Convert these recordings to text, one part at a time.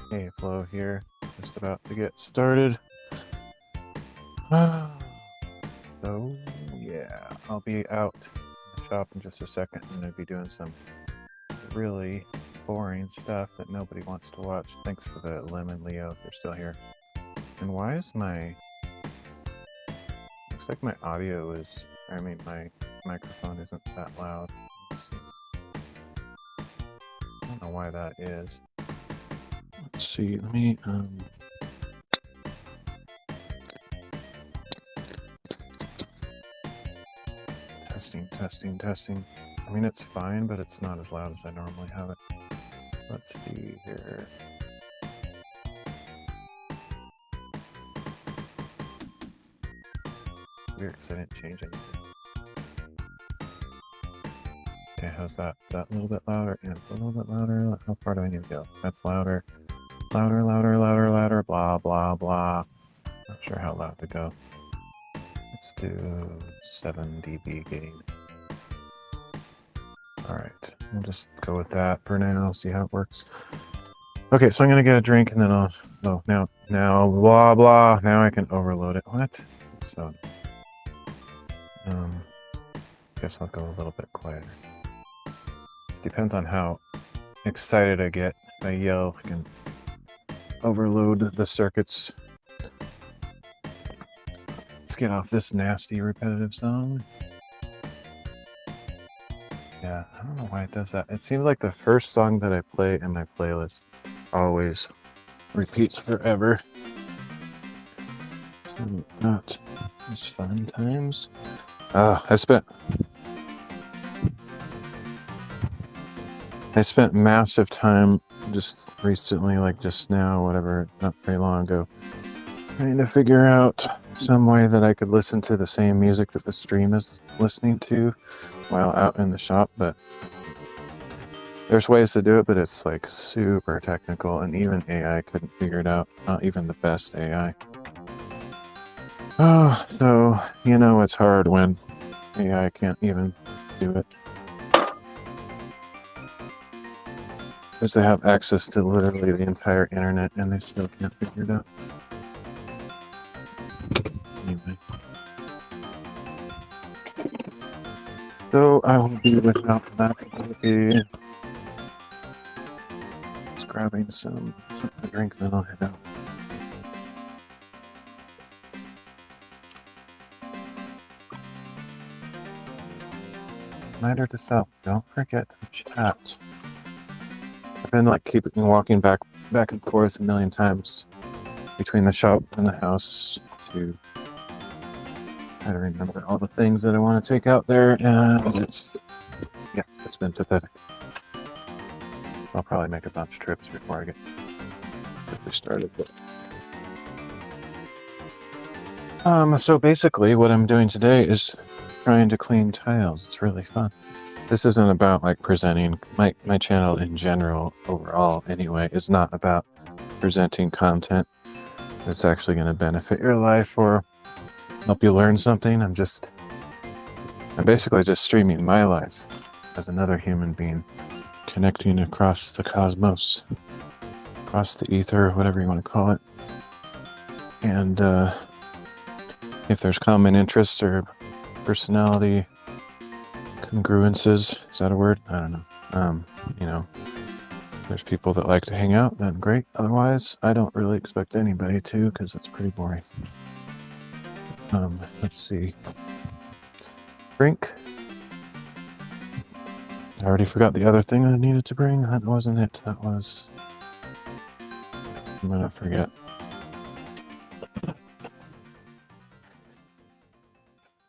Hey, Flo here. Just about to get started. So, yeah, I'll be out in the shop in just a second. I'm going to be doing some really boring stuff that nobody wants to watch. Thanks for the lemon, Leo, if you're still here. And why is my... Looks like my audio is... I mean, my microphone isn't that loud. Let's see. I don't know why that is. Let's see, let me... Testing. I mean, it's fine, but it's not as loud as I normally have it. Let's see here. Weird, because I didn't change anything. Okay, how's that? Is that a little bit louder? Yeah, it's a little bit louder. How far do I need to go? That's louder. Louder, blah, blah, blah. Not sure how loud to go. Let's do 7 dB gain. Alright, we'll just go with that for now, see how it works. Okay, so I'm gonna get a drink and then I'll... Oh, now, blah, blah. Now I can overload it. What? So... guess I'll go a little bit quieter. It depends on how excited I get. If I yell, I can overload the circuits. Let's get off this nasty repetitive song. Yeah, I don't know why it does that. It seems like the first song that I play in my playlist always repeats forever. So not as fun times. I spent massive time just recently, like just now, whatever, not very long ago, trying to figure out some way that I could listen to the same music that the stream is listening to while out in the shop, but there's ways to do it, but it's like super technical, and even AI couldn't figure it out, not even the best AI. Oh, so, you know, it's hard when AI can't even do it. Because they have access to literally the entire internet and they still can't figure it out. Anyway. So I will be without that. I'll be just grabbing something to drink, then I'll head out. Reminder to self, don't forget to chat. I've been like walking back and forth a million times between the shop and the house to try to remember all the things that I want to take out there, and it's been pathetic. I'll probably make a bunch of trips before I get started. But so basically what I'm doing today is trying to clean tiles. It's really fun. This isn't about like presenting, my channel in general, overall anyway, is not about presenting content that's actually going to benefit your life or help you learn something. I'm basically just streaming my life as another human being, connecting across the cosmos, across the ether, whatever you want to call it. And if there's common interest or personality congruences, is that a word? I don't know. You know, there's people that like to hang out, then great. Otherwise, I don't really expect anybody to, because it's pretty boring. Let's see. Drink. I already forgot the other thing I needed to bring. That wasn't it. That was... I'm gonna forget.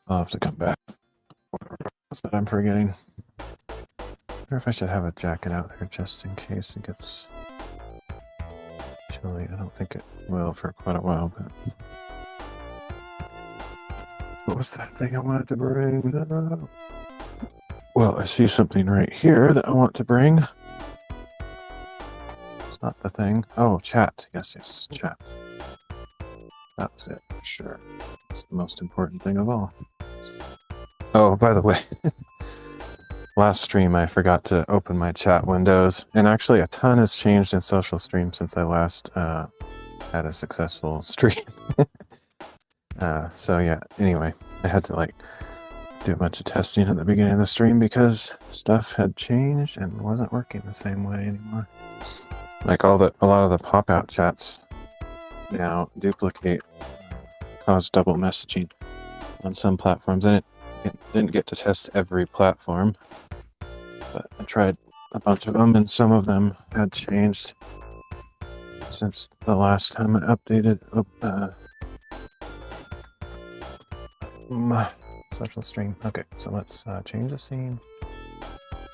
I'll have to come back. What's that I'm forgetting? I wonder if I should have a jacket out there just in case it gets chilly. I don't think it will for quite a while, but... What was that thing I wanted to bring? No. Well, I see something right here that I want to bring. It's not the thing. Oh, chat. Yes, chat. That was it, for sure. It's the most important thing of all. Oh, by the way, last stream I forgot to open my chat windows, and actually a ton has changed in Social Stream since I last had a successful stream. So yeah, anyway, I had to like do a bunch of testing at the beginning of the stream because stuff had changed and wasn't working the same way anymore. Like a lot of the pop-out chats now duplicate, cause double messaging on some platforms, and it didn't get to test every platform, but I tried a bunch of them, and some of them had changed since the last time I updated my Social Stream. Okay, so let's change the scene.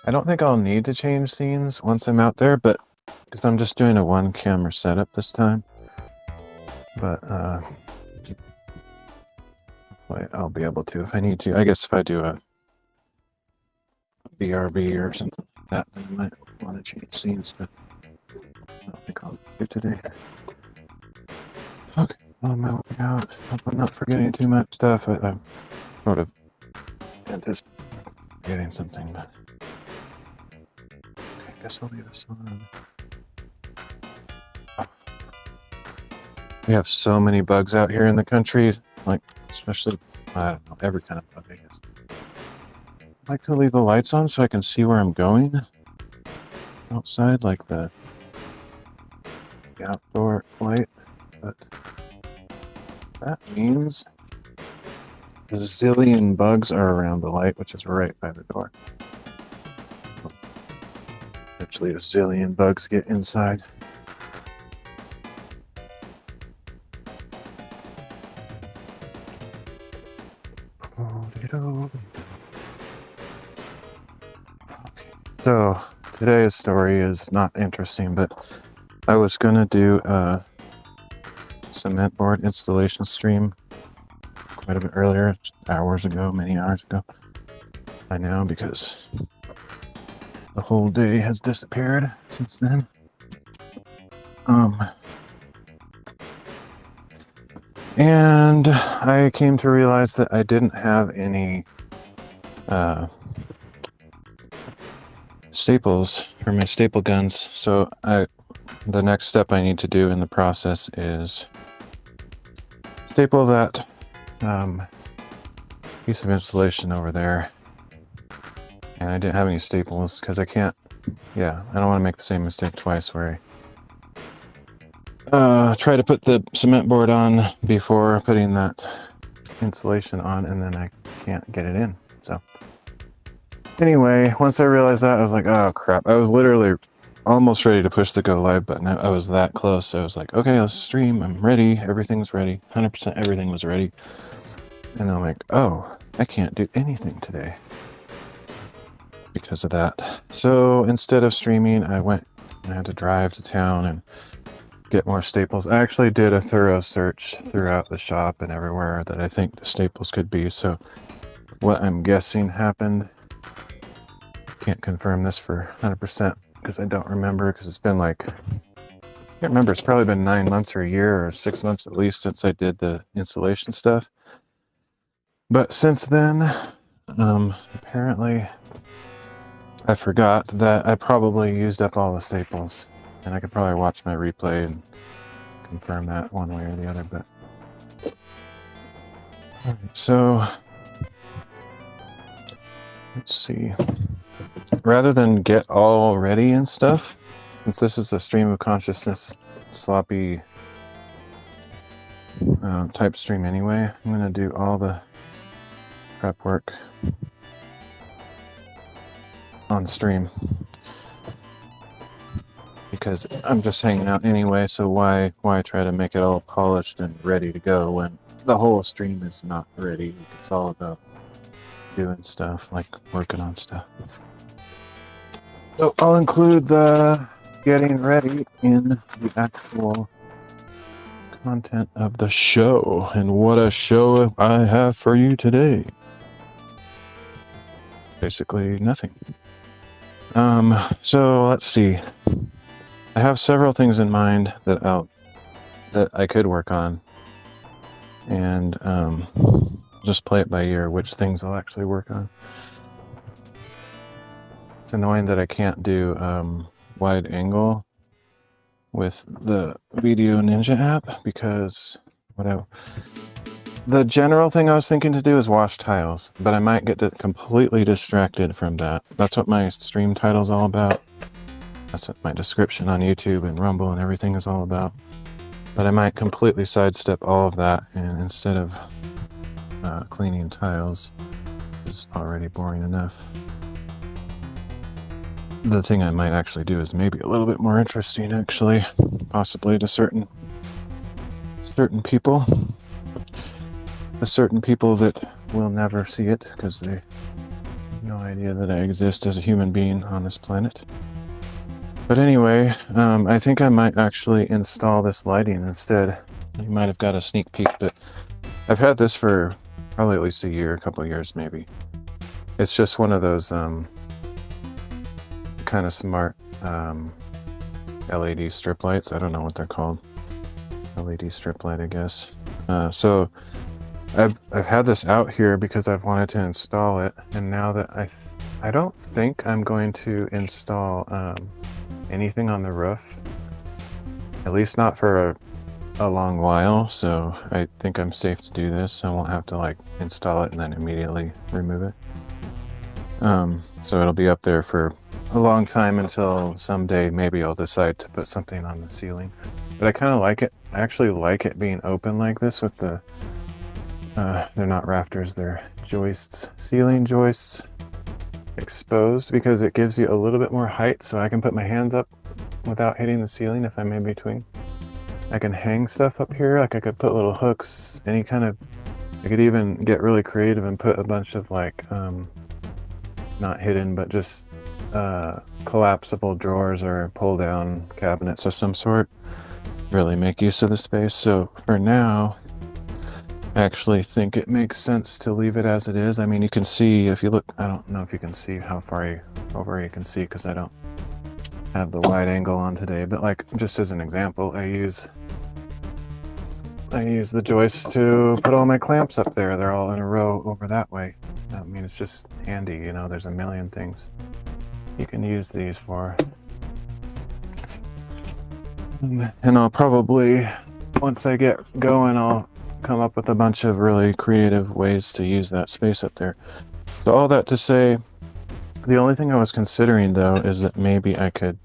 I don't think I'll need to change scenes once I'm out there, but because I'm just doing a one camera setup this time. But hopefully I'll be able to if I need to. I guess if I do a BRB or something like that, then I might want to change scenes, but I don't think I'll do today. Okay, I'm out. Hope I'm not forgetting too much stuff. I'm sort of anticipating something, but okay, I guess I'll leave this on. Oh. We have so many bugs out here in the country, like especially, I don't know, every kind of bug, I guess. I like to leave the lights on so I can see where I'm going outside, like the outdoor light, but that means a zillion bugs are around the light, which is right by the door. Actually, a zillion bugs get inside. So today's story is not interesting, but I was gonna do a cement board installation stream quite a bit earlier, hours ago, many hours ago. I know, because the whole day has disappeared since then. And I came to realize that I didn't have any staples for my staple guns, so the next step I need to do in the process is staple that piece of insulation over there. And I didn't have any staples because I don't want to make the same mistake twice where I try to put the cement board on before putting that insulation on, and then I can't get it in. So anyway, once I realized that, I was like, oh crap. I was literally almost ready to push the go live button. I was that close. So I was like, okay, let's stream. I'm ready. Everything's ready. 100% everything was ready. And I'm like, oh, I can't do anything today because of that. So instead of streaming, I had to drive to town and get more staples. I actually did a thorough search throughout the shop and everywhere that I think the staples could be. So what I'm guessing happened, can't confirm this for 100% because I don't remember, because it's been like, I can't remember, it's probably been 9 months or a year or 6 months at least since I did the installation stuff. But since then, apparently I forgot that I probably used up all the staples, and I could probably watch my replay and confirm that one way or the other. But alright, so let's see. Rather than get all ready and stuff, since this is a stream of consciousness, sloppy type stream anyway, I'm gonna do all the prep work on stream because I'm just hanging out anyway. So why try to make it all polished and ready to go when the whole stream is not ready? It's all about doing stuff, like working on stuff. So I'll include the getting ready in the actual content of the show. And what a show I have for you today. Basically nothing. So let's see. I have several things in mind that I could work on, and just play it by ear which things I'll actually work on. It's annoying that I can't do wide angle with the Video Ninja app because the general thing I was thinking to do is wash tiles, but I might get completely distracted from that. That's what my stream title's all about. That's what my description on YouTube and Rumble and everything is all about. But I might completely sidestep all of that, and instead of cleaning tiles, is already boring enough. The thing I might actually do is maybe a little bit more interesting, actually, possibly to certain people. The certain people that will never see it because they have no idea that I exist as a human being on this planet. But anyway, I think I might actually install this lighting instead. You might have got a sneak peek, but I've had this for probably at least a year, a couple of years maybe. It's just one of those kind of smart LED strip lights. I don't know what they're called. LED strip light, I guess. So I've had this out here because I've wanted to install it, and now that I don't think I'm going to install anything on the roof, at least not for a long while, so I think I'm safe to do this. I won't have to like install it and then immediately remove it. So it'll be up there for a long time until someday maybe I'll decide to put something on the ceiling. But I kind of like it. I actually like it being open like this with the they're not rafters, they're joists, ceiling joists, exposed, because it gives you a little bit more height so I can put my hands up without hitting the ceiling if I'm in between. I can hang stuff up here, like I could put little hooks, any kind of, I could even get really creative and put a bunch of like, not hidden, but just collapsible drawers or pull down cabinets of some sort. Really make use of the space. So for now, I actually think it makes sense to leave it as it is. I mean, you can see if you look, I don't know if you can see how far over you can see because I don't have the wide angle on today, but like just as an example, I use the joists to put all my clamps up there. They're all in a row over that way. I mean, it's just handy, you know, there's a million things you can use these for. And I'll probably, once I get going, I'll come up with a bunch of really creative ways to use that space up there. So all that to say, the only thing I was considering though is that maybe I could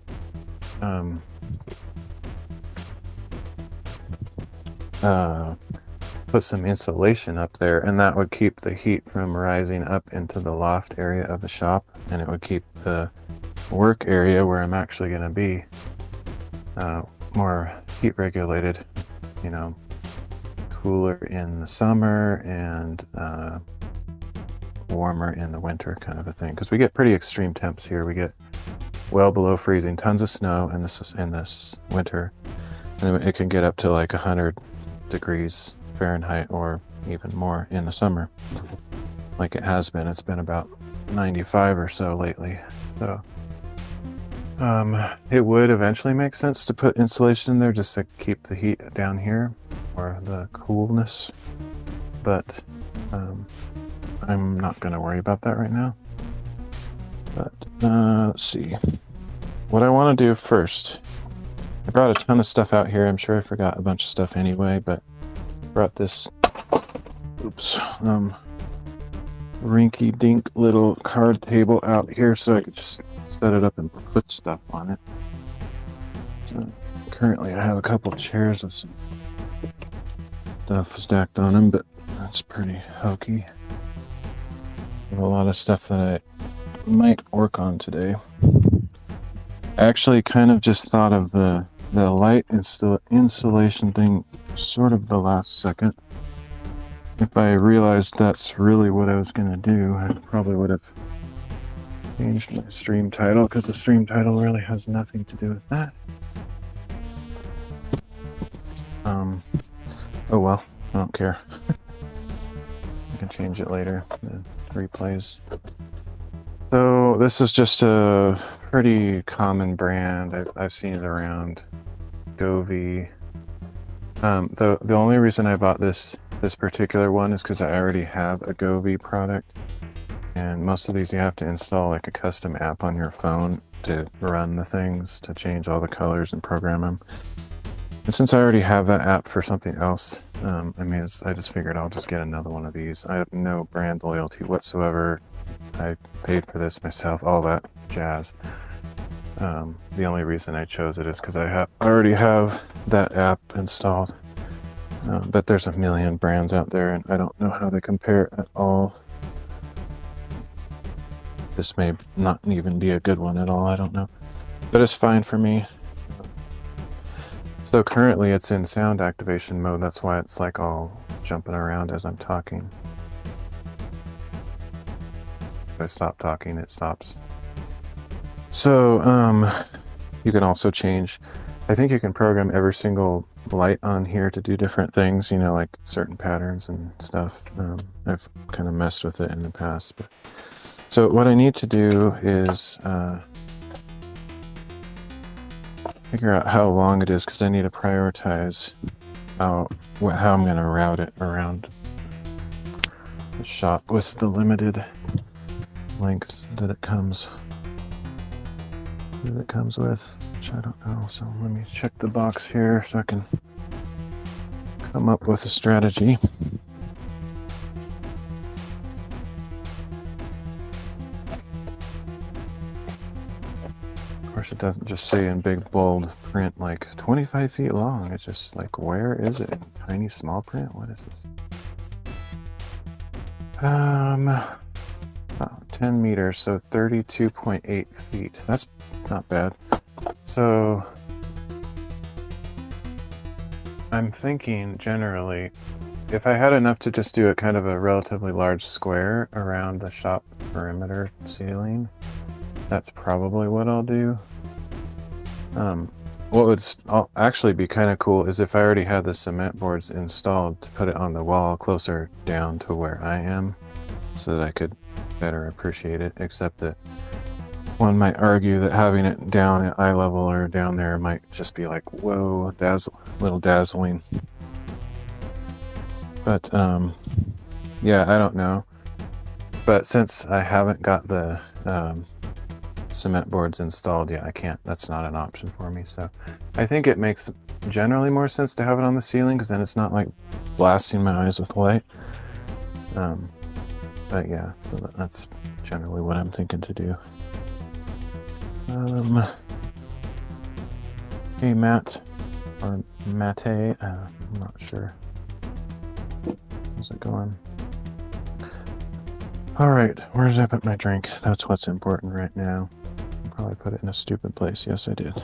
put some insulation up there, and that would keep the heat from rising up into the loft area of the shop, and it would keep the work area where I'm actually going to be more heat regulated, you know, cooler in the summer and warmer in the winter, kind of a thing, because we get pretty extreme temps here. We get well below freezing, tons of snow in this winter, and it can get up to like 100 degrees Fahrenheit or even more in the summer, like it has been. It's been about 95 or so lately. So it would eventually make sense to put insulation in there just to keep the heat down here, or the coolness, but I'm not going to worry about that right now. But let's see what I want to do first. I brought a ton of stuff out here. I'm sure I forgot a bunch of stuff anyway, but brought this rinky-dink little card table out here so I could just set it up and put stuff on it. So currently I have a couple chairs with some stuff stacked on them, but that's pretty hokey. I have a lot of stuff that I might work on today. I actually kind of just thought of the light insulation thing sort of the last second. If I realized that's really what I was going to do, I probably would have changed my stream title, because the stream title really has nothing to do with that. Oh well, I don't care. I can change it later, the replays. So this is just a pretty common brand. I've seen it around. Govee. The only reason I bought this particular one is because I already have a Govee product, And most of these you have to install like a custom app on your phone to run the things, to change all the colors and program them. And since I already have that app for something else, I just figured I'll just get another one of these. I have no brand loyalty whatsoever. I paid for this myself, all that jazz. The only reason I chose it is because I already have that app installed. But there's a million brands out there, and I don't know how they compare at all. This may not even be a good one at all, I don't know. But it's fine for me. So currently it's in sound activation mode, that's why it's like all jumping around as I'm talking. If I stop talking, it stops. So, you can also change, I think you can program every single light on here to do different things, you know, like certain patterns and stuff. I've kind of messed with it in the past. So what I need to do is figure out how long it is, because I need to prioritize how I'm going to route it around the shop with the limited length that it comes with, which I don't know. So let me check the box here so I can come up with a strategy. Of course, it doesn't just say in big bold print like 25 feet long. It's just like, where is it in tiny small print? What is this? About 10 meters, so 32.8 feet. That's not bad. So I'm thinking generally, if I had enough to just do a kind of a relatively large square around the shop perimeter ceiling, that's probably what I'll do. What would actually be kind of cool is if I already had the cement boards installed to put it on the wall closer down to where I am, so that I could better appreciate it, except that one might argue that having it down at eye level or down there might just be like, whoa, little dazzling. But yeah, I don't know. But since I haven't got the cement boards installed yet, I can't, that's not an option for me. So I think it makes generally more sense to have it on the ceiling, because then it's not like blasting my eyes with light. But yeah, so that's generally what I'm thinking to do. Hey Matt, or Mate, I'm not sure. How's it going? Alright, where did I put my drink? That's what's important right now. I'll probably put it in a stupid place. Yes, I did.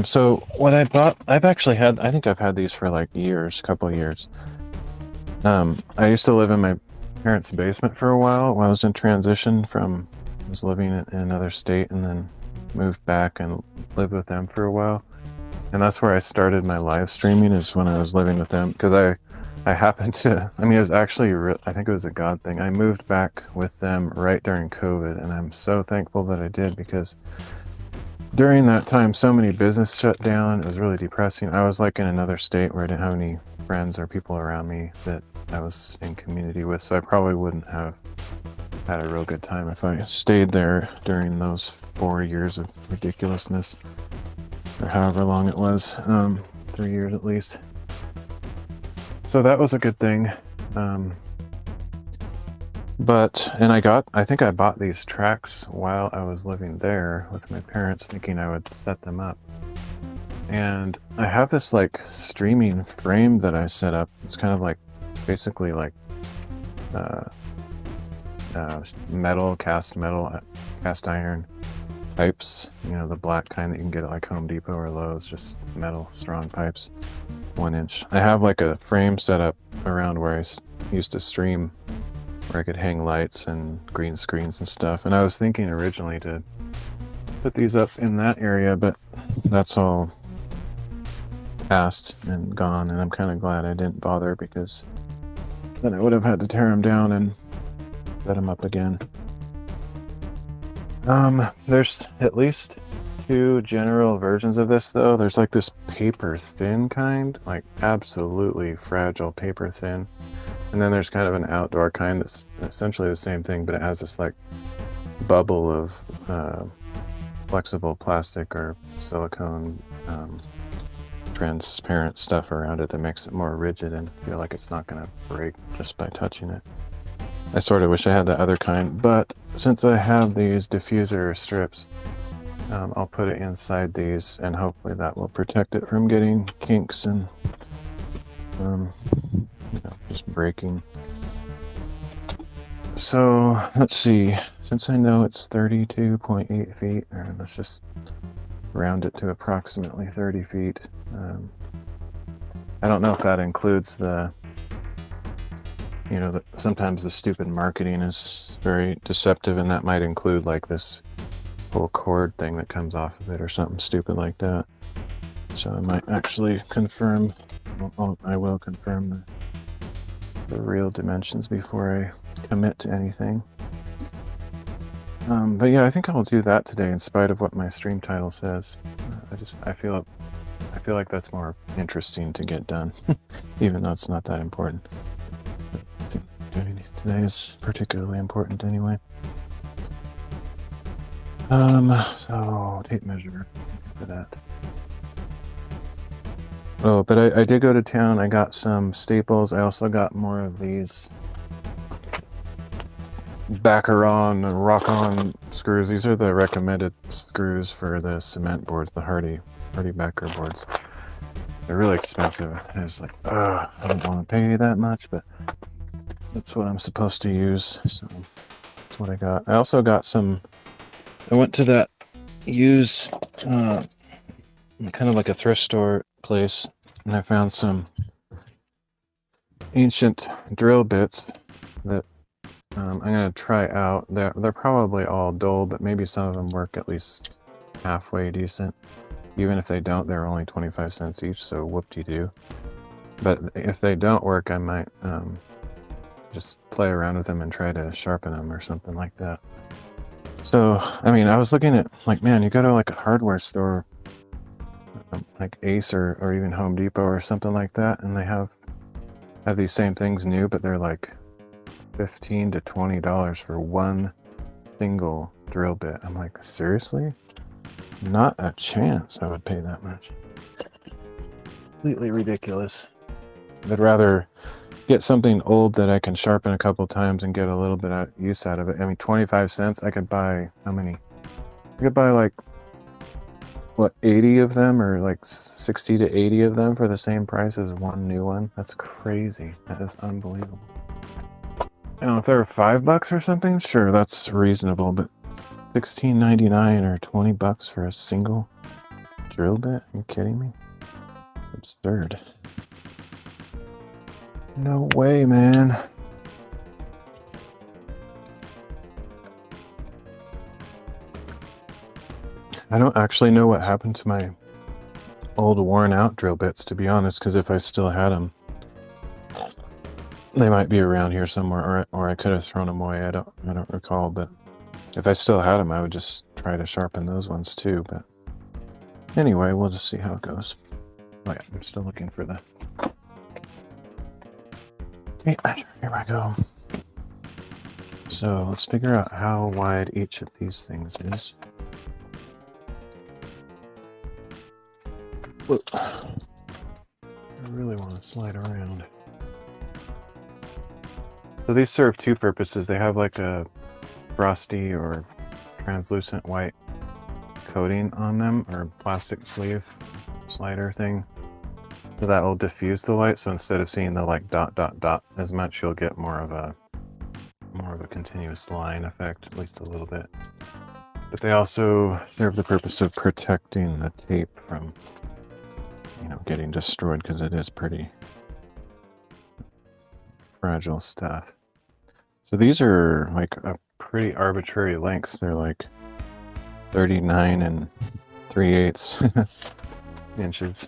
So what I bought, I think I've had these for like years, couple years. I used to live in my parents' basement for a while I was in transition from, I was living in another state and then moved back and lived with them for a while. And that's where I started my live streaming, is when I was living with them, because I happened to, it was actually, I think it was a God thing. I moved back with them right during COVID, and I'm so thankful that I did, because during that time, so many business shut down. It was really depressing. I was like in another state where I didn't have any friends or people around me that I was in community with, so I probably wouldn't have had a real good time if I stayed there during those 4 years of ridiculousness, or however long it was, 3 years at least. So that was a good thing. I think I bought these tracks while I was living there with my parents, thinking I would set them up. And I have this like streaming frame that I set up. It's kind of like, basically like cast iron pipes, the black kind that you can get at like Home Depot or Lowe's, just metal strong pipes, 1 inch. I have like a frame set up around where I used to stream, where I could hang lights and green screens and stuff. And I was thinking originally to put these up in that area, but that's all past and gone, and I'm kind of glad I didn't bother, because then I would have had to tear them down and set them up again. There's at least 2 general versions of this, though. There's like this paper thin kind, like absolutely fragile paper thin. And then there's kind of an outdoor kind that's essentially the same thing, but it has this like bubble of flexible plastic or silicone transparent stuff around it that makes it more rigid and feel like it's not going to break just by touching it. I sort of wish I had the other kind, but since I have these diffuser strips, I'll put it inside these and hopefully that will protect it from getting kinks and you know, just breaking. So let's see, since I know it's 32.8 feet, or let's just round it to approximately 30 feet. I don't know if that includes the, you know, sometimes the stupid marketing is very deceptive, and that might include like this whole cord thing that comes off of it or something stupid like that. So I might actually confirm, I will confirm the real dimensions before I commit to anything. But yeah, I think I'll do that today in spite of what my stream title says. I feel like that's more interesting to get done, even though it's not that important. I think doing today is particularly important anyway. So tape measure for that. Oh, but I did go to town. I got some staples. I also got more of these Baccarat and Rock-On screws. These are the recommended screws for the cement boards, the Hardy backer boards. They're really expensive. I was like, I don't want to pay that much, but that's what I'm supposed to use. So that's what I got. I also got some. I went to that used, kind of like a thrift store place, and I found some ancient drill bits that I'm going to try out. They're probably all dull, but maybe some of them work at least halfway decent. Even if they don't, they're only 25 cents each, so whoop-de-doo. But if they don't work, I might just play around with them and try to sharpen them or something like that. So, I mean, I was looking at, like, man, you go to like a hardware store, like Ace or even Home Depot or something like that, and they have these same things new, but they're like $15 to $20 for one single drill bit. I'm like, seriously? Not a chance I would pay that much. Completely ridiculous. I'd rather get something old that I can sharpen a couple times and get a little bit of use out of it. I mean, 25 cents, I could buy, how many? I could buy like, what, 80 of them, or like 60 to 80 of them for the same price as one new one? That's crazy. That is unbelievable. I don't know, if they were $5 or something, sure, that's reasonable, but $16.99 or $20 for a single drill bit? Are you kidding me? It's absurd. No way, man. I don't actually know what happened to my old worn out drill bits, to be honest, because if I still had them, they might be around here somewhere, or I could have thrown them away. I don't recall, but if I still had them, I would just try to sharpen those ones too. But anyway, we'll just see how it goes. Oh yeah, I'm still looking for the tape measure. Here I go. So let's figure out how wide each of these things is. Whoa. I really want to slide around. So these serve two purposes. They have like a frosty or translucent white coating on them, or plastic sleeve slider thing. So that will diffuse the light. So instead of seeing the like dot dot dot as much, you'll get more of a continuous line effect, at least a little bit. But they also serve the purpose of protecting the tape from, you know, getting destroyed, because it is pretty fragile stuff. So these are like a pretty arbitrary length. They're like 39 3/8 inches.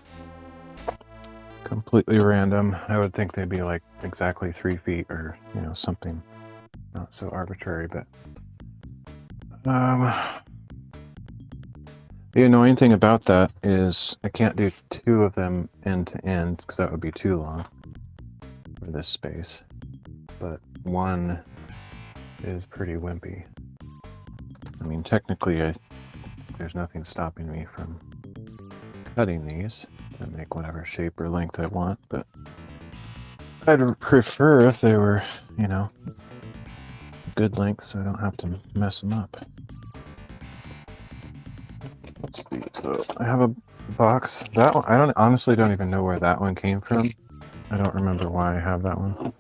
Completely random. I would think they'd be like exactly 3 feet, or, you know, something not so arbitrary, but the annoying thing about that is I can't do two of them end to end, because that would be too long for this space. one is pretty wimpy. I mean, technically, there's nothing stopping me from cutting these to make whatever shape or length I want, but I'd prefer if they were, you know, good length so I don't have to mess them up. Let's see, so I have a box. That one, I honestly don't even know where that one came from. I don't remember why I have that one.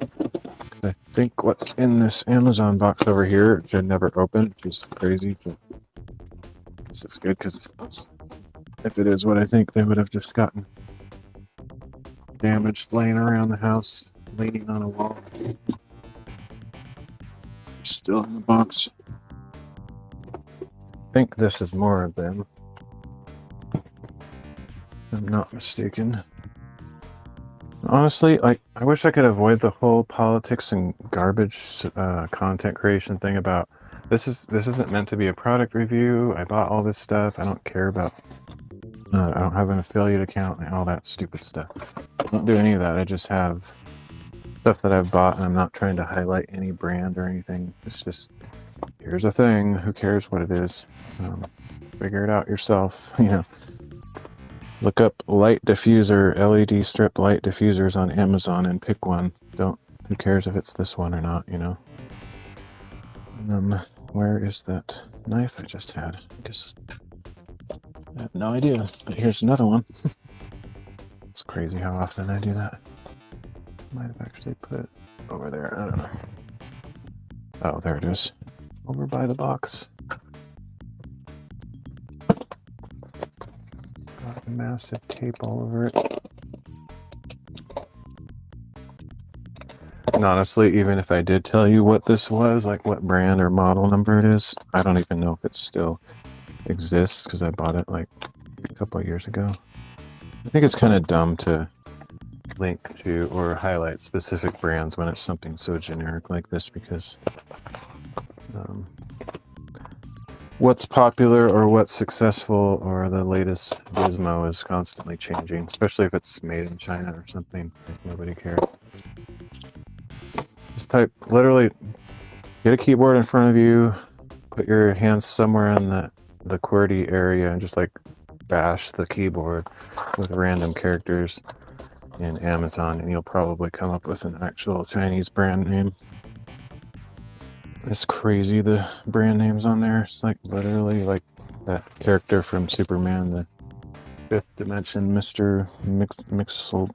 I think what's in this Amazon box over here, which I never opened, which is crazy, but this is good because if it is what I think, they would have just gotten damaged laying around the house, leaning on a wall. Still in the box. I think this is more of them. If I'm not mistaken. Honestly, like, I wish I could avoid the whole politics and garbage content creation thing about this isn't meant to be a product review. I bought all this stuff. I don't care about I don't have an affiliate account and all that stupid stuff. I don't do any of that. I just have stuff that I've bought, and I'm not trying to highlight any brand or anything. It's just, here's a thing. Who cares what it is? Figure it out yourself. You know, look up light diffuser, LED strip light diffusers on Amazon and pick one. Who cares if it's this one or not, you know? Where is that knife I just had? I have no idea, but here's another one. It's crazy how often I do that. Might have actually put it over there. I don't know. Oh, there it is. Over by the box. Got massive tape all over it. And honestly, even if I did tell you what this was, like what brand or model number it is, I don't even know if it still exists because I bought it like a couple of years ago. I think it's kind of dumb to link to or highlight specific brands when it's something so generic like this, because what's popular or what's successful or the latest gizmo is constantly changing, especially if it's made in China or something. Like, nobody cares. Just type, literally, get a keyboard in front of you, put your hands somewhere in the QWERTY area and just like bash the keyboard with random characters in Amazon, and you'll probably come up with an actual Chinese brand name. It's crazy, the brand names on there. It's like literally like that character from Superman, the fifth dimension, Mr. Mixel.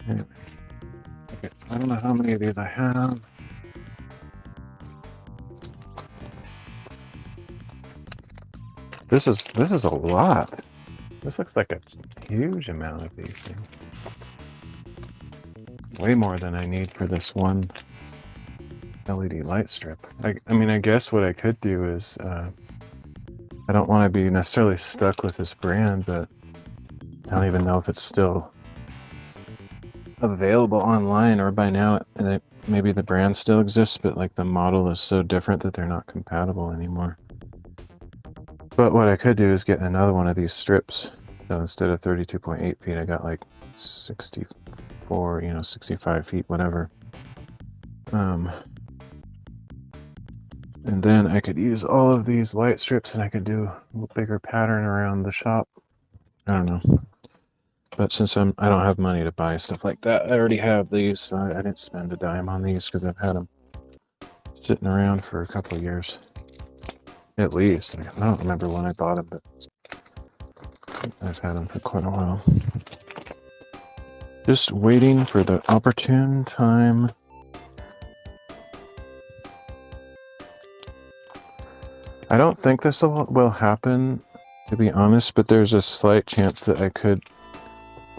Anyway. Okay, I don't know how many of these I have. This is a lot. This looks like a huge amount of these things. Way more than I need for this one LED light strip. I mean, I guess what I could do is, I don't want to be necessarily stuck with this brand, but I don't even know if it's still available online, or by now maybe the brand still exists, but like the model is so different that they're not compatible anymore. But what I could do is get another one of these strips. So instead of 32.8 feet, I got like 64, 65 feet, whatever. And then I could use all of these light strips and I could do a little bigger pattern around the shop. I don't know. But since I don't have money to buy stuff like that, I already have these, so I didn't spend a dime on these because I've had them sitting around for a couple of years. At least. I don't remember when I bought them, but I've had them for quite a while. Just waiting for the opportune time. I don't think this will happen, to be honest, but there's a slight chance that I could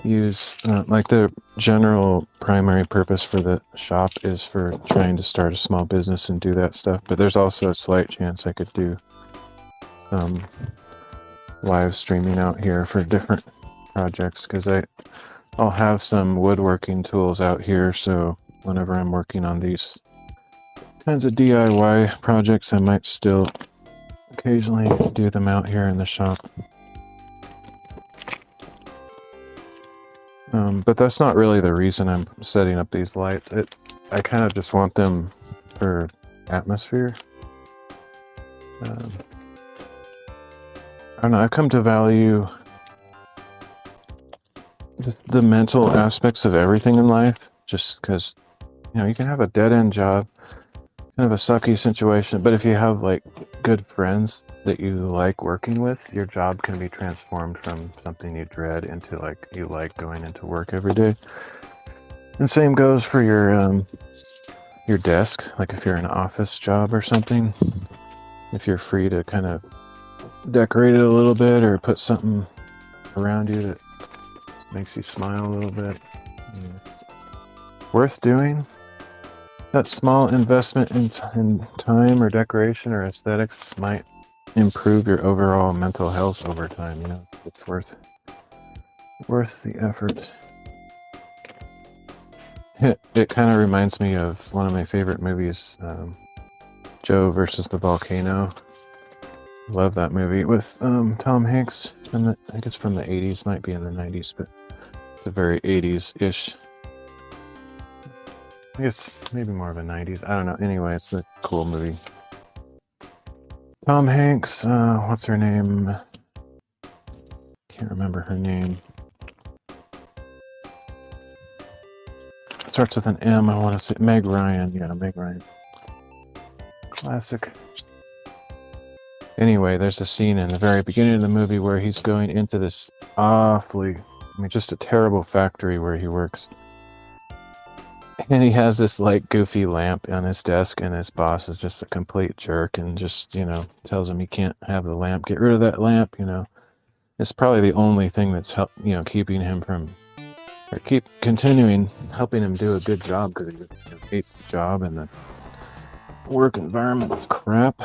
use, like the general primary purpose for the shop is for trying to start a small business and do that stuff, but there's also a slight chance I could do some live streaming out here for different projects, because I'll have some woodworking tools out here, so whenever I'm working on these kinds of DIY projects, I might still occasionally do them out here in the shop. But that's not really the reason I'm setting up these lights. I kind of just want them for atmosphere. I don't know, I've come to value the mental aspects of everything in life, just because, you know, you can have a dead-end job, kind of a sucky situation, but if you have like good friends that you like working with, your job can be transformed from something you dread into like you like going into work every day. And same goes for your desk, like if you're in an office job or something, if you're free to kind of decorate it a little bit or put something around you that makes you smile a little bit, it's worth doing. That small investment in time or decoration or aesthetics might improve your overall mental health over time. You know, it's worth the effort. It kind of reminds me of one of my favorite movies, Joe versus the Volcano. Love that movie with Tom Hanks, and I think it's from the 80s, might be in the 90s, but it's a very 80s-ish. I guess maybe more of a 90s. I don't know. Anyway, it's a cool movie. Tom Hanks, what's her name? Can't remember her name. Starts with an M. I want to say Meg Ryan. Yeah, Meg Ryan. Classic. Anyway, there's a scene in the very beginning of the movie where he's going into this just a terrible factory where he works. And he has this like goofy lamp on his desk, and his boss is just a complete jerk and just, you know, tells him he can't have the lamp. Get rid of that lamp, you know. It's probably the only thing that's keeping him from, or helping him do a good job, because he hates the job and the work environment is crap.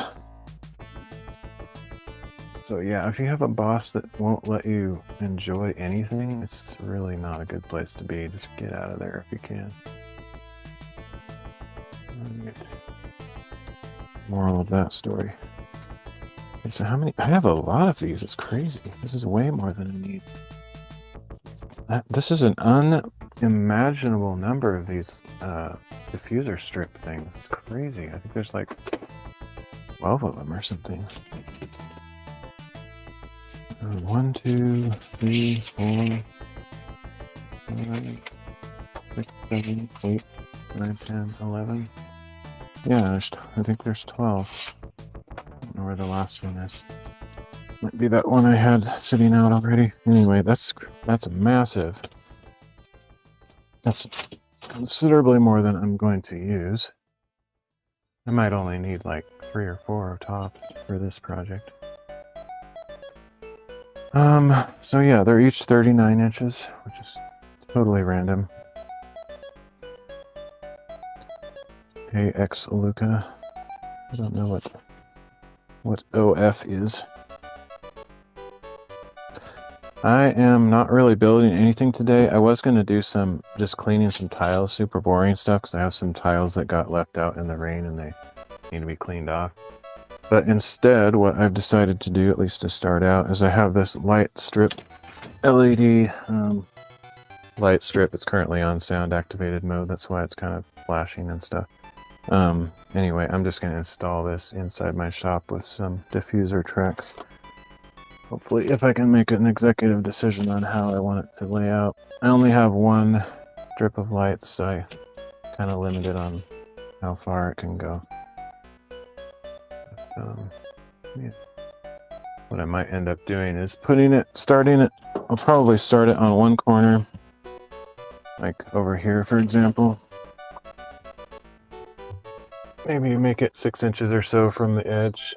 So yeah, if you have a boss that won't let you enjoy anything, it's really not a good place to be. Just get out of there if you can. Right. Moral of that story. Okay, so how many? I have a lot of these. It's crazy. This is way more than I need. This is an unimaginable number of these diffuser strip things. It's crazy. I think there's like 12 of them or something. 1, 2, 3, 4, 5, 6, 7, 8, 9, 10, 11. Yeah, I think there's 12. I don't know where the last one is. Might be that one I had sitting out already. Anyway, that's massive. That's considerably more than I'm going to use. I might only need like 3 or 4 tops for this project. So yeah, they're each 39 inches, which is totally random. AX Luca. I don't know what OF is. I am not really building anything today. I was going to do just cleaning some tiles, super boring stuff, because I have some tiles that got left out in the rain and they need to be cleaned off. But instead, what I've decided to do, at least to start out, is I have this light strip, LED light strip. It's currently on sound activated mode. That's why it's kind of flashing and stuff. Anyway, I'm just going to install this inside my shop with some diffuser tracks. Hopefully, if I can make an executive decision on how I want it to lay out. I only have one strip of lights, so I kind of limited on how far it can go. Yeah. What I might end up doing is starting it, I'll probably start it on one corner, like over here, for example. Maybe make it 6 inches or so from the edge,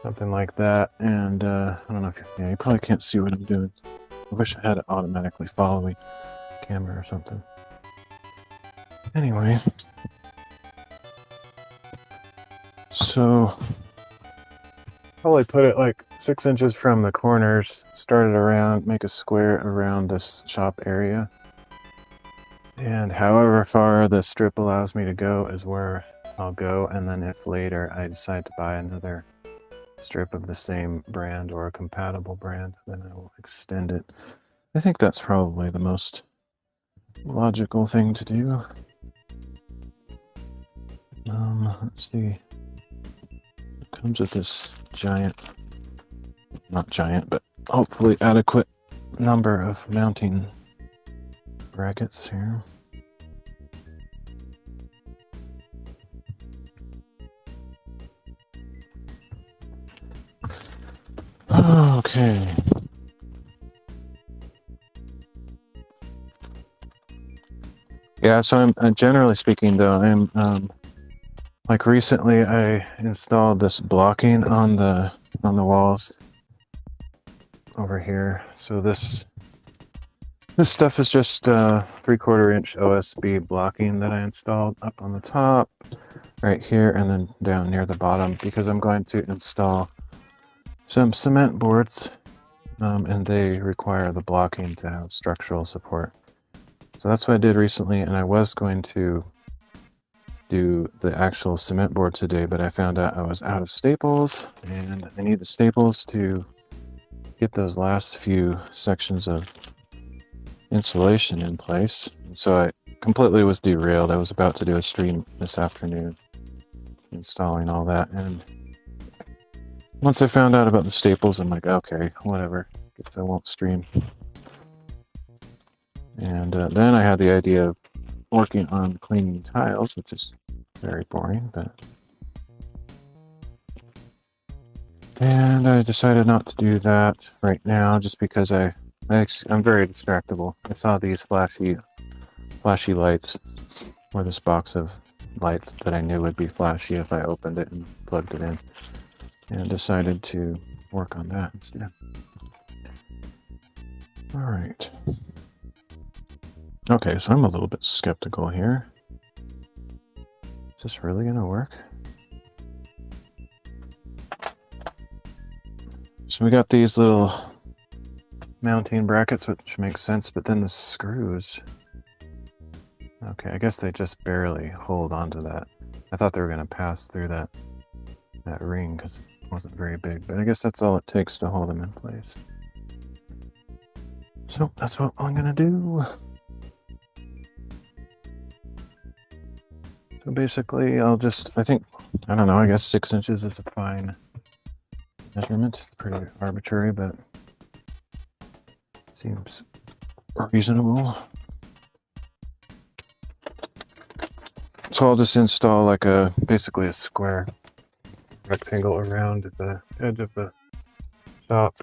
something like that. And I don't know if you probably can't see what I'm doing. I wish I had it automatically follow me, camera or something. Anyway, so probably put it like 6 inches from the corners, start it around, make a square around this shop area. And however far the strip allows me to go is where I'll go. And then if later I decide to buy another strip of the same brand or a compatible brand, then I will extend it. I think that's probably the most logical thing to do. Let's see. It comes with this giant, not giant, but hopefully adequate number of mounting brackets here. Okay. Yeah, so I'm generally speaking though, I'm like recently I installed this blocking on the walls over here. So this stuff is just 3/4 inch OSB blocking that I installed up on the top, right here, and then down near the bottom, because I'm going to install some cement boards, and they require the blocking to have structural support. So that's what I did recently, and I was going to do the actual cement board today, but I found out I was out of staples, and I need the staples to get those last few sections of insulation in place. So I completely was derailed. I was about to do a stream this afternoon installing all that, and once I found out about the staples, I'm like, okay, whatever, guess I won't stream. And then I had the idea of working on cleaning tiles, which is very boring, and I decided not to do that right now, just because I'm very distractible. I saw these flashy lights, or this box of lights that I knew would be flashy if I opened it and plugged it in, and decided to work on that instead. All right. Okay, so I'm a little bit skeptical here. Is this really gonna work? So we got these little mounting brackets, which makes sense, but then the screws. Okay, I guess they just barely hold onto that. I thought they were gonna pass through that ring because it wasn't very big, but I guess that's all it takes to hold them in place. So that's what I'm gonna do. So basically, I don't know, I guess 6 inches is a fine measurement. It's pretty arbitrary, but seems reasonable. So I'll just install like basically a square rectangle around the edge of the shop,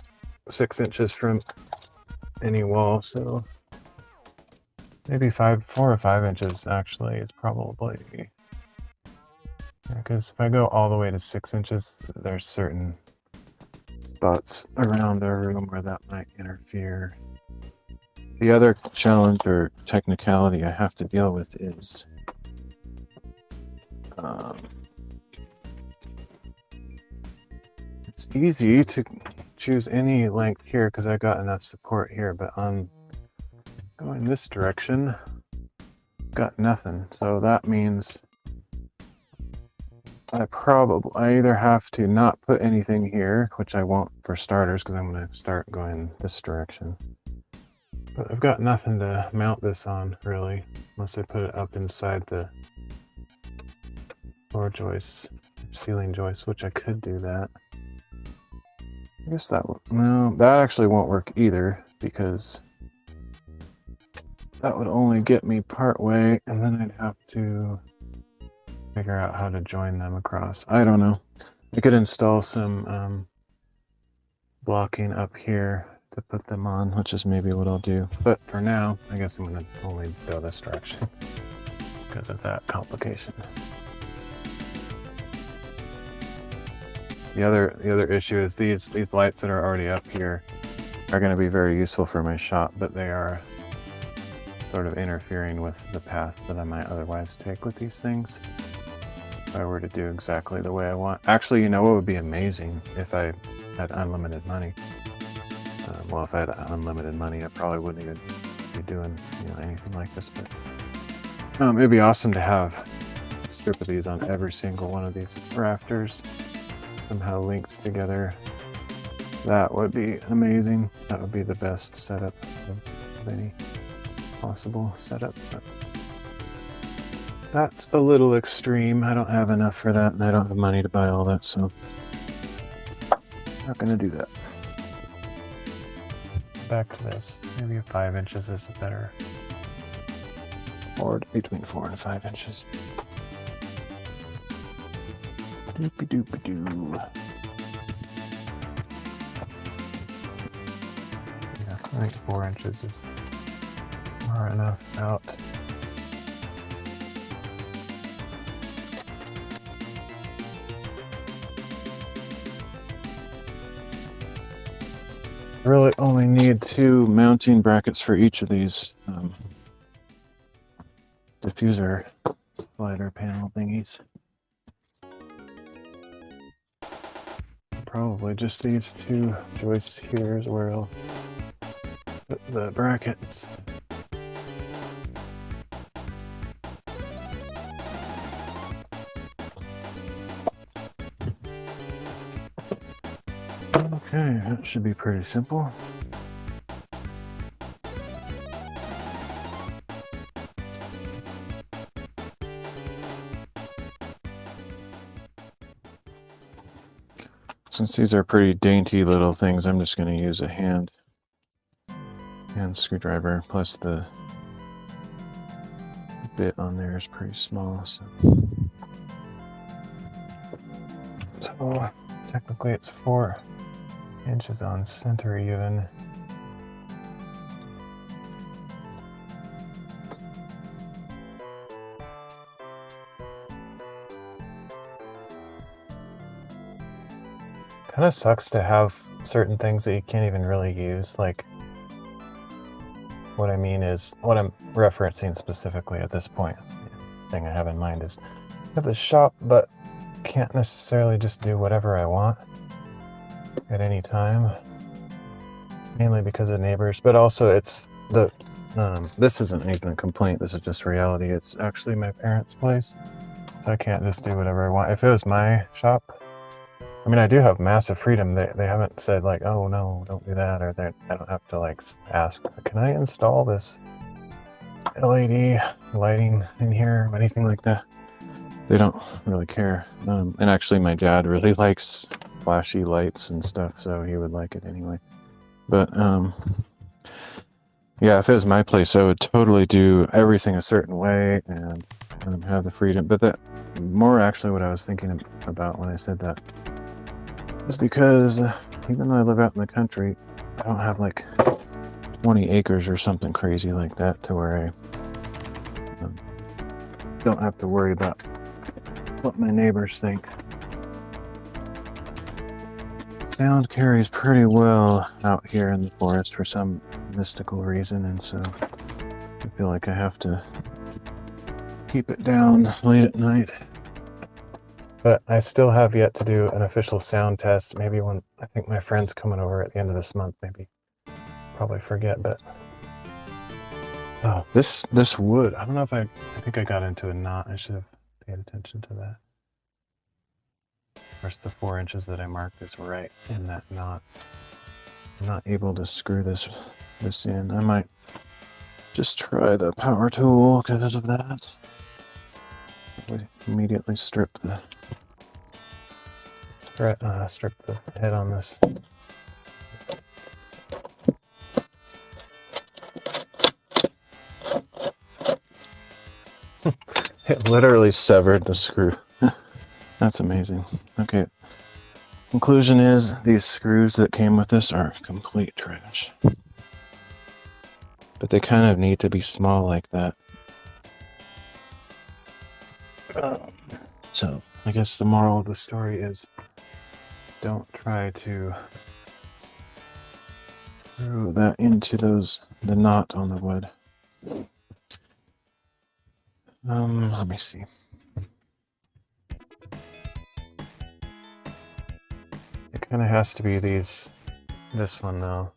6 inches from any wall. So maybe 4 or 5 inches actually is probably, because if I go all the way to 6 inches, there's certain spots around the room where that might interfere. The other challenge or technicality I have to deal with is it's easy to choose any length here because I got enough support here, but on going this direction, got nothing. So that means I either have to not put anything here, which I won't for starters because I'm going to start going this direction. But I've got nothing to mount this on really, unless I put it up inside the floor joists, ceiling joists, which I could do that. I guess that actually won't work either, because that would only get me part way, and then I'd have to figure out how to join them across. I don't know. I could install some blocking up here to put them on, which is maybe what I'll do. But for now, I guess I'm going to only go this direction because of that complication. The other issue is these lights that are already up here are going to be very useful for my shop, but they are sort of interfering with the path that I might otherwise take with these things if I were to do exactly the way I want. Actually, you know what would be amazing if I had unlimited money? Well, if I had unlimited money, I probably wouldn't even be doing anything like this, but it'd be awesome to have a strip of these on every single one of these rafters, somehow linked together. That would be amazing. That would be the best setup of any possible setup. But That's a little extreme. I don't have enough for that, and I don't have money to buy all that, so not gonna do that. Back to this. Maybe 5 inches is better. Or between 4 and 5 inches. Doopy doopy doo. Yeah, I think 4 inches is far enough out. I really only need 2 mounting brackets for each of these diffuser slider panel thingies. Probably just these 2 joists here is where I'll put the brackets. Okay, that should be pretty simple. Since these are pretty dainty little things, I'm just going to use a hand screwdriver, plus the bit on there is pretty small, so technically it's 4 inches on center even. Kind of sucks to have certain things that you can't even really use. Like, what I mean is, what I'm referencing specifically at this point, the thing I have in mind is, I have this shop, but can't necessarily just do whatever I want at any time. Mainly because of neighbors, but also it's the, this isn't even a complaint, this is just reality. It's actually my parents' place, so I can't just do whatever I want. If it was my shop, I mean, I do have massive freedom. They haven't said like, oh no, don't do that, or I don't have to like ask, can I install this LED lighting in here or anything like that. They don't really care. And actually my dad really likes flashy lights and stuff, so he would like it anyway. But yeah, if it was my place, I would totally do everything a certain way and have the freedom. But that more actually what I was thinking about when I said that is because even though I live out in the country, I don't have like 20 acres or something crazy like that to where I don't have to worry about what my neighbors think. Sound carries pretty well out here in the forest for some mystical reason, and so I feel like I have to keep it down late at night. But I still have yet to do an official sound test. Maybe when, I think my friend's coming over at the end of this month, maybe. Probably forget, but... Oh, this wood, I don't know if I think I got into a knot. I should have paid attention to that. Of course, the 4 inches that I marked is right in that knot. I'm not able to screw this in. I might just try the power tool because of that. We immediately strip the head on this. It literally severed the screw. That's amazing. Okay. Conclusion is these screws that came with this are complete trash. But they kind of need to be small like that. So I guess the moral of the story is don't try to screw that into the knot on the wood. Let me see. It kind of has to be this one though.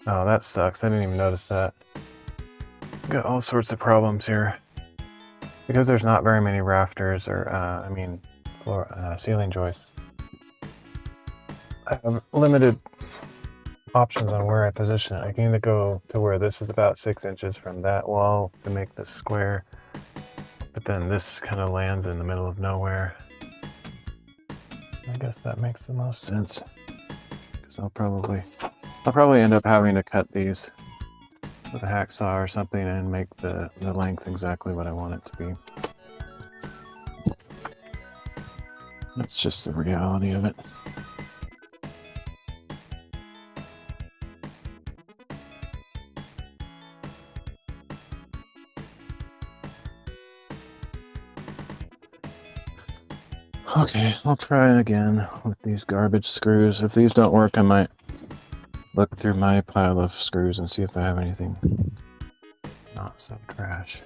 Oh, that sucks. I didn't even notice that. Got all sorts of problems here. Because there's not very many rafters or, ceiling joists. I have limited options on where I position it. I can either go to where this is about 6 inches from that wall to make this square. But then this kind of lands in the middle of nowhere. I guess that makes the most sense. Because I'll probably end up having to cut these with a hacksaw or something and make the length exactly what I want it to be. That's just the reality of it. Okay, I'll try it again with these garbage screws. If these don't work, I might look through my pile of screws and see if I have anything not so trash.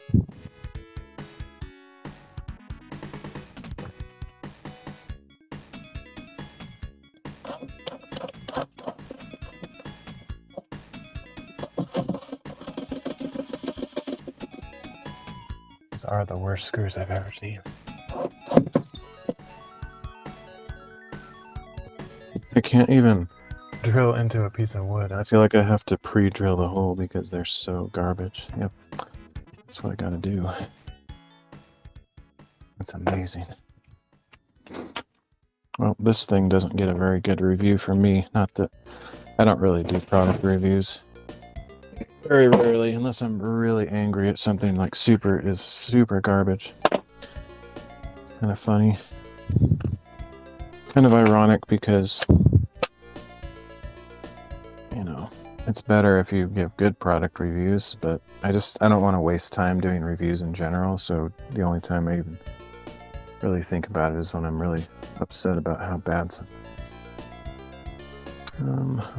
These are the worst screws I've ever seen. I can't even drill into a piece of wood. I feel like I have to pre-drill the hole because they're so garbage. Yep, that's what I gotta do. That's amazing. Well, this thing doesn't get a very good review from me. Not that I don't really do product reviews. Very rarely, unless I'm really angry at something like super garbage. It's kind of funny. Kind of ironic because, you know, it's better if you give good product reviews, but I don't want to waste time doing reviews in general, so the only time I even really think about it is when I'm really upset about how bad something is.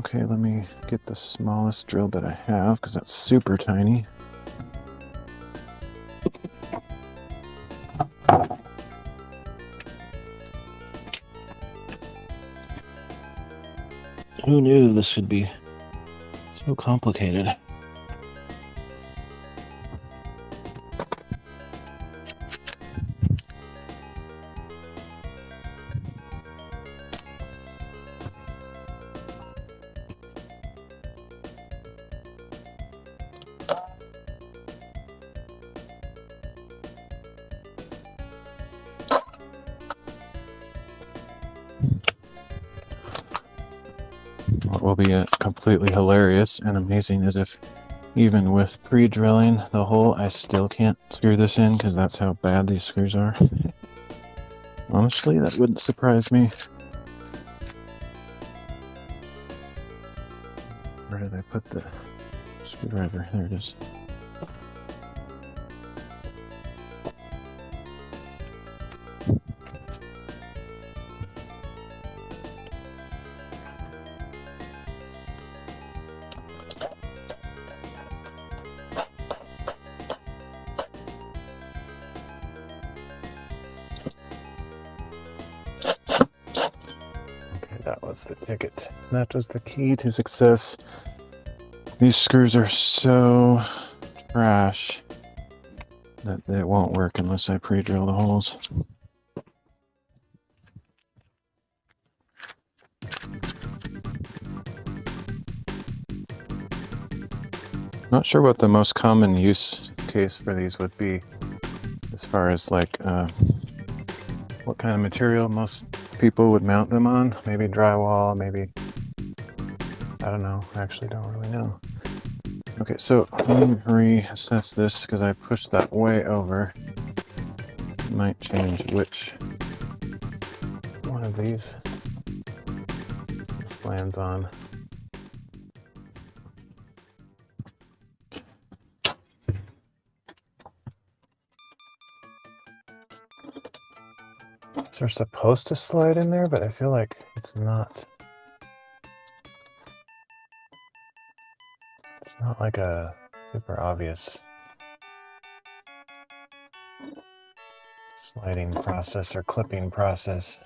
Okay, let me get the smallest drill bit I have, because that's super tiny. Who knew this could be so complicated? What will be completely hilarious and amazing is if, even with pre-drilling the hole, I still can't screw this in because that's how bad these screws are. Honestly, that wouldn't surprise me. Where did I put the screwdriver? There it is. That was the ticket. That was the key to success. These screws are so trash that it won't work unless I pre-drill the holes. Not sure what the most common use case for these would be, as far as like what kind of material most people would mount them on. Maybe drywall, maybe, I don't know, I actually don't really know. Okay, so let me reassess this because I pushed that way over. It might change which one of these this lands on. They're supposed to slide in there, but I feel like it's not. It's not like a super obvious sliding process or clipping process.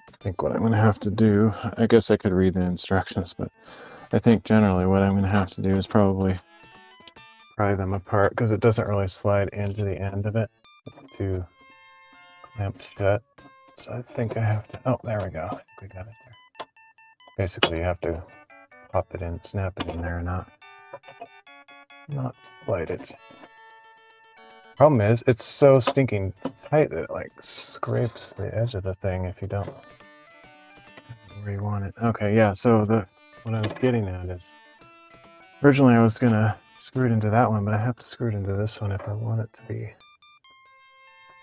I think what I'm going to have to do, I guess I could read the instructions, but I think generally what I'm going to have to do is probably pry them apart because it doesn't really slide into the end of it. It's too clamped shut. So I think I have to, oh, there we go. I think we got it there. Basically, you have to pop it in, snap it in there, not slide it. Problem is, it's so stinking tight that it like scrapes the edge of the thing if you don't where you want it. Okay, yeah, so what I was getting at is, originally I was gonna screw it into that one, but I have to screw it into this one if I want it to be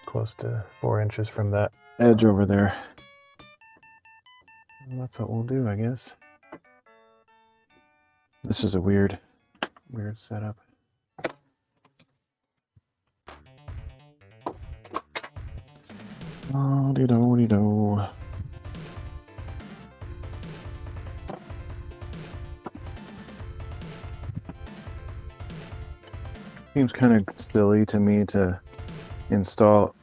close to 4 inches from that edge over there. And that's what we'll do, I guess. This is a weird setup. Oh-de-do-de-do. Seems kind of silly to me to install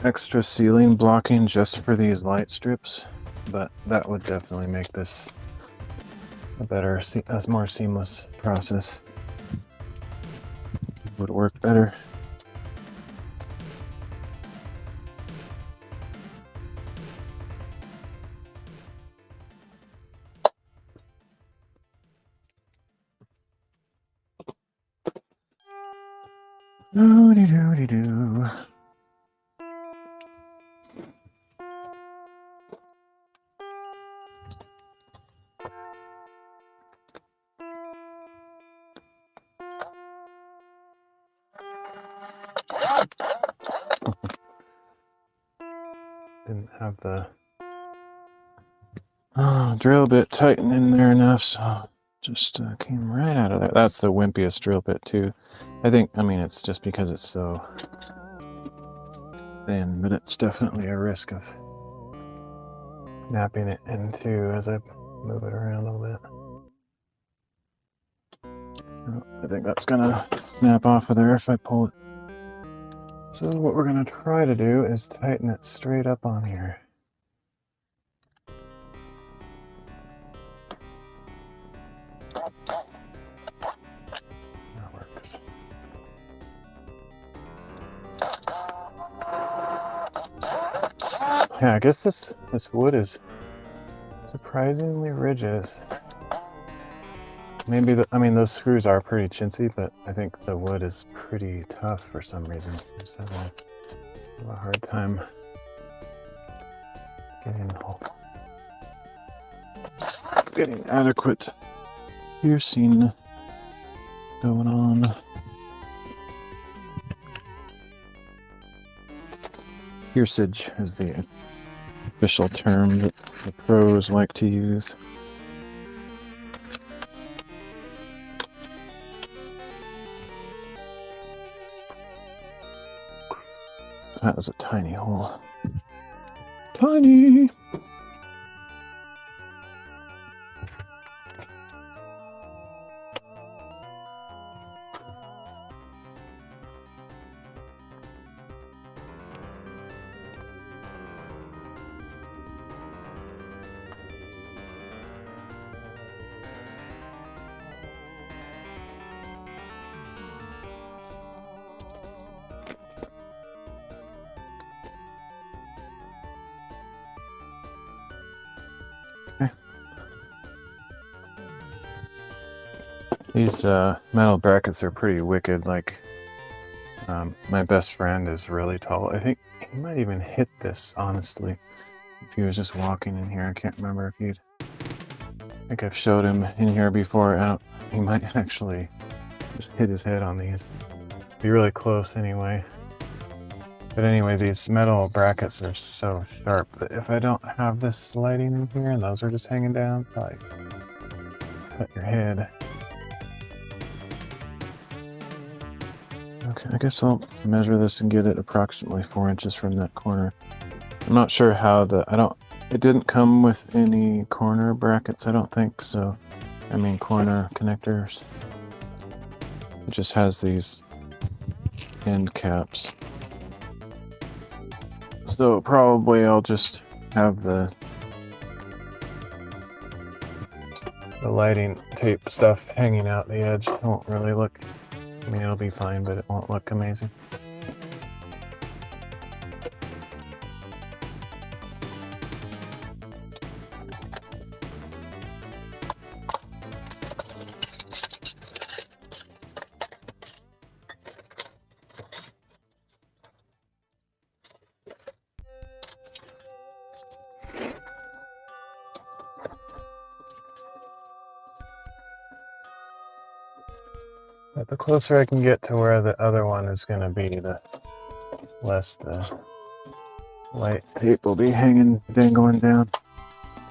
extra ceiling blocking just for these light strips, but that would definitely make this a more seamless process. It would work better. Oh-de-do-de-do. Didn't have the drill bit tightened in there enough, so just came right out of there. That's the wimpiest drill bit too. I mean, it's just because it's so thin, but it's definitely a risk of snapping it in two as I move it around a little bit. Oh, I think that's gonna snap off of there if I pull it. So what we're gonna try to do is tighten it straight up on here. That works. Yeah, I guess this wood is surprisingly rigid. Maybe I mean, those screws are pretty chintzy, but I think the wood is pretty tough for some reason. I'm just having a hard time getting adequate piercing going on. Piercage is the official term that the pros like to use. That was a tiny hole. Tiny! These metal brackets are pretty wicked. Like, my best friend is really tall. I think he might even hit this, honestly, if he was just walking in here. I can't remember if he'd... I think I've showed him in here before. He might actually just hit his head on these. Be really close anyway. But anyway, these metal brackets are so sharp that if I don't have this sliding in here and those are just hanging down, probably cut your head. Okay, I guess I'll measure this and get it approximately 4 inches from that corner. I'm not sure how it didn't come with any corner brackets, I don't think, so, I mean corner connectors. It just has these end caps. So probably I'll just have the lighting tape stuff hanging out the edge. It won't really look, I mean, it'll be fine, but it won't look amazing. But the closer I can get to where the other one is going to be, the less the light tape will be hanging, dangling down.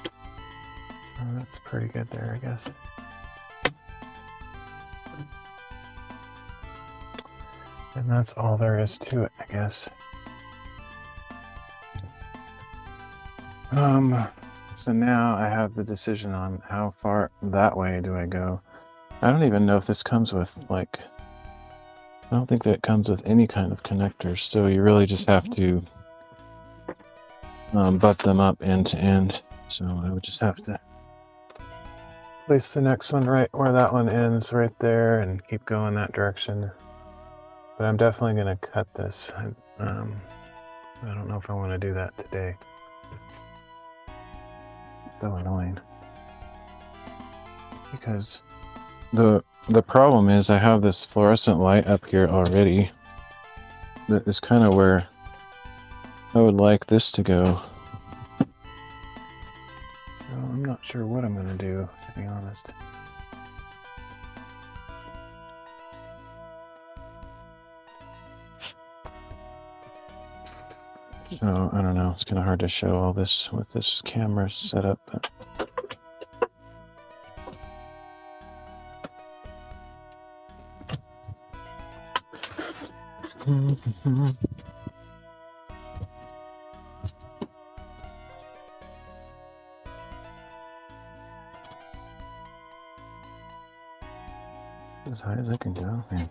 So that's pretty good there, I guess. And that's all there is to it, I guess. So now I have the decision on how far that way do I go. I don't even know if this comes with, like, I don't think that it comes with any kind of connectors, so you really just have to butt them up end to end. So I would just have to place the next one right where that one ends, right there, and keep going that direction. But I'm definitely going to cut this. I don't know if I want to do that today. So annoying. Because the problem is I have this fluorescent light up here already. That is kind of where I would like this to go. So I'm not sure what I'm going to do, to be honest. So, I don't know, it's kind of hard to show all this with this camera set up. But as high as I can go. Yeah.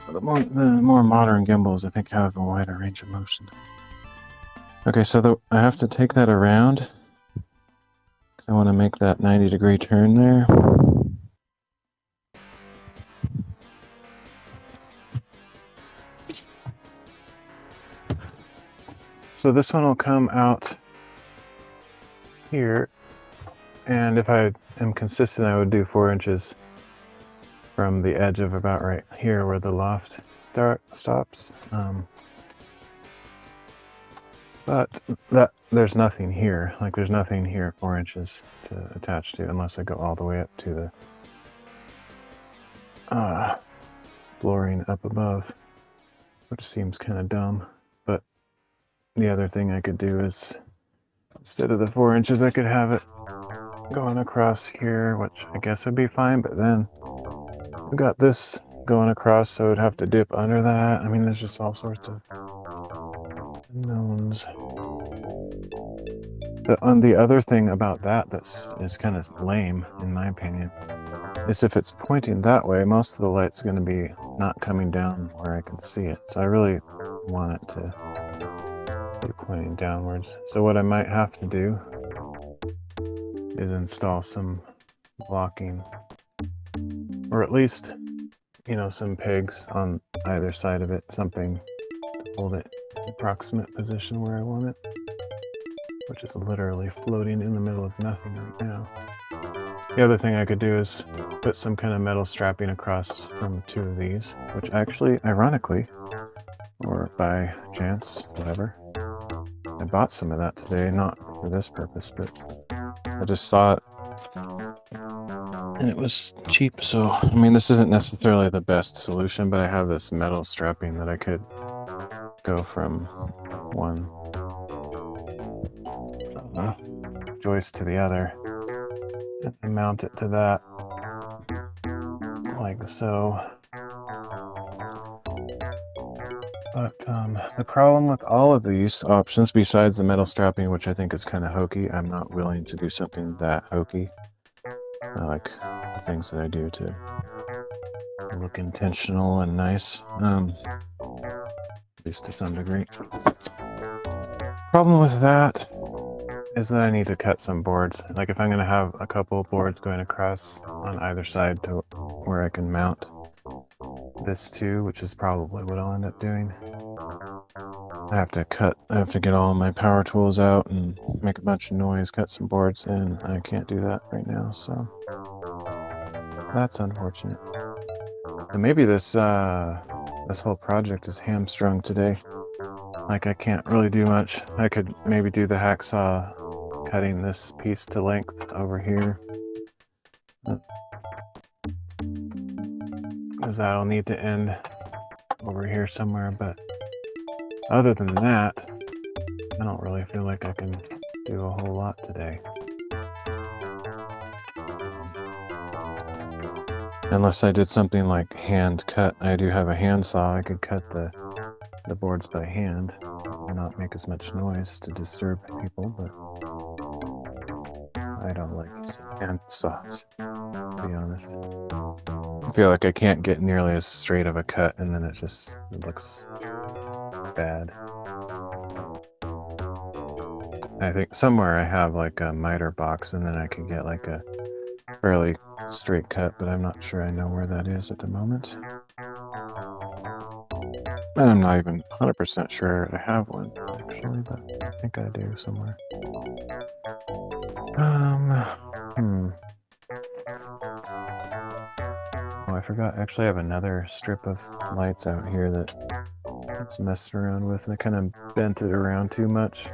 The more modern gimbals, I think, have a wider range of motion. Okay, so I have to take that around because I want to make that 90-degree turn there. So this one will come out here, and if I am consistent, I would do 4 inches from the edge of about right here where the loft stops. But there's nothing here. Like, there's nothing here 4 inches to attach to unless I go all the way up to the flooring up above, which seems kind of dumb. But the other thing I could do is, instead of the 4 inches, I could have it going across here, which I guess would be fine, but then I've got this going across, so I'd have to dip under that. I mean, there's just all sorts of unknowns. But on the other thing about that is kind of lame, in my opinion, is if it's pointing that way, most of the light's going to be not coming down where I can see it. So I really want it to be pointing downwards. So what I might have to do is install some blocking, or at least, you know, some pegs on either side of it, something to hold it in the approximate position where I want it, which is literally floating in the middle of nothing right now. The other thing I could do is put some kind of metal strapping across from 2 of these, which actually, ironically, or by chance, whatever, I bought some of that today, not for this purpose, but I just saw it and it was cheap. So, I mean, this isn't necessarily the best solution, but I have this metal strapping that I could go from one joist to the other and mount it to that, like so. But the problem with all of these options, besides the metal strapping, which I think is kind of hokey, I'm not willing to do something that hokey. I like the things that I do to look intentional and nice, at least to some degree. Problem with that is that I need to cut some boards. Like, if I'm going to have a couple of boards going across on either side to where I can mount this too, which is probably what I'll end up doing, I have to get all my power tools out and make a bunch of noise, cut some boards, and I can't do that right now, so that's unfortunate. But maybe this whole project is hamstrung today. Like, I can't really do much. I could maybe do the hacksaw cutting this piece to length over here. because that'll need to end over here somewhere. But other than that, I don't really feel like I can do a whole lot today. Unless I did something like hand cut. I do have a handsaw. I could cut the boards by hand and not make as much noise to disturb people, but I don't like using hand saws, to be honest. I feel like I can't get nearly as straight of a cut, and then it looks bad. I think somewhere I have like a miter box, and then I could get like a fairly straight cut, but I'm not sure I know where that is at the moment. And I'm not even 100% sure I have one, actually, but I think I do somewhere. Oh, I forgot. Actually, I have another strip of lights out here that I was messing around with, and I kind of bent it around too much.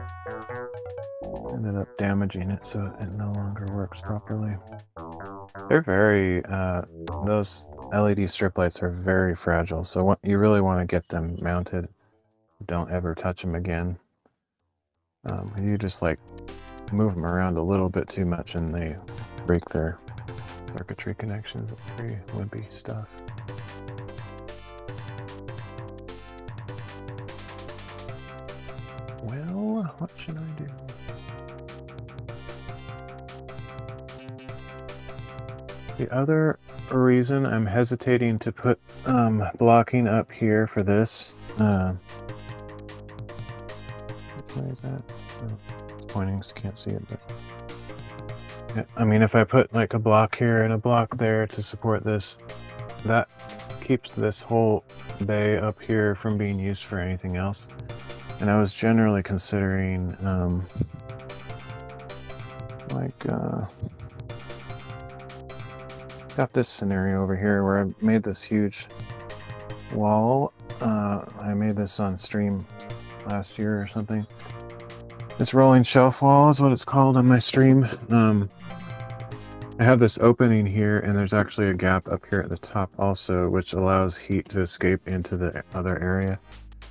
Ended up damaging it, so it no longer works properly. They're very, those LED strip lights are very fragile, so you really want to get them mounted. Don't ever touch them again. You just like move them around a little bit too much and they break their circuitry connections. It's pretty wimpy stuff. Well, what should I do? The other reason I'm hesitating to put blocking up here for this, where is that? Oh, it's pointing, so can't see it, but yeah, I mean, if I put like a block here and a block there to support this, that keeps this whole bay up here from being used for anything else. And I was generally considering got this scenario over here where I made this huge wall. I made this on stream last year or something. This rolling shelf wall is what it's called on my stream. I have this opening here, and there's actually a gap up here at the top also, which allows heat to escape into the other area.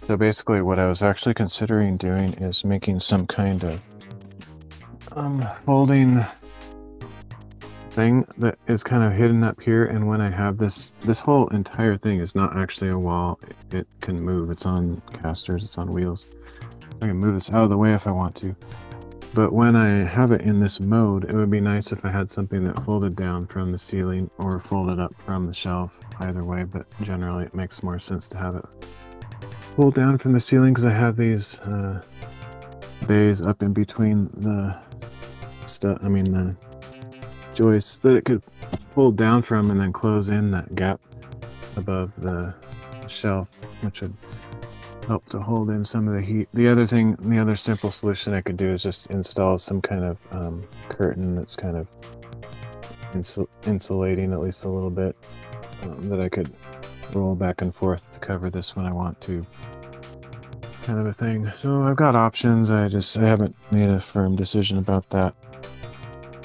So basically what I was actually considering doing is making some kind of folding thing that is kind of hidden up here, and when I have this whole entire thing is not actually a wall. It can move. It's on casters, it's on wheels. I can move this out of the way if I want to. But when I have it in this mode, it would be nice if I had something that folded down from the ceiling or folded up from the shelf, either way, but generally it makes more sense to have it fold down from the ceiling because I have these bays up in between the the joists that it could fold down from and then close in that gap above the shelf, which would help to hold in some of the heat. The other simple solution I could do is just install some kind of curtain that's kind of insulating at least a little bit, that I could roll back and forth to cover this when I want to, kind of a thing. So I've got options. I haven't made a firm decision about that.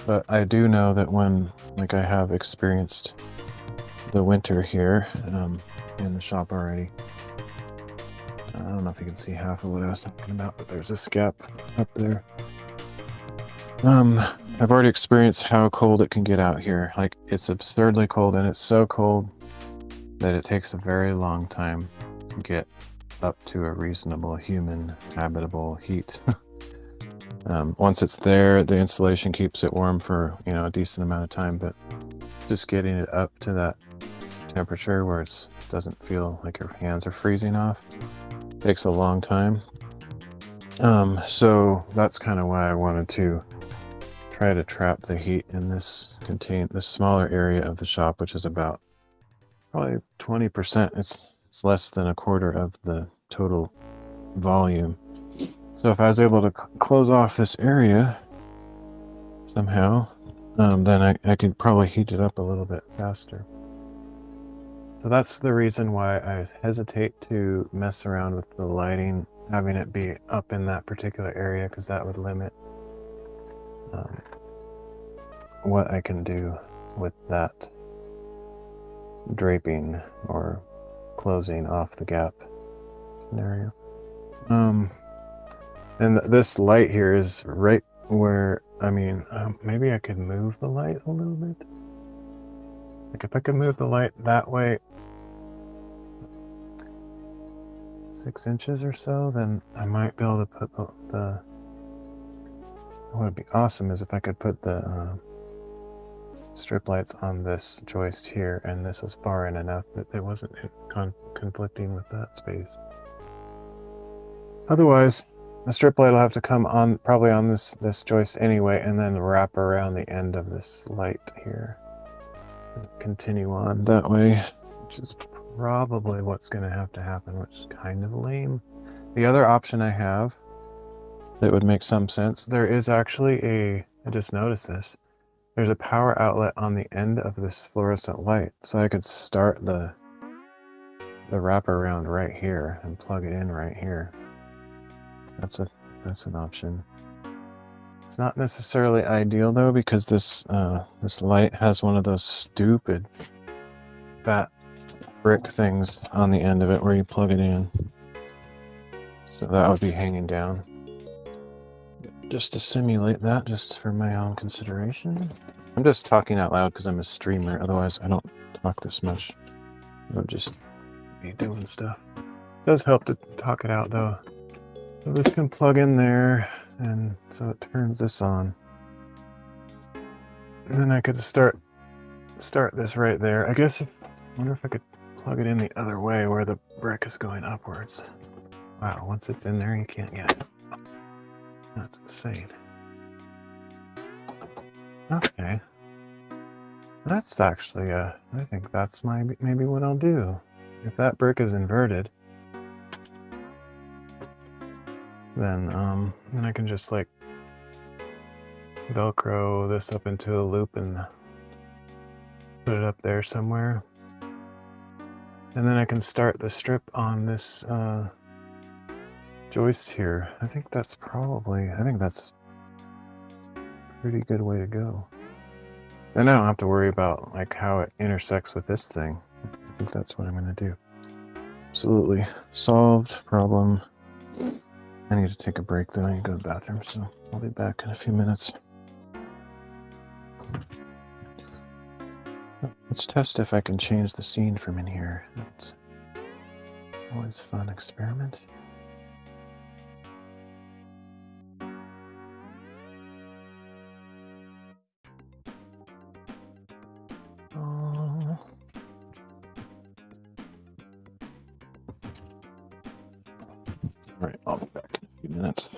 But I do know that when, I have experienced the winter here in the shop already. I don't know if you can see half of what I was talking about, but there's this gap up there. I've already experienced how cold it can get out here. Like, it's absurdly cold, and it's so cold that it takes a very long time to get up to a reasonable human habitable heat. Once it's there, the insulation keeps it warm for, a decent amount of time, but just getting it up to that temperature where it doesn't feel like your hands are freezing off takes a long time. So that's kind of why I wanted to try to trap the heat in this smaller area of the shop, which is about probably 20%. It's less than a quarter of the total volume. So if I was able to close off this area somehow, then I could probably heat it up a little bit faster. So that's the reason why I hesitate to mess around with the lighting, having it be up in that particular area, because that would limit what I can do with that. draping or closing off the gap scenario. And this light here is right where, I mean, maybe I could move the light a little bit. Like if I could move the light that way 6 inches or so, then I might be able to put the what would be awesome is if I could put the strip lights on this joist here, and this was far in enough that it wasn't conflicting with that space. Otherwise, the strip light will have to come on, probably on this joist anyway, and then wrap around the end of this light here. And continue on that way, which is probably what's going to have to happen, which is kind of lame. The other option I have that would make some sense, there is actually I just noticed this, there's a power outlet on the end of this fluorescent light, so I could start the wraparound right here and plug it in right here. That's an option. It's not necessarily ideal though, because this light has one of those stupid fat brick things on the end of it where you plug it in. So that would be hanging down. Just to simulate that, just for my own consideration. I'm just talking out loud because I'm a streamer, otherwise I don't talk this much. I would just be doing stuff. It does help to talk it out though. So this can plug in there, and so it turns this on. And then I could start this right there. I guess I wonder if I could plug it in the other way where the brick is going upwards. Wow, once it's in there, you can't get it. That's insane. Okay. That's actually, I think that's maybe what I'll do. If that brick is inverted, then I can just like Velcro this up into a loop and put it up there somewhere. And then I can start the strip on this joist here. I think that's a pretty good way to go. Then I don't have to worry about like how it intersects with this thing. I think that's what I'm gonna do. Absolutely solved problem. I need to take a break though. I need to go to the bathroom, so I'll be back in a few minutes. Let's test if I can change the scene from in here. That's always a fun experiment. Oh. All right, I'll be back in a few minutes.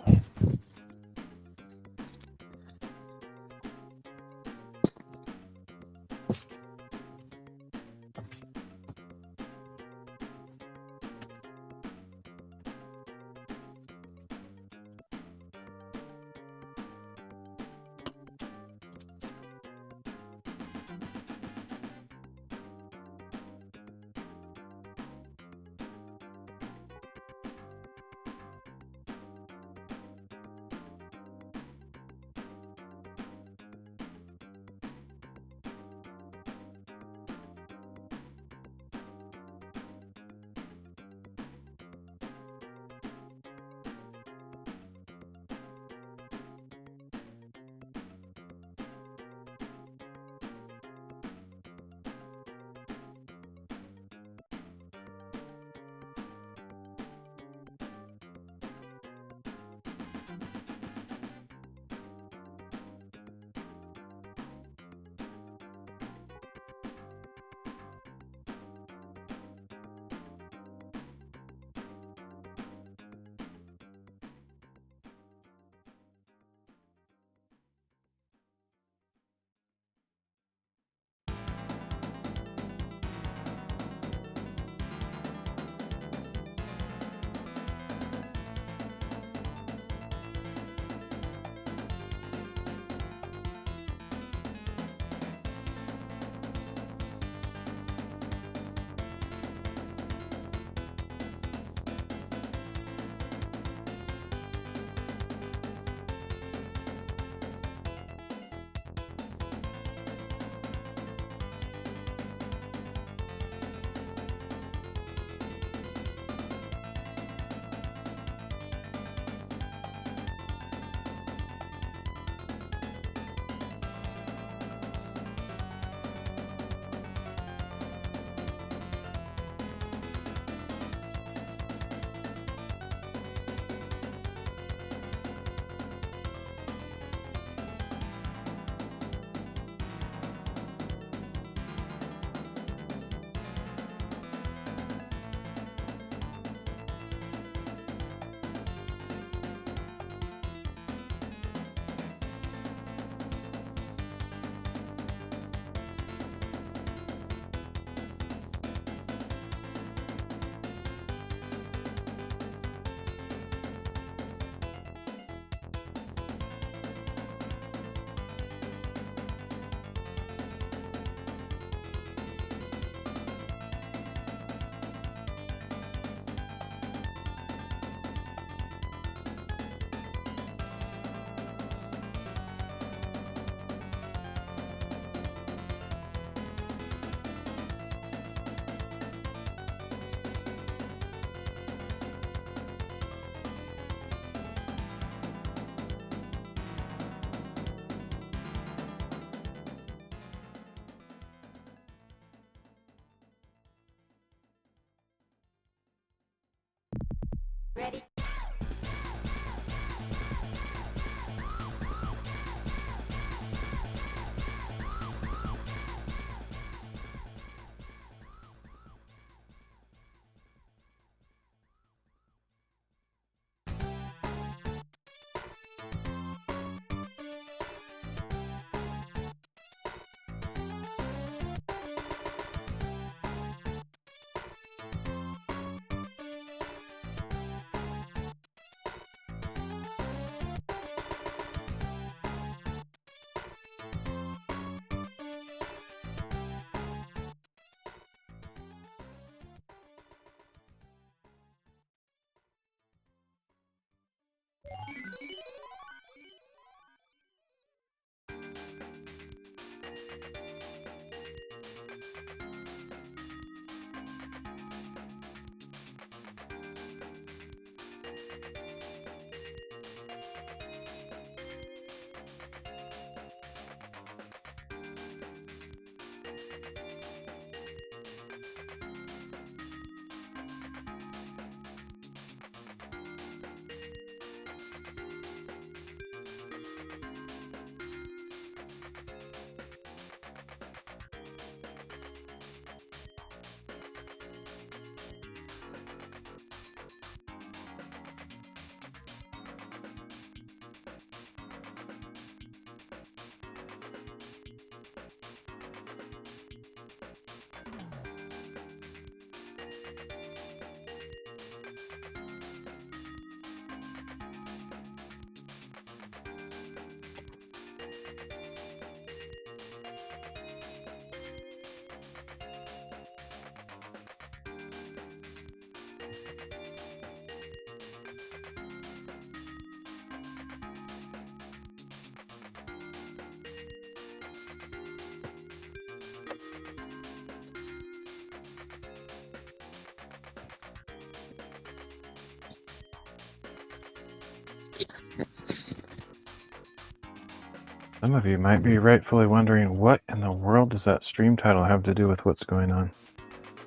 Some of you might be rightfully wondering, what in the world does that stream title have to do with what's going on?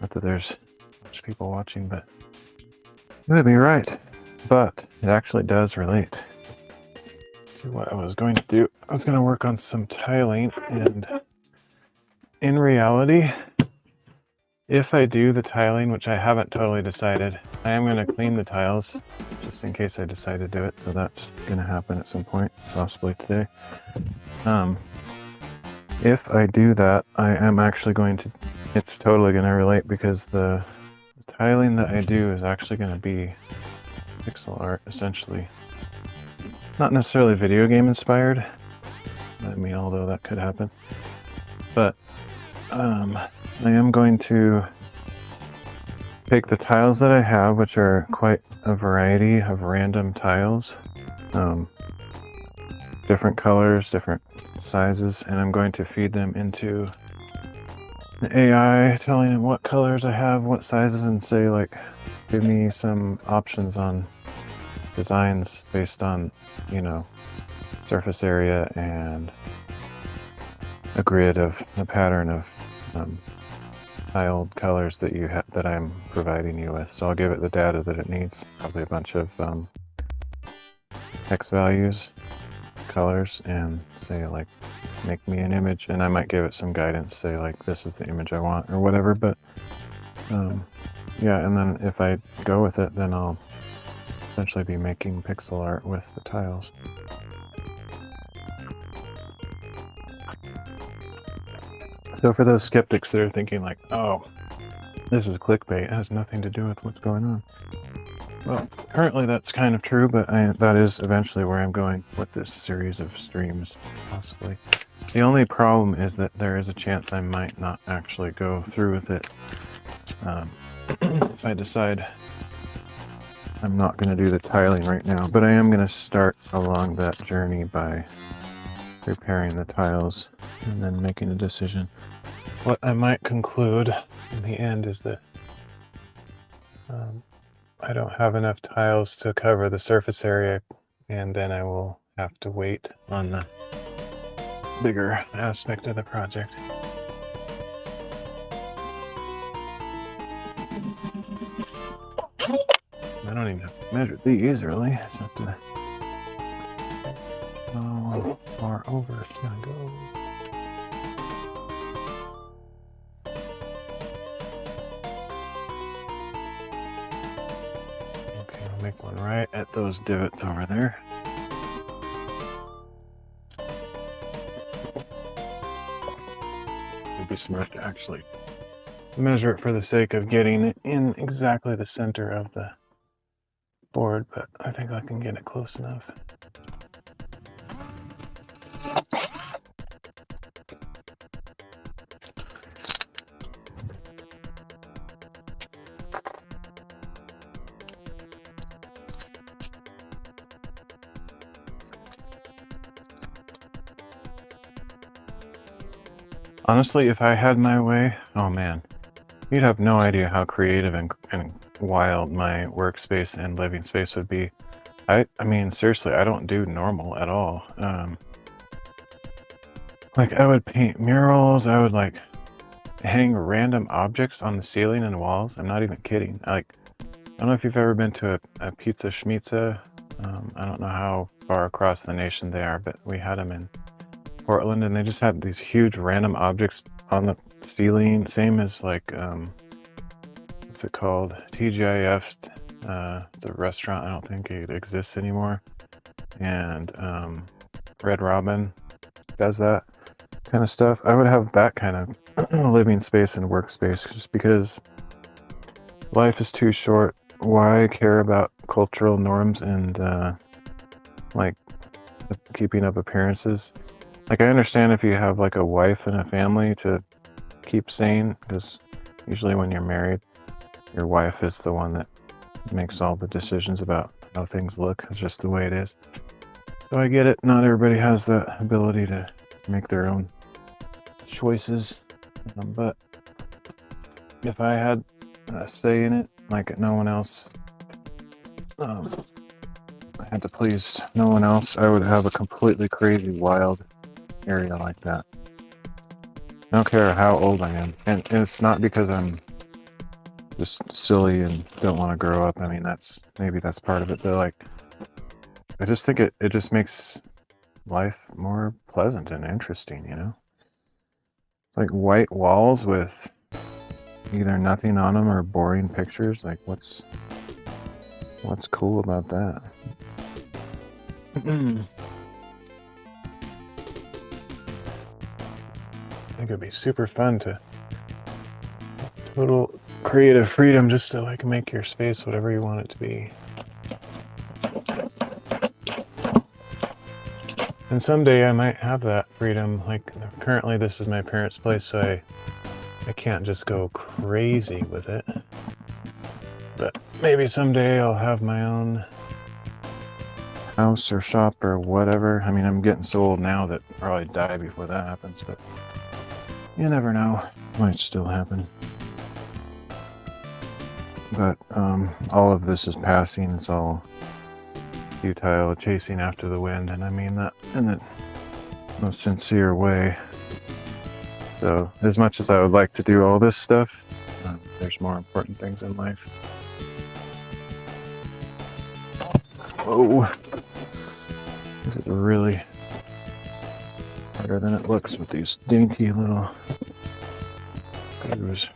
Not that there's much people watching, but you would be right. But it actually does relate to what I was going to do. I was going to work on some tiling, and in reality, if I do the tiling, which I haven't totally decided, I am going to clean the tiles just in case I decide to do it. So that's going to happen at some point, possibly today. If I do that, I am actually going to, it's totally going to relate, because the tiling that I do is actually going to be pixel art, essentially. Not necessarily video game inspired. I mean, although that could happen. But I am going to take the tiles that I have, which are quite a variety of random tiles, different colors, different sizes, and I'm going to feed them into the AI, telling it what colors I have, what sizes, and say, like, give me some options on designs based on, you know, surface area and a grid of a pattern of tiled colors that you that I'm providing you with. So I'll give it the data that it needs, probably a bunch of text values, colors, and say, like, make me an image, and I might give it some guidance, say, like, this is the image I want or whatever. But yeah, and then if I go with it, then I'll essentially be making pixel art with the tiles. So for those skeptics that are thinking, like, oh, this is clickbait, it has nothing to do with what's going on. Well, currently that's kind of true, but that is eventually where I'm going with this series of streams, possibly. The only problem is that there is a chance I might not actually go through with it. If I decide I'm not going to do the tiling right now, but I am going to start along that journey by preparing the tiles and then making a decision. What I might conclude in the end is that I don't have enough tiles to cover the surface area, and then I will have to wait on the bigger aspect of the project. I don't don't even have to measure these really. Just have to know how far over it's gonna go. Okay, I'll make one right at those divots over there. It'd be smart to actually measure it for the sake of getting it in exactly the center of the board, but I think I can get it close enough. Honestly, if I had my way, oh man, you'd have no idea how creative and wild my workspace and living space would be. I mean, seriously, I don't do normal at all. Like, I would paint murals, I would like hang random objects on the ceiling and walls. I'm not even kidding. I don't know if you've ever been to a Pizza Schmizza. I don't know how far across the nation they are, but we had them in Portland, and they just had these huge random objects on the ceiling, same as like what's it called, TGIF's, the restaurant. I don't think it exists anymore, and Red Robin does that kind of stuff. I would have that kind of living space and workspace, just because life is too short. Why care about cultural norms and like keeping up appearances? Like, I understand if you have like a wife and a family to keep sane, because usually when you're married, your wife is the one that makes all the decisions about how things look. It's just the way it is. So I get it. Not everybody has the ability to make their own choices. But if I had a say in it, like no one else, I had to please no one else, I would have a completely crazy, wild area like that. I don't care how old I am, and it's not because I'm just silly and don't want to grow up. I mean, maybe that's part of it, but like, I just think it just makes life more pleasant and interesting, you know? Like white walls with either nothing on them or boring pictures. Like, what's cool about that? I think it'd be super fun to total creative freedom, just to like make your space whatever you want it to be. And someday I might have that freedom. Like, currently this is my parents' place, so I can't just go crazy with it. But maybe someday I'll have my own house or shop or whatever. I mean, I'm getting so old now that I'll probably die before that happens, but you never know. Might still happen. But all of this is passing. It's all futile, chasing after the wind, and I mean that in the most sincere way. So as much as I would like to do all this stuff, there's more important things in life. Whoa, this is really harder than it looks with these dainty little screws.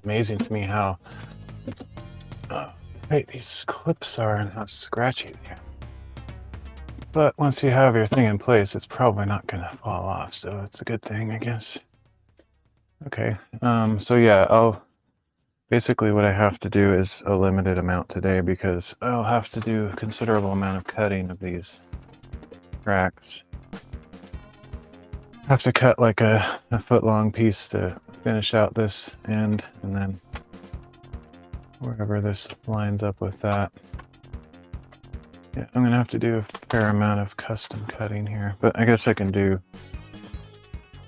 amazing to me how tight these clips are and how scratchy they are. But once you have your thing in place, it's probably not going to fall off, so it's a good thing, I guess. Okay, so yeah, basically what I have to do is a limited amount today because I'll have to do a considerable amount of cutting of these tracks. I have to cut like a foot-long piece to finish out this end, and then wherever this lines up with that. Yeah, I'm gonna have to do a fair amount of custom cutting here, but I guess I can do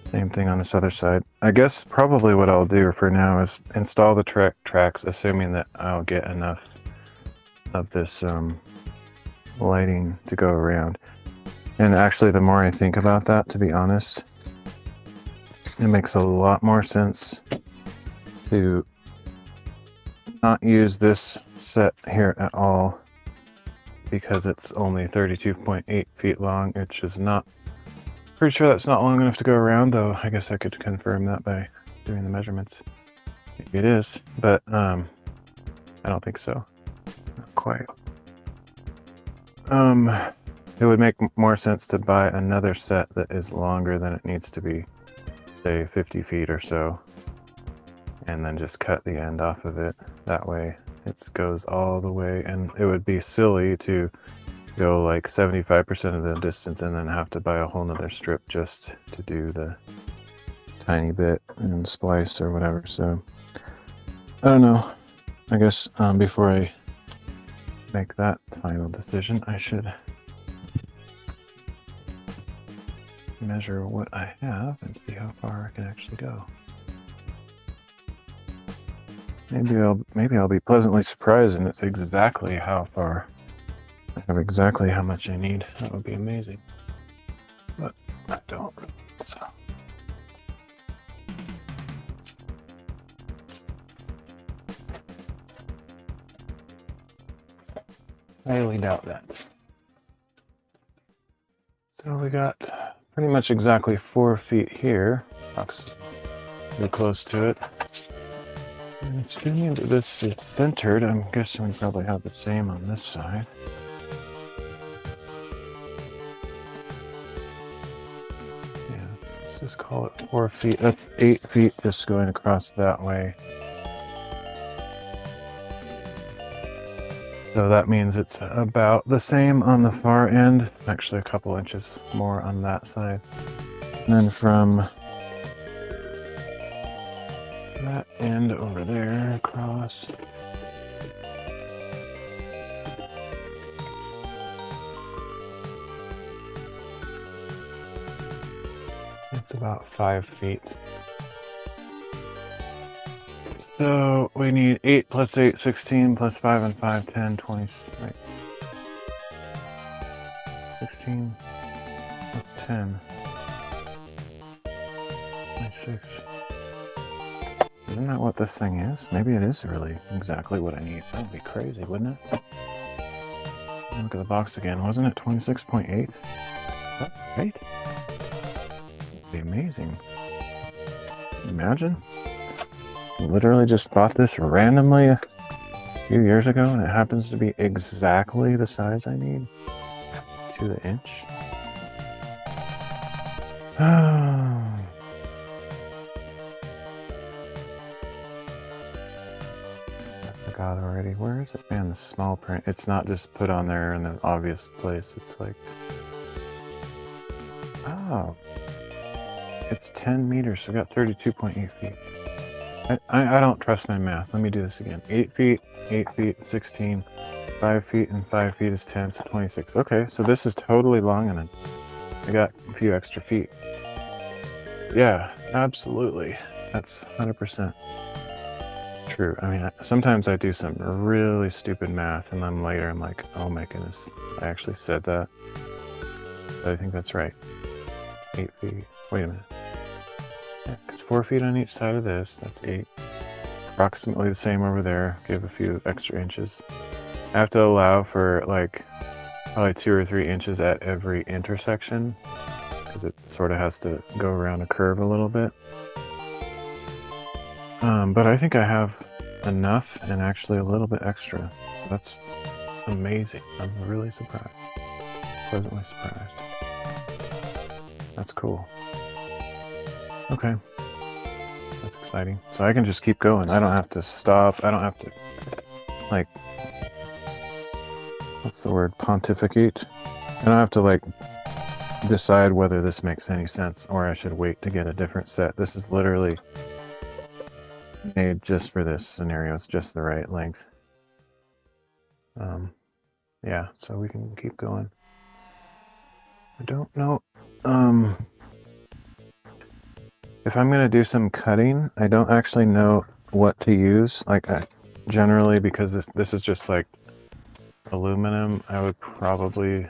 the same thing on this other side. I guess probably what I'll do for now is install the tracks, assuming that I'll get enough of this lighting to go around. And actually, the more I think about that, to be honest, it makes a lot more sense to not use this set here at all, because it's only 32.8 feet long, which is not, pretty sure that's not long enough to go around, though I guess I could confirm that by doing the measurements. Maybe it is, but I don't think so. Not quite. It would make more sense to buy another set that is longer than it needs to be, say 50 feet or so, and then just cut the end off of it. That way it goes all the way, and it would be silly to go like 75% of the distance and then have to buy a whole nother strip just to do the tiny bit and splice or whatever. So I don't know, I guess before I make that final decision, I should measure what I have and see how far I can actually go. Maybe I'll be pleasantly surprised and it's exactly how far. I have exactly how much I need. That would be amazing. But I don't. So. I highly doubt that. So we got pretty much exactly 4 feet here. Pretty close to it. And assuming that this is centered, I'm guessing we probably have the same on this side. Yeah, let's just call it 4 feet. That's 8 feet just going across that way. So that means it's about the same on the far end, actually a couple inches more on that side. And then from that end over there across. It's about 5 feet. So we need 8 plus 8, 16 plus 5 and 5, 10, 20, right. 16 plus 10. 26. Isn't that what this thing is? Maybe it is really exactly what I need. That would be crazy, wouldn't it? Look at the box again. Wasn't it 26.8? Is that right? That would be amazing. Imagine. Literally just bought this randomly a few years ago and it happens to be exactly the size I need to the inch. Already. Where is it? Man, the small print. It's not just put on there in an obvious place. It's like, oh, it's 10 meters. So we got 32.8 feet. I don't trust my math. Let me do this again. 8 feet, 8 feet, 16, 5 feet, and 5 feet is 10, so 26. Okay, so this is totally long, and then I got a few extra feet. Yeah, absolutely. That's 100%. True. I mean, sometimes I do some really stupid math and then later I'm like, oh my goodness, I actually said that. But I think that's right. 8 feet. Wait a minute. Yeah, it's 4 feet on each side of this. That's 8. Approximately the same over there. Give a few extra inches. I have to allow for like probably 2 or 3 inches at every intersection because it sort of has to go around a curve a little bit. But I think I have enough and actually a little bit extra. So that's amazing. I'm really surprised. Pleasantly surprised. That's cool. Okay. That's exciting. So I can just keep going. I don't have to stop. I don't have to, like, what's the word? Pontificate. I don't have to, like, decide whether this makes any sense or I should wait to get a different set. This is literally made just for this scenario. It's just the right length. Yeah, so we can keep going. I don't know if I'm going to do some cutting. I don't actually know what to use. Like, generally, because this is just like aluminum, I would probably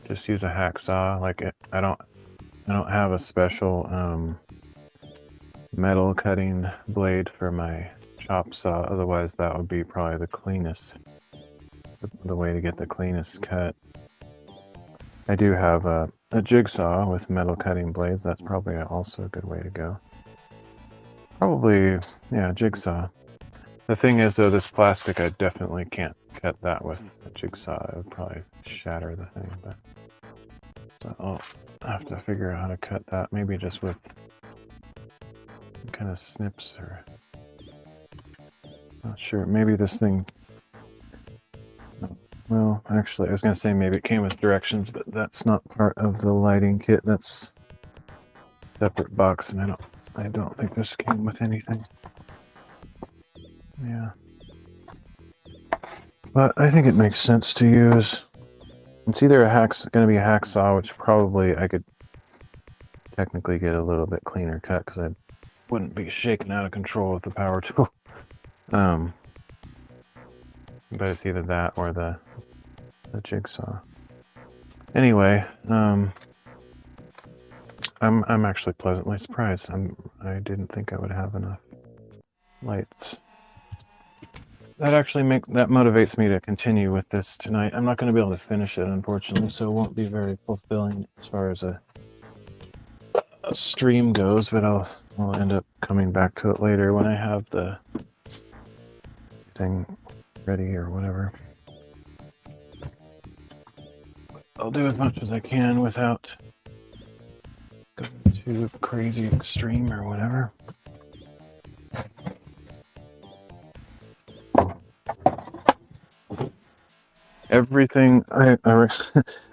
just use a hacksaw. Like, I don't have a special metal cutting blade for my chop saw. Otherwise, that would be probably the cleanest, the way to get the cleanest cut. I do have a jigsaw with metal cutting blades. That's probably also a good way to go. Probably, yeah, jigsaw. The thing is, though, this plastic, I definitely can't cut that with a jigsaw. It would probably shatter the thing. But so I'll have to figure out how to cut that. Maybe just with some kind of snips or... Not sure. Maybe this thing... Well, actually, I was going to say maybe it came with directions, but that's not part of the lighting kit. That's a separate box, and I don't think this came with anything. Yeah. But I think it makes sense to use. It's either going to be a hacksaw, which probably I could technically get a little bit cleaner cut because I wouldn't be shaken out of control with the power tool. But it's either that or the jigsaw. Anyway, I'm actually pleasantly surprised. I didn't think I would have enough lights. That motivates me to continue with this tonight. I'm not going to be able to finish it, unfortunately, so it won't be very fulfilling as far as a stream goes, but I'll end up coming back to it later when I have the thing ready or whatever. I'll do as much as I can without going too crazy extreme or whatever. Everything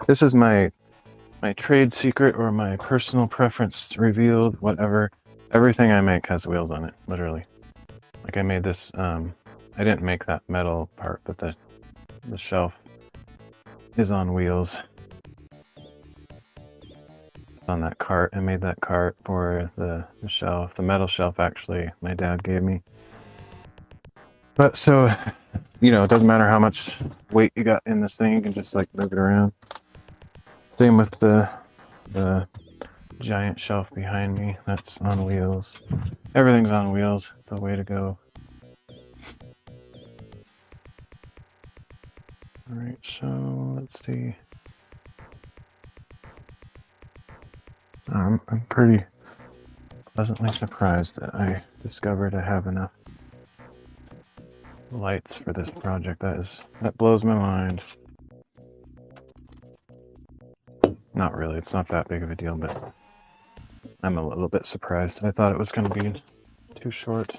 this is my trade secret or my personal preference revealed, whatever. Everything I make has wheels on it, literally. Like I made this, I didn't make that metal part, but the shelf is on wheels. It's on that cart. I made that cart for the shelf. The metal shelf, actually, my dad gave me. But so, you know, it doesn't matter how much weight you got in this thing, you can just like move it around. Same with the giant shelf behind me. That's on wheels. Everything's on wheels. It's the way to go. All right, so let's see. I'm pretty pleasantly surprised that I discovered I have enough lights for this project. That blows my mind. Not really, it's not that big of a deal, but I'm a little bit surprised. I thought it was going to be too short.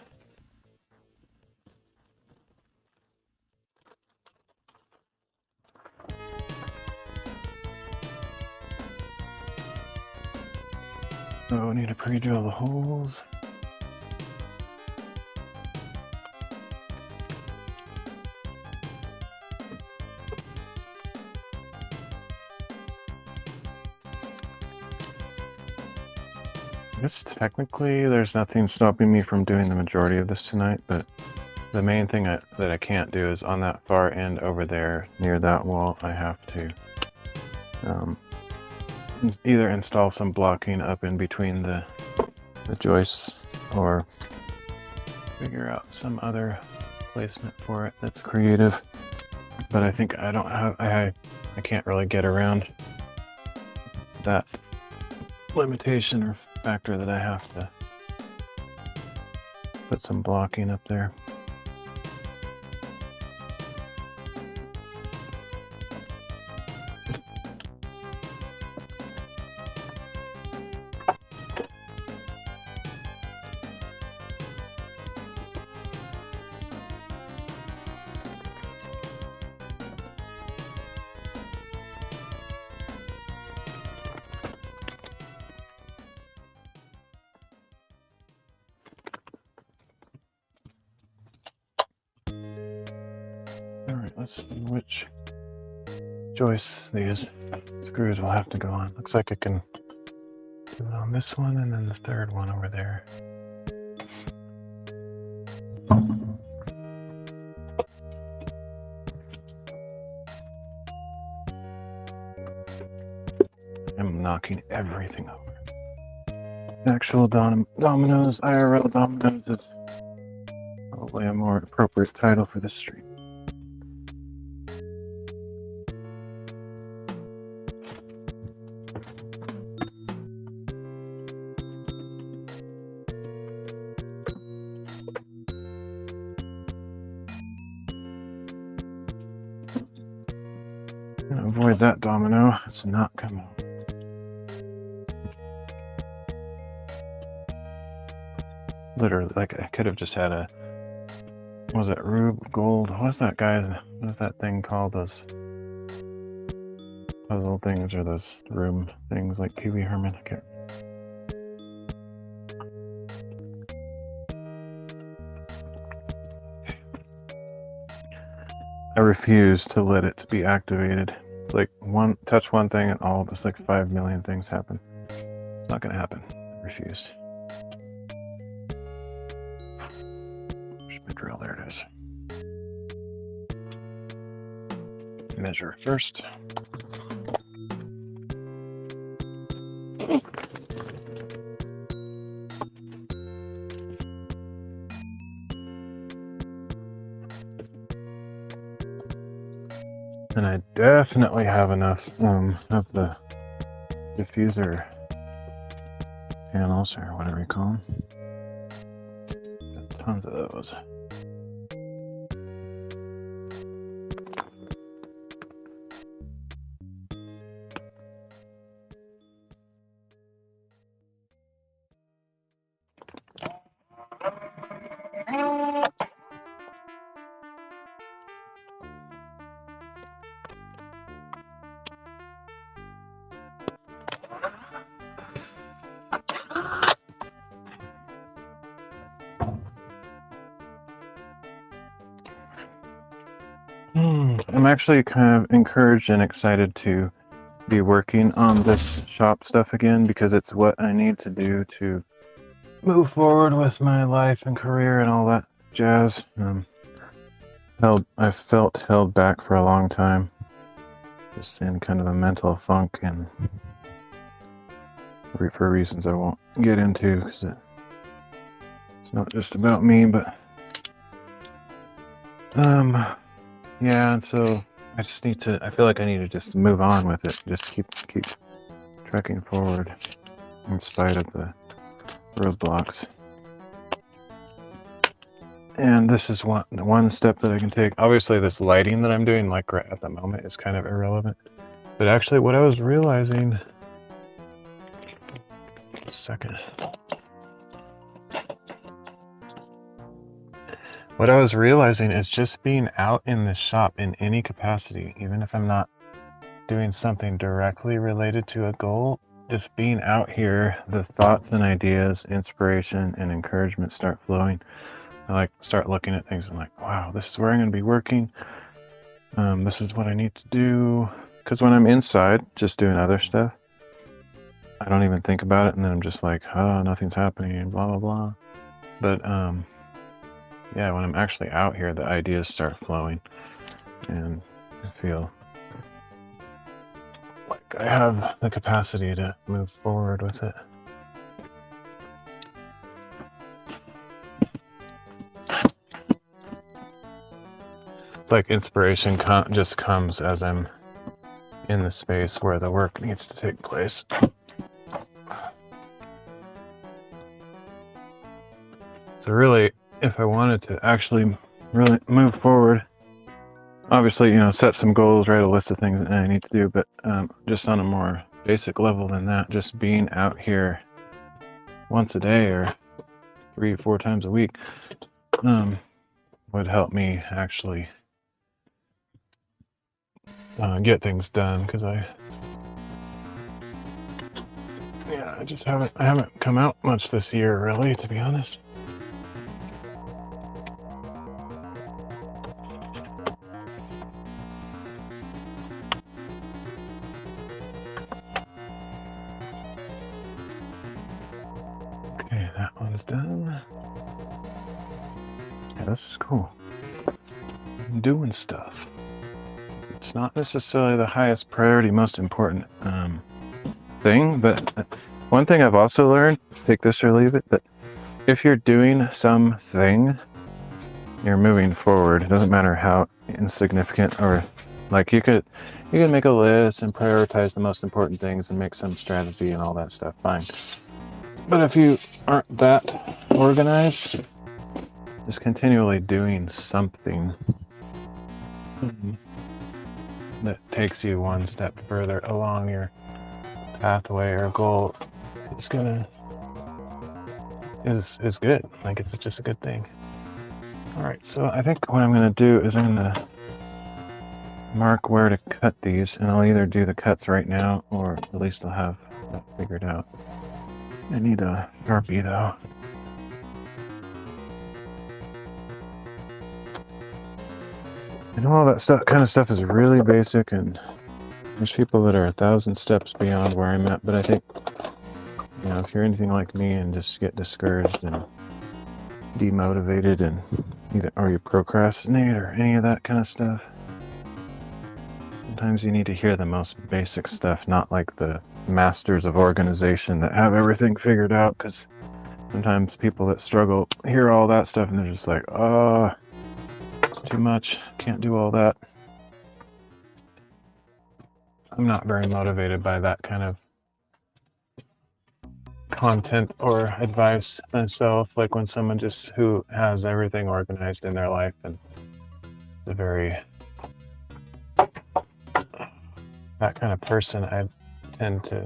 So I need to pre-drill the holes. I guess technically there's nothing stopping me from doing the majority of this tonight, but the main thing that I can't do is on that far end over there near that wall. I have to either install some blocking up in between the joists or figure out some other placement for it that's creative. But I think I can't really get around that limitation or factor that I have to Put some blocking up there. Alright, let's see which joists these screws will have to go on. Looks like I can do it on this one and then the third one over there. I'm knocking everything over. Actual dominoes, IRL dominoes is probably a more appropriate title for this stream. Avoid that domino. It's not coming. Literally, like I could have just had a, what was it, Rube Gold? What's that guy? What's that thing called? Those puzzle things or those room things like Pee Wee Herman? I can't. I refuse to let it be activated. It's like touch one thing and all, there's like 5 million things happen. It's not gonna happen. I refuse. Where's my drill? There it is. Measure it first. And I definitely have enough of the diffuser panels, or whatever you call them. Got tons of those. I'm actually kind of encouraged and excited to be working on this shop stuff again, because it's what I need to do to move forward with my life and career and all that jazz. I felt held back for a long time, just in kind of a mental funk, and for reasons I won't get into, because it's not just about me, but yeah, and so I just need to, I feel like I need to just move on with it, just keep trekking forward in spite of the roadblocks. And this is one step that I can take. Obviously this lighting that I'm doing, like right at the moment, is kind of irrelevant. But actually what I was realizing, a second. What I was realizing is just being out in this shop in any capacity, even if I'm not doing something directly related to a goal, just being out here, the thoughts and ideas, inspiration and encouragement start flowing. I like start looking at things and like, wow, this is where I'm going to be working. This is what I need to do. Because when I'm inside just doing other stuff, I don't even think about it, and then I'm just like, oh, nothing's happening, blah blah blah. But yeah, when I'm actually out here, the ideas start flowing, and I feel like I have the capacity to move forward with it. It's like inspiration just comes as I'm in the space where the work needs to take place. So really, if I wanted to actually really move forward, obviously, you know, set some goals, write a list of things that I need to do, but just on a more basic level than that, just being out here once a day or 3 or 4 times a week would help me actually get things done, because I just haven't come out much this year, really, to be honest. Okay, that one's done. Yeah, this is cool. I'm doing stuff. It's not necessarily the highest priority, most important thing, but one thing I've also learned, take this or leave it, but if you're doing something, you're moving forward. It doesn't matter how insignificant, or like you can make a list and prioritize the most important things and make some strategy and all that stuff, fine. But if you aren't that organized, just continually doing something that takes you one step further along your pathway or goal is good. Like, it's just a good thing. All right, so I think what I'm gonna do is I'm gonna mark where to cut these, and I'll either do the cuts right now, or at least I'll have that figured out. I need a Sharpie though. And all that kind of stuff is really basic, and there's people that are 1,000 steps beyond where I'm at, but I think, you know, if you're anything like me and just get discouraged and demotivated and or you procrastinate or any of that kind of stuff, sometimes you need to hear the most basic stuff, not like the masters of organization that have everything figured out, because sometimes people that struggle hear all that stuff and they're just like, oh, it's too much, can't do all that. I'm not very motivated by that kind of content or advice myself, like when someone just who has everything organized in their life, and it's a very that kind of person, I tend to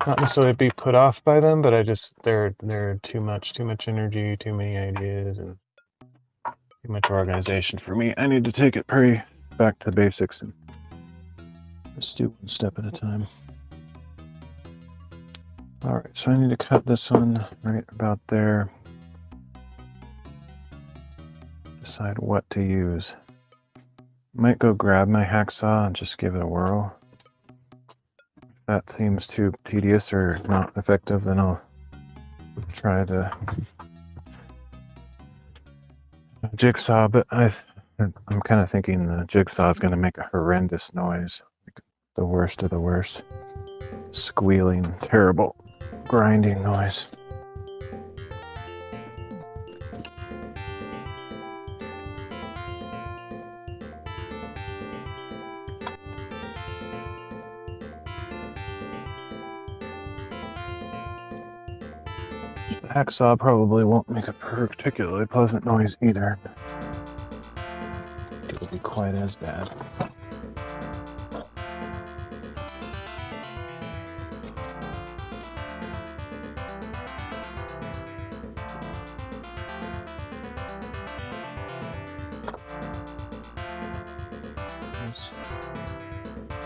not necessarily be put off by them, but I just they're too much energy, too many ideas, and too much organization for me. I need to take it pretty back to the basics and just do one step at a time. All right, so I need to cut this one right about there. Decide what to use. Might go grab my hacksaw and just give it a whirl. If that seems too tedious or not effective, then I'll try the jigsaw, but I'm kind of thinking the jigsaw is going to make a horrendous noise, like the worst of the worst. Squealing, terrible, grinding noise. The hacksaw probably won't make a particularly pleasant noise either. It'll be quite as bad.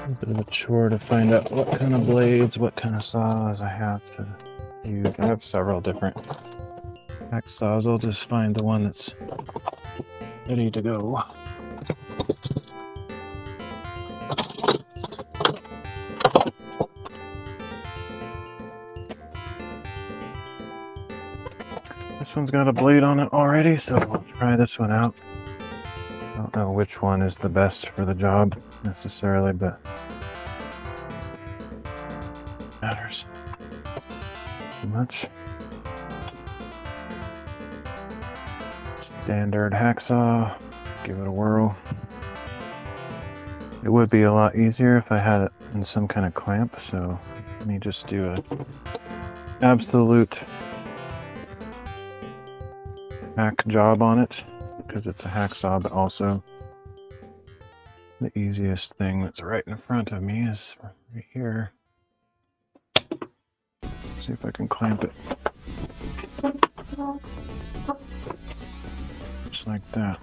A bit of a chore to find out what kind of blades, what kind of saws I have to use. I have several different hacksaws. I'll just find the one that's ready to go. This one's got a blade on it already, so we'll try this one out. I don't know which one is the best for the job necessarily, but matters too much. Standard hacksaw, give it a whirl. It would be a lot easier if I had it in some kind of clamp, so let me just do a absolute hack job on it because it's a hacksaw, but also the easiest thing that's right in front of me is right here. See if I can clamp it. Just like that.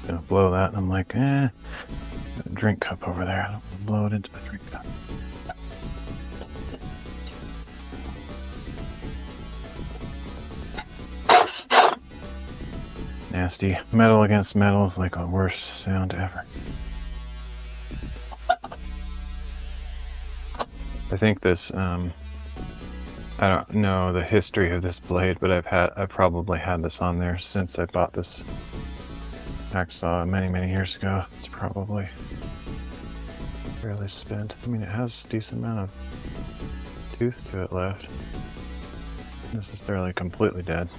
Gonna blow that, and I'm like, got a drink cup over there. I don't want to blow it into the drink cup. Nasty. Metal against metal is like the worst sound ever. I think this, I don't know the history of this blade, but I've probably had this on there since I bought this hacksaw many years ago. It's probably fairly spent. I mean, it has a decent amount of tooth to it left. This is fairly completely dead.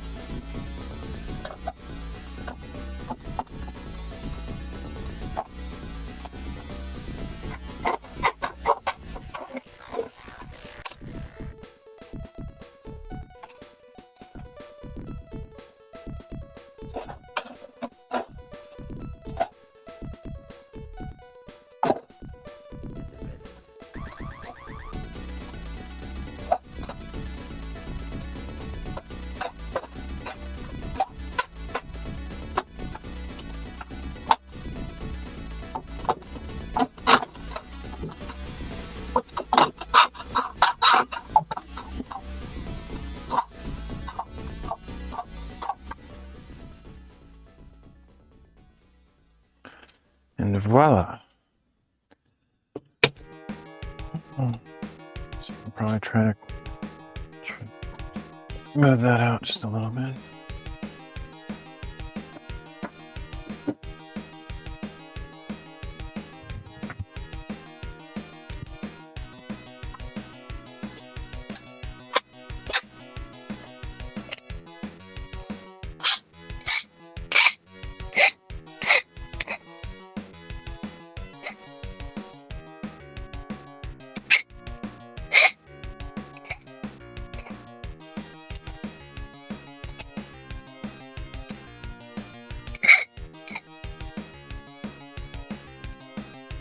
And voila. So I'll probably try to move that out just a little bit.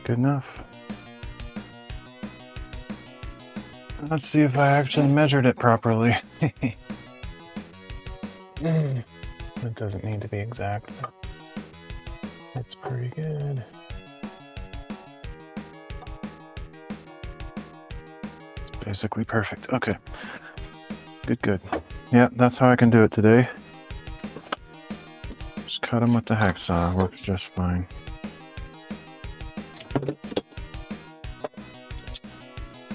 Good enough. Let's see if I actually measured it properly. It doesn't need to be exact, but it's pretty good. It's basically perfect. Okay. Good. Yeah, that's how I can do it today. Just cut them with the hacksaw. Works just fine.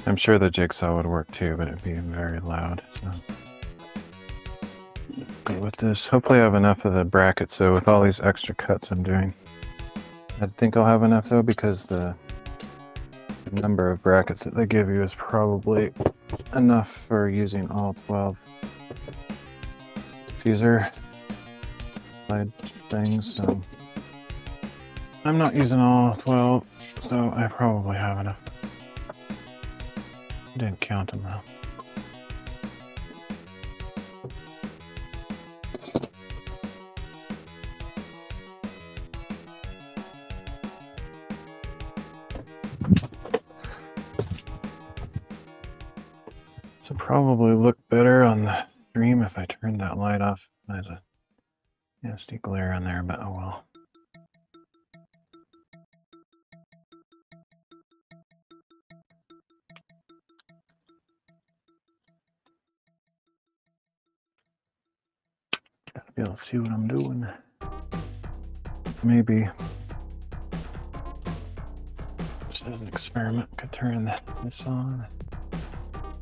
I'm sure the jigsaw would work too, but it'd be very loud. So. But with this, hopefully I have enough of the brackets, so with all these extra cuts I'm doing, I think I'll have enough though, because the number of brackets that they give you is probably enough for using all 12 fuser side things. So I'm not using all 12, so I probably have enough. Didn't count them though. So probably look better on the stream if I turn that light off. There's a nasty glare on there, but oh well. Gotta be able to see what I'm doing. Maybe just as an experiment, could turn this on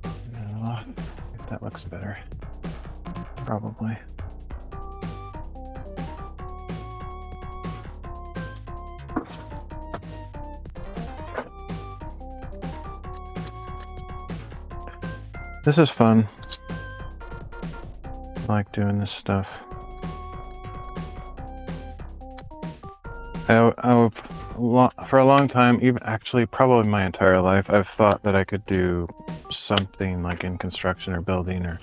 and then off if that looks better. Probably. This is fun. I like doing this stuff. For a long time, even actually probably my entire life, I've thought that I could do something like in construction or building or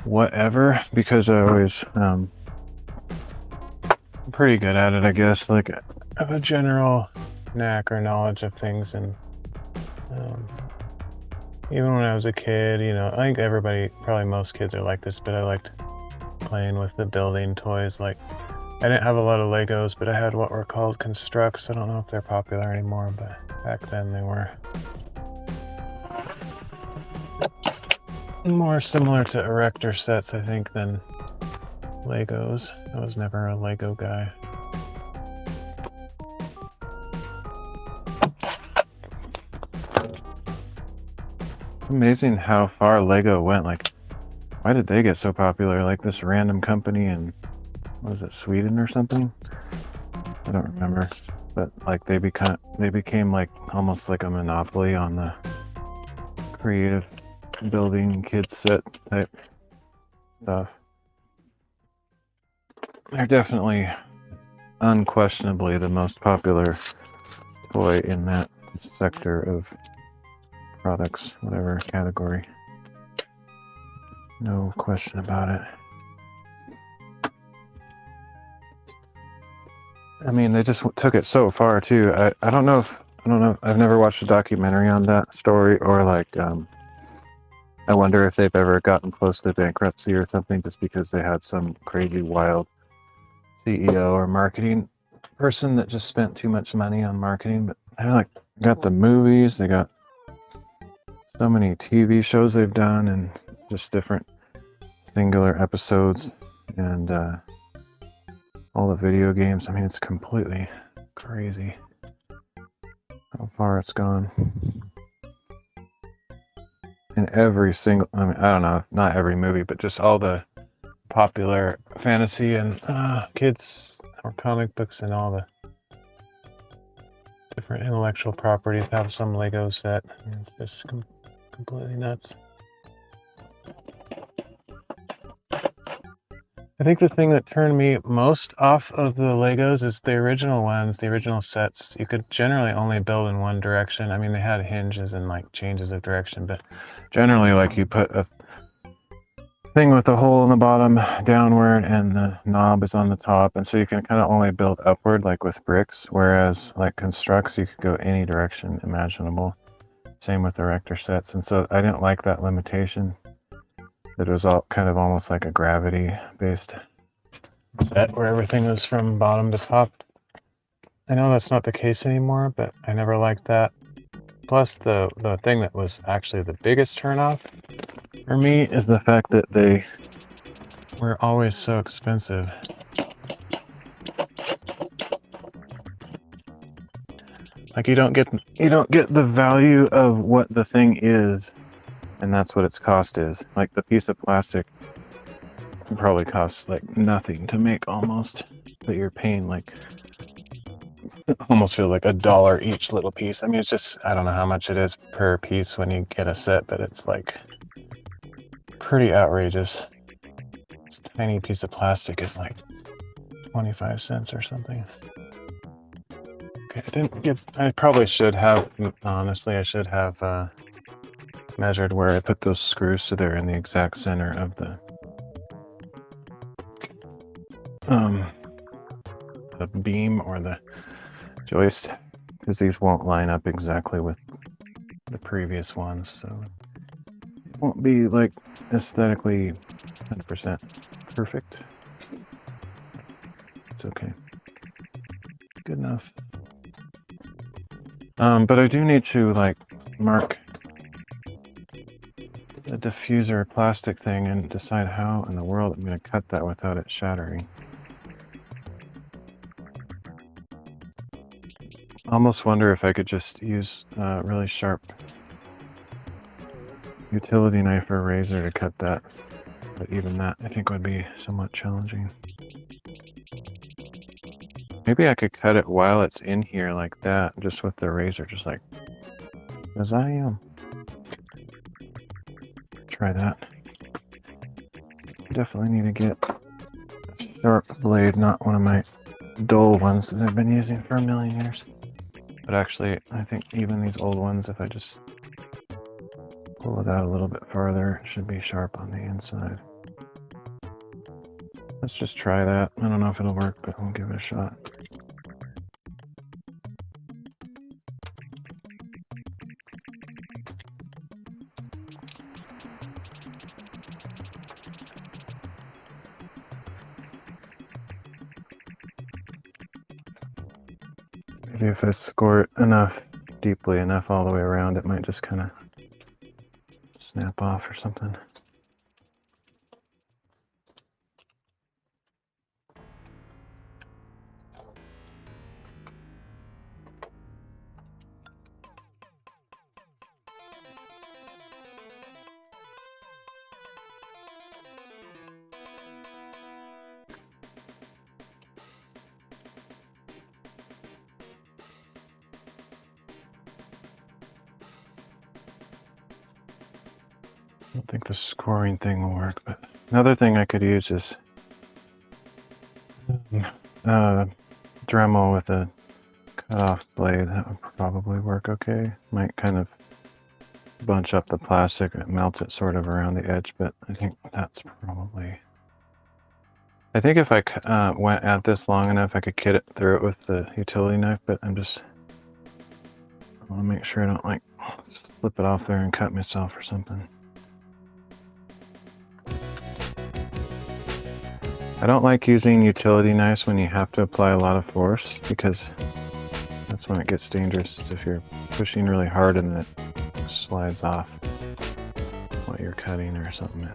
whatever, because I always I'm pretty good at it, I guess. Like, I have a general knack or knowledge of things, and even when I was a kid, you know, I think everybody, probably most kids are like this, but I liked playing with the building toys. Like, I didn't have a lot of Legos, but I had what were called constructs. I don't know if they're popular anymore, but back then they were. More similar to erector sets, I think, than Legos. I was never a Lego guy. It's amazing how far Lego went. Like, why did they get so popular? Like this random company in, what was it, Sweden or something? I don't remember. But like they became like almost like a monopoly on the creative building kid set type stuff. They're definitely unquestionably the most popular toy in that sector of products, whatever category. No question about it. I mean, they just took it so far too. I don't know. I've never watched a documentary on that story, or like, I wonder if they've ever gotten close to bankruptcy or something just because they had some crazy wild CEO or marketing person that just spent too much money on marketing. But they like got the movies, they got so many TV shows they've done, and just different singular episodes, and all the video games. I mean, it's completely crazy how far it's gone. In every single, I mean, I don't know, not every movie, but just all the popular fantasy and kids or comic books and all the different intellectual properties have some Lego set. It's just completely nuts. I think the thing that turned me most off of the Legos is the original ones, the original sets. You could generally only build in one direction. I mean, they had hinges and like changes of direction, but generally like you put a thing with a hole in the bottom downward and the knob is on the top, and so you can kind of only build upward like with bricks, whereas like constructs you could go any direction imaginable. Same with erector sets, and so I didn't like that limitation. It was all kind of almost like a gravity based set where everything was from bottom to top. I know that's not the case anymore, but I never liked that. Plus the thing that was actually the biggest turnoff for me is the fact that they were always so expensive. Like you don't get the value of what the thing is, and that's what its cost is. Like the piece of plastic probably costs like nothing to make almost, but you're paying like almost feel like $1 each little piece. I mean, it's just, I don't know how much it is per piece when you get a set, but it's like pretty outrageous. This tiny piece of plastic is like 25 cents or something. Okay, I probably should have, honestly, I should have measured where I put those screws so they're in the exact center of the beam or the joist, because these won't line up exactly with the previous ones, so it won't be like aesthetically 100% perfect. It's okay. Good enough. But I do need to like mark the diffuser plastic thing and decide how in the world I'm going to cut that without it shattering. I almost wonder if I could just use a really sharp utility knife or razor to cut that, but even that I think would be somewhat challenging. Maybe I could cut it while it's in here like that, just with the razor, just like as I am. Try that. Definitely need to get a sharp blade, not one of my dull ones that I've been using for a million years. But actually, I think even these old ones, if I just pull it out a little bit farther, it should be sharp on the inside. Let's just try that. I don't know if it'll work, but we'll give it a shot. Maybe if I score it enough, deeply enough all the way around, it might just kind of snap off or something. I don't think the scoring thing will work, but another thing I could use is Dremel with a cut-off blade. That would probably work okay. Might kind of bunch up the plastic and melt it sort of around the edge, but I think that's probably... I think if I went at this long enough, I could get it through it with the utility knife, but I want to make sure I don't like slip it off there and cut myself or something. I don't like using utility knives when you have to apply a lot of force, because that's when it gets dangerous. If you're pushing really hard and it slides off what you're cutting or something,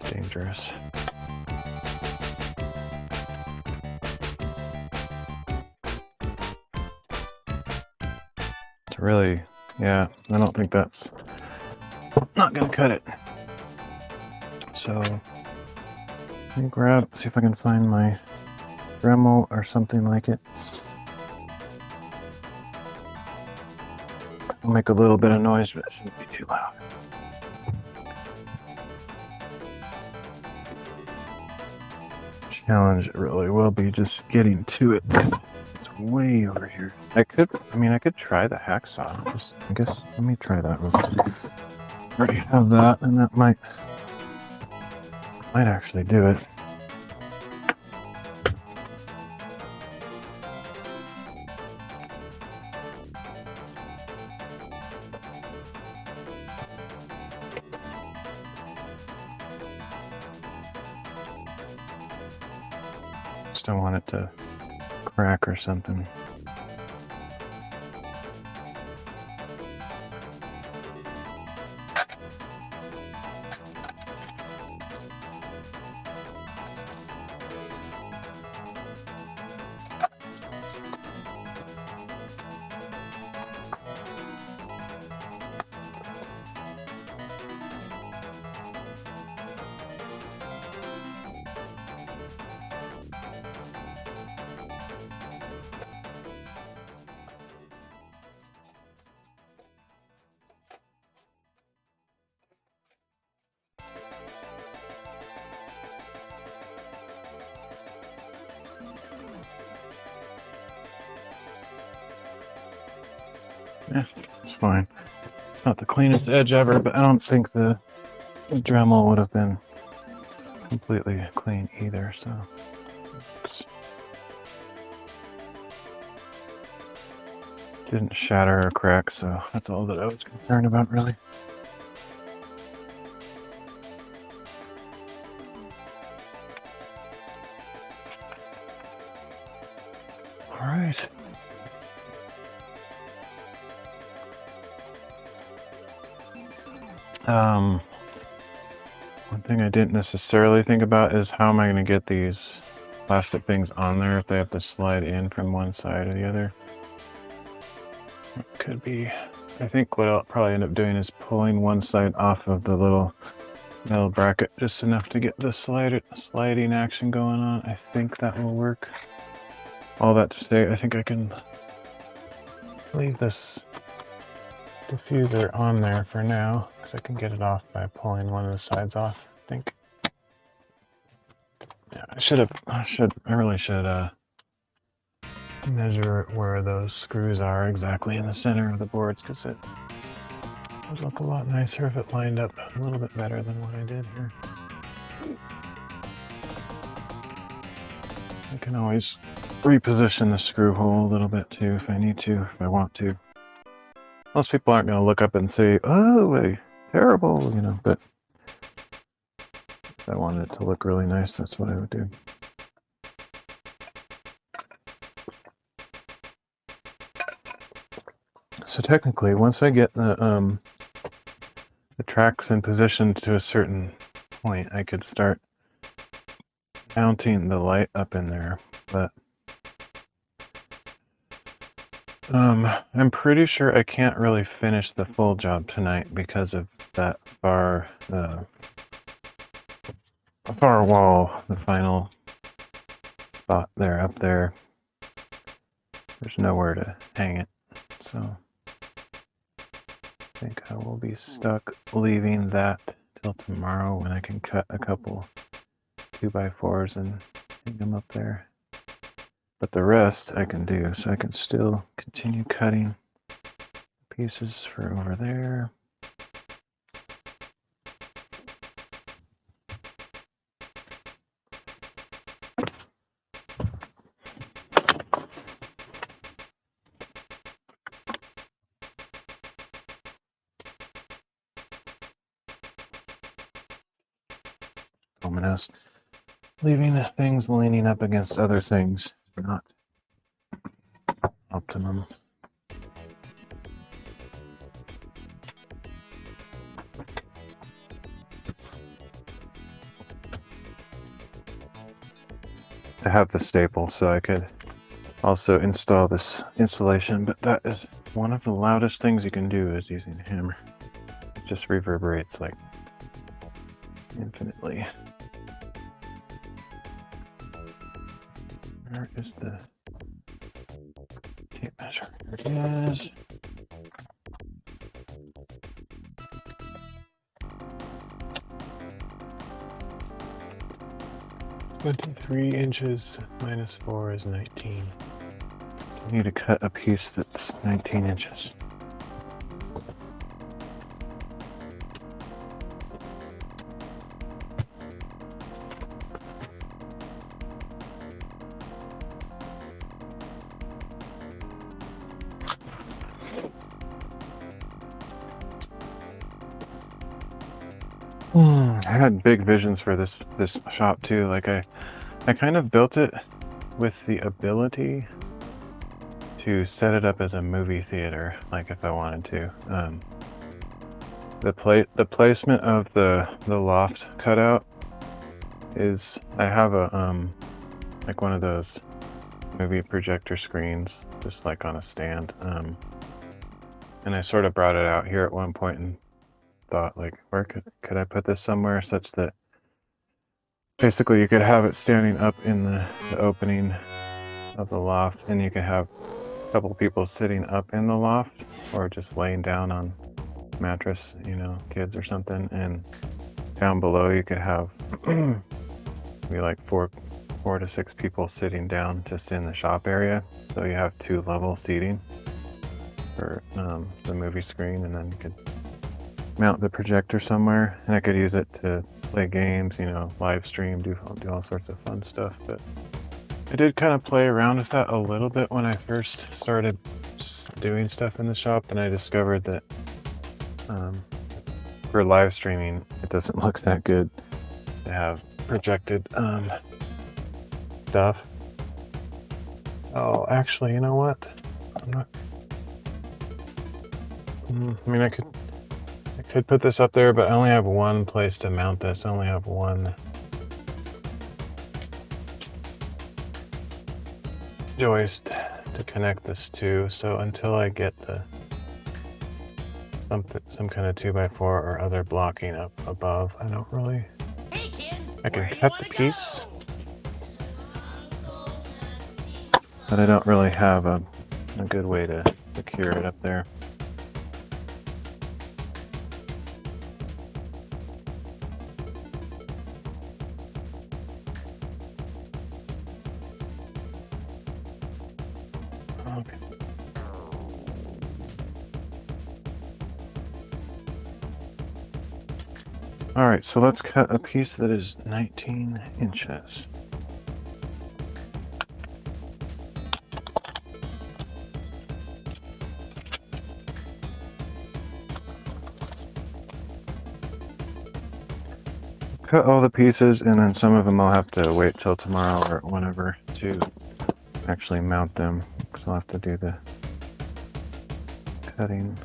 it's dangerous. It's really, yeah, I don't think that's not gonna cut it. So let me grab, see if I can find my Dremel or something like it. It'll make a little bit of noise, but it shouldn't be too loud. Challenge really will be just getting to it. It's way over here. I could try the hacksaw. I guess, let me try that real quick. I already have that, and that might actually do it. Just don't want it to crack or something. Yeah, it's fine. Not the cleanest edge ever, but I don't think the Dremel would have been completely clean either, so didn't shatter or crack, so that's all that I was concerned about, really. All right. One thing I didn't necessarily think about is how am I going to get these plastic things on there if they have to slide in from one side or the other. It could be, I think what I'll probably end up doing is pulling one side off of the little metal bracket just enough to get the sliding action going on. I think that will work. All that to say, I think I can leave this diffuser on there for now because I can get it off by pulling one of the sides off, I think. Yeah, I really should measure where those screws are exactly in the center of the boards, because it would look a lot nicer if it lined up a little bit better than what I did here. I can always reposition the screw hole a little bit too if I need to, if I want to. Most people aren't going to look up and say, oh, terrible, you know, but if I wanted it to look really nice, that's what I would do. So technically, once I get the tracks in position to a certain point, I could start mounting the light up in there, but I'm pretty sure I can't really finish the full job tonight because of that far wall, the final spot there up there. There's nowhere to hang it, so I think I will be stuck leaving that till tomorrow when I can cut a couple 2x4s and hang them up there. But the rest I can do, so I can still continue cutting pieces for over there. Ominous. Leaving things leaning up against other things, not optimum. I have the staple, so I could also install this insulation, but that is one of the loudest things you can do is using a hammer. It just reverberates like infinitely. Where is the tape measure? Here it is. "23 inches minus 4 is 19. So I need to cut a piece that's 19 inches. I had big visions for this shop too. Like I kind of built it with the ability to set it up as a movie theater, like if I wanted to. The placement of the loft cutout is, I have a like one of those movie projector screens just like on a stand, and I sort of brought it out here at one point and thought, like, where could I put this somewhere such that basically you could have it standing up in the opening of the loft, and you could have a couple people sitting up in the loft or just laying down on mattress, you know, kids or something, and down below you could have maybe like four to six people sitting down just in the shop area, so you have 2 level seating. for the movie screen, and then you could mount the projector somewhere, and I could use it to play games, you know, live stream, do all sorts of fun stuff. But I did kind of play around with that a little bit when I first started doing stuff in the shop, and I discovered that for live streaming, it doesn't look that good to have projected stuff. Oh, actually, you know what? I'm not. I mean, I could put this up there, but I only have one place to mount this. I only have one joist to connect this to. So until I get the some kind of 2x4 or other blocking up above, I don't really. Hey kids, I can cut the piece, but I don't really have a good way to secure it up there. Okay. All right, so let's cut a piece that is 19 inches. Cut all the pieces, and then some of them I'll have to wait till tomorrow or whenever to actually mount them, because I'll have to do the cutting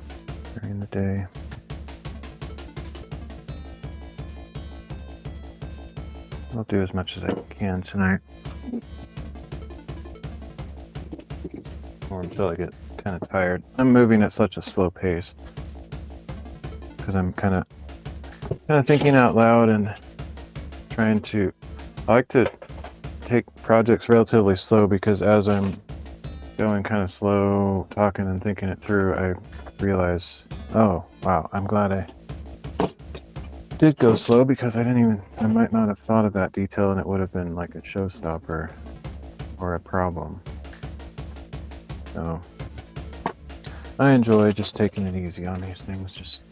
during the day. I'll do as much as I can tonight, or until I get kind of tired. I'm moving at such a slow pace because I'm kind of thinking out loud and trying to. I like to take projects relatively slow, because as I'm going kind of slow, talking and thinking it through, I realize, oh wow, I'm glad I did go slow, because I might not have thought of that detail, and it would have been like a showstopper or a problem. So I enjoy just taking it easy on these things, just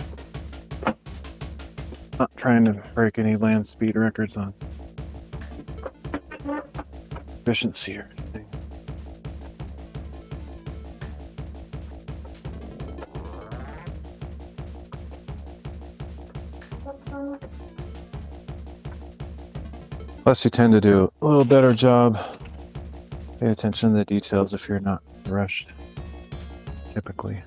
not trying to break any land speed records on efficiency or anything. Plus, you tend to do a little better job. Pay attention to the details if you're not rushed, typically.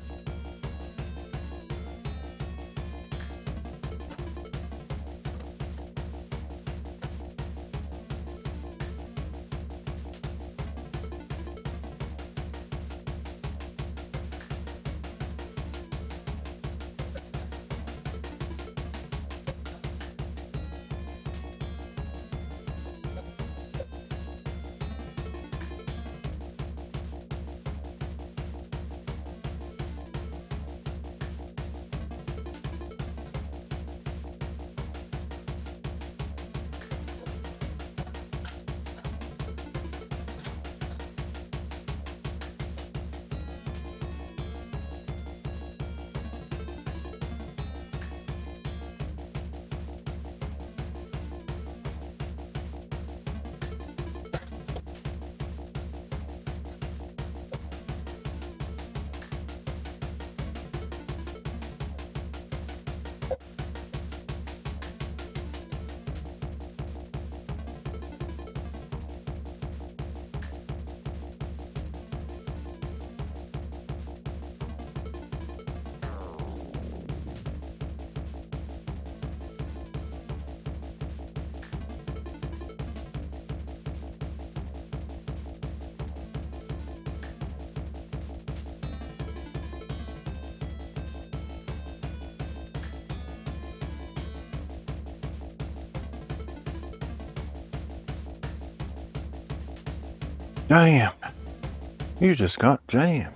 Damn, you just got jammed.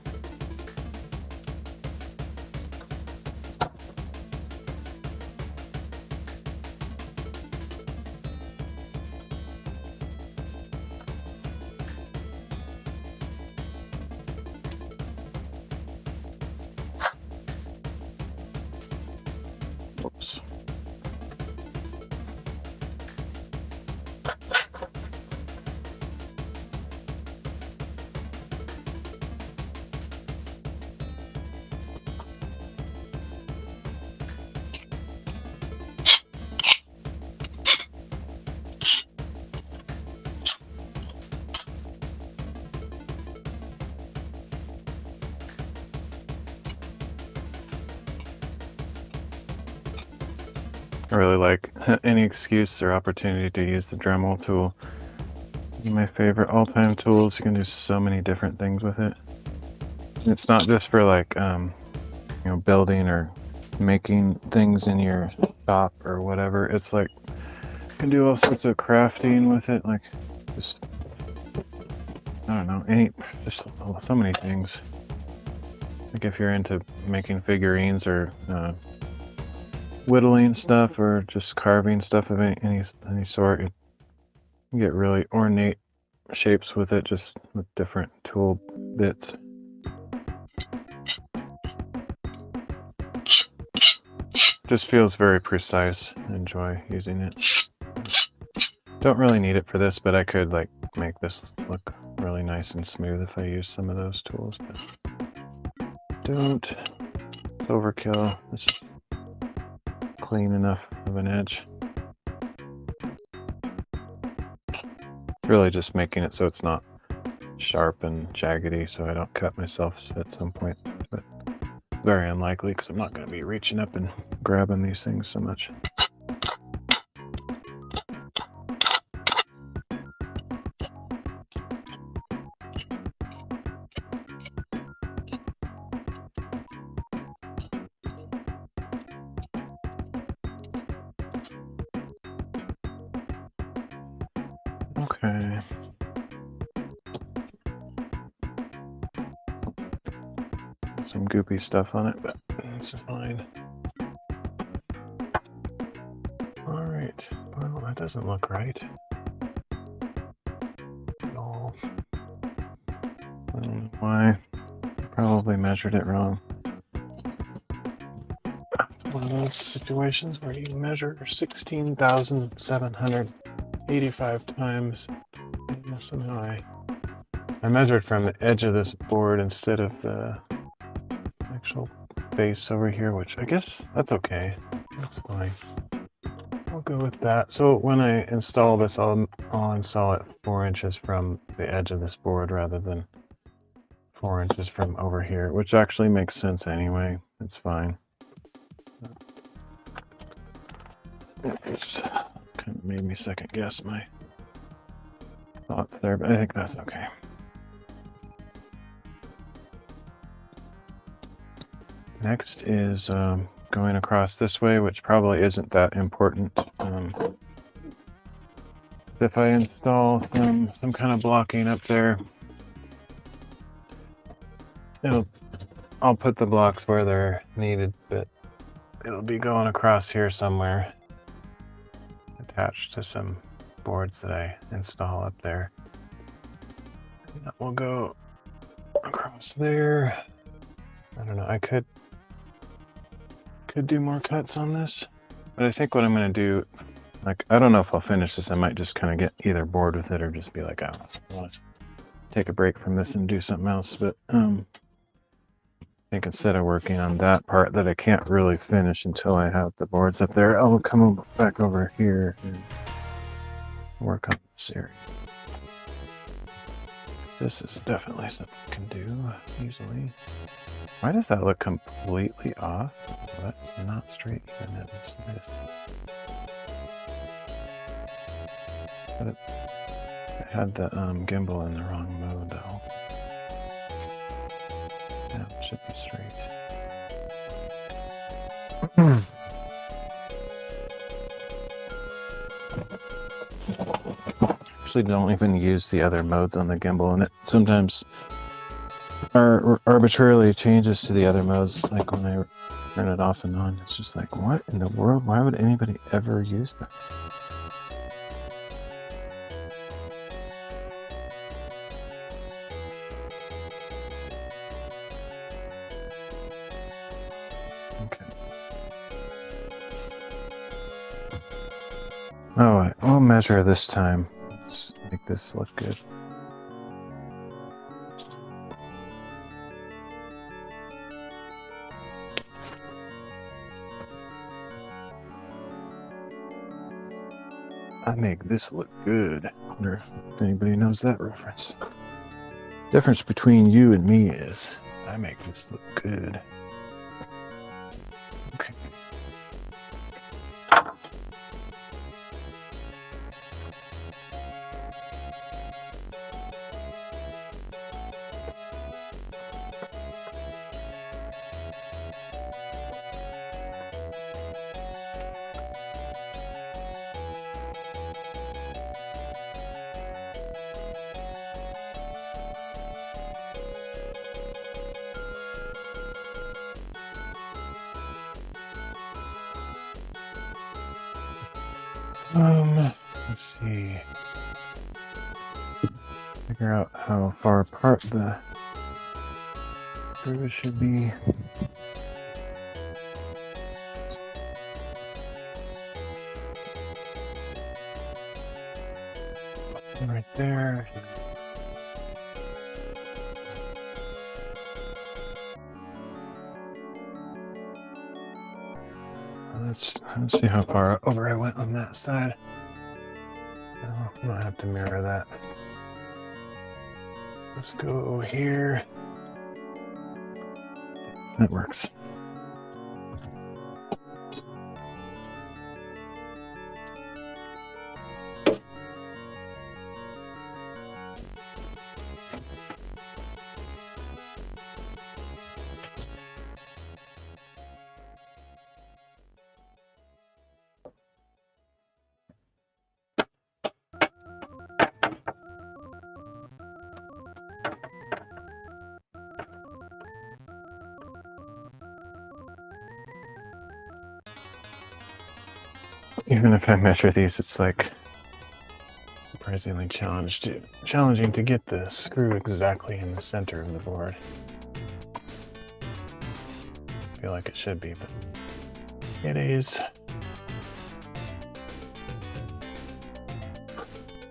Oops. I really like any excuse or opportunity to use the Dremel tool. My favorite all-time tools. You can do so many different things with it. It's not just for like you know, building or making things in your shop or whatever. It's like you can do all sorts of crafting with it, like just I don't know, just so many things. Like if you're into making figurines or whittling stuff or just carving stuff of any sort, you can get really ornate shapes with it, just with different tool bits. Just feels very precise. Enjoy using it. Don't really need it for this, but I could like make this look really nice and smooth if I use some of those tools, but don't. It's overkill. It's just clean enough of an edge. Really just making it so it's not sharp and jaggedy, so I don't cut myself at some point, but very unlikely because I'm not going to be reaching up and grabbing these things so much. Okay. Some goopy stuff on it, but it's fine. Alright. Well, that doesn't look right at all. I don't know why. Probably measured it wrong. One of those situations where you measure 16,785 times. And somehow I measured from the edge of this board instead of the actual base over here, which I guess that's okay. That's fine. I'll go with that. So when I install this, I'll install it 4 inches from the edge of this board rather than 4 inches from over here, which actually makes sense anyway. It's fine. It's kind of made me second guess my thoughts there, but I think that's okay. Next is going across this way, which probably isn't that important. If I install some kind of blocking up there, I'll put the blocks where they're needed, but it'll be going across here somewhere, attached to some boards that I install up there. And that will go across there. I don't know, I could do more cuts on this, but I think what I'm going to do, like, I don't know if I'll finish this. I might just kind of get either bored with it or just be like, I want to take a break from this and do something else. But I think instead of working on that part that I can't really finish until I have the boards up there, I'll come back over here and work on this area. This is definitely something I can do easily. Why does that look completely off? Well, that's not straight even. It's this. But I had the gimbal in the wrong mode though. Yeah, it should be straight. Actually don't even use the other modes on the gimbal, and it sometimes arbitrarily changes to the other modes, like when I turn it off and on. It's just like, what in the world? Why would anybody ever use that? Okay. Oh, I'll measure this time. Let's make this look good. I make this look good. I wonder if anybody knows that reference. Difference between you and me is I make this look good. Okay. Let's see. Figure out how far apart the screws should be. Right there. Let's see how far over I went on that side. Oh, I'm gonna have to mirror that. Let's go here. That works. Even if I measure these, it's like surprisingly challenging to get the screw exactly in the center of the board. I feel like it should be, but it is.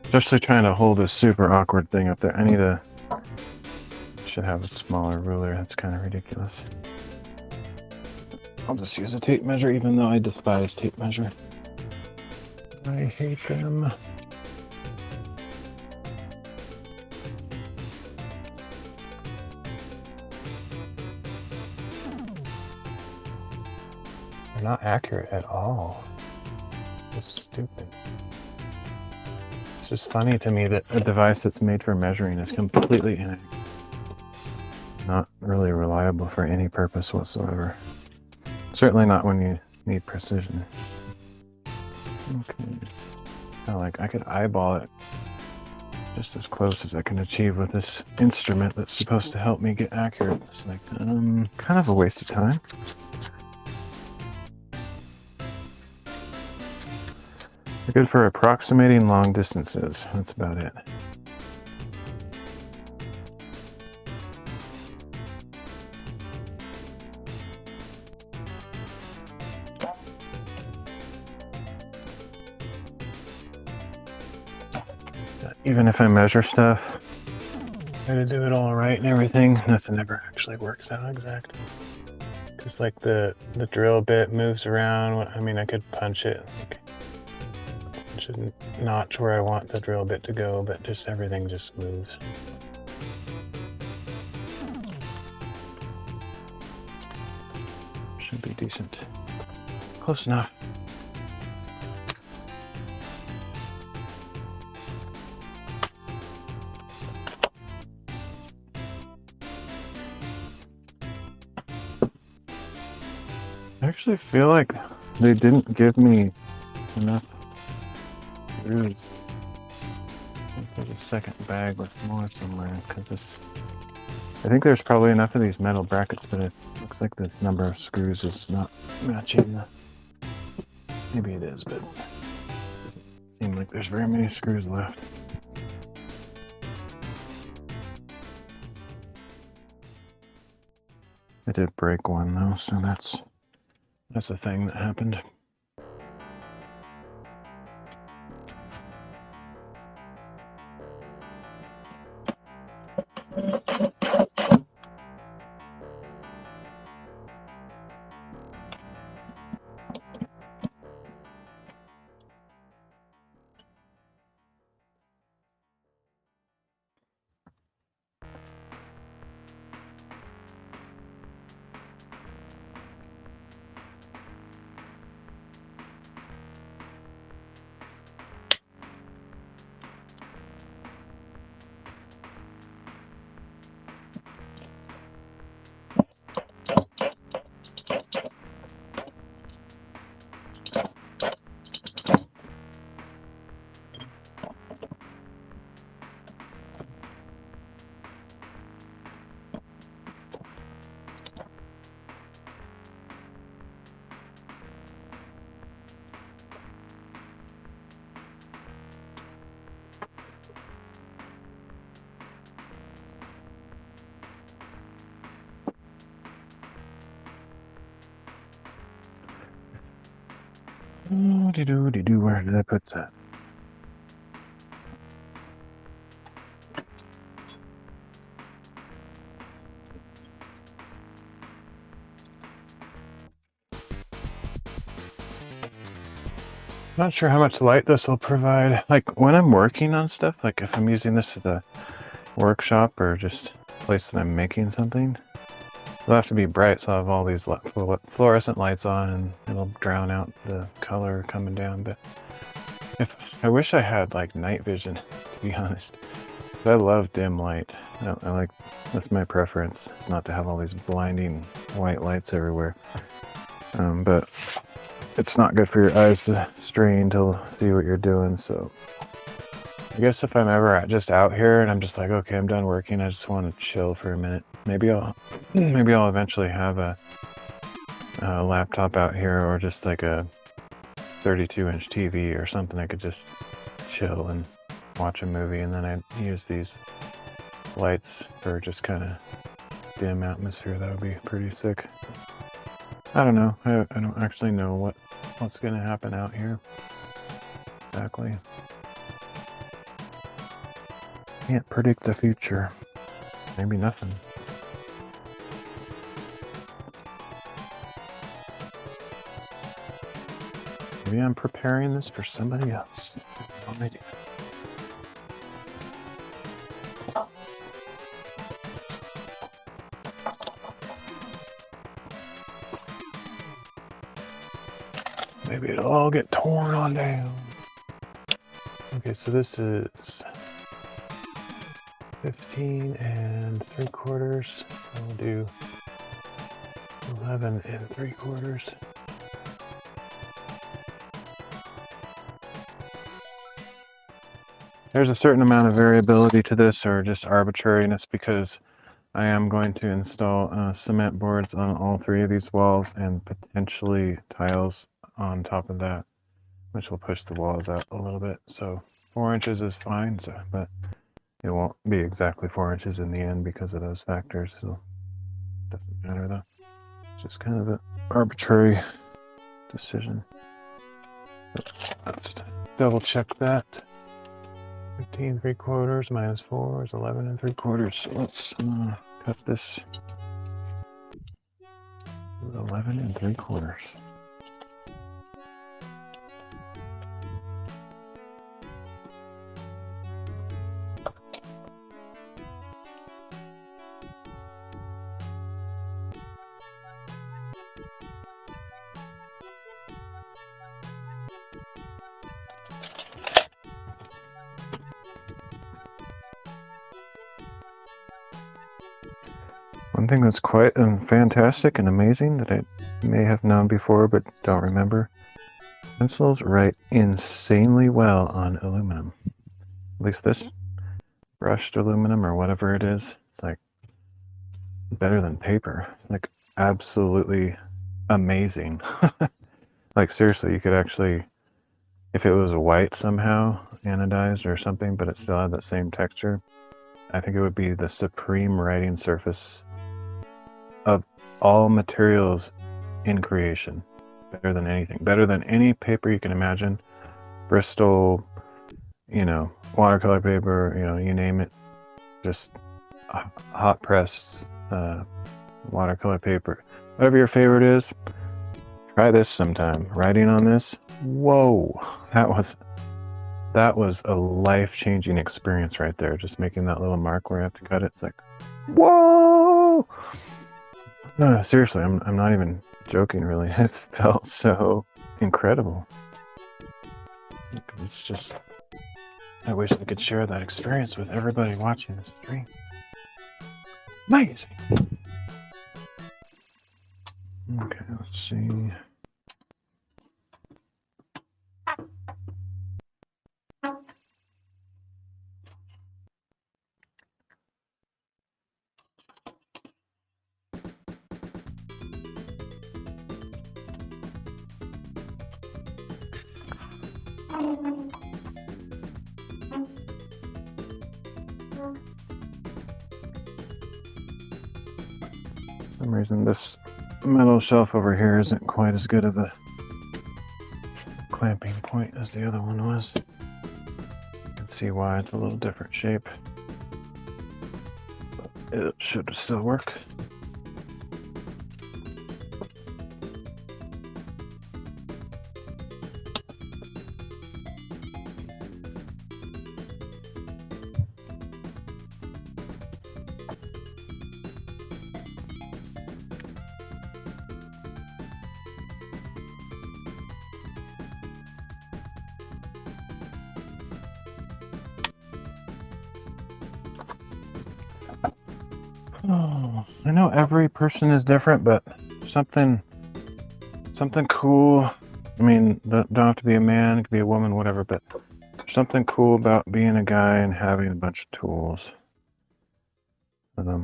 Especially trying to hold this super awkward thing up there. Should have a smaller ruler. That's kind of ridiculous. I'll just use a tape measure, even though I despise tape measure. I hate them. They're not accurate at all. It's stupid. It's just funny to me that a device that's made for measuring is completely inaccurate. Not really reliable for any purpose whatsoever. Certainly not when you need precision. Okay. Kind of like I could eyeball it just as close as I can achieve with this instrument that's supposed to help me get accurate. It's like kind of a waste of time. They're good for approximating long distances. That's about it. Even if I measure stuff, try to do it all right and everything, nothing ever actually works out exact. Because like the drill bit moves around. I mean, I could punch it, like, punch a notch where I want the drill bit to go, but just everything just moves. Should be decent. Close enough. I actually feel like they didn't give me enough screws. There's a second bag with more somewhere, because I think there's probably enough of these metal brackets, but it looks like the number of screws is not matching. Maybe it is, but it doesn't seem like there's very many screws left. I did break one though, so that's a thing that happened. Where did I put that? Not sure how much light this will provide. Like when I'm working on stuff, like if I'm using this as a workshop or just a place that I'm making something, it'll have to be bright, so I'll have all these fluorescent lights on and it'll drown out the color coming down. But I wish I had like night vision, to be honest. But I love dim light. I like, that's my preference. It's not to have all these blinding white lights everywhere. But it's not good for your eyes to strain to see what you're doing, so I guess if I'm ever just out here and I'm just like, okay, I'm done working, I just want to chill for a minute. Maybe I'll eventually have a laptop out here, or just like a 32-inch TV or something. I could just chill and watch a movie, and then I'd use these lights for just kind of dim atmosphere. That would be pretty sick. I don't know. I don't actually know what's going to happen out here exactly. Can't predict the future. Maybe nothing. Maybe I'm preparing this for somebody else. No idea. Maybe it'll all get torn on down. Okay, so this is 15 3/4. So we'll do 11 3/4. There's a certain amount of variability to this, or just arbitrariness, because I am going to install cement boards on all 3 of these walls and potentially tiles on top of that, which will push the walls out a little bit. So 4 inches is fine, but it won't be exactly 4 inches in the end because of those factors. So it doesn't matter though. Just kind of an arbitrary decision. Let's double check that. 15 3/4 minus 4 is 11 3/4. So let's cut this to 11 3/4. One thing that's quite fantastic and amazing that I may have known before but don't remember, pencils write insanely well on aluminum. At least this brushed aluminum or whatever it is, it's like better than paper. It's like absolutely amazing. Like seriously, you could actually, if it was white somehow, anodized or something, but it still had that same texture, I think it would be the supreme writing surface of all materials in creation. Better than anything. Better than any paper you can imagine. Bristol, watercolor paper, you name it. Just hot pressed watercolor paper. Whatever your favorite is, try this sometime. Writing on this, whoa, that was a life-changing experience right there. Just making that little mark where you have to cut it. It's like, whoa! Seriously, I'm not even joking, really. It felt so incredible. It's just, I wish I could share that experience with everybody watching this stream. Amazing. Okay, let's see. For some reason this metal shelf over here isn't quite as good of a clamping point as the other one was. You can see why it's a little different shape. But it should still work. Oh, I know every person is different, but something cool. I mean, don't have to be a man, it could be a woman, whatever, but something cool about being a guy and having a bunch of tools. Took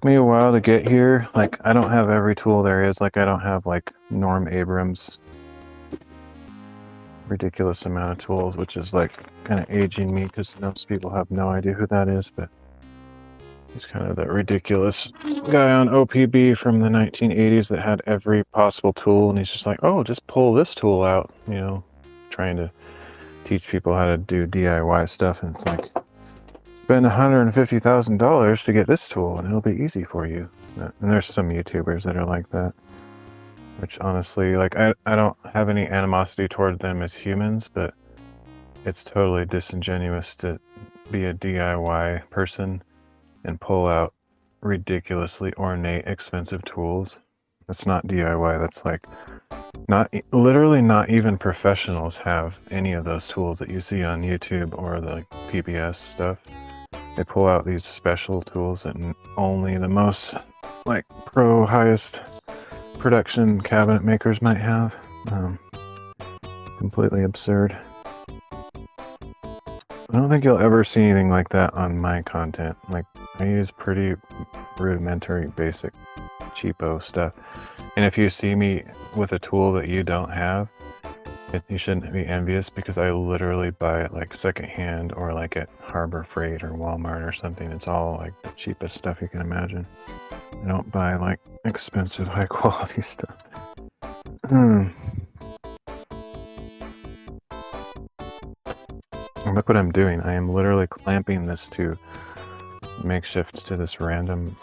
me a while to get here. Like, I don't have every tool there is. Like, I don't have like Norm Abrams' ridiculous amount of tools, which is like kind of aging me because most people have no idea who that is, but he's kind of that ridiculous guy on OPB from the 1980s that had every possible tool, and he's just like, oh, just pull this tool out, you know, trying to teach people how to do DIY stuff, and it's like, spend $150,000 to get this tool and it'll be easy for you. And there's some YouTubers that are like that, which honestly, like, I don't have any animosity toward them as humans, but it's totally disingenuous to be a DIY person and pull out ridiculously ornate, expensive tools. That's not DIY. That's like, literally not even professionals have any of those tools that you see on YouTube or the PBS stuff. They pull out these special tools that only the most like highest production cabinet makers might have. Completely absurd. I don't think you'll ever see anything like that on my content. Like, I use pretty rudimentary, basic, cheapo stuff. And if you see me with a tool that you don't have, you shouldn't be envious, because I literally buy it like secondhand or like at Harbor Freight or Walmart or something. It's all like the cheapest stuff you can imagine. I don't buy like expensive, high quality stuff. And look what I'm doing. I am literally clamping this to makeshift to this random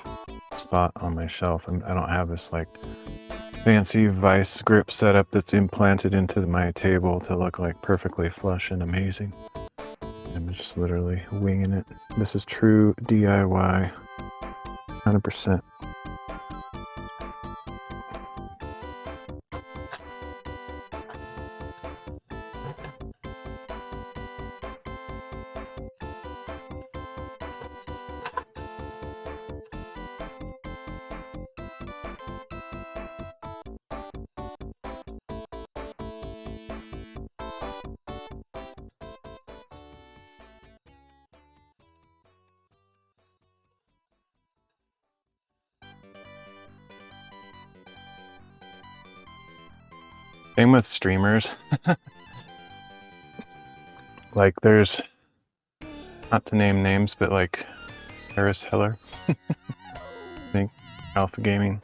spot on my shelf. And I don't have this like fancy vice grip setup that's implanted into my table to look like perfectly flush and amazing. I'm just literally winging it. This is true DIY, 100%. Same with streamers. Like, there's, not to name names, but like Harris Heller, I think, Alpha Gaming.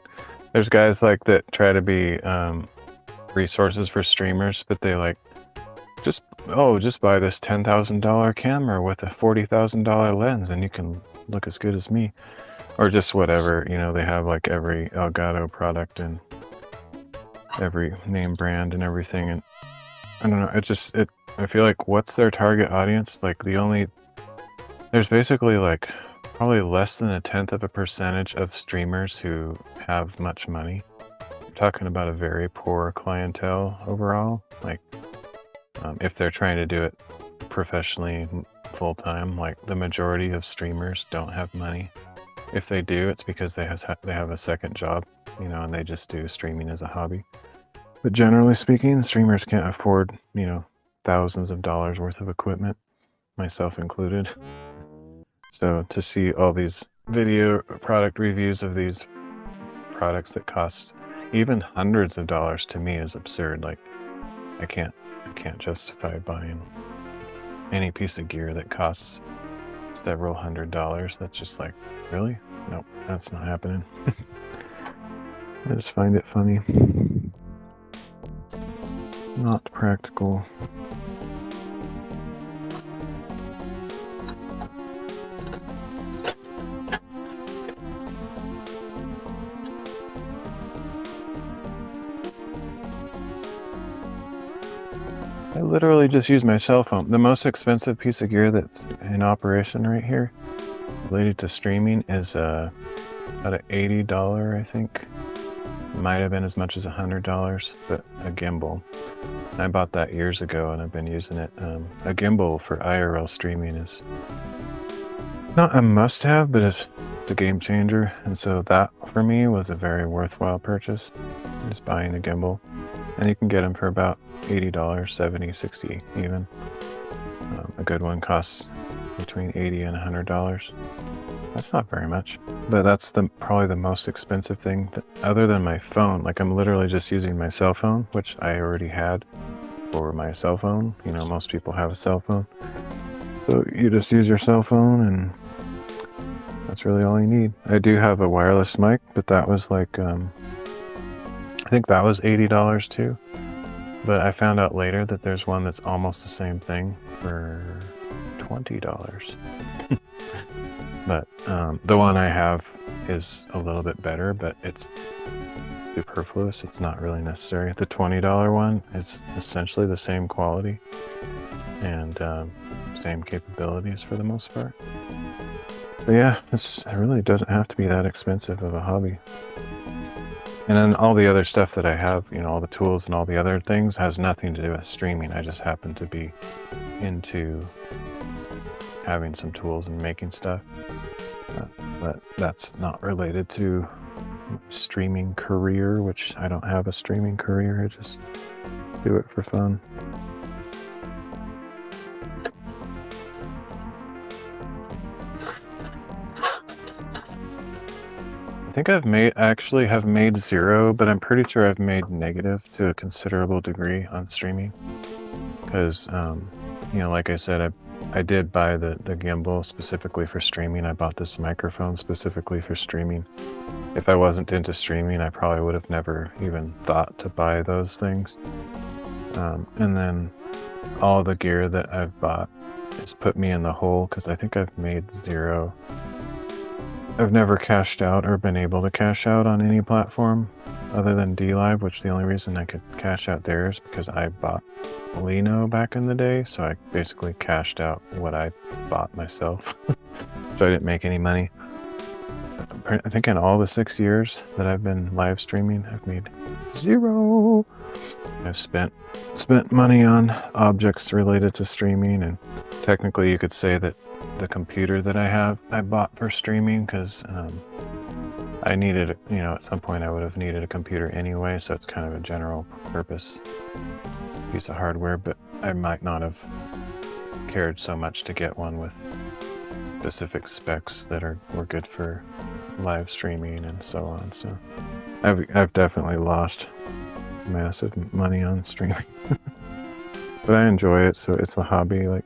There's guys like that try to be resources for streamers, but they like, just buy this $10,000 camera with a $40,000 lens and you can look as good as me. Or just whatever, you know, they have like every Elgato product and every name brand and everything, and I don't know, I feel like, what's their target audience? Like, there's basically like probably less than 0.1% of streamers who have much money. I'm talking about a very poor clientele overall. Like, if they're trying to do it professionally, full-time, like, the majority of streamers don't have money. If they do, it's because they have a second job, you know, and they just do streaming as a hobby. But generally speaking, streamers can't afford, you know, thousands of dollars worth of equipment, myself included. So to see all these video product reviews of these products that cost even hundreds of dollars, to me is absurd. Like, I can't justify buying any piece of gear that costs several $100s. That's just like, really? Nope, that's not happening. I just find it funny. not practical. I literally just use my cell phone. The most expensive piece of gear that's in operation right here related to streaming is about an $80, I think. Might have been as much as $100, but a gimbal. I bought that years ago and I've been using it. A gimbal for IRL streaming is not a must-have, but it's a game changer. And so that for me was a very worthwhile purchase, just buying a gimbal. And you can get them for about $80, $70, $60 even. A good one costs between $80 and $100. That's not very much, but that's probably the most expensive thing other than my phone. Like, I'm literally just using my cell phone, which I already had for my cell phone. You know, most people have a cell phone. So you just use your cell phone and that's really all you need. I do have a wireless mic, but that was like, I think that was $80 too. But I found out later that there's one that's almost the same thing for $20. But the one I have is a little bit better, but it's superfluous. It's not really necessary. The $20 one is essentially the same quality and same capabilities for the most part. But yeah, it really doesn't have to be that expensive of a hobby. And then all the other stuff that I have, you know, all the tools and all the other things has nothing to do with streaming. I just happen to be into having some tools and making stuff. But that's not related to streaming career, which I don't have a streaming career. I just do it for fun. I think actually have made 0, but I'm pretty sure I've made negative to a considerable degree on streaming. Because, you know, like I said, I did buy the gimbal specifically for streaming. I bought this microphone specifically for streaming. If I wasn't into streaming, I probably would have never even thought to buy those things. And then all the gear that I've bought has put me in the hole because I think I've made 0. I've never cashed out or been able to cash out on any platform other than DLive, which the only reason I could cash out there is because I bought Lino back in the day, so I basically cashed out what I bought myself. So I didn't make any money. I think in all the 6 years that I've been live streaming, I've made 0. I've spent money on objects related to streaming, and technically you could say that the computer that I bought for streaming because I needed, you know, at some point I would have needed a computer anyway, so it's kind of a general purpose piece of hardware, but I might not have cared so much to get one with specific specs that were good for live streaming and so on. So I've definitely lost massive money on streaming. But I enjoy it, so it's a hobby. Like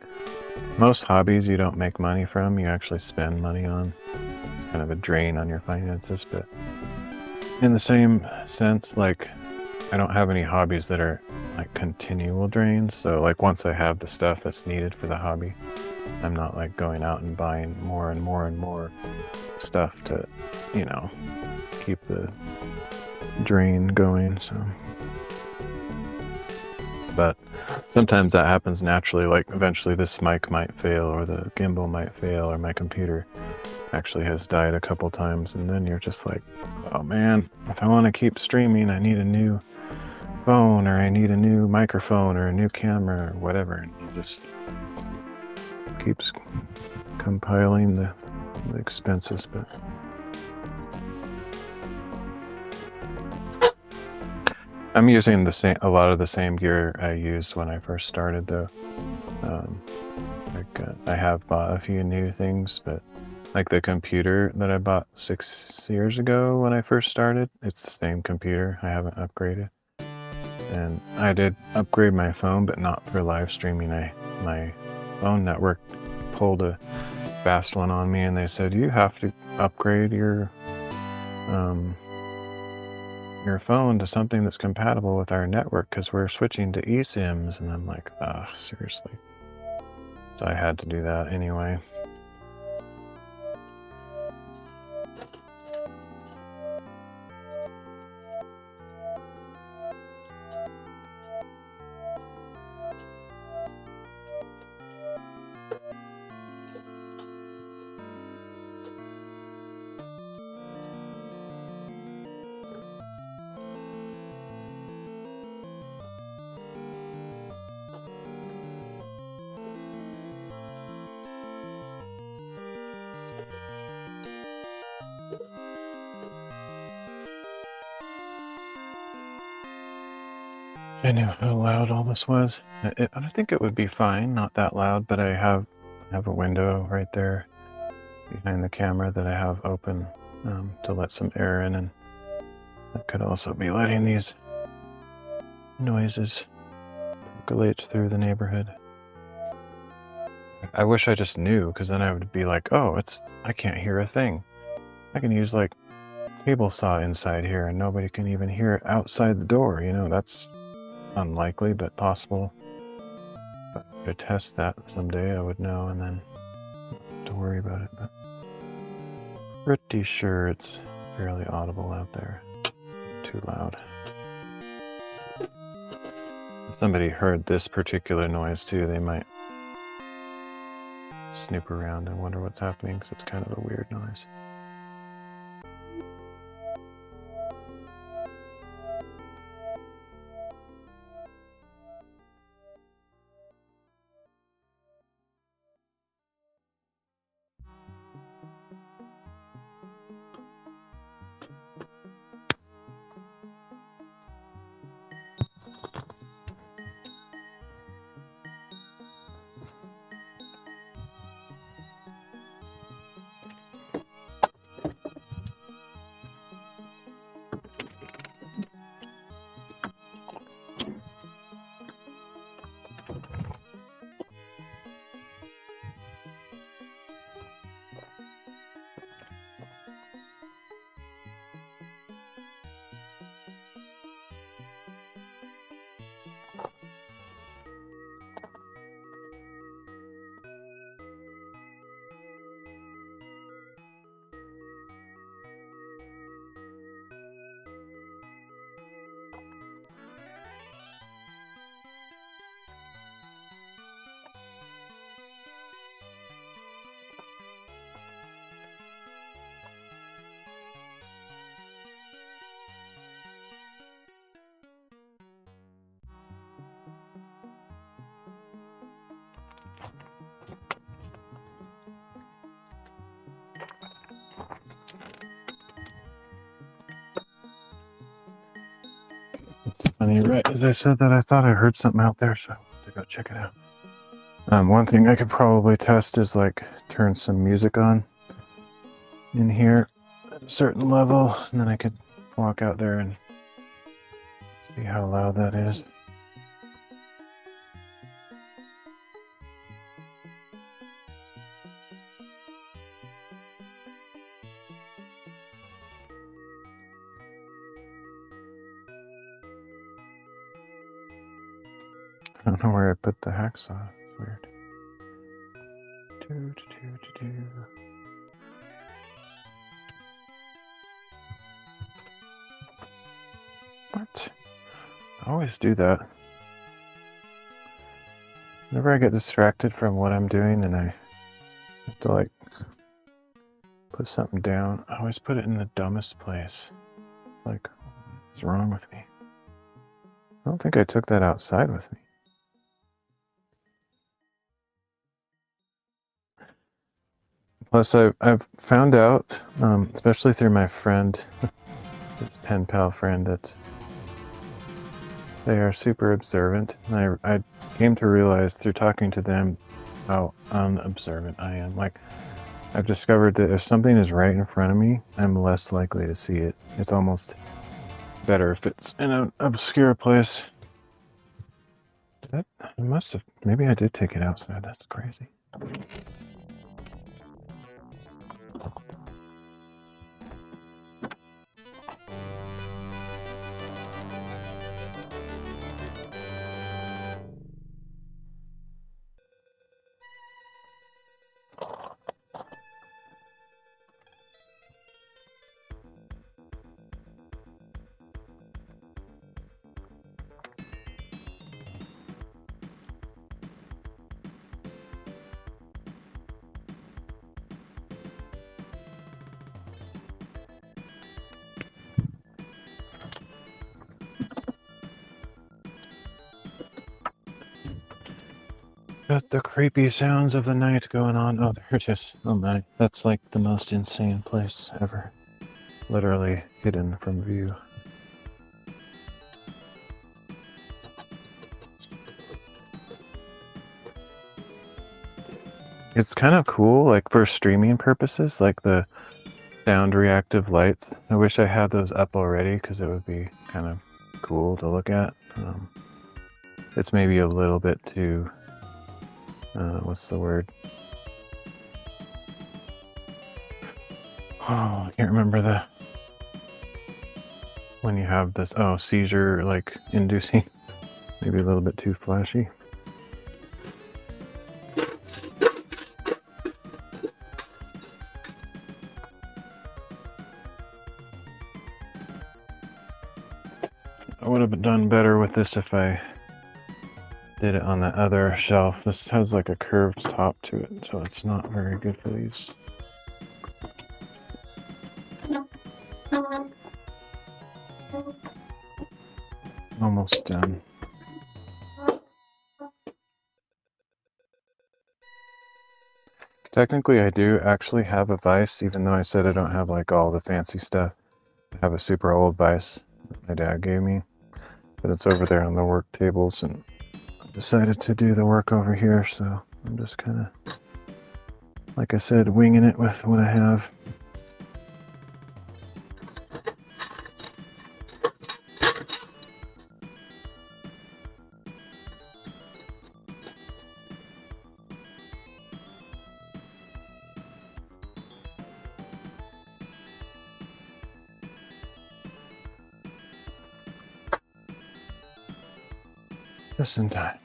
most hobbies you don't make money from, you actually spend money on. Kind of a drain on your finances, but in the same sense, like I don't have any hobbies that are like continual drains. So like once I have the stuff that's needed for the hobby, I'm not like going out and buying more and more and more stuff to, you know, keep the drain going. So, but sometimes that happens naturally. Like eventually this mic might fail, or the gimbal might fail, or my computer actually has died a couple times, and then you're just like, oh man, if I want to keep streaming, I need a new phone, or I need a new microphone, or a new camera, or whatever, and it just keeps compiling the expenses. But I'm using a lot of the same gear I used when I first started, though. I have bought a few new things, but like the computer that I bought 6 years ago when I first started, it's the same computer. I haven't upgraded. And I did upgrade my phone, but not for live streaming. My phone network pulled a fast one on me, and they said, you have to upgrade your your phone to something that's compatible with our network because we're switching to eSIMs. And I'm like, ah, seriously. So I had to do that anyway. I knew how loud all this was. I think it would be fine, not that loud, but I have a window right there behind the camera that I have open to let some air in, and that could also be letting these noises percolate through the neighborhood. I wish I just knew, because then I would be like, oh, I can't hear a thing. I can use like table saw inside here and nobody can even hear it outside the door. You know, that's unlikely, but possible. If I could test that someday, I would know, and then have to worry about it. But pretty sure it's fairly audible out there. Too loud. If somebody heard this particular noise too, they might snoop around and wonder what's happening, because it's kind of a weird noise. It's funny, right as I said that, I thought I heard something out there, so I went to go check it out. One thing I could probably test is like turn some music on in here at a certain level, and then I could walk out there and see how loud that is. I don't know where I put the hacksaw. It's weird. What? I always do that. Whenever I get distracted from what I'm doing and I have to like put something down, I always put it in the dumbest place. It's like, what's wrong with me? I don't think I took that outside with me. Plus, I've found out, especially through my friend, this pen pal friend, that they are super observant. And I came to realize through talking to them how unobservant I am. Like, I've discovered that if something is right in front of me, I'm less likely to see it. It's almost better if it's in an obscure place. Maybe I did take it outside. That's crazy. Got the creepy sounds of the night going on. Oh, there it is. Oh my. That's like the most insane place ever. Literally hidden from view. It's kind of cool, like for streaming purposes, like the sound reactive lights. I wish I had those up already because it would be kind of cool to look at. It's maybe a little bit too, what's the word? Oh, I can't remember when you have this, seizure like inducing, maybe a little bit too flashy. I would have done better with this if I did it on the other shelf. This has like a curved top to it, so it's not very good for these. Almost done. Technically, I do actually have a vise, even though I said I don't have like all the fancy stuff. I have a super old vise that my dad gave me, but it's over there on the work tables, and I decided to do the work over here, so I'm just kind of, like I said, winging it with what I have. Just in time.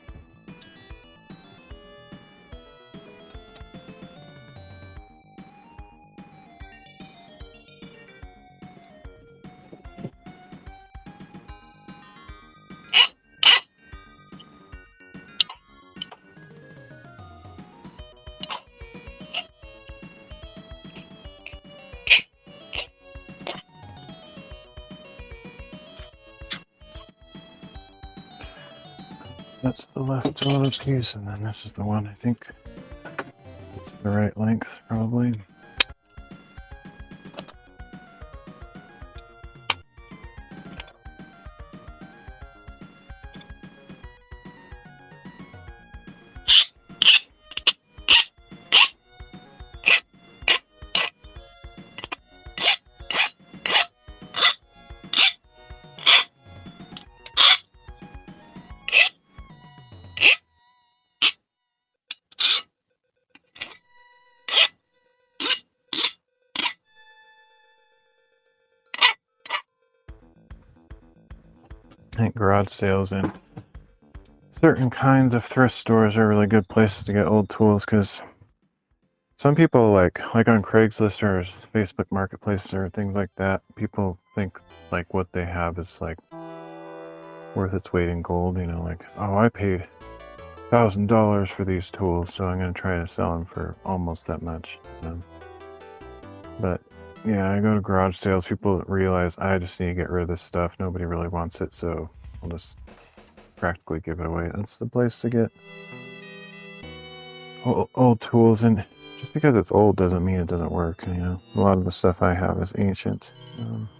That's the left toilet piece, and then this is the one I think it's the right length, probably. I think garage sales and certain kinds of thrift stores are really good places to get old tools, because some people like on Craigslist or Facebook Marketplace or things like that, people think like what they have is like worth its weight in gold, you know, like, oh, I paid $1,000 for these tools, so I'm going to try to sell them for almost that much. You know? But yeah, I go to garage sales, people realize I just need to get rid of this stuff, nobody really wants it, so I'll just practically give it away. That's the place to get old tools, and just because it's old doesn't mean it doesn't work. You know, a lot of the stuff I have is ancient.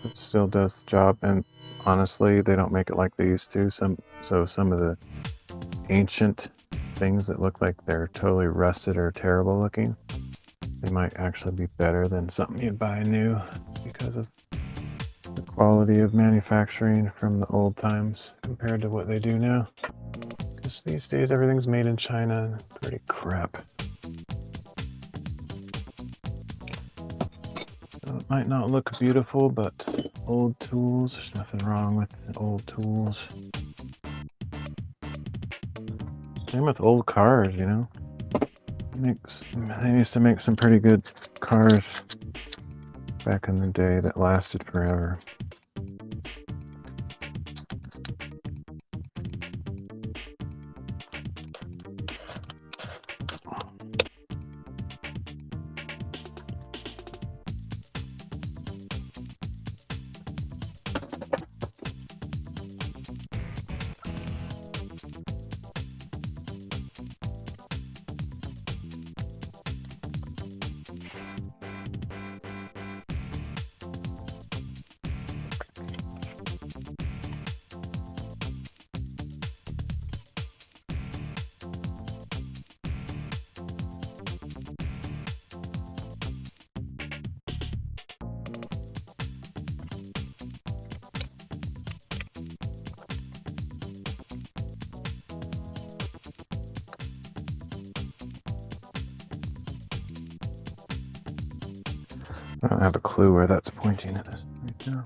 It still does the job, and honestly, they don't make it like they used to. Some of the ancient things that look like they're totally rusted or terrible looking, they might actually be better than something you'd buy new because of the quality of manufacturing from the old times compared to what they do now. Because these days everything's made in China and it's pretty crap. So it might not look beautiful, but old tools, there's nothing wrong with old tools. Same with old cars, you know. They used to make some pretty good cars back in the day that lasted forever. I don't have a clue where that's pointing at us right now.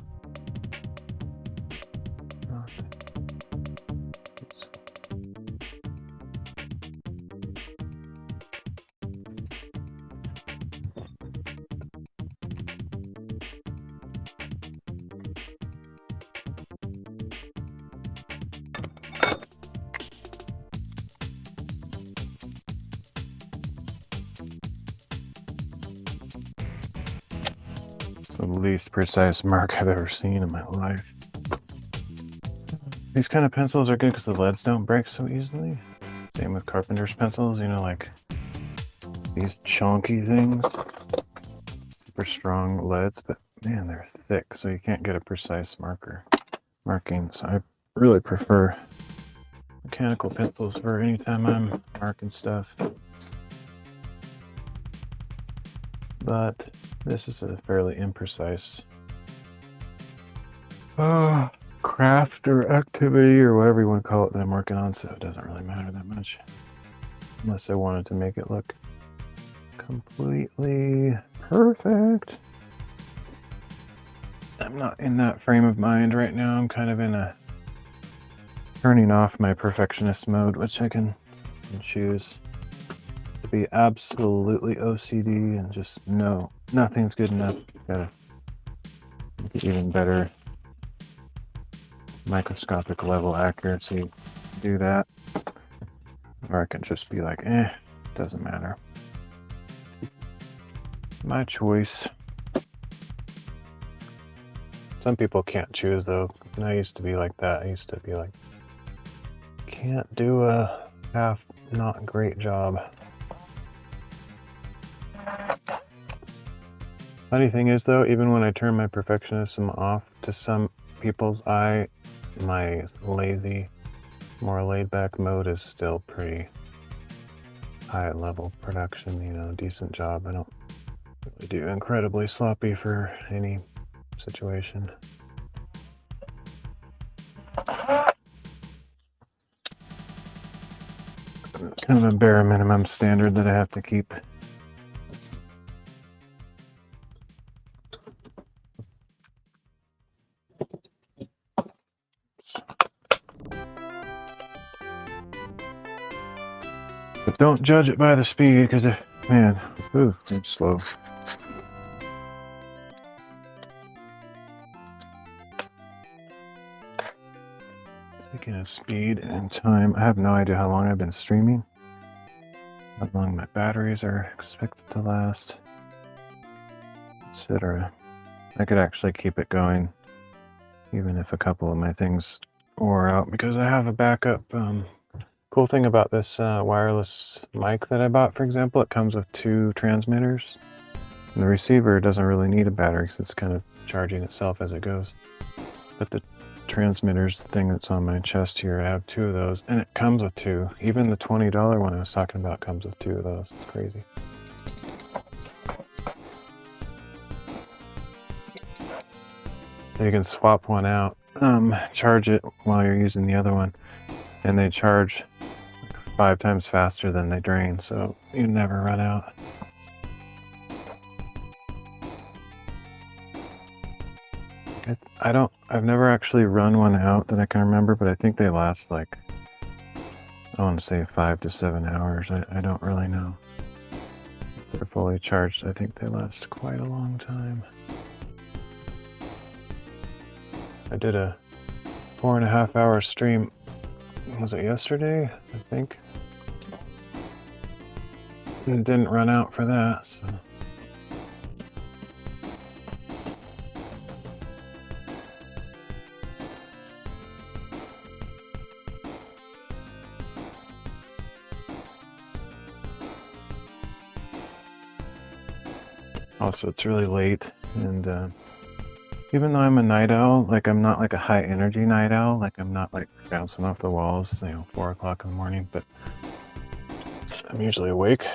It's the least precise mark I've ever seen in my life. These kind of pencils are good because the leads don't break so easily. Same with carpenter's pencils, you know, like these chunky things. Super strong leads, but man, they're thick, so you can't get a precise marking. So I really prefer mechanical pencils for anytime I'm marking stuff. But this is a fairly imprecise craft or activity or whatever you want to call it that I'm working on, so it doesn't really matter that much. Unless I wanted to make it look completely perfect. I'm not in that frame of mind right now. I'm kind of in a turning off my perfectionist mode, which I can choose to be absolutely OCD and just no, nothing's good enough. Gotta make it even better. Microscopic level accuracy, do that. Or I can just be like, doesn't matter. My choice. Some people can't choose though. And I used to be like that. I used to be like, can't do a half not great job. Funny thing is though, even when I turn my perfectionism off, to some people's eye, my lazy, more laid back mode is still pretty high level production, you know, decent job. I don't really do incredibly sloppy for any situation. Kind of a bare minimum standard that I have to keep. But don't judge it by the speed, because if, man, it's slow. Speaking of speed and time, I have no idea how long I've been streaming, how long my batteries are expected to last, etc. I could actually keep it going even if a couple of my things wore out, because I have a backup. Cool thing about this wireless mic that I bought, for example, it comes with 2 transmitters. And the receiver doesn't really need a battery because it's kind of charging itself as it goes. But the transmitters, the thing that's on my chest here, I have 2 of those, and it comes with 2. Even the $20 one I was talking about comes with 2 of those. It's crazy. So you can swap one out, charge it while you're using the other one, and they charge 5 times faster than they drain, so you never run out. I've never actually run one out that I can remember, but I think they last like, I want to say 5 to 7 hours. I don't really know. If they're fully charged, I think they last quite a long time. I did a 4.5 hour stream, was it yesterday, I think? And it didn't run out for that, so. Also, it's really late, and even though I'm a night owl, like I'm not like a high energy night owl, like I'm not like bouncing off the walls, you know, 4 o'clock in the morning, but I'm usually awake.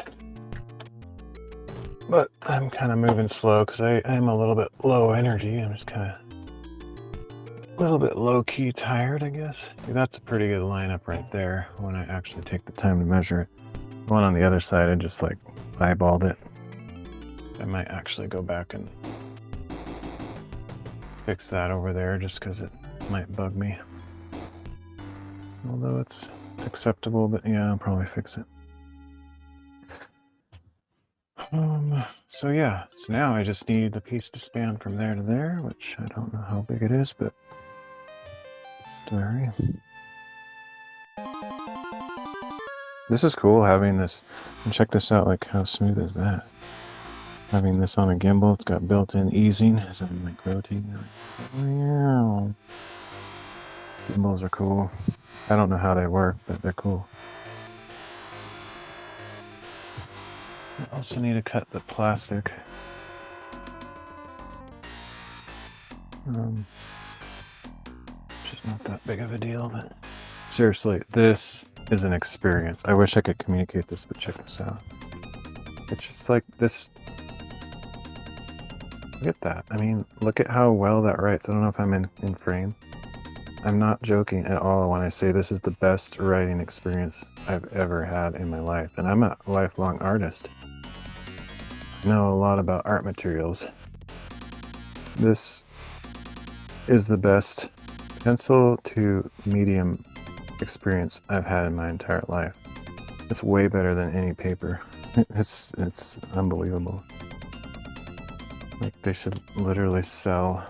But I'm kind of moving slow because I am a little bit low energy. I'm just kind of a little bit low-key tired, I guess. See, that's a pretty good lineup right there when I actually take the time to measure it. The one on the other side, I just like eyeballed it. I might actually go back and fix that over there just because it might bug me. Although it's acceptable, but yeah, I'll probably fix it. So yeah, so now I just need the piece to span from there to there, which I don't know how big it is, but very. This is cool having this, and check this out, like how smooth is that? Having this on a gimbal, it's got built-in easing as I'm like rotating. Gimbals are cool. I don't know how they work, but they're cool. I also need to cut the plastic. Which is not that big of a deal, but seriously, this is an experience. I wish I could communicate this, but check this out. It's just like this. Look at that. I mean, look at how well that writes. I don't know if I'm in frame. I'm not joking at all when I say this is the best writing experience I've ever had in my life. And I'm a lifelong artist. I know a lot about art materials. This is the best pencil to medium experience I've had in my entire life. It's way better than any paper. It's unbelievable. Like they should literally sell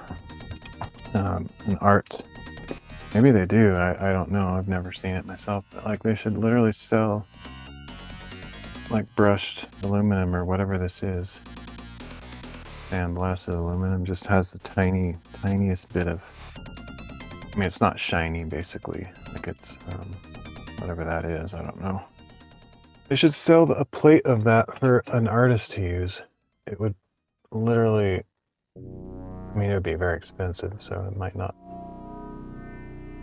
an art. Maybe they do. I don't know. I've never seen it myself. But like they should literally sell like brushed aluminum or whatever this is. Sandblasted aluminum just has the tiniest bit of. I mean, it's not shiny basically. Like it's whatever that is. I don't know. They should sell a plate of that for an artist to use. It would literally, I mean, it would be very expensive, so it might not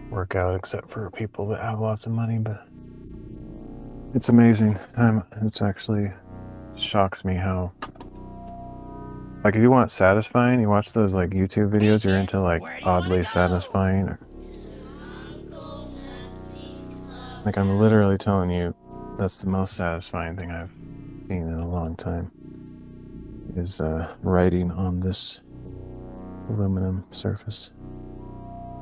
work out except for people that have lots of money, but it's amazing. It's actually shocks me how, like if you want satisfying, you watch those like YouTube videos, you're into like oddly satisfying. Like I'm literally telling you, that's the most satisfying thing I've seen in a long time. Is writing on this aluminum surface.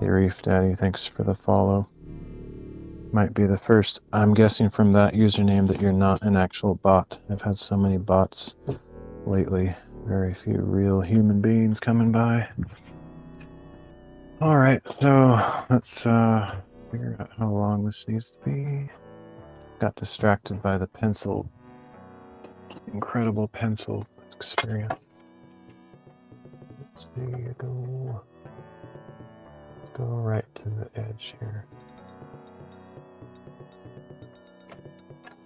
Hey Reef Daddy, thanks for the follow. Might be the first, I'm guessing from that username that you're not an actual bot. I've had so many bots lately. Very few real human beings coming by. Alright, so let's figure out how long this needs to be. Got distracted by the pencil. Incredible pencil experience. Let's see, go right to the edge here.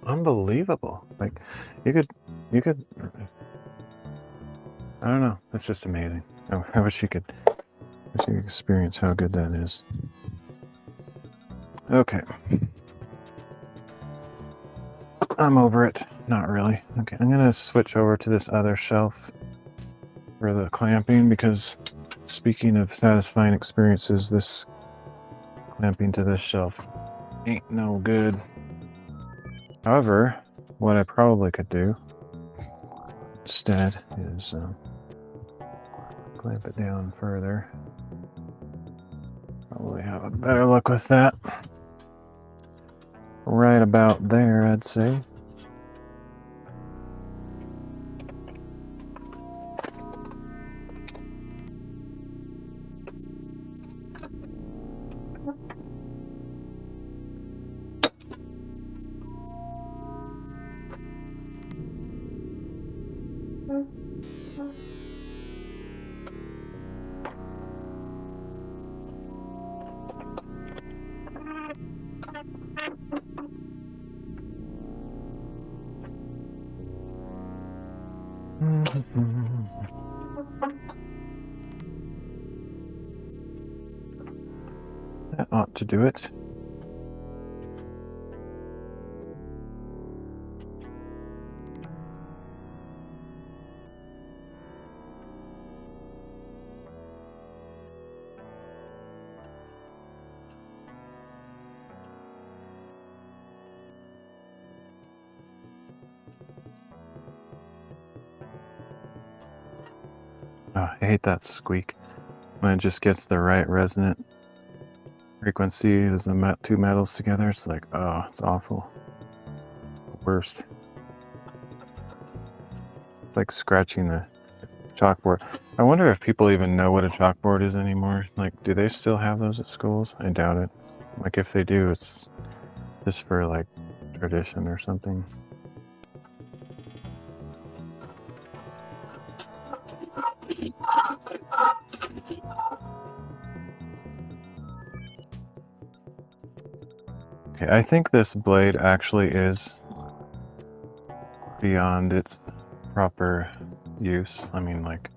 Unbelievable. Like you could I don't know, it's just amazing. I wish you could experience how good that is. Okay. I'm over it. Not really. Okay, I'm gonna switch over to this other shelf for the clamping because speaking of satisfying experiences, this clamping to this shelf ain't no good. However, what I probably could do instead is clamp it down further. Probably have a better luck with that. Right about there, I'd say. That ought to do it. Oh, I hate that squeak. when it just gets the right resonant frequency as the two metals together, it's like, oh, it's awful. It's the worst. It's like scratching the chalkboard. I wonder if people even know what a chalkboard is anymore. Like, do they still have those at schools? I doubt it. Like, if they do, it's just for like tradition or something. Okay, I think this blade actually is beyond its proper use. I mean, like,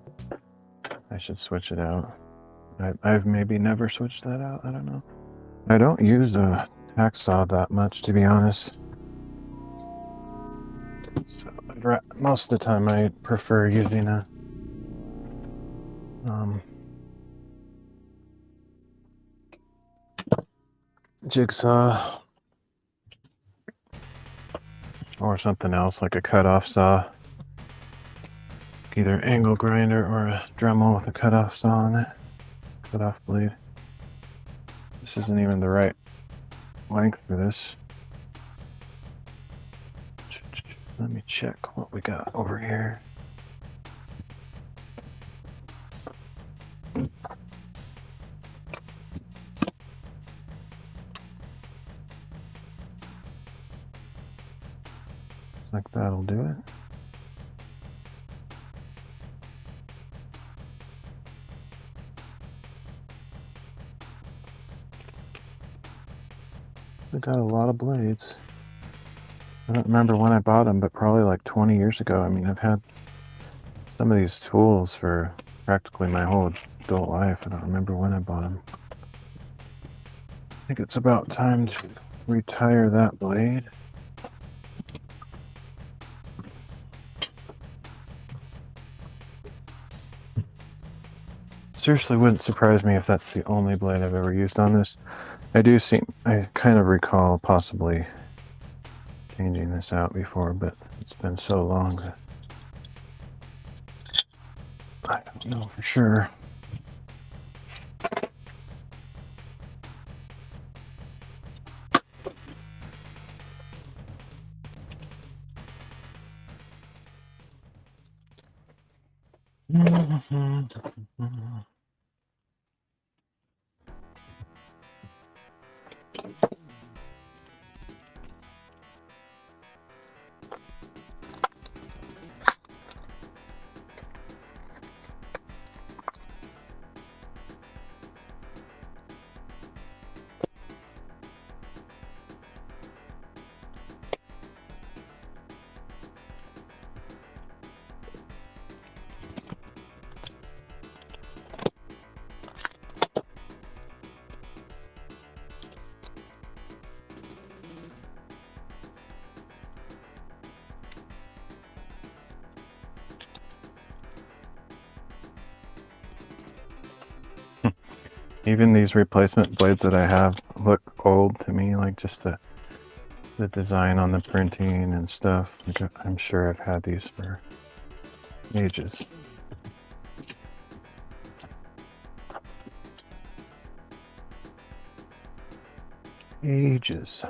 I should switch it out. I've maybe never switched that out. I don't know. I don't use a hacksaw that much, to be honest. So most of the time I prefer using a jigsaw or something else like a cutoff saw. Either angle grinder or a Dremel with a cutoff saw on it. Cutoff blade. This isn't even the right length for this. Let me check what we got over here. Like that'll do it. We got a lot of blades. I don't remember when I bought them, but probably like 20 years ago. I mean, I've had some of these tools for practically my whole adult life. I don't remember when I bought them. I think it's about time to retire that blade. Seriously, wouldn't surprise me if that's the only blade I've ever used on this. I kind of recall possibly changing this out before, but it's been so long that I don't know for sure. Even these replacement blades that I have look old to me, like just the design on the printing and stuff. Like I'm sure I've had these for ages. Ages.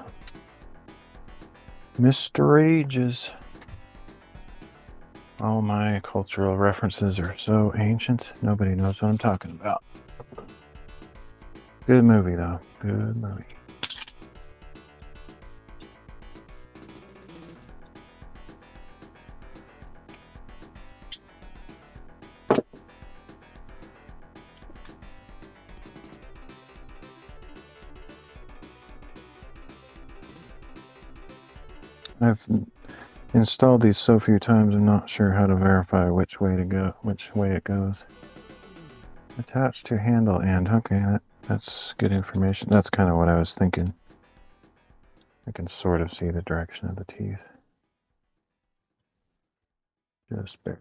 Mr. Ages. All my cultural references are so ancient, nobody knows what I'm talking about. Good movie, though. Good movie. I've installed these so few times, I'm not sure how to verify which way it goes. Attached to handle and, okay, that's good information. That's kind of what I was thinking. I can sort of see the direction of the teeth. Just barely.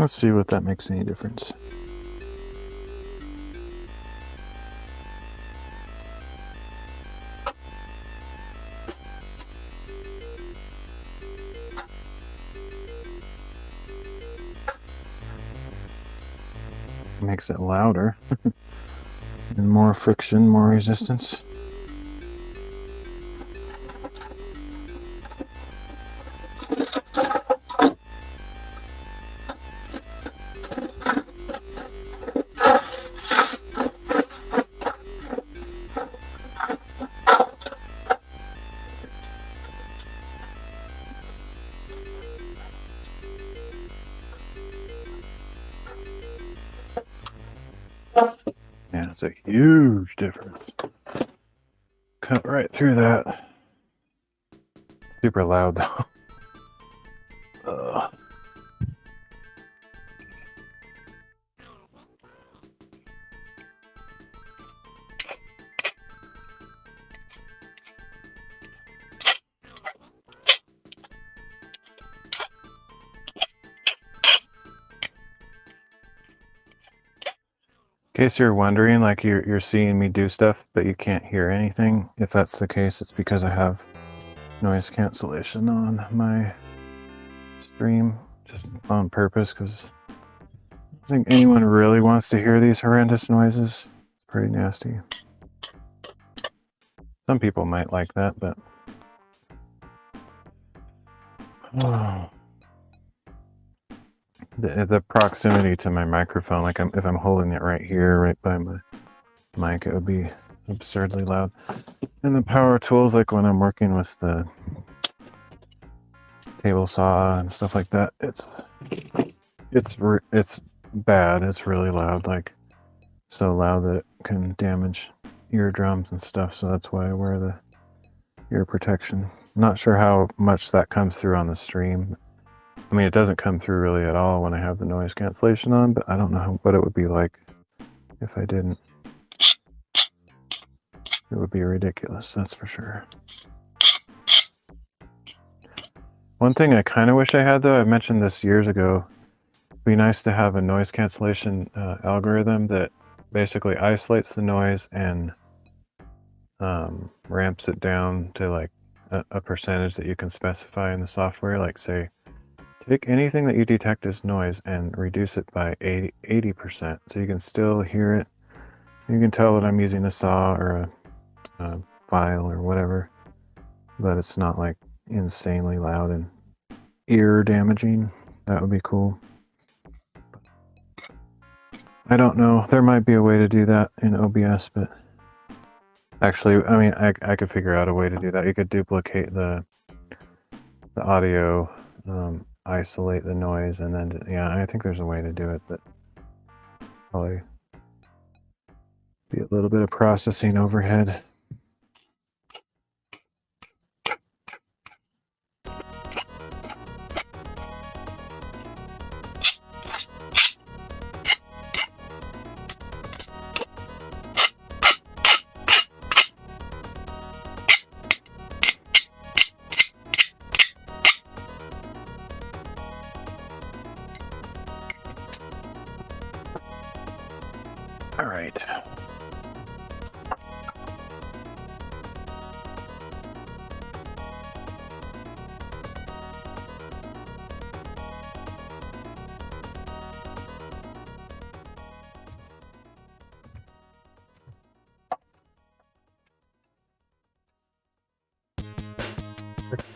Let's see what that makes any difference. Makes it louder. And more friction, more resistance. Yeah, it's a huge difference. Cut right through that. Super loud though. In case you're wondering, like you're seeing me do stuff, but you can't hear anything. If that's the case, it's because I have noise cancellation on my stream, just on purpose, because I don't think anyone really wants to hear these horrendous noises. It's pretty nasty. Some people might like that, but the proximity to my microphone, like if I'm holding it right here, right by my mic, it would be absurdly loud. And the power tools, like when I'm working with the table saw and stuff like that, it's bad. It's really loud, like so loud that it can damage eardrums and stuff. So that's why I wear the ear protection. Not sure how much that comes through on the stream. I mean, it doesn't come through really at all when I have the noise cancellation on, but I don't know what it would be like if I didn't. It would be ridiculous, that's for sure. One thing I kind of wish I had, though, I mentioned this years ago, it'd be nice to have a noise cancellation algorithm that basically isolates the noise and ramps it down to like a percentage that you can specify in the software. Like say, take anything that you detect as noise and reduce it by 80%, so you can still hear it. You can tell that I'm using a saw or a file or whatever, but it's not like insanely loud and ear damaging. That would be cool. I don't know. There might be a way to do that in OBS, but actually, I mean, I could figure out a way to do that. You could duplicate the audio, isolate the noise, and then, yeah, I think there's a way to do it, but probably be a little bit of processing overhead. All right.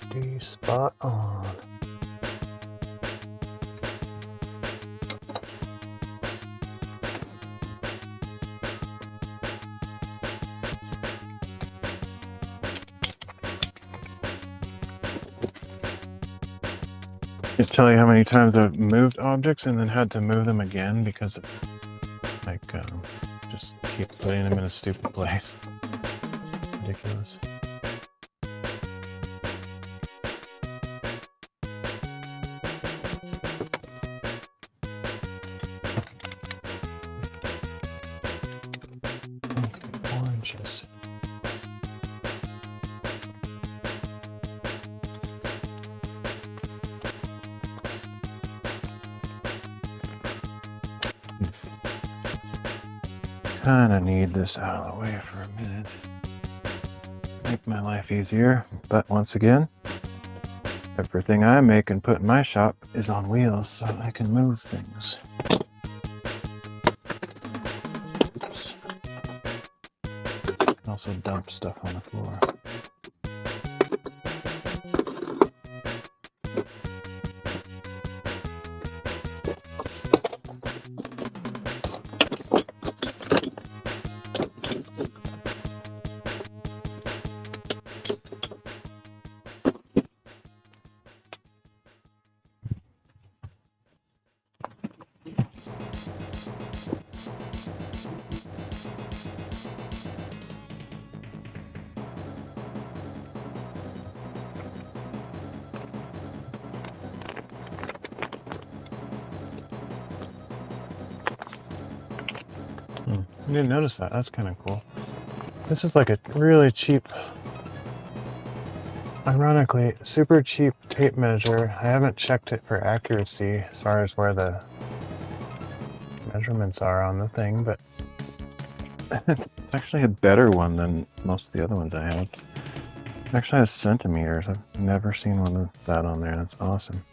Pretty spot on. Just tell you how many times I've moved objects and then had to move them again because of, like, just keep putting them in a stupid place. Ridiculous. Oranges. kind of need this out of the way for a minute. Make my life easier, but once again, everything I make and put in my shop is on wheels, so I can move things. Oops. I can also dump stuff on the floor. I didn't notice that. That's kind of cool. This is like a really cheap, ironically, super cheap tape measure. I haven't checked it for accuracy as far as where the measurements are on the thing, but it's actually a better one than most of the other ones I have. It actually has centimeters. I've never seen one of that on there. That's awesome.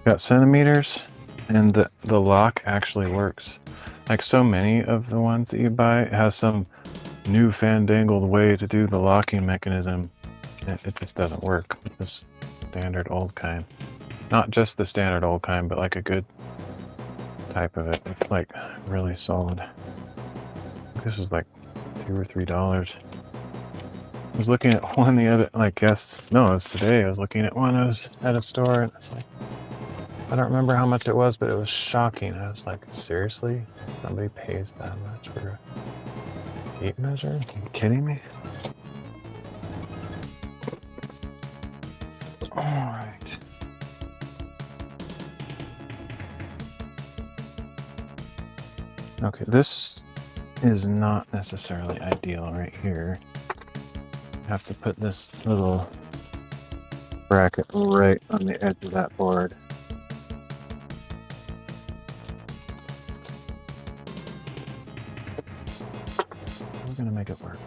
Got centimeters, and the lock actually works. Like so many of the ones that you buy, it has some new fandangled way to do the locking mechanism. It just doesn't work with this standard old kind. Not just the standard old kind, but like a good type of it. It's like really solid. This was like $2 or $3. I was looking at one the other, like it was today. I was looking at one. I was at a store and it's like, I don't remember how much it was, but it was shocking. I was like, seriously? Somebody pays that much for a tape measure? Are you kidding me? All right. Okay, this is not necessarily ideal right here. I have to put this little bracket right on the edge of that board. We're gonna make it work.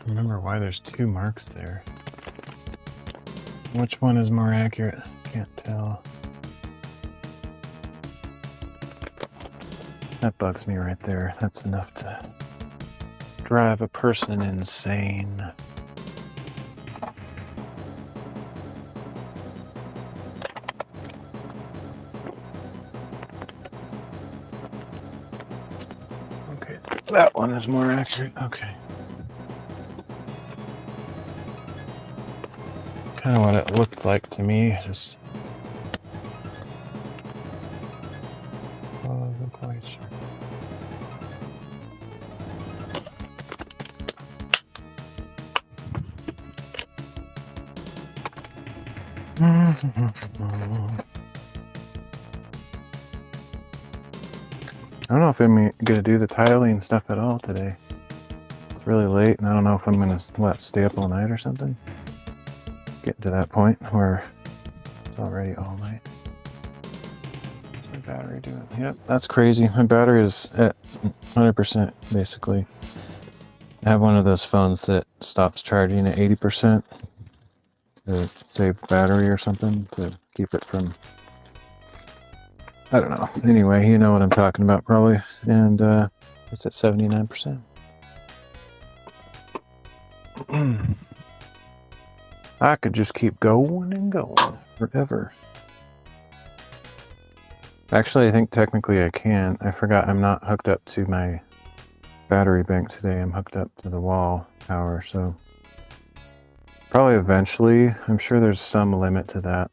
Remember why there's two marks there. Which one is more accurate? Can't tell. That bugs me right there. That's enough to drive a person insane. Okay, that one is more accurate. Okay. Kind of what it looked like to me. Just I wasn't quite sure. I don't know if I'm gonna do the tiling stuff at all today. It's really late, and I don't know if I'm gonna stay up all night or something. Getting to that point where it's already all night. What's my battery doing? Yep, that's crazy. My battery is at 100% basically. I have one of those phones that stops charging at 80% to save battery or something to keep it from, I don't know. Anyway, you know what I'm talking about probably. And it's at 79%. I could just keep going and going forever. Actually, I think technically I can. I forgot I'm not hooked up to my battery bank today. I'm hooked up to the wall power, so probably eventually. I'm sure there's some limit to that.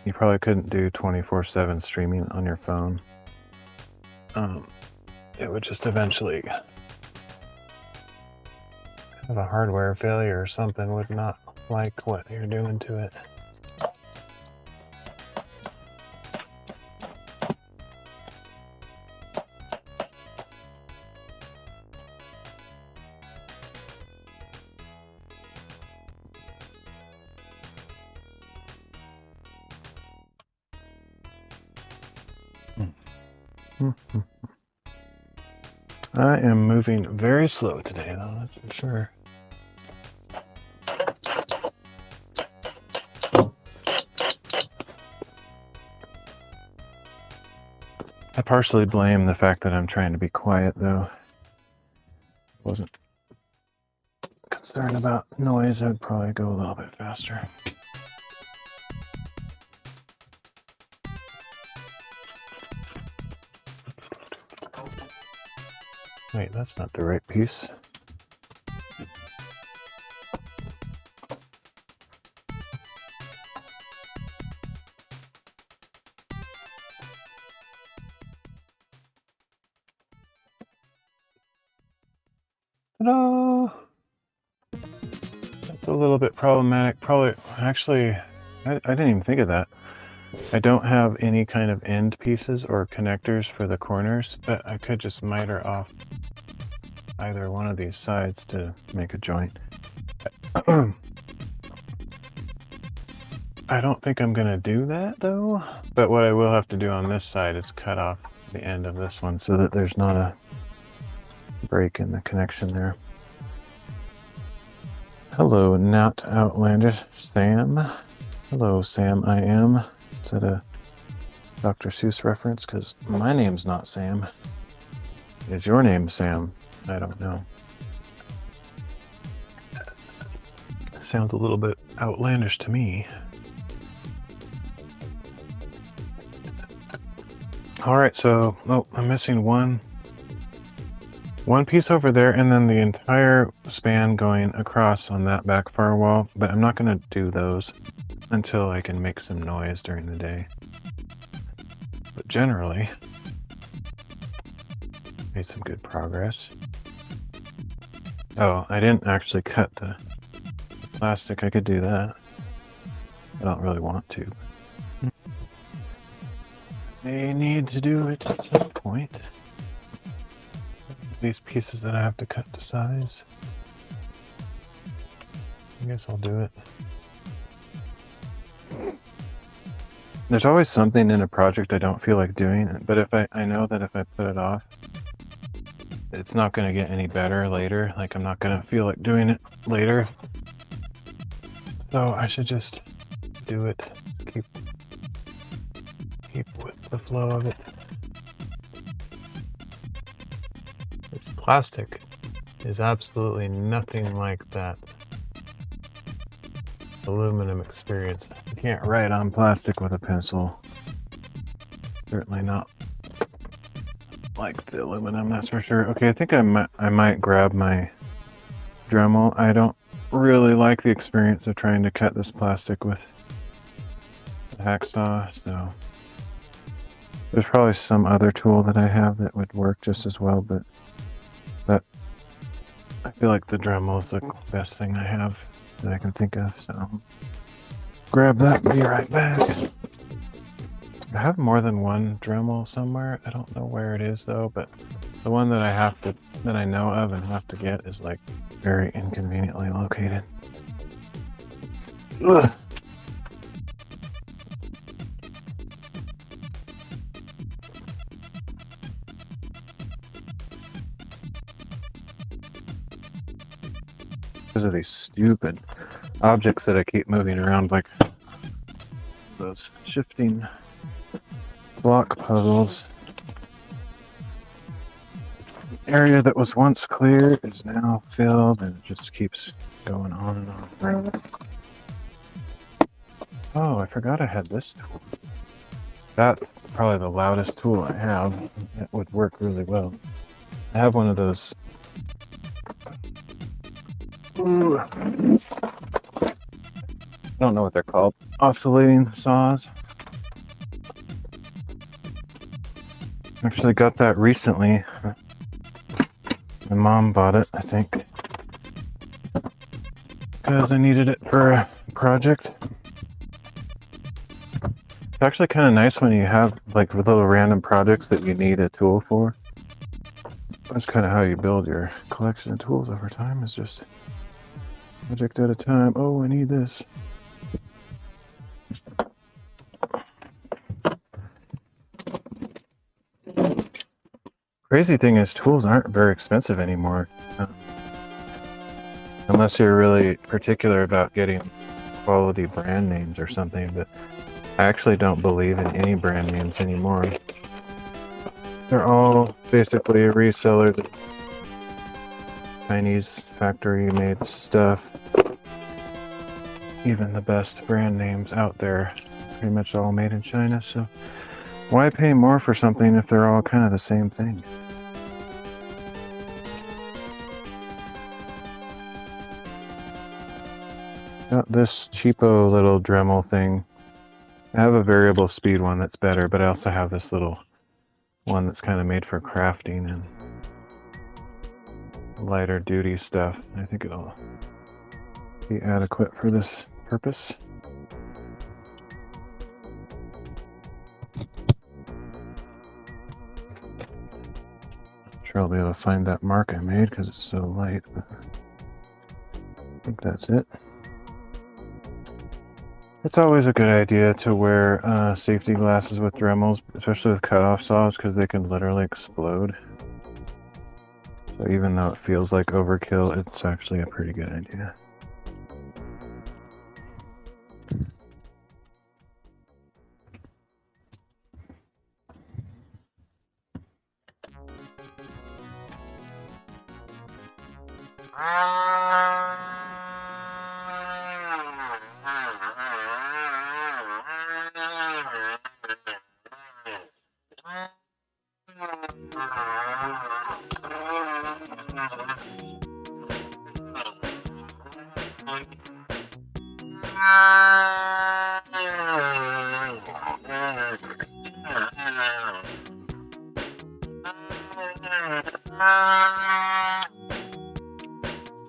you probably couldn't do 24/7 streaming on your phone. It would just eventually have a hardware failure or something, would not like what you're doing to it. I am moving very slow today, though, that's for sure. I partially blame the fact that I'm trying to be quiet, though. Wasn't concerned about noise, I'd probably go a little bit faster. Wait, that's not the right piece. Ta-da! That's a little bit problematic. Probably, actually, I didn't even think of that. I don't have any kind of end pieces or connectors for the corners, but I could just miter off either one of these sides to make a joint. I don't think I'm gonna do that though, but what I will have to do on this side is cut off the end of this one so that there's not a break in the connection there. Hello, not outlandish Sam. Hello, Sam. I am. Is that a Dr. Seuss reference? Because my name's not Sam. Is your name Sam? I don't know. Sounds a little bit outlandish to me. All right, so I'm missing one piece over there, and then the entire span going across on that back firewall. But I'm not going to do those until I can make some noise during the day. But generally, made some good progress. Oh, I didn't actually cut the plastic. I could do that. I don't really want to. I need to do it at some point. These pieces that I have to cut to size. I guess I'll do it. There's always something in a project I don't feel like doing, but if I know that if I put it off, it's not going to get any better later. Like, I'm not going to feel like doing it later. So I should just do it. Keep with the flow of it. This plastic is absolutely nothing like that aluminum experience. You can't write on plastic with a pencil. Certainly not like the aluminum, that's for sure. Okay, I think I might grab my Dremel. I don't really like the experience of trying to cut this plastic with a hacksaw, so there's probably some other tool that I have that would work just as well, but I feel like the Dremel is the best thing I have that I can think of, so grab that and be right back. I have more than one Dremel somewhere. I don't know where it is though, but the one that I know of and have to get is like very inconveniently located. Ugh. Because of these stupid objects that I keep moving around, like those shifting block puzzles. The area that was once clear is now filled, and it just keeps going on and on. Oh, I forgot I had this tool. That's probably the loudest tool I have. It would work really well. I have one of those. Ooh. I don't know what they're called. Oscillating saws. Actually got that recently. My mom bought it, I think, because I needed it for a project. It's actually kind of nice when you have like little random projects that you need a tool for. That's kind of how you build your collection of tools over time, is just project at a time. Oh, I need this. Crazy thing is, tools aren't very expensive anymore. Unless you're really particular about getting quality brand names or something, but I actually don't believe in any brand names anymore. They're all basically a reseller of Chinese factory-made stuff. Even the best brand names out there, pretty much all made in China, so why pay more for something if they're all kind of the same thing? Got this cheapo little Dremel thing. I have a variable speed one that's better, but I also have this little one that's kind of made for crafting and lighter duty stuff. I think it'll be adequate for this purpose. I'm sure I'll be able to find that mark I made because it's so light, but I think that's it. It's always a good idea to wear safety glasses with Dremels, especially with cutoff saws, because they can literally explode. So even though it feels like overkill, it's actually a pretty good idea.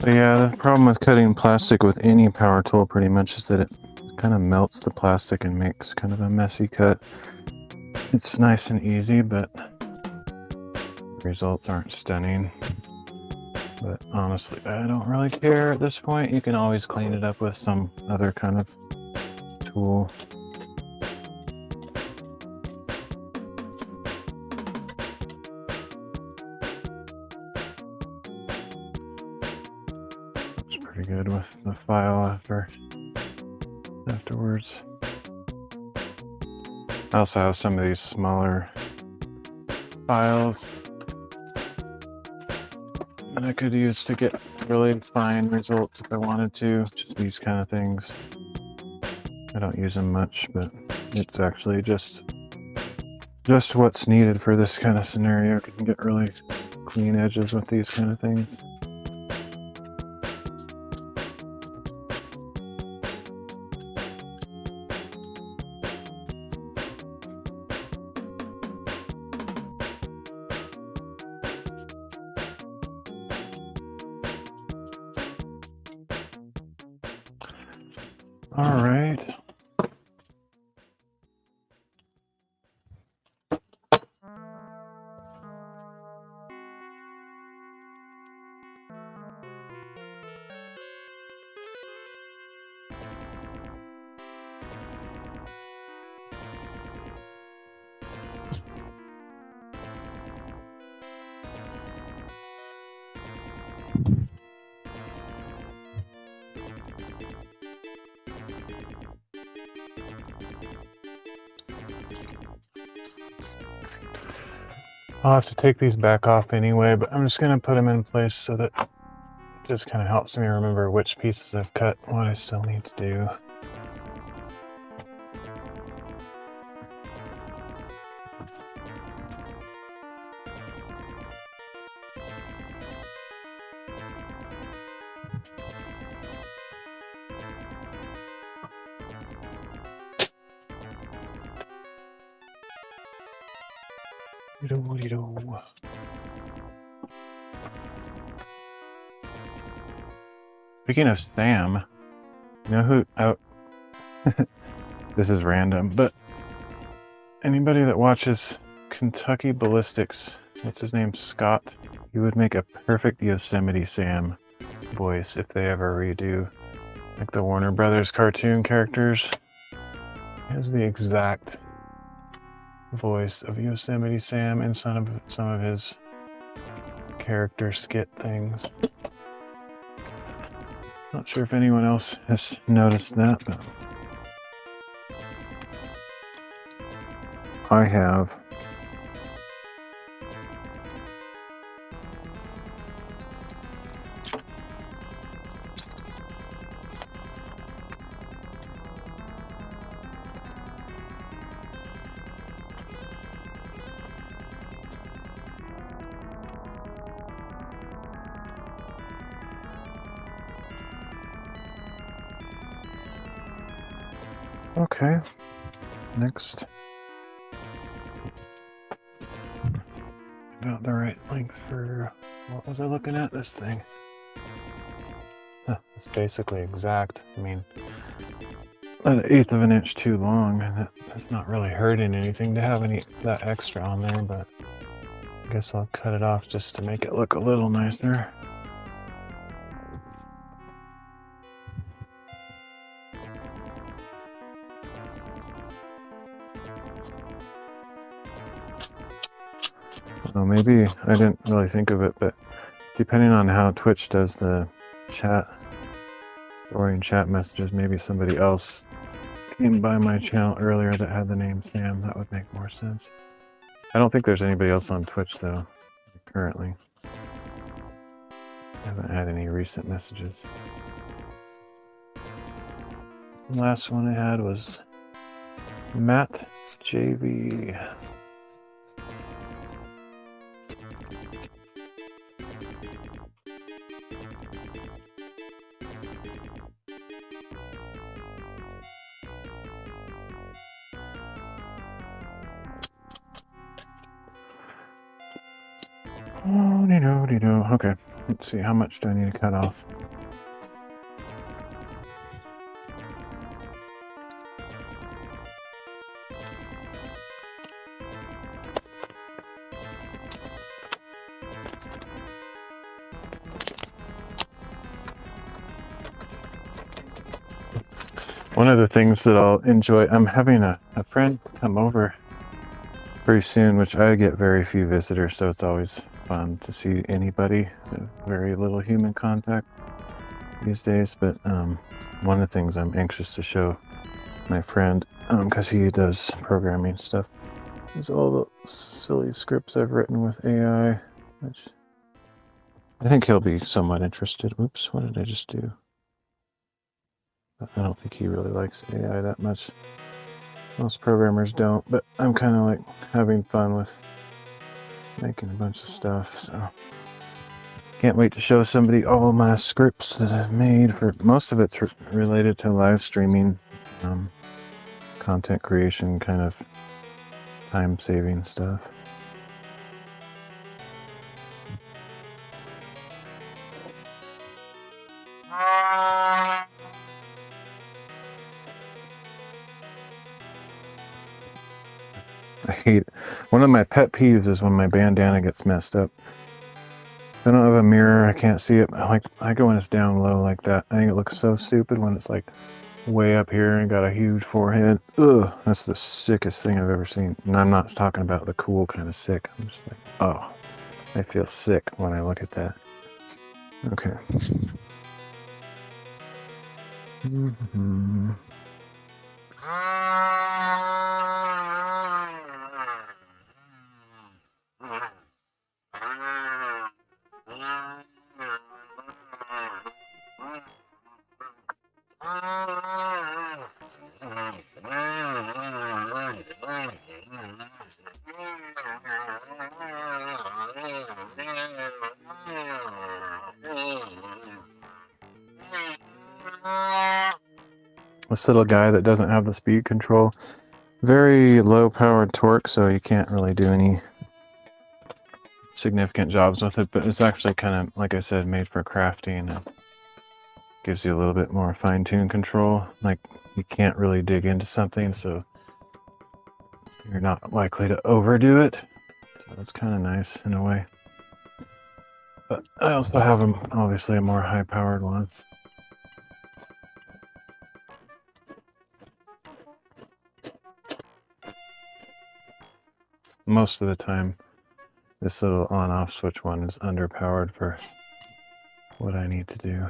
So yeah, the problem with cutting plastic with any power tool pretty much is that it kind of melts the plastic and makes kind of a messy cut. It's nice and easy, but the results aren't stunning. But honestly, I don't really care at this point. You can always clean it up with some other kind of tool. Looks pretty good with the file afterwards. I also have some of these smaller files that I could use to get really fine results if I wanted to. Just these kind of things. I don't use them much, but it's actually just what's needed for this kind of scenario. You can get really clean edges with these kind of things. All right. I'll have to take these back off anyway, but I'm just going to put them in place so that it just kind of helps me remember which pieces I've cut, what I still need to do. Speaking of Sam, you know who? Oh, this is random, but anybody that watches Kentucky Ballistics, what's his name? Scott. He would make a perfect Yosemite Sam voice if they ever redo like the Warner Brothers cartoon characters. He has the exact voice of Yosemite Sam in some of his character skit things. Not sure if anyone else has noticed that, but I have. Okay, next. About the right length for, what was I looking at? This thing. Huh, it's basically exact. I mean, an 1/8 of an inch too long, and that's not really hurting anything to have that extra on there, but I guess I'll cut it off just to make it look a little nicer. Well, maybe I didn't really think of it, but depending on how Twitch does the chat, storing chat messages, maybe somebody else came by my channel earlier that had the name Sam. That would make more sense. I don't think there's anybody else on Twitch though, currently. I haven't had any recent messages. The last one I had was Matt JV. Okay, let's see, how much do I need to cut off? One of the things that I'll enjoy, I'm having a friend come over pretty soon, which I get very few visitors, so it's always fun to see anybody. So very little human contact these days, but one of the things I'm anxious to show my friend, because he does programming stuff, is all the silly scripts I've written with AI, which I think he'll be somewhat interested. Oops, what did I just do? I don't think he really likes AI that much. Most programmers don't, but I'm kind of like having fun with making a bunch of stuff, so can't wait to show somebody all my scripts that I've made. For most of it's related to live streaming, content creation, kind of time-saving stuff. I hate it. One of my pet peeves is when my bandana gets messed up. I don't have a mirror, I can't see it. I like it when it's down low like that. I think it looks so stupid when it's like way up here and got a huge forehead. Ugh, that's the sickest thing I've ever seen. And I'm not talking about the cool kind of sick. I'm just like, oh, I feel sick when I look at that. Okay. This little guy that doesn't have the speed control, very low powered torque, so you can't really do any significant jobs with it, but it's actually kind of, like I said, made for crafting and gives you a little bit more fine-tuned control. Like, you can't really dig into something, so you're not likely to overdo it. So that's kind of nice in a way. But I also have obviously a more high-powered one. Most of the time, this little on-off switch one is underpowered for what I need to do.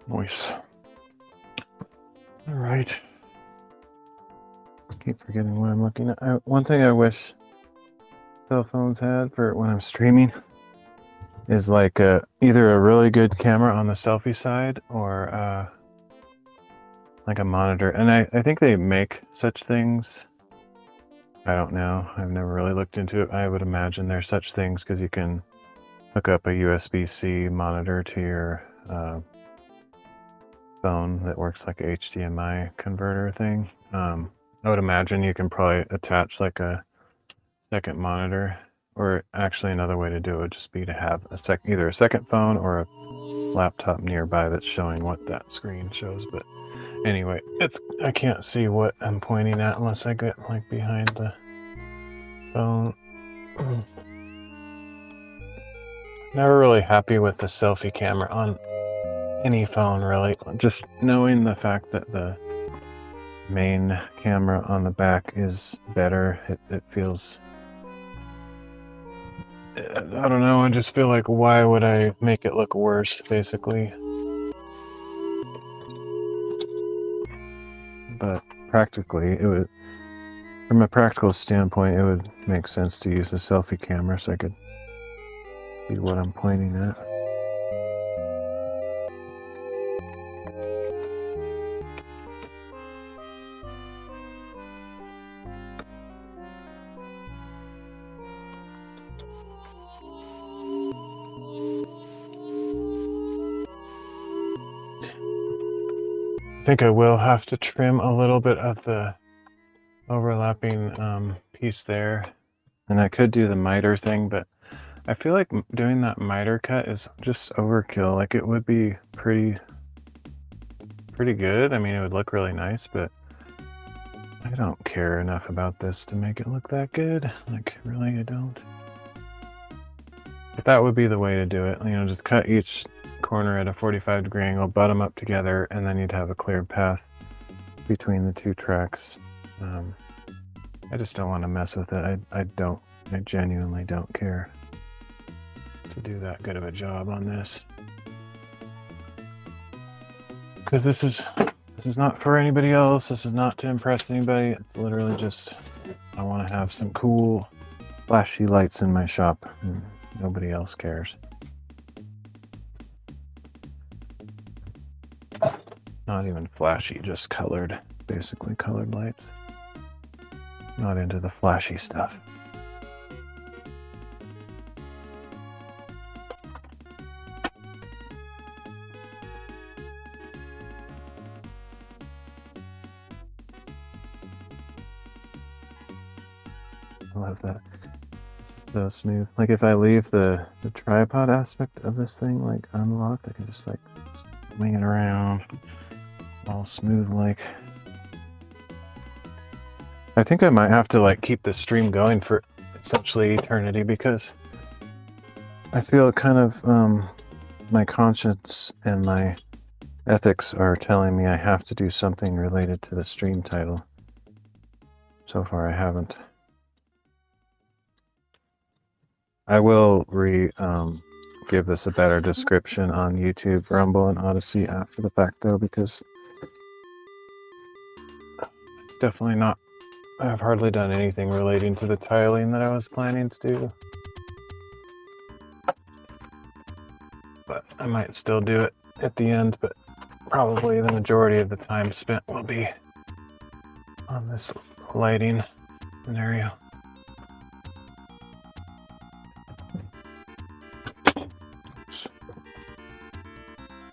Nice. All right. Keep forgetting what I'm looking at. One thing I wish cell phones had for when I'm streaming is like either a really good camera on the selfie side or like a monitor. And I think they make such things. I don't know. I've never really looked into it. I would imagine there's such things because you can hook up a USB-C monitor to your phone that works like a HDMI converter thing. I would imagine you can probably attach like a second monitor, or actually another way to do it would just be to have either a second phone or a laptop nearby that's showing what that screen shows. But anyway, I can't see what I'm pointing at unless I get like behind the phone. Never really happy with the selfie camera on any phone, really. Just knowing the fact that the main camera on the back is better, it feels, I don't know, I just feel like, why would I make it look worse, basically? But practically, it would, from a practical standpoint, it would make sense to use the selfie camera so I could see what I'm pointing at. I think I will have to trim a little bit of the overlapping piece there, and I could do the miter thing, but I feel like doing that miter cut is just overkill. Like, it would be pretty good. I mean, it would look really nice, but I don't care enough about this to make it look that good. Like, really, I don't. But that would be the way to do it. You know, just cut each corner at a 45-degree angle, butt them up together, and then you'd have a cleared path between the two tracks. I just don't want to mess with it. I genuinely don't care to do that good of a job on this, because this is not for anybody else. This is not to impress anybody. It's literally just, I want to have some cool flashy lights in my shop, and nobody else cares. Not even flashy, just colored, basically colored lights. Not into the flashy stuff. I love that. It's so smooth. Like, if I leave the tripod aspect of this thing like unlocked, I can just like swing it around all smooth like. I think I might have to like keep the stream going for essentially eternity, because I feel kind of my conscience and my ethics are telling me I have to do something related to the stream title. So far I haven't. I will give this a better description on YouTube, Rumble, and Odyssey after the fact though, because definitely not, I've hardly done anything relating to the tiling that I was planning to do. But I might still do it at the end, but probably the majority of the time spent will be on this lighting scenario.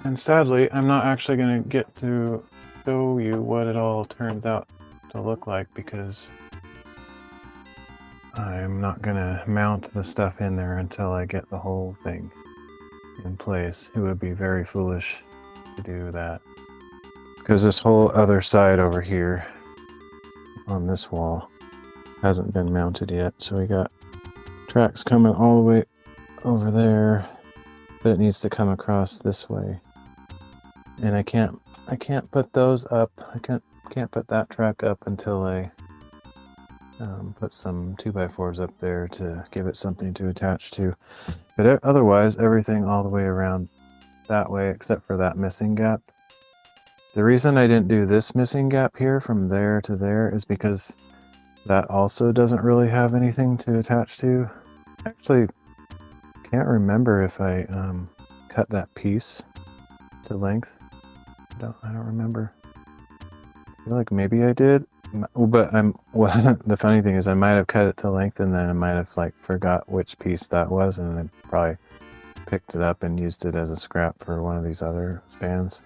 And sadly, I'm not actually going to get to show you what it all turns out to look like because I'm not going to mount the stuff in there until I get the whole thing in place. It would be very foolish to do that because this whole other side over here on this wall hasn't been mounted yet. So we got tracks coming all the way over there, but it needs to come across this way. And I can't put those up. I can't put that track up until I put some 2x4s up there to give it something to attach to. But otherwise, everything all the way around that way, except for that missing gap. The reason I didn't do this missing gap here from there to there is because that also doesn't really have anything to attach to. Actually, can't remember if I cut that piece to length. I don't remember. I feel like maybe I did, but the funny thing is I might have cut it to length and then I might have like forgot which piece that was and then probably picked it up and used it as a scrap for one of these other spans.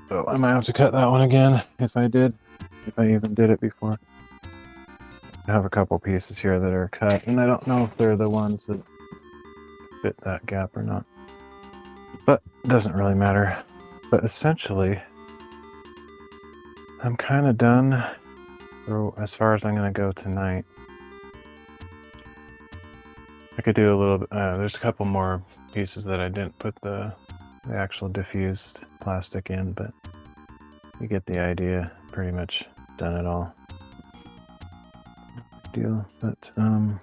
So I might have to cut that one again if I even did it before. I have a couple pieces here that are cut and I don't know if they're the ones that fit that gap or not, but it doesn't really matter. But essentially, I'm kind of done for as far as I'm going to go tonight. I could do a little bit, there's a couple more pieces that I didn't put the actual diffused plastic in, but you get the idea. Pretty much done it all. Deal. But I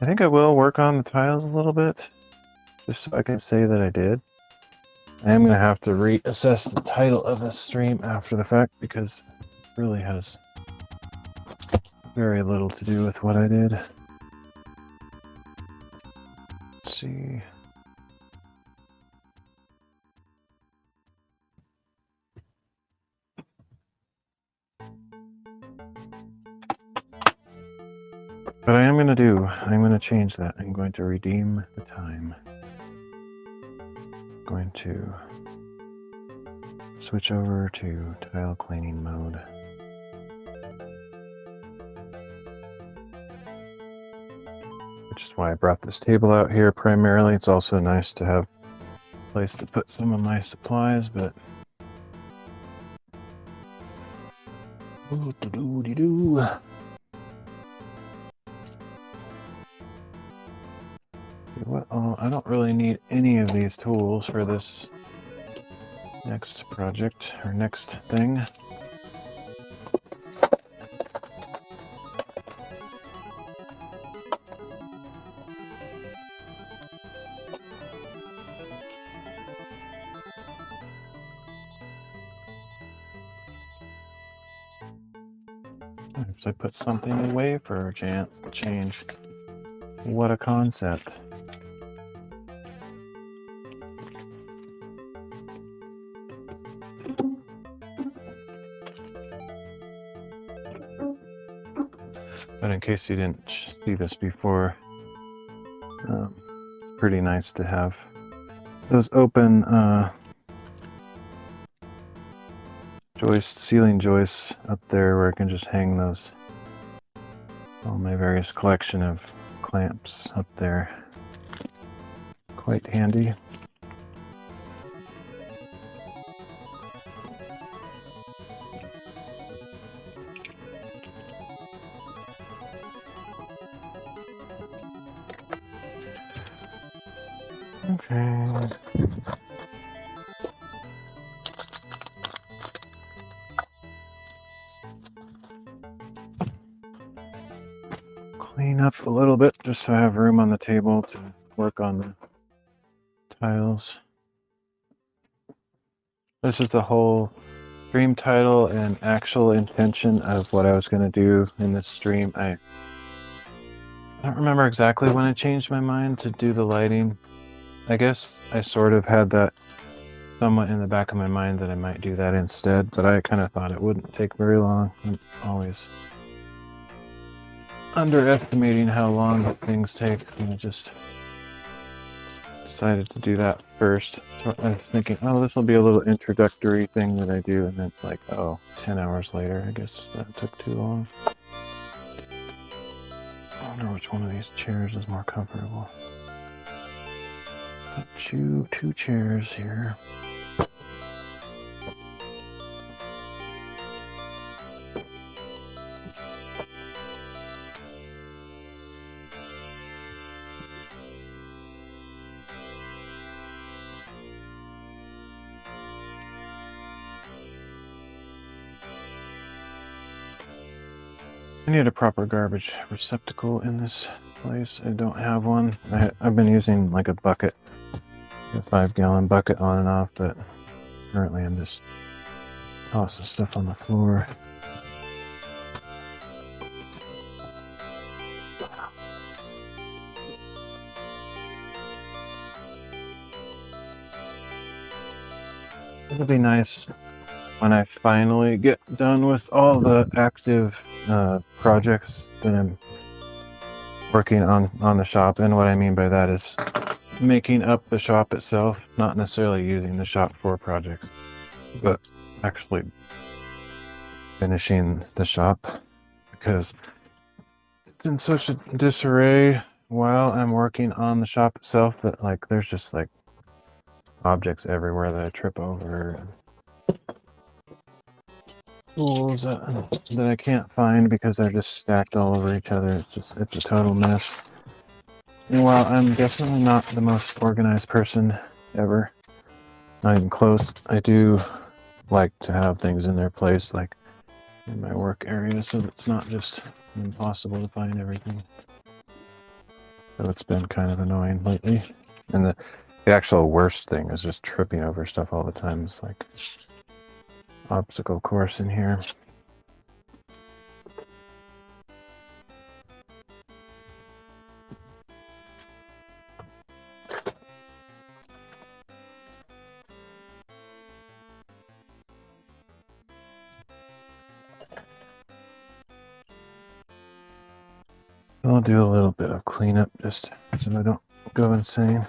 think I will work on the tiles a little bit, just so I can say that I did. I am going to have to reassess the title of this stream after the fact because it really has very little to do with what I did. Let's see. But I'm going to change that. I'm going to redeem the time. Going to switch over to tile cleaning mode. Which is why I brought this table out here primarily. It's also nice to have a place to put some of my supplies, but I don't really need any of these tools for this next project or next thing. Perhaps I put something away for a chance to change. What a concept. But in case you didn't see this before, it's pretty nice to have those open ceiling joists up there where I can just hang those, all my various collection of clamps up there. Quite handy. Okay. up a little bit just so I have room on the table to work on the tiles. This is the whole stream title and actual intention of what I was going to do in this stream. I don't remember exactly when I changed my mind to do the lighting. I guess I sort of had that somewhat in the back of my mind that I might do that instead, but I kind of thought it wouldn't take very long. I'm always underestimating how long things take, and I just decided to do that first. So I was thinking, oh, this will be a little introductory thing that I do, and then it's like, oh, 10 hours later, I guess that took too long. I wonder which one of these chairs is more comfortable. Got two chairs here. I need a proper garbage receptacle in this place. I don't have one. I've been using like a bucket, a 5-gallon bucket on and off, but currently I'm just tossing stuff on the floor. It'll be nice when I finally get done with all the active projects that I'm working on the shop. And what I mean by that is making up the shop itself, not necessarily using the shop for projects, but actually finishing the shop, because it's in such a disarray while I'm working on the shop itself that like there's just like objects everywhere that I trip over. Tools that I can't find because they're just stacked all over each other. It's a total mess. And while I'm definitely not the most organized person ever, not even close, I do like to have things in their place, like in my work area, so it's not just impossible to find everything. So it's been kind of annoying lately. And the actual worst thing is just tripping over stuff all the time. It's like obstacle course in here. I'll do a little bit of cleanup just so I don't go insane.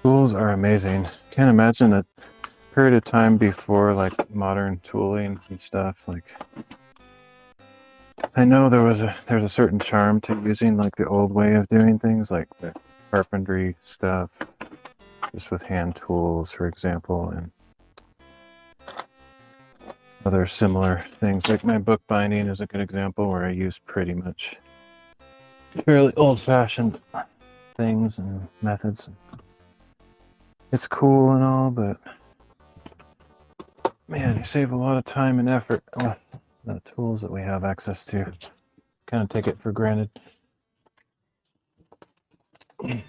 Tools are amazing. Can't imagine a period of time before like modern tooling and stuff. Like, I know there's a certain charm to using like the old way of doing things, like the carpentry stuff, just with hand tools, for example, and other similar things. Like my bookbinding is a good example where I use pretty much fairly old-fashioned things and methods. It's cool and all, but man, you save a lot of time and effort with the tools that we have access to. Kind of take it for granted. Okay,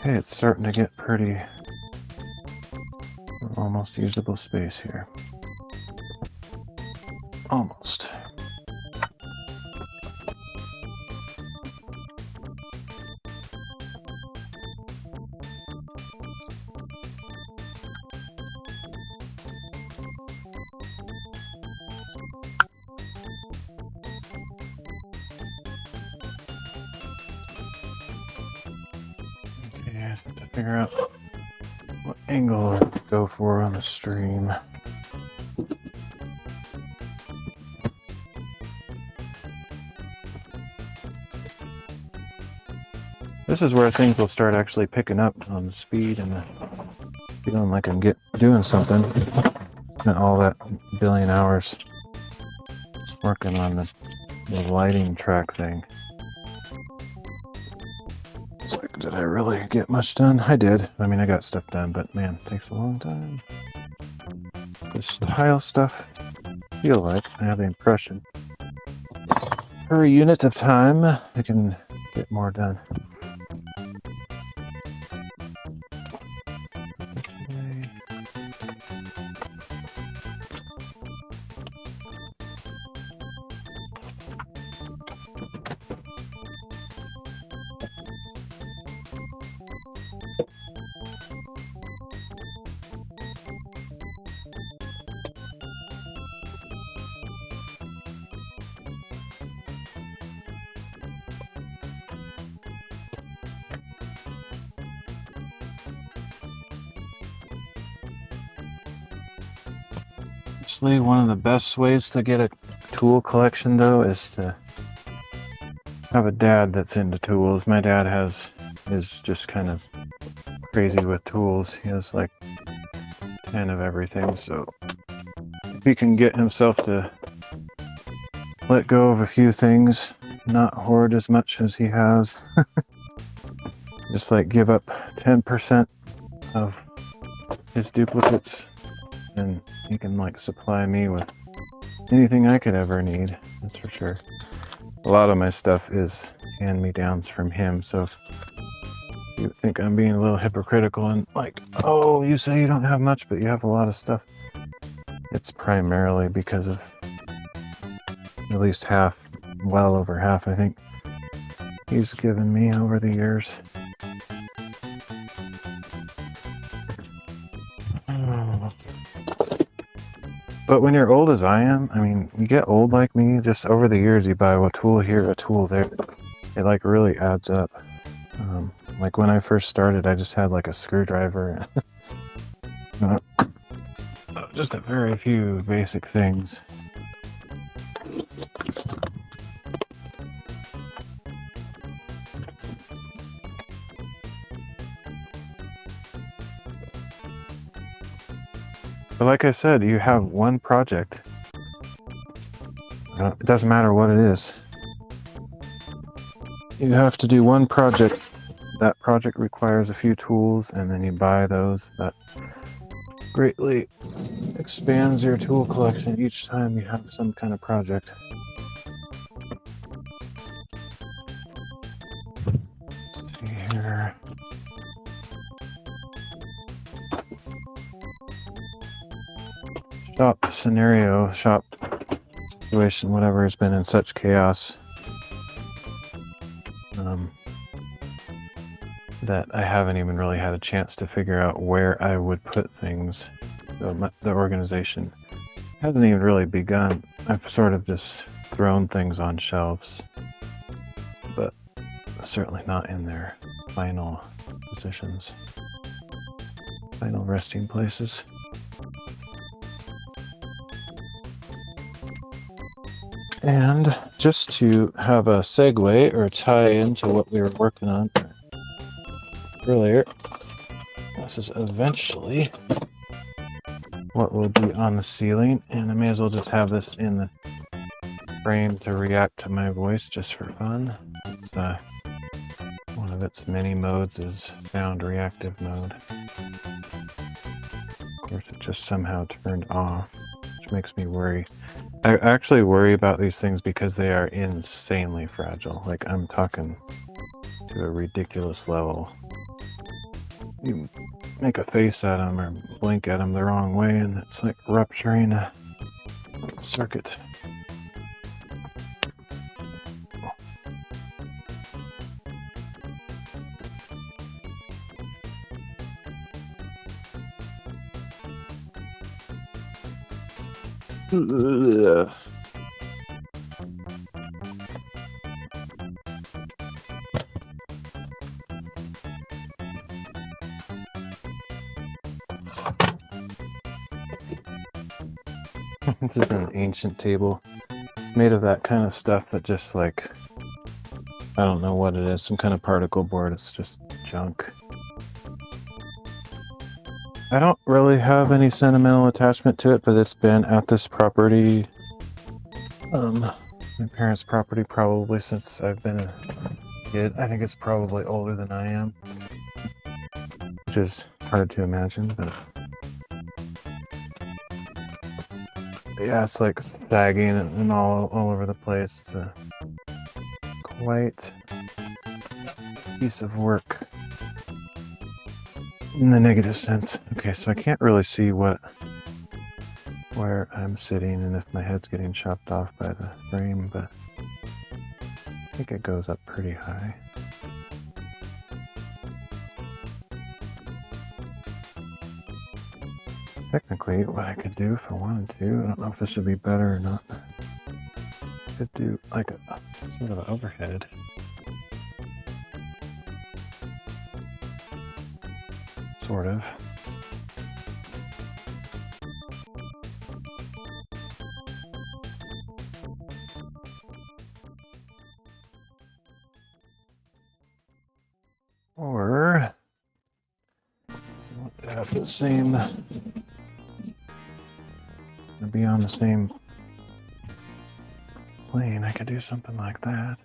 it's starting to get pretty almost usable space here. Almost. figure out what angle to go for on the stream. This is where things will start actually picking up on the speed and the feeling like I'm doing something. Spent all that billion hours working on the lighting track thing. It's like, did I really get much done? I did. I mean, I got stuff done, but man, it takes a long time. This tile stuff, I feel like I have the impression per unit of time I can get more done. Actually, one of the best ways to get a tool collection though is to have a dad that's into tools. My dad is just kind of crazy with tools. He has like 10 of everything, so if he can get himself to let go of a few things, not hoard as much as he has, just like give up 10% of his duplicates, and he can like supply me with anything I could ever need, that's for sure. A lot of my stuff is hand-me-downs from him, so if you think I'm being a little hypocritical and like, oh, you say you don't have much, but you have a lot of stuff, it's primarily because of at least half, well over half, I think, he's given me over the years. But when you're old as I am, I mean, you get old like me, just over the years you buy a tool here, a tool there. It like really adds up. Like when I first started, I just had like a screwdriver. Just a very few basic things. But like I said, you have one project. It doesn't matter what it is. You have to do one project. That project requires a few tools, and then you buy those. That greatly expands your tool collection each time you have some kind of project. Let's see here. Shop scenario, shop situation, whatever, has been in such chaos that I haven't even really had a chance to figure out where I would put things. So the organization hasn't even really begun. I've sort of just thrown things on shelves, but certainly not in their final positions, final resting places. And just to have a segue or tie into what we were working on earlier, this is eventually what will be on the ceiling, and I may as well just have this in the frame to react to my voice just for fun. It's one of its many modes is sound reactive mode. Of course, it just somehow turned off, which makes me worry. I actually worry about these things because they are insanely fragile. Like, I'm talking to a ridiculous level. You make a face at them or blink at them the wrong way and it's like rupturing a circuit. Ugh. This is an ancient table made of that kind of stuff that just like, I don't know what it is, some kind of particle board. It's just junk. I don't really have any sentimental attachment to it, but it's been at this property, my parents' property, probably since I've been a kid. I think it's probably older than I am, which is hard to imagine, but yeah, it's like sagging and all over the place. It's a quite piece of work in the negative sense. Okay, so I can't really see where I'm sitting and if my head's getting chopped off by the frame, but I think it goes up pretty high. Technically, what I could do if I wanted to, I don't know if this would be better or not. I could do like a sort of an overhead. Sort of. Or I want to have the same, or be on the same plane. I could do something like that.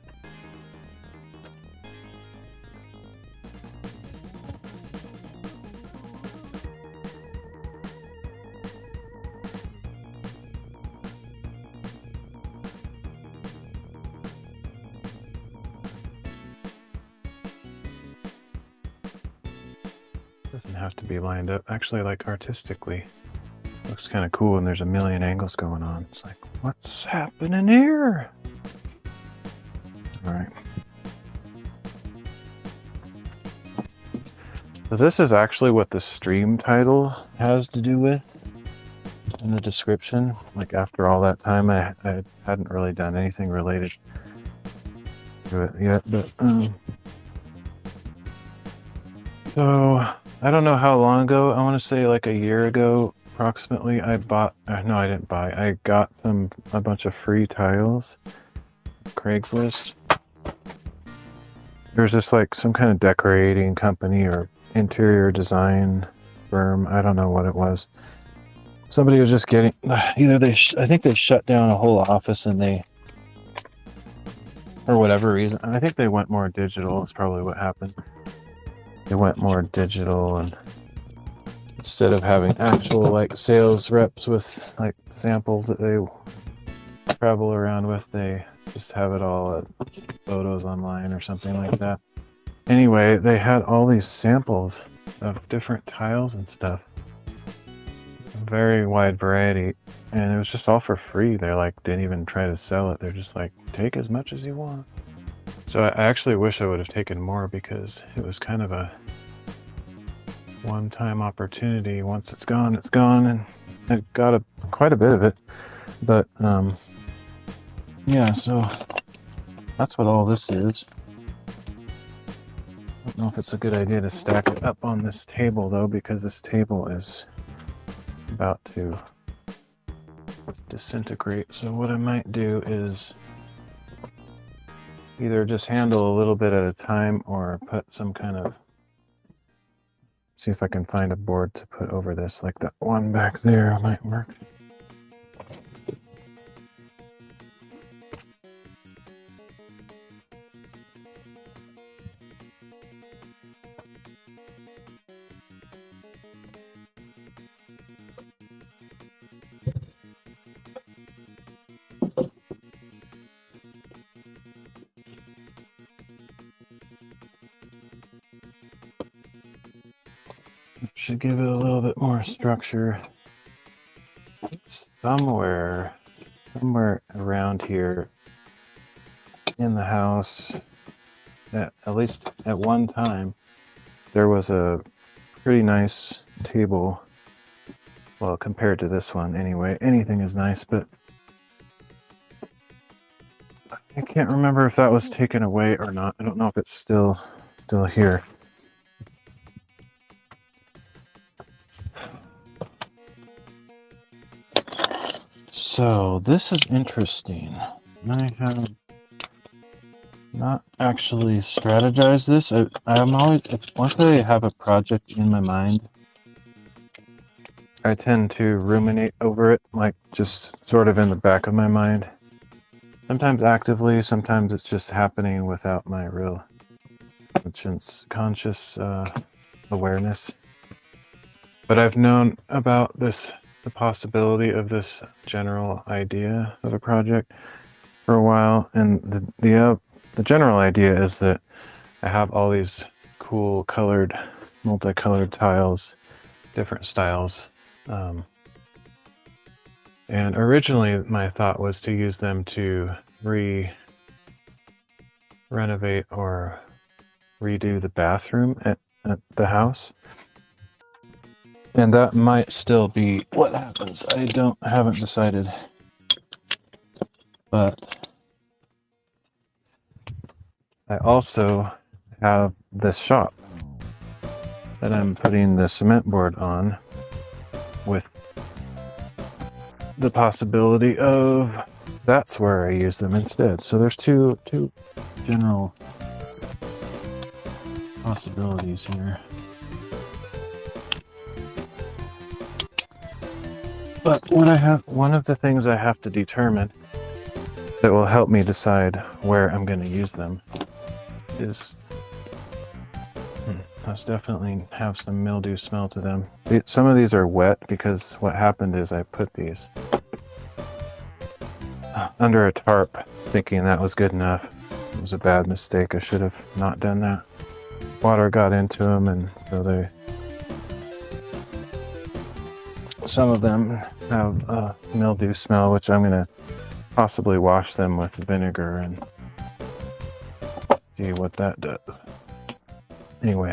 Doesn't have to be lined up. Actually, like artistically, looks kind of cool and there's a million angles going on. It's like, what's happening here? All right. So this is actually what the stream title has to do with in the description. Like after all that time, I hadn't really done anything related to it yet, but so I don't know how long ago. I want to say like a year ago approximately, I bought, no, I didn't buy, I got a bunch of free tiles, Craigslist. There's just like some kind of decorating company or interior design firm, I don't know what it was. Somebody was just getting, either I think they shut down a whole office and they, for whatever reason, I think they went more digital, is probably what happened. They went more digital, and instead of having actual like sales reps with like samples that they travel around with, they just have it all at photos online or something like that. Anyway, they had all these samples of different tiles and stuff, a very wide variety, and it was just all for free. They're like, didn't even try to sell it. They're just like, take as much as you want. So I actually wish I would have taken more, because it was kind of a one-time opportunity. Once it's gone, and I got quite a bit of it. But yeah, so that's what all this is. I don't know if it's a good idea to stack it up on this table though, because this table is about to disintegrate. So what I might do is either just handle a little bit at a time, or put some kind of, see if I can find a board to put over this, like that one back there might work. Should give it a little bit more structure. It's somewhere around here in the house, at least at one time, there was a pretty nice table. Well, compared to this one anyway. Anything is nice, but I can't remember if that was taken away or not. I don't know if it's still here. So this is interesting. I have not actually strategized this. I'm always, once I have a project in my mind, I tend to ruminate over it, like just sort of in the back of my mind. Sometimes actively, sometimes it's just happening without my real conscious awareness. But I've known about this, the possibility of this general idea of a project for a while, and the general idea is that I have all these cool colored, multicolored tiles, different styles, and originally my thought was to use them to renovate or redo the bathroom at the house. And that might still be what happens. I haven't decided. But I also have this shop that I'm putting the cement board on with the possibility of that's where I use them instead. So there's two general possibilities here. But one of the things I have to determine that will help me decide where I'm going to use them is, those definitely have some mildew smell to them. Some of these are wet because what happened is I put these under a tarp thinking that was good enough. It was a bad mistake. I should have not done that. Water got into them, and so some of them have a mildew smell, which I'm going to possibly wash them with vinegar and see what that does. Anyway,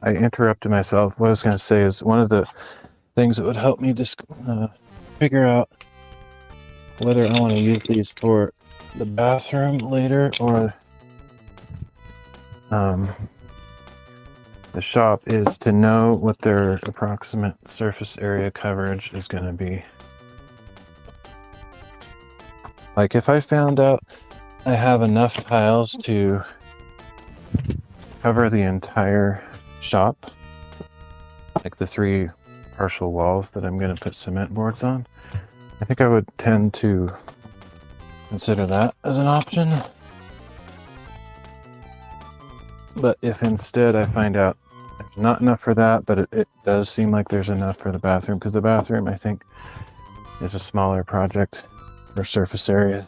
I interrupted myself. What I was going to say is one of the things that would help me just figure out whether I want to use these for the bathroom later or the shop is to know what their approximate surface area coverage is going to be. Like if I found out I have enough tiles to cover the entire shop, like the 3 partial walls that I'm going to put cement boards on, I think I would tend to consider that as an option. But if instead I find out there's not enough for that, but it does seem like there's enough for the bathroom, because the bathroom I think is a smaller project for surface area,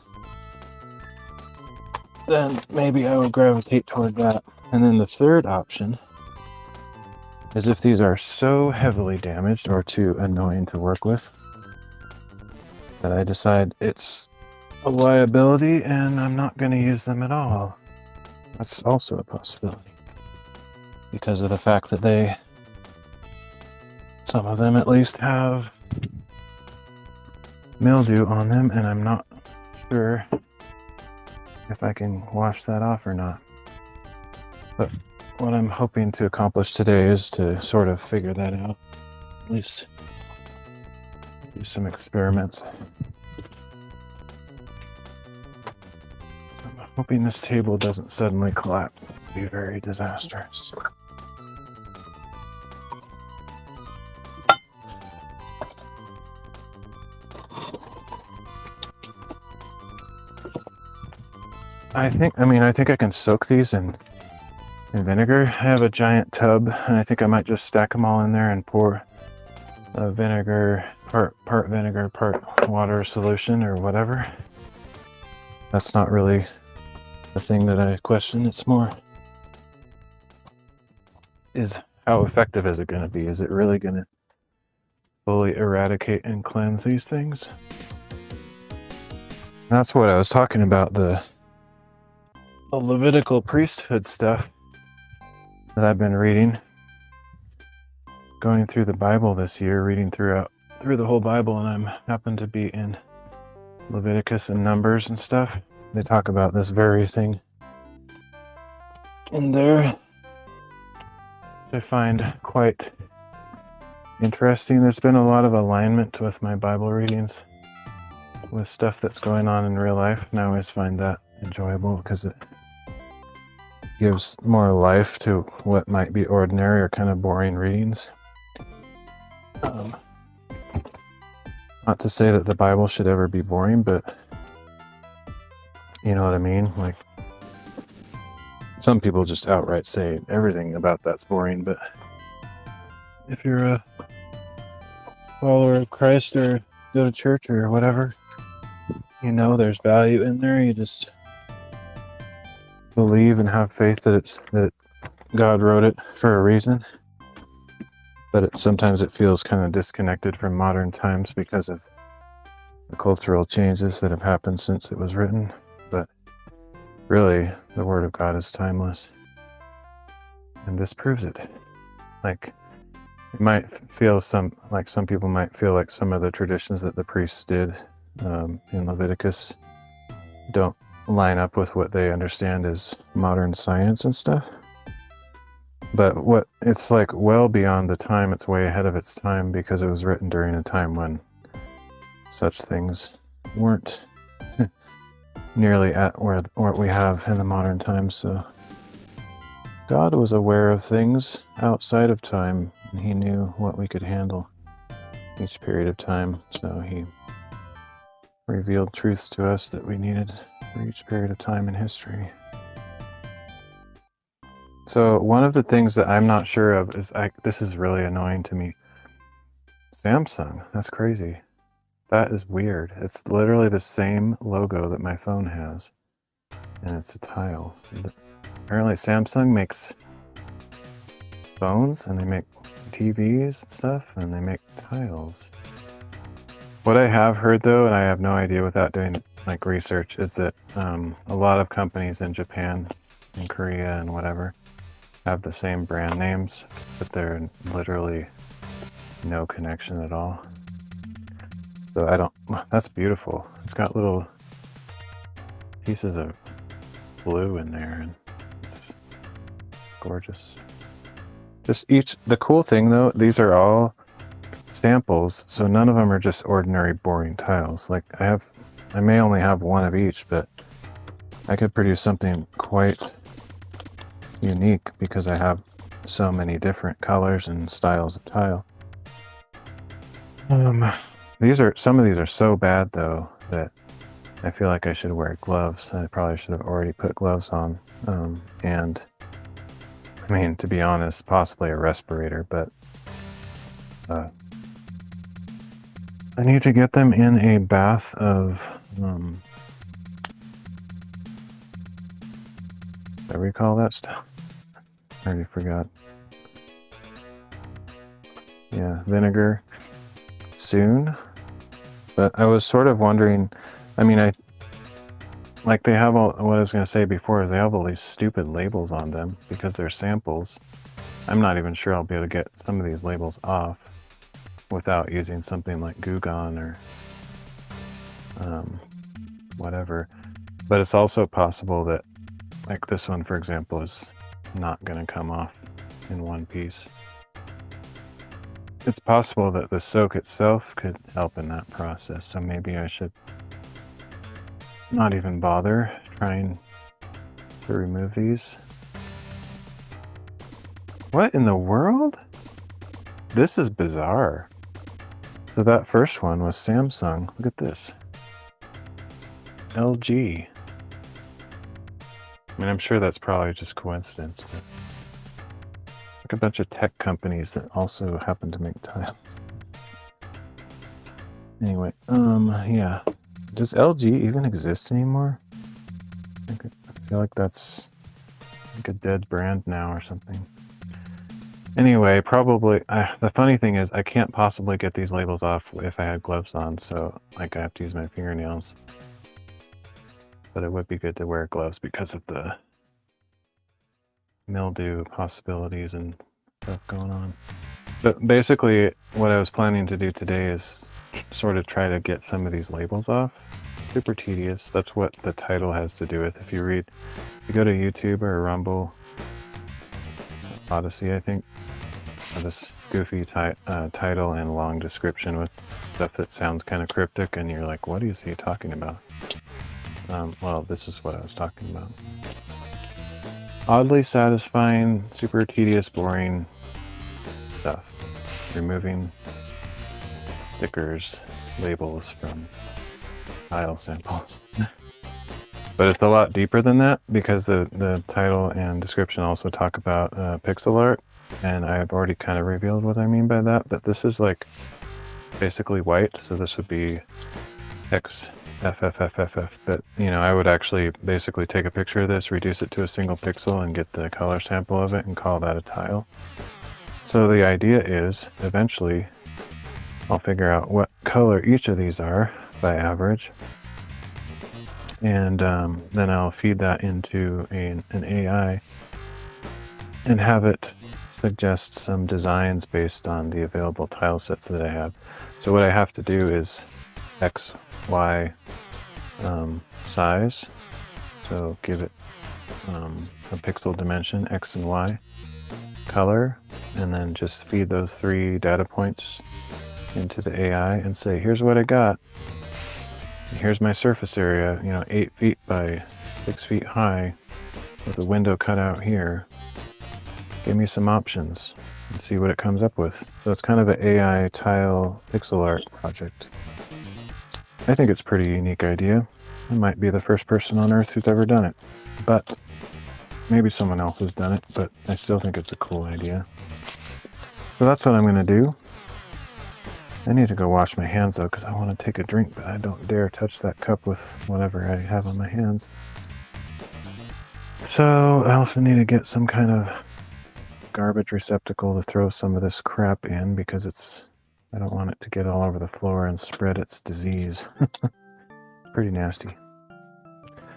then maybe I would gravitate toward that. And then the third option is if these are so heavily damaged or too annoying to work with that I decide it's a liability and I'm not going to use them at all. That's also a possibility because of the fact that some of them at least have mildew on them, and I'm not sure if I can wash that off or not. But what I'm hoping to accomplish today is to sort of figure that out, at least do some experiments. I'm hoping this table doesn't suddenly collapse. It would be very disastrous. I think I can soak these in vinegar. I have a giant tub, and I think I might just stack them all in there and pour a vinegar, part vinegar, part water solution or whatever. That's not really the thing that I question. It's more, is how effective is it going to be? Is it really going to fully eradicate and cleanse these things? That's what I was talking about, the Levitical priesthood stuff that I've been reading, going through the Bible this year, reading through the whole Bible, and I happen to be in Leviticus and Numbers and stuff. They talk about this very thing in there, which I find quite interesting. There's been a lot of alignment with my Bible readings with stuff that's going on in real life, and I always find that enjoyable because it gives more life to what might be ordinary or kind of boring readings. Not to say that the Bible should ever be boring, but you know what I mean? Like, some people just outright say everything about that's boring, but if you're a follower of Christ or go to church or whatever, you know there's value in there. You just believe and have faith that God wrote it for a reason. But sometimes it feels kind of disconnected from modern times because of the cultural changes that have happened since it was written. But really, the Word of God is timeless. And this proves it. Like, it might feel some people might feel like some of the traditions that the priests did in Leviticus don't line up with what they understand as modern science and stuff. But it's like well beyond the time, it's way ahead of its time because it was written during a time when such things weren't nearly at what we have in the modern times. So God was aware of things outside of time, and he knew what we could handle each period of time. So he revealed truths to us that we needed for each period of time in history. So one of the things that I'm not sure of is, this is really annoying to me. Samsung, that's crazy. That is weird. It's literally the same logo that my phone has, and it's a tile. So apparently Samsung makes phones, and they make TVs and stuff, and they make tiles. What I have heard though, and I have no idea without doing like research, is that a lot of companies in Japan and Korea and whatever have the same brand names, but they're literally no connection at all. So that's beautiful. It's got little pieces of blue in there, and it's gorgeous. The cool thing though, these are all samples, so none of them are just ordinary boring tiles. Like I may only have one of each, but I could produce something quite unique because I have so many different colors and styles of tile. Some of these are so bad though that I feel like I should wear gloves. I probably should have already put gloves on. And I mean, to be honest, possibly a respirator, but I need to get them in a bath of what do we call that stuff? I already forgot. Yeah, vinegar soon. But I was sort of wondering, I mean, they have all, what I was going to say before is they have all these stupid labels on them because they're samples. I'm not even sure I'll be able to get some of these labels off without using something like Goo Gone or whatever. But it's also possible that, like this one, for example, is not going to come off in one piece. It's possible that the soak itself could help in that process, so maybe I should not even bother trying to remove these. What in the world? This is bizarre. So that first one was Samsung. Look at this. LG. I mean, I'm sure that's probably just coincidence, but like a bunch of tech companies that also happen to make tiles. Anyway, yeah. Does LG even exist anymore? I feel like that's like a dead brand now or something. Anyway, probably, the funny thing is I can't possibly get these labels off if I had gloves on, so like I have to use my fingernails. But it would be good to wear gloves because of the mildew possibilities and stuff going on. But basically, what I was planning to do today is sort of try to get some of these labels off. Super tedious. That's what the title has to do with. If you go to YouTube or Rumble, Odyssey, I think. goofy title and long description with stuff that sounds kind of cryptic, and you're like, what is he talking about? Well, this is what I was talking about. Oddly satisfying, super tedious, boring stuff. Removing stickers, labels from tile samples. But it's a lot deeper than that, because the title and description also talk about pixel art, and I've already kind of revealed what I mean by that, but this is like basically white, so this would be XFFFFF, but you know, I would actually basically take a picture of this, reduce it to a single pixel, and get the color sample of it and call that a tile. So the idea is, eventually, I'll figure out what color each of these are by average, and then I'll feed that into an AI and have it suggest some designs based on the available tile sets that I have. So what I have to do is X, Y size, so give it a pixel dimension, X and Y, color, and then just feed those 3 data points into the AI and say, here's what I got. Here's my surface area, you know, 8 feet by 6 feet high with a window cut out here. Give me some options and see what it comes up with. So it's kind of an AI tile pixel art project. I think it's a pretty unique idea. I might be the first person on earth who's ever done it, but maybe someone else has done it, but I still think it's a cool idea. So that's what I'm going to do. I need to go wash my hands though, because I want to take a drink, but I don't dare touch that cup with whatever I have on my hands. So I also need to get some kind of garbage receptacle to throw some of this crap in, because I don't want it to get all over the floor and spread its disease. Pretty nasty.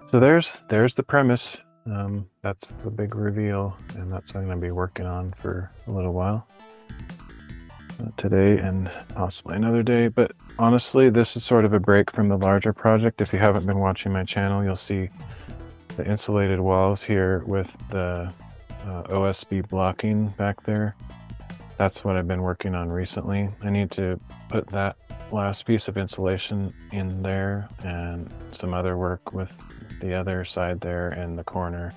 So there's the premise. That's the big reveal, and that's what I'm going to be working on for a little while. Today and possibly another day, but honestly, this is sort of a break from the larger project. If you haven't been watching my channel, you'll see the insulated walls here with the OSB blocking back there. That's what I've been working on recently. I need to put that last piece of insulation in there, and some other work with the other side there and the corner.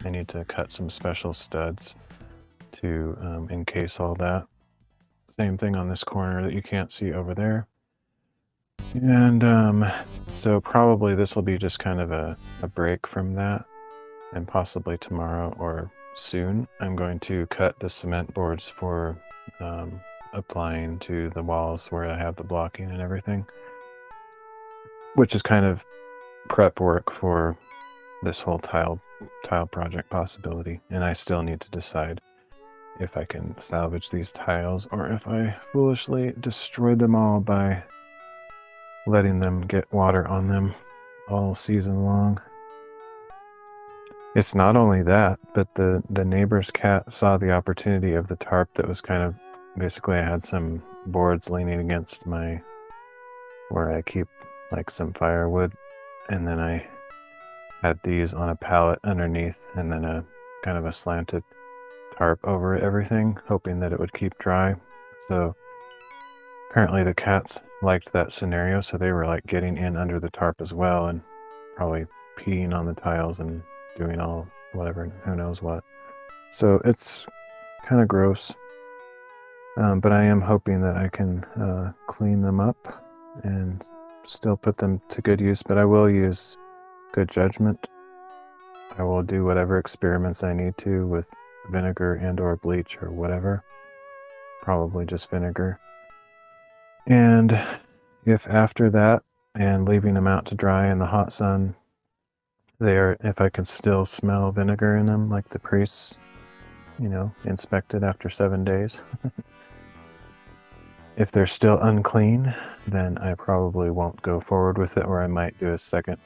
I need to cut some special studs to encase all that. Same thing on this corner that you can't see over there. And so probably this will be just kind of a break from that, and possibly tomorrow or soon I'm going to cut the cement boards for applying to the walls where I have the blocking and everything, which is kind of prep work for this whole tile project possibility. And I still need to decide if I can salvage these tiles, or if I foolishly destroyed them all by letting them get water on them all season long. It's not only that, but the neighbor's cat saw the opportunity of the tarp that was kind of, basically I had some boards leaning against my, where I keep like some firewood, and then I had these on a pallet underneath, and then a kind of a slanted tarp over everything, hoping that it would keep dry. So apparently the cats liked that scenario, so they were like getting in under the tarp as well, and probably peeing on the tiles and doing all whatever, who knows what. So it's kind of gross, but I am hoping that I can clean them up and still put them to good use, but I will use good judgment. I will do whatever experiments I need to with vinegar and or bleach or whatever, probably just vinegar. And if after that, and leaving them out to dry in the hot sun, if I can still smell vinegar in them, like the priests, you know, inspected after 7 days. If they're still unclean, then I probably won't go forward with it, or I might do a second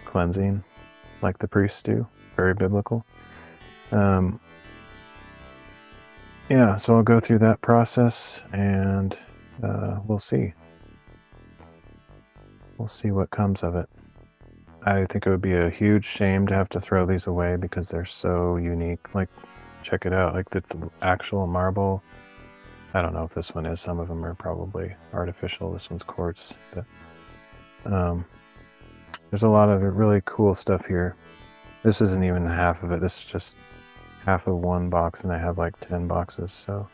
cleansing like the priests do. Very biblical. Yeah, so I'll go through that process, and we'll see. We'll see what comes of it. I think it would be a huge shame to have to throw these away, because they're so unique. Like, check it out. Like, it's actual marble I don't know if this one is. Some of them are probably artificial. This one's quartz. But there's a lot of really cool stuff here. This isn't even half of it. This is just half of one box, and I have like 10 boxes. So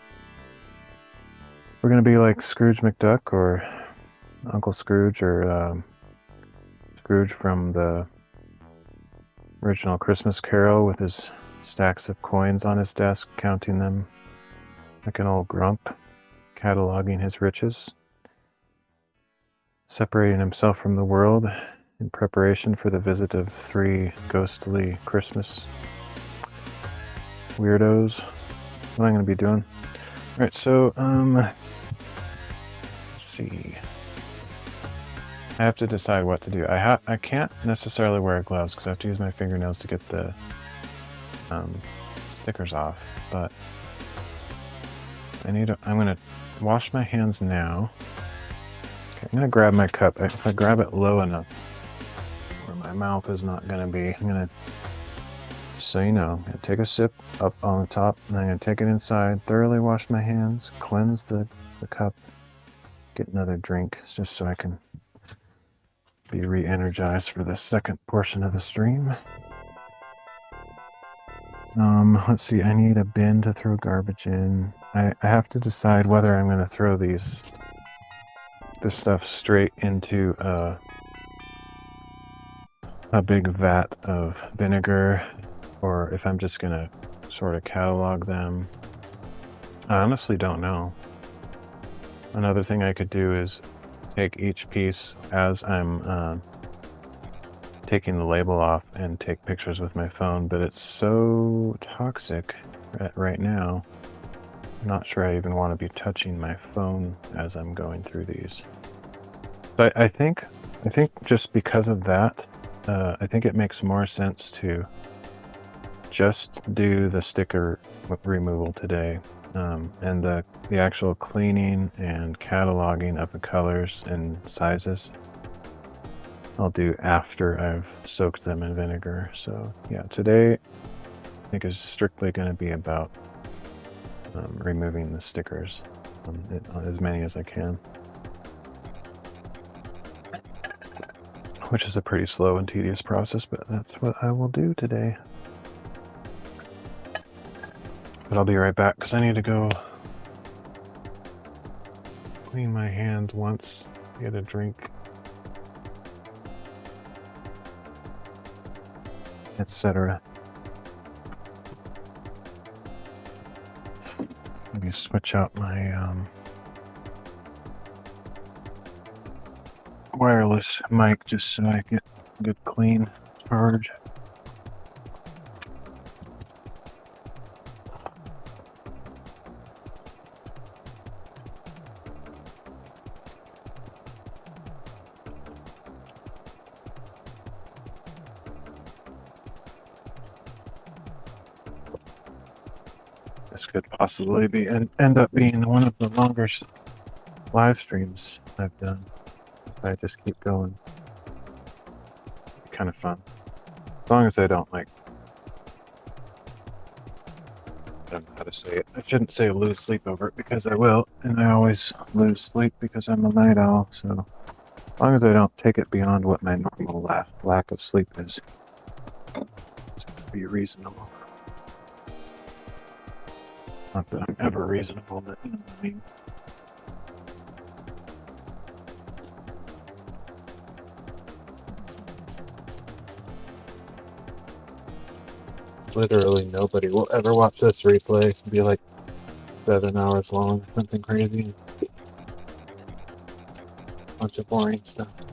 we're going to be like Scrooge McDuck or Uncle Scrooge or Scrooge from the original Christmas Carol with his stacks of coins on his desk, counting them like an old grump, cataloging his riches, separating himself from the world in preparation for the visit of 3 ghostly Christmas weirdos. What I'm going to be doing. All right, so let's see. I have to decide what to do. I can't necessarily wear gloves because I have to use my fingernails to get the stickers off. But I'm gonna wash my hands now. Okay, I'm gonna grab my cup. If I grab it low enough where my mouth is not gonna be, I'm gonna, so you know, I'm gonna take a sip up on the top, and I'm gonna take it inside, thoroughly wash my hands, cleanse the cup, get another drink, just so I can be re-energized for the second portion of the stream. Let's see, I need a bin to throw garbage in. I have to decide whether I'm going to throw this stuff straight into a big vat of vinegar, or if I'm just going to sort of catalog them. I honestly don't know. Another thing I could do is take each piece as I'm taking the label off and take pictures with my phone, but it's so toxic right now. I'm not sure I even want to be touching my phone as I'm going through these. But I think just because of that, I think it makes more sense to just do the sticker removal today. And the actual cleaning and cataloging of the colors and sizes I'll do after I've soaked them in vinegar. So yeah, today I think is strictly going to be about removing the stickers, as many as I can, which is a pretty slow and tedious process, but that's what I will do today. But I'll be right back because I need to go clean my hands once, get a drink, etc. Let me switch out my wireless mic just so I get a good clean charge. This could possibly be end up being one of the longer live streams I've done if I just keep going. Kind of fun, as long as I don't I don't know how to say it. I shouldn't say lose sleep over it because I will, and I always lose sleep because I'm a night owl. So as long as I don't take it beyond what my normal lack of sleep is, it's going to be reasonable. Not that I'm ever reasonable, but you know what I mean. Literally nobody will ever watch this replay. It'll be like 7 hours long, something crazy. Bunch of boring stuff. Can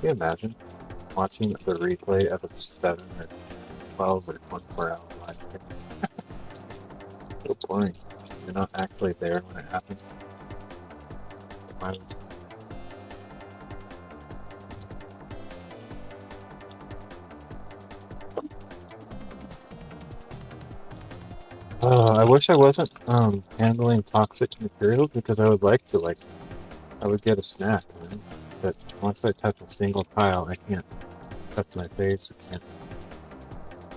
you imagine watching the replay of a 7 or 12 or 24 hour live stream? So boring. You're not actually there when it happens. I wish I wasn't handling toxic materials, because I would like to, I would get a snack, man. But once I touch a single tile, I can't touch my face, I can't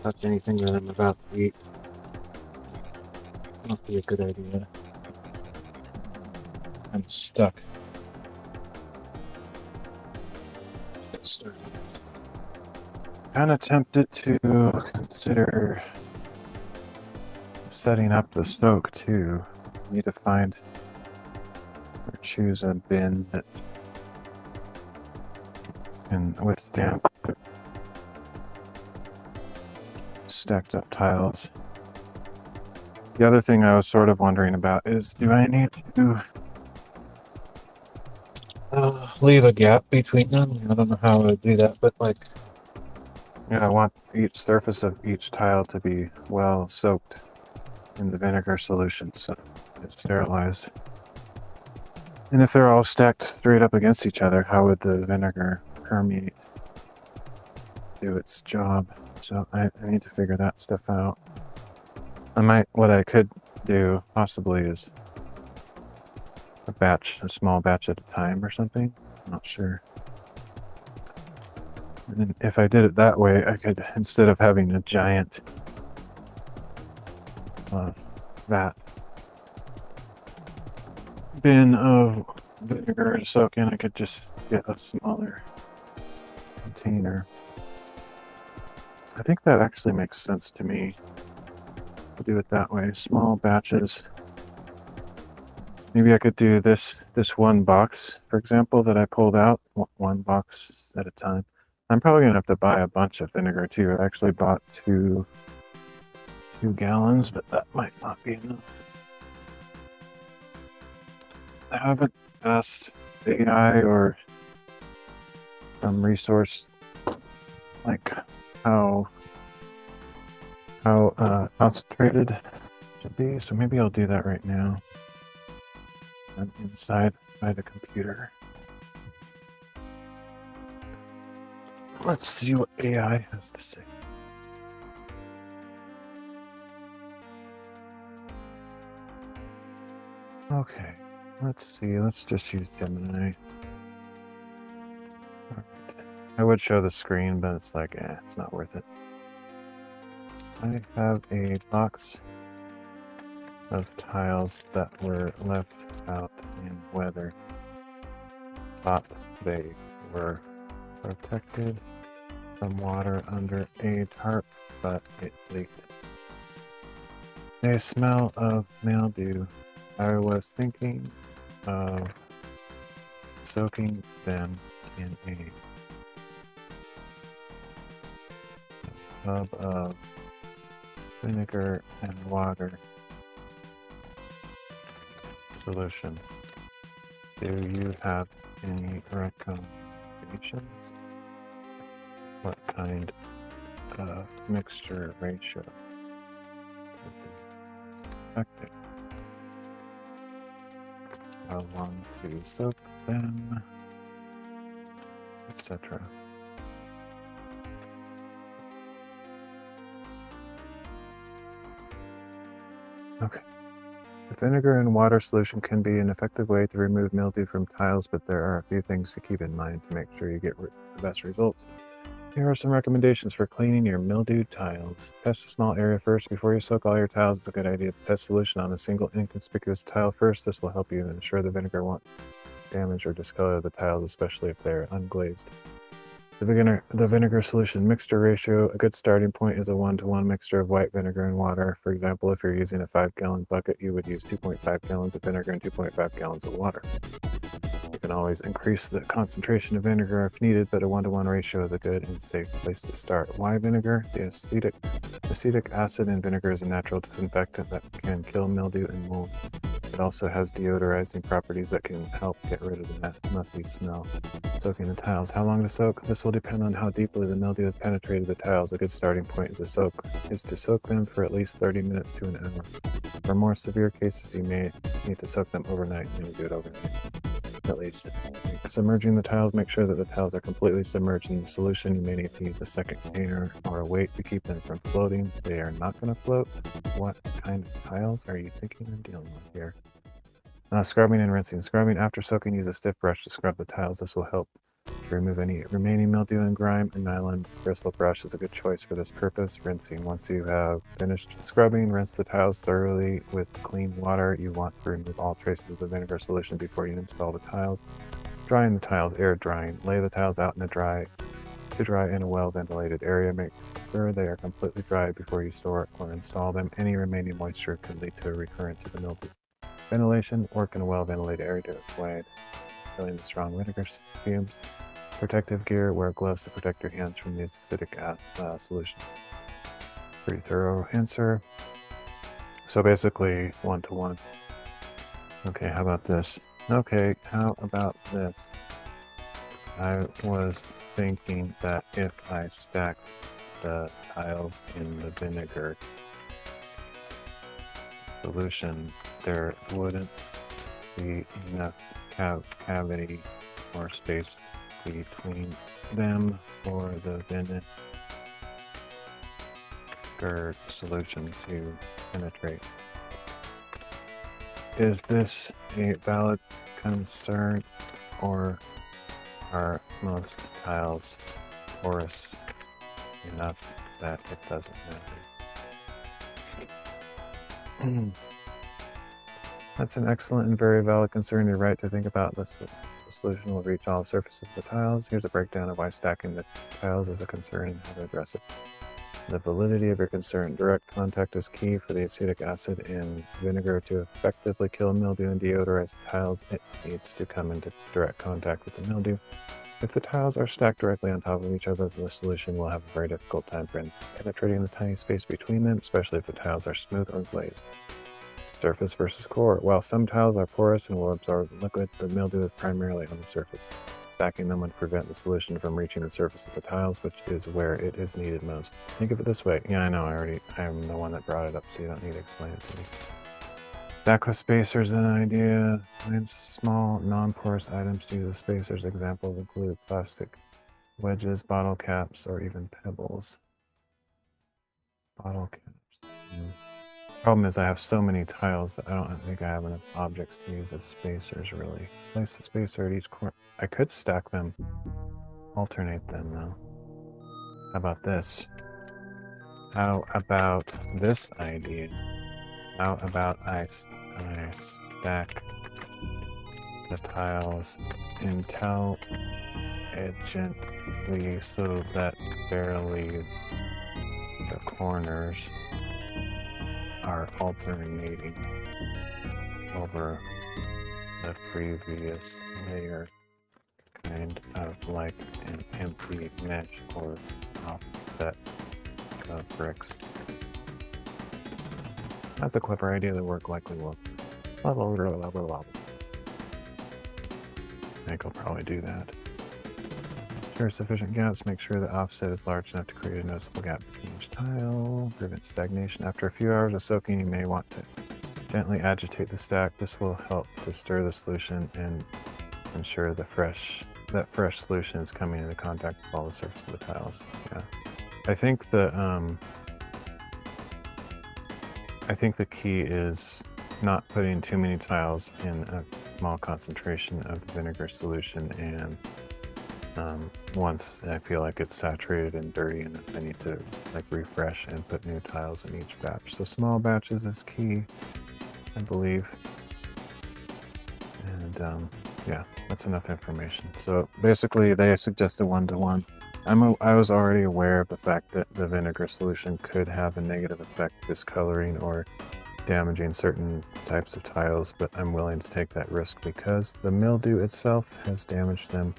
touch anything that I'm about to eat. Not be a good idea. I'm stuck. Kind of tempted to consider setting up the soak too. Need to find or choose a bin that can withstand stacked up tiles. The other thing I was sort of wondering about is, do I need to leave a gap between them? I don't know how I would do that, but like, I want each surface of each tile to be well soaked in the vinegar solution so it's sterilized. And if they're all stacked straight up against each other, how would the vinegar permeate, do its job? So I need to figure that stuff out. What I could do possibly is a small batch at a time or something. I'm not sure. And then if I did it that way, I could, instead of having a giant vat bin of vinegar to soak in, I could just get a smaller container. I think that actually makes sense to me to do it that way. Small batches. Maybe I could do this one box, for example, that I pulled out, one box at a time. I'm probably gonna have to buy a bunch of vinegar too. I actually bought two gallons, but that might not be enough. I haven't asked AI or some resource like how concentrated it should be, so maybe I'll do that right now. I'm inside by the computer. Let's see what AI has to say. Okay, let's see. Let's just use Gemini. All right. I would show the screen, but it's like, it's not worth it. I have a box of tiles that were left out in weather. Thought they were protected from water under a tarp, but it leaked. They smell of mildew. I was thinking of soaking them in a tub of vinegar and water solution. Do you have any recommendations? What kind of mixture ratio would be effective? How long to soak them, etc. Okay. The vinegar and water solution can be an effective way to remove mildew from tiles, but there are a few things to keep in mind to make sure you get the best results. Here are some recommendations for cleaning your mildewed tiles. Test a small area first. Before you soak all your tiles, it's a good idea to test solution on a single inconspicuous tile first. This will help you ensure the vinegar won't damage or discolor the tiles, especially if they're unglazed. The vinegar solution mixture ratio. A good starting point is a 1-to-1 mixture of white vinegar and water. For example, if you're using a 5-gallon bucket, you would use 2.5 gallons of vinegar and 2.5 gallons of water. You can always increase the concentration of vinegar if needed, but a 1-to-1 ratio is a good and safe place to start. Why vinegar? The acetic acid in vinegar is a natural disinfectant that can kill mildew and mold. It also has deodorizing properties that can help get rid of the musty smell. Soaking the tiles. How long to soak? This will depend on how deeply the mildew has penetrated the tiles. A good starting point is to soak them for at least 30 minutes to an hour. For more severe cases, you may need to soak them overnight. You need to do it overnight, at least. Submerging the tiles. Make sure that the tiles are completely submerged in the solution. You may need to use a second container or a weight to keep them from floating. They are not going to float. What kind of tiles are you thinking of dealing with here? Scrubbing and rinsing. Scrubbing after soaking, use a stiff brush to scrub the tiles. This will help To remove any remaining mildew and grime, a nylon bristle brush is a good choice for this purpose. Rinsing. Once you have finished scrubbing, rinse the tiles thoroughly with clean water. You want to remove all traces of the vinegar solution before you install the tiles. Drying the tiles. Air drying. Lay the tiles out to dry in a well-ventilated area. Make sure they are completely dry before you store or install them. Any remaining moisture could lead to a recurrence of the mildew. Ventilation. Work in a well-ventilated area to avoid filling the strong vinegar fumes. Protective gear. Wear gloves to protect your hands from the acidic solution. Pretty thorough answer. So basically 1-to-1. Okay, how about this? Okay, how about this? I was thinking that if I stack the tiles in the vinegar solution, there wouldn't be enough cavity or space between them for the vinegar solution to penetrate. Is this a valid concern, or are most tiles porous enough that it doesn't matter? That's an excellent and very valid concern. You're right to think about this. The solution will reach all surfaces of the tiles. Here's a breakdown of why stacking the tiles is a concern and how to address it. The validity of your concern. Direct contact is key for the acetic acid in vinegar to effectively kill mildew and deodorize the tiles. It needs to come into direct contact with the mildew. If the tiles are stacked directly on top of each other, the solution will have a very difficult time penetrating the tiny space between them, especially if the tiles are smooth or glazed. Surface versus core. While some tiles are porous and will absorb liquid, the mildew is primarily on the surface. Stacking them would prevent the solution from reaching the surface of the tiles, which is where it is needed most. Think of it this way. Yeah, I know, I'm the one that brought it up, so you don't need to explain it to me. Stack with spacers an idea. Find small, non-porous items to use as spacers. Examples include plastic wedges, bottle caps, or even pebbles. Bottle caps. Problem is I have so many tiles that I don't think I have enough objects to use as spacers, really. Place the spacer at each corner. I could stack them, alternate them though. How about this? How about this idea? How about I stack the tiles intelligently so that barely the corners are alternating over the previous layer, kind of like an empty mesh or offset of bricks. That's a clever idea that work likely will. I think I'll probably do that. Ensure sufficient gaps. Make sure the offset is large enough to create a noticeable gap between each tile. Prevent stagnation. After a few hours of soaking, you may want to gently agitate the stack. This will help to stir the solution and ensure that fresh solution is coming into contact with all the surface of the tiles. Yeah, I think the key is not putting too many tiles in a small concentration of the vinegar solution, and once I feel like it's saturated and dirty enough, I need to like refresh and put new tiles in each batch. So small batches is key, I believe. And yeah, that's enough information. So basically they suggested 1-to-1. I was already aware of the fact that the vinegar solution could have a negative effect, discoloring or damaging certain types of tiles, but I'm willing to take that risk because the mildew itself has damaged them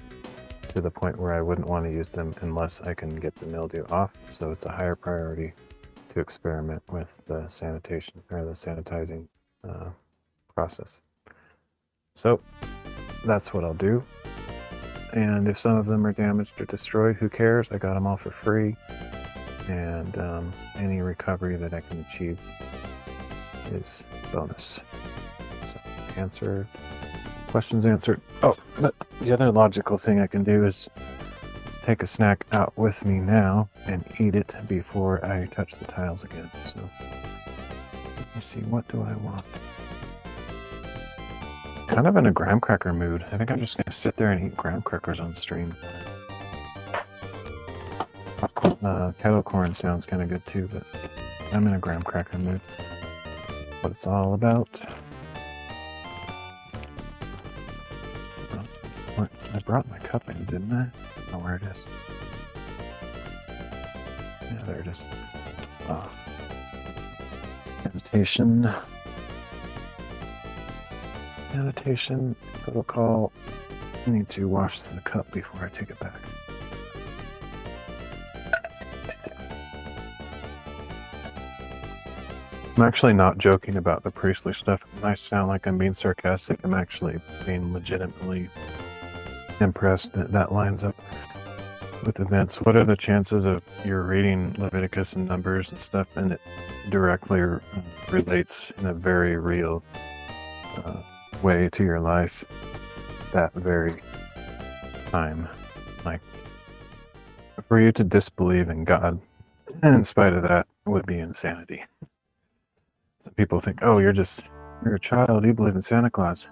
to the point where I wouldn't want to use them unless I can get the mildew off. So it's a higher priority to experiment with the sanitation or the sanitizing process. So that's what I'll do. And if some of them are damaged or destroyed, who cares? I got them all for free. And any recovery that I can achieve is bonus. So answered. Questions answered. Oh, but the other logical thing I can do is take a snack out with me now and eat it before I touch the tiles again. So let me see, what do I want? kind of in a graham cracker mood. I think I'm just gonna sit there and eat graham crackers on stream. Kettle corn sounds kind of good too, but I'm in a graham cracker mood. What it's all about. What? I brought my cup in, didn't I? Oh, where it is. Yeah, there it is. Oh. Meditation. Meditation protocol. I need to wash the cup before I take it back. I'm actually not joking about the priestly stuff. It might sound like I'm being sarcastic. I'm actually being legitimately impressed that that lines up with events. What are the chances of you're reading Leviticus and Numbers and stuff, and it directly relates in a very real way to your life that very time? Like, for you to disbelieve in God, in spite of that, would be insanity. Some people think, oh, you're a child, you believe in Santa Claus.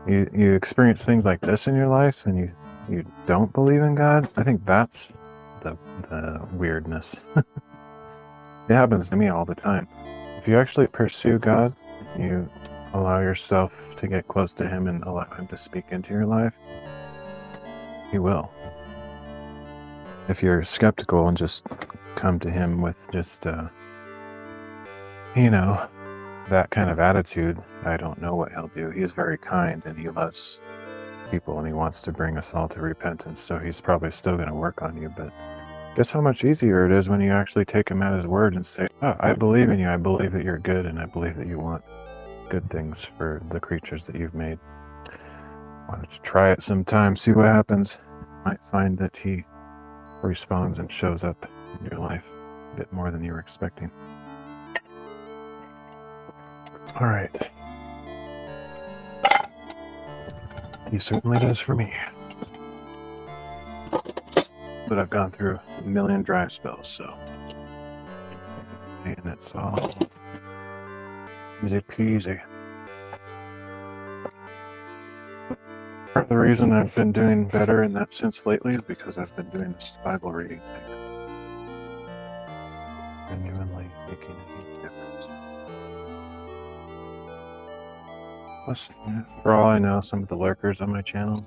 You experience things like this in your life and you don't believe in God. I think that's the weirdness. It happens to me all the time. If you actually pursue God, you allow yourself to get close to Him and allow Him to speak into your life, He will. If you're skeptical and just come to Him with just that kind of attitude, I don't know what He'll do. He is very kind and He loves people and He wants to bring us all to repentance, so He's probably still going to work on you. But guess how much easier it is when you actually take Him at His word and say, oh, I believe in you, I believe that you're good, and I believe that you want good things for the creatures that you've made. Why don't you try it sometime, see what happens. You might find that He responds and shows up in your life a bit more than you were expecting. All right. He certainly does for me. But I've gone through a million dry spells, so. And it's all easy peasy. Part of the reason I've been doing better in that sense lately is because I've been doing this Bible reading thing. Genuinely making a difference. Plus, for all I know, some of the lurkers on my channel,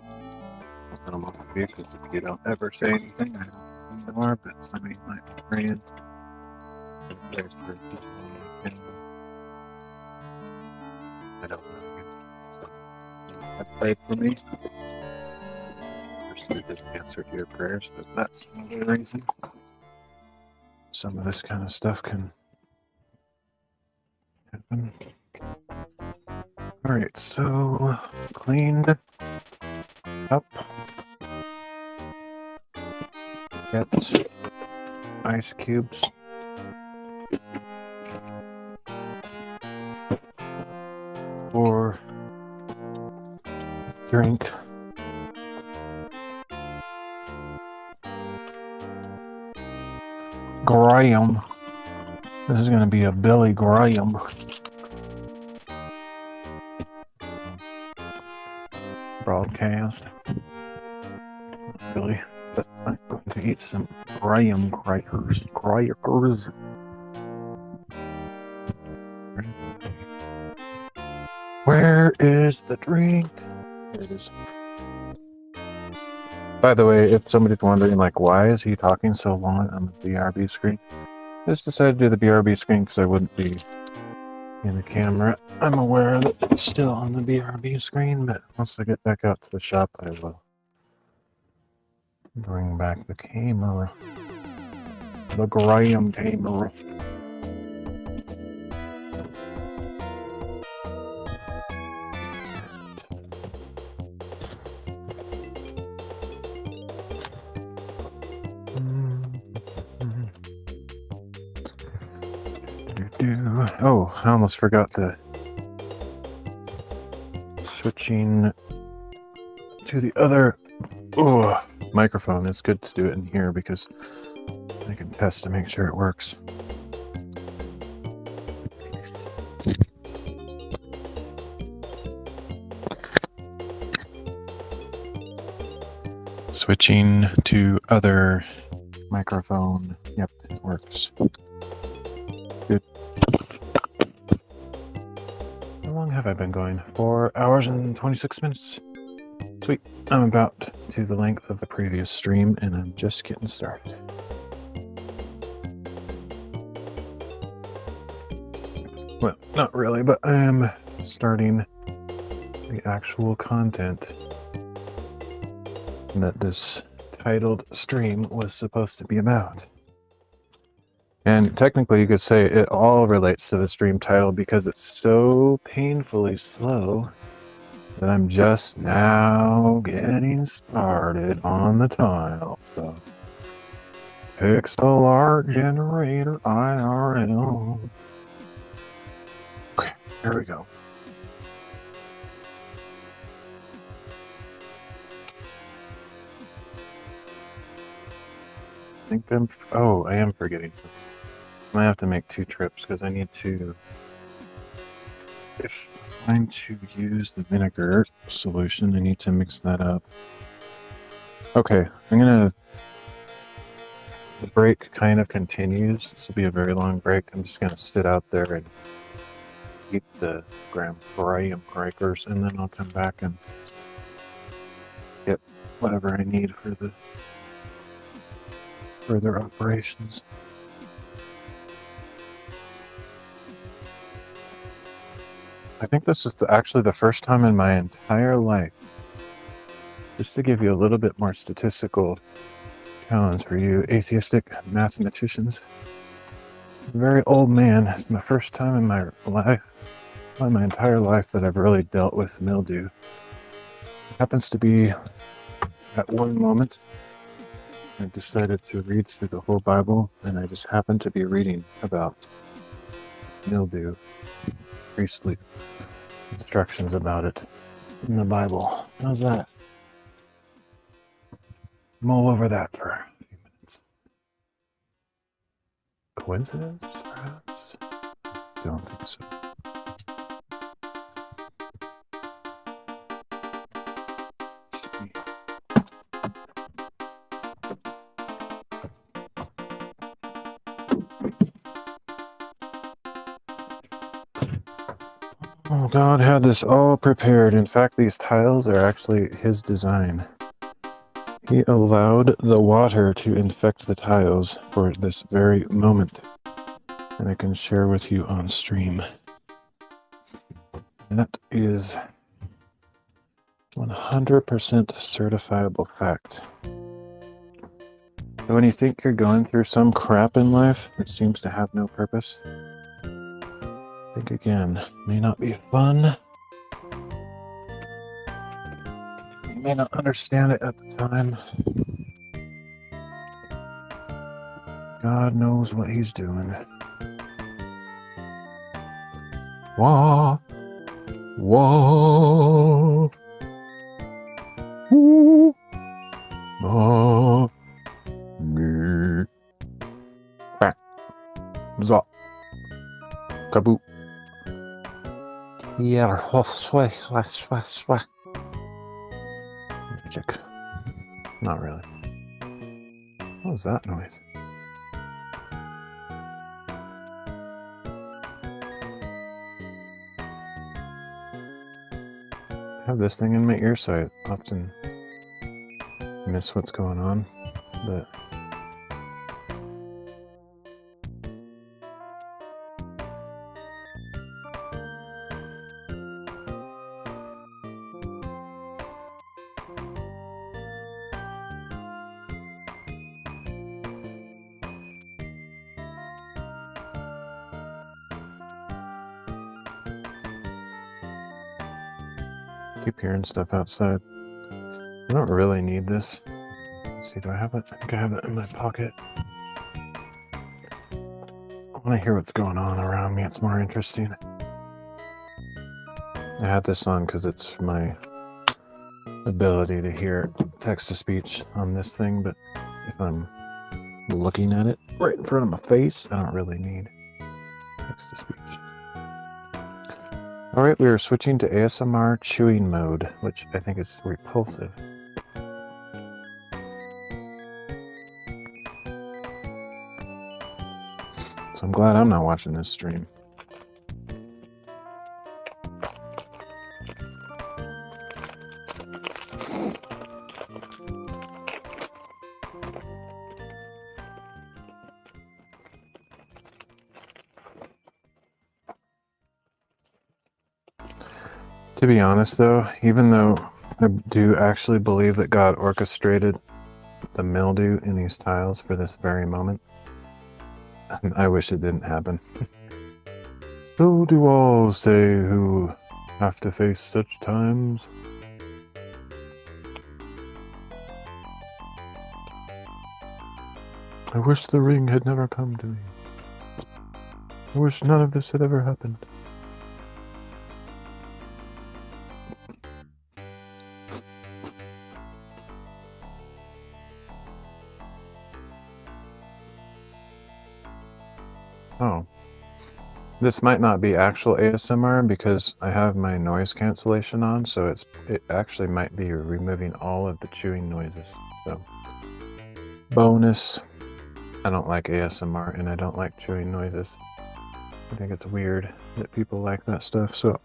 I don't know because if you don't ever say anything, I don't know who you are, but somebody might be praying. There's for people on my channel. I don't know you. So, you pray for me. Pursued an answer to your prayers, but that's another reason. Some of this kind of stuff can happen. Alright, so cleaned up. Get ice cubes. For drink. Graham. This is going to be a Billy Graham. Broadcast. Not really, but I'm going to eat some graham crackers. Crackers. Where is the drink? Here it is. By the way, if somebody's wondering, like, why is he talking so long on the BRB screen? I just decided to do the BRB screen because I wouldn't be in the camera. I'm aware that it's still on the BRB screen, but once I get back out to the shop, I will bring back the camera. The Graham camera. Oh, I almost forgot the switching to the other microphone. It's good to do it in here because I can test to make sure it works. Switching to other microphone. Yep, it works. Good. How long have I been going? 4 hours and 26 minutes. Sweet. I'm about to the length of the previous stream and I'm just getting started. Well, not really, but I am starting the actual content that this titled stream was supposed to be about. And technically you could say it all relates to the stream title because it's so painfully slow that I'm just now getting started on the tile stuff. Pixel art generator IRL. Okay, here we go. I am forgetting something. I might have to make 2 trips because I need to, if I'm going to use the vinegar solution, I need to mix that up. Okay, the break kind of continues. This will be a very long break. I'm just gonna sit out there and eat the graham crackers, and then I'll come back and get whatever I need for the further operations. I think this is actually the first time in my entire life, just to give you a little bit more statistical challenge for you atheistic mathematicians. I'm a very old man. It's the first time in my life, my entire life, that I've really dealt with mildew. It happens to be at one moment I decided to read through the whole Bible, and I just happened to be reading about mildew, priestly instructions about it in the Bible. How's that? Mull over that for a few minutes. Coincidence, perhaps? Don't think so. Oh, God had this all prepared. In fact, these tiles are actually his design. He allowed the water to infect the tiles for this very moment, and I can share with you on stream. That is 100% certifiable fact. So when you think you're going through some crap in life that seems to have no purpose, think again. May not be fun. You may not understand it at the time. God knows what he's doing. Wah! Wah! Woo! Ah! Me! Back! Zop! Kaboo! Yeah, magic. Not really. What was that noise? I have this thing in my ear, so I often miss what's going on, but keep hearing stuff outside. I don't really need this. Let's see, do I have it? I think I have it in my pocket. I want to hear what's going on around me. It's more interesting. I had this on because it's my ability to hear text-to-speech on this thing, but if I'm looking at it right in front of my face, I don't really need text-to-speech. All right, we are switching to ASMR chewing mode, which I think is repulsive. So I'm glad I'm not watching this stream. To be honest though, even though I do actually believe that God orchestrated the mildew in these tiles for this very moment, I wish it didn't happen. So do all say who have to face such times. I wish the ring had never come to me. I wish none of this had ever happened. Oh. This might not be actual ASMR because I have my noise cancellation on, so it actually might be removing all of the chewing noises. So, bonus. I don't like ASMR and I don't like chewing noises. I think it's weird that people like that stuff, so.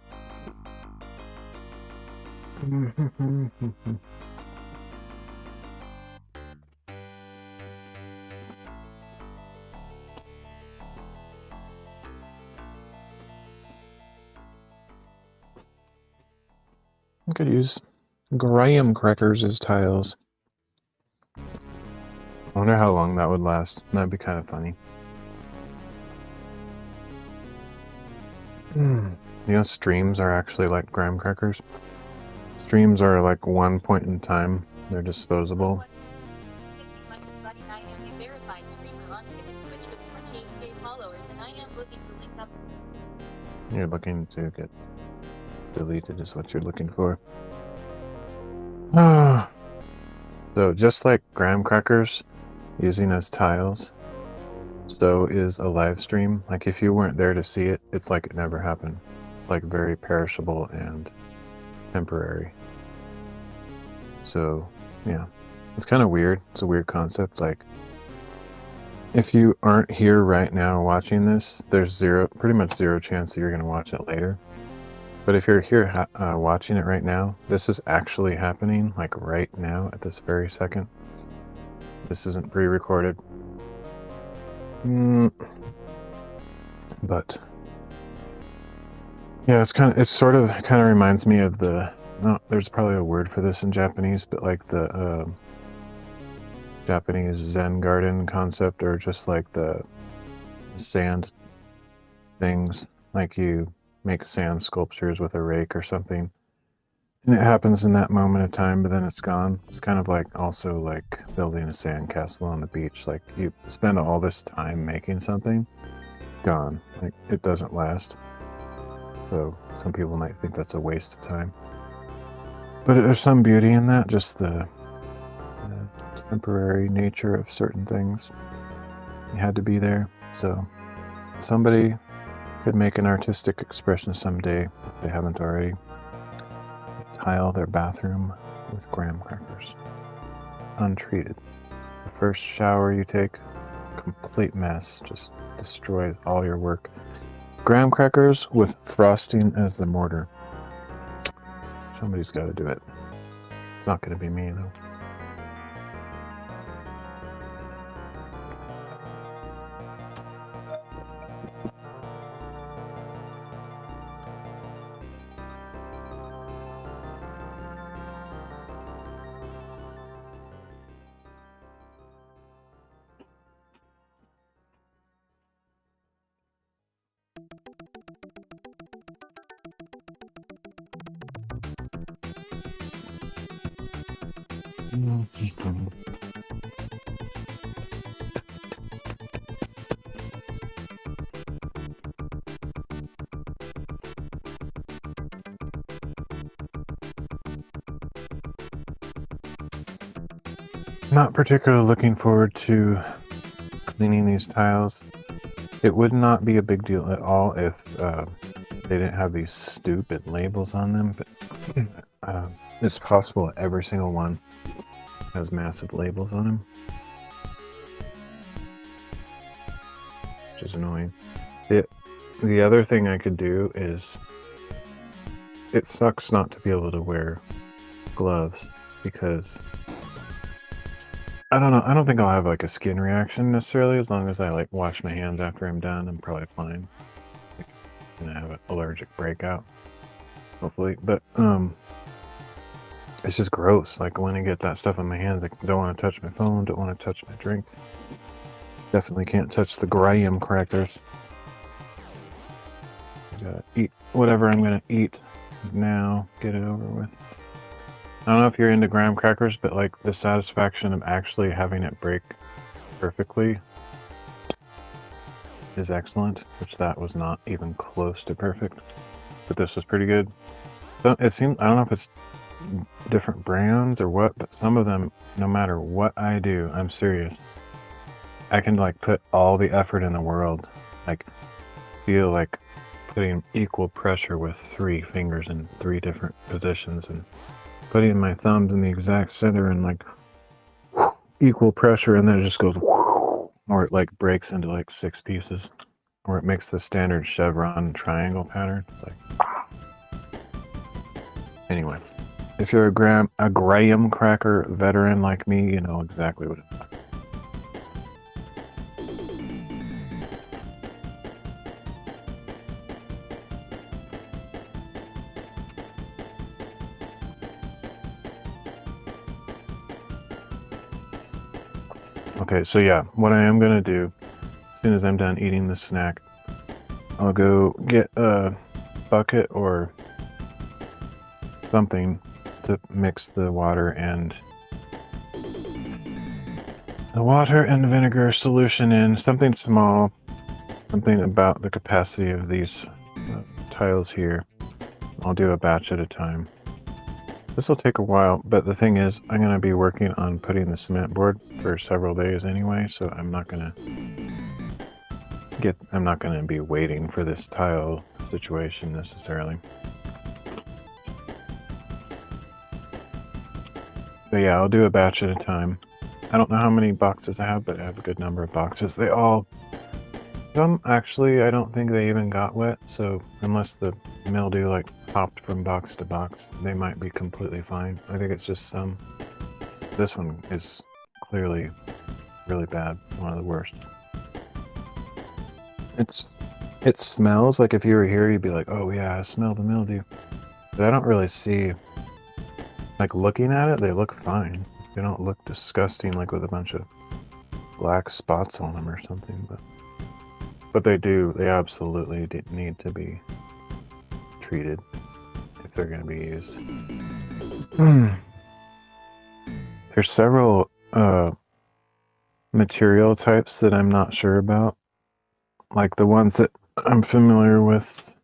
I could use graham crackers as tiles. I wonder how long that would last. That'd be kind of funny. You know, streams are actually like graham crackers. Streams are like one point in time. They're disposable. You're looking to get deleted is what you're looking for. So just like graham crackers using as tiles, so is a live stream. Like if you weren't there to see it, it's like it never happened. It's like very perishable and temporary. So yeah, it's kind of weird. It's a weird concept. Like if you aren't here right now watching this, there's pretty much zero chance that you're going to watch it later. But if you're here watching it right now, this is actually happening, like right now at this very second. This isn't pre-recorded. But yeah, it kind of reminds me of there's probably a word for this in Japanese, but like the Japanese Zen garden concept, or just like the sand things, like you make sand sculptures with a rake or something, and it happens in that moment of time, but then it's gone. It's kind of like also like building a sandcastle on the beach. Like you spend all this time making something, gone. Like it doesn't last. So some people might think that's a waste of time, but there's some beauty in that, just the temporary nature of certain things. You had to be there. So somebody could make an artistic expression someday, if they haven't already. Tile their bathroom with graham crackers, untreated. The first shower you take, complete mess, just destroys all your work. Graham crackers with frosting as the mortar. Somebody's got to do it. It's not going to be me though. Not particularly looking forward to cleaning these tiles. It would not be a big deal at all if they didn't have these stupid labels on them, but it's possible that every single one has massive labels on them. is annoying. The other thing I could do is, it sucks not to be able to wear gloves because I don't know. I don't think I'll have like a skin reaction necessarily. As long as I like wash my hands after I'm done, I'm probably fine. Like, I'm gonna have an allergic breakout, hopefully. But it's just gross. Like when I get that stuff on my hands, I don't want to touch my phone. Don't want to touch my drink. Definitely can't touch the graham crackers. Gotta eat whatever I'm gonna eat now. Get it over with. I don't know if you're into graham crackers, but like the satisfaction of actually having it break perfectly is excellent, which that was not even close to perfect, but this was pretty good. So it seems, I don't know if it's different brands or what, but some of them, no matter what I do, I'm serious, I can like put all the effort in the world, like feel like putting equal pressure with 3 fingers in 3 different positions and putting my thumbs in the exact center and like equal pressure, and then it just goes, or it like breaks into like 6 pieces, or it makes the standard chevron triangle pattern. It's like, anyway, if you're a graham cracker veteran like me, you know exactly what it is. Okay, so yeah, what I am gonna do, as soon as I'm done eating this snack, I'll go get a bucket or something to mix the water and vinegar solution in, something small, something about the capacity of these tiles here. I'll do a batch at a time. This will take a while, but the thing is, I'm going to be working on putting the cement board for several days anyway, so I'm not going to be waiting for this tile situation necessarily. But yeah, I'll do a batch at a time. I don't know how many boxes I have, but I have a good number of boxes. Some actually, I don't think they even got wet, so unless the mildew like hopped from box to box, they might be completely fine. I think it's just some. This one is clearly really bad, one of the worst. It smells like if you were here, you'd be like, oh yeah, I smell the mildew. But I don't really see, like looking at it, they look fine. They don't look disgusting like with a bunch of black spots on them or something, but they absolutely need to be treated if they're going to be used. There's several material types that I'm not sure about. Like the ones that I'm familiar with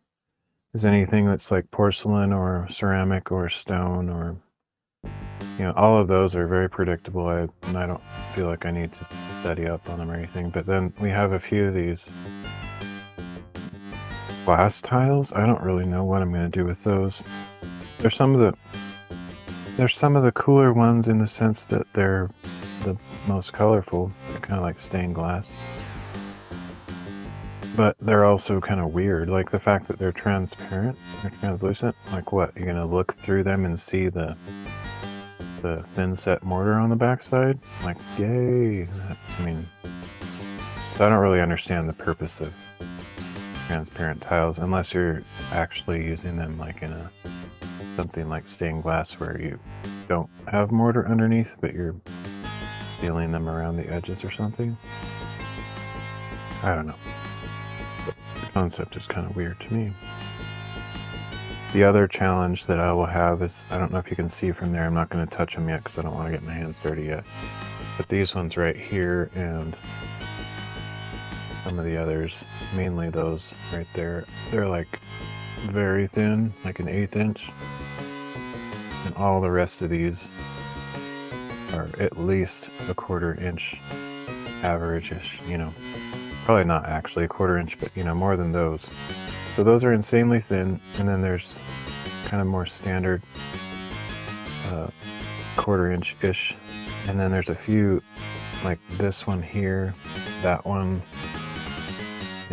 is anything that's like porcelain or ceramic or stone, or all of those are very predictable. And I don't feel like I need to study up on them or anything. But then we have a few of these glass tiles. I don't really know what I'm going to do with those. There's some of the cooler ones in the sense that they're the most colorful. They're kind of like stained glass. But they're also kind of weird. Like the fact that they're transparent, they're translucent. Like what? You're going to look through them and see the thin set mortar on the backside? Like, yay! So I don't really understand the purpose of transparent tiles unless you're actually using them like in something like stained glass where you don't have mortar underneath, but you're sealing them around the edges or something. I don't know. But the concept is kind of weird to me. The other challenge that I will have is, I don't know if you can see from there, I'm not going to touch them yet because I don't want to get my hands dirty yet. But these ones right here and some of the others, mainly those right there, they're like very thin, like an 1/8 inch. And all the rest of these are at least a 1/4 inch average-ish, Probably not actually a 1/4 inch, but more than those. So those are insanely thin, and then there's kind of more standard 1/4 inch-ish. And then there's a few like this one here, that one,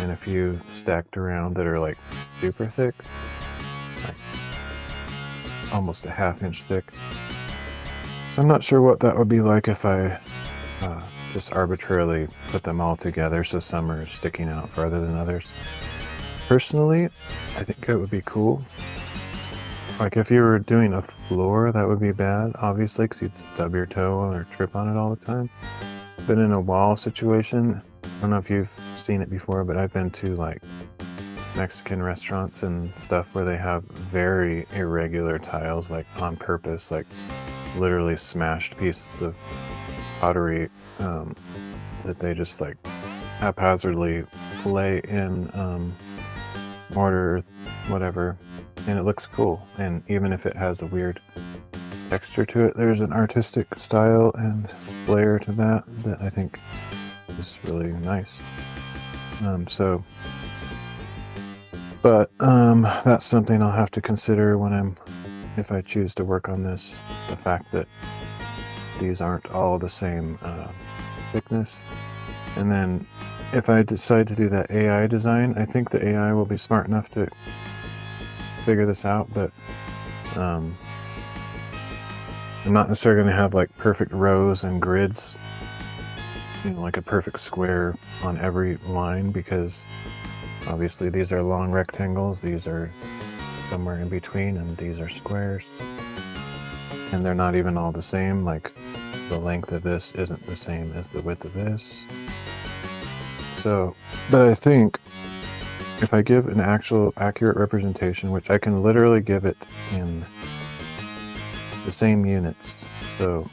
and a few stacked around that are like super thick, like almost a ½ inch thick. So I'm not sure what that would be like if I just arbitrarily put them all together so some are sticking out farther than others. Personally, I think it would be cool. Like if you were doing a floor, that would be bad, obviously, because you'd stub your toe or trip on it all the time. But in a wall situation, I don't know if you've seen it before, but I've been to like Mexican restaurants and stuff where they have very irregular tiles, like on purpose, like literally smashed pieces of pottery that they just like haphazardly lay in mortar or whatever, and it looks cool. And even if it has a weird texture to it, there's an artistic style and flair to that I think is really nice. But that's something I'll have to consider when if I choose to work on this, the fact that these aren't all the same thickness. And then if I decide to do that AI design, I think the AI will be smart enough to figure this out, but I'm not necessarily going to have like perfect rows and grids, you know, like a perfect square on every line, because obviously these are long rectangles, these are somewhere in between, and these are squares. And they're not even all the same, like the length of this isn't the same as the width of this. So, but I think if I give an actual accurate representation, which I can literally give it in the same units. So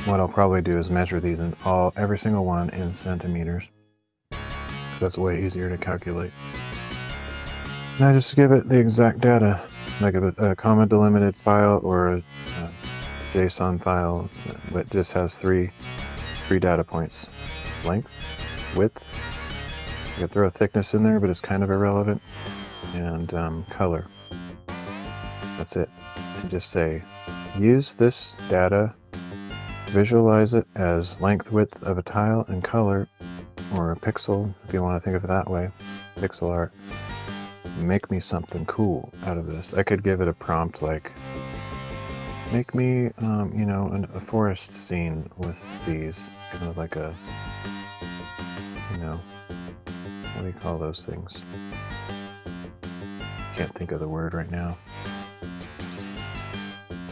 what I'll probably do is measure these in every single one in centimeters, because that's way easier to calculate. And I just give it the exact data, like a comma delimited file or a JSON file that just has three data points: length, width, you could throw a thickness in there, but it's kind of irrelevant, and color. That's it. And just say, use this data, visualize it as length, width of a tile, and color, or a pixel, if you want to think of it that way, pixel art. Make me something cool out of this. I could give it a prompt like, make me, you know, a forest scene with these, kind of like a, you know, what do you call those things? Can't think of the word right now.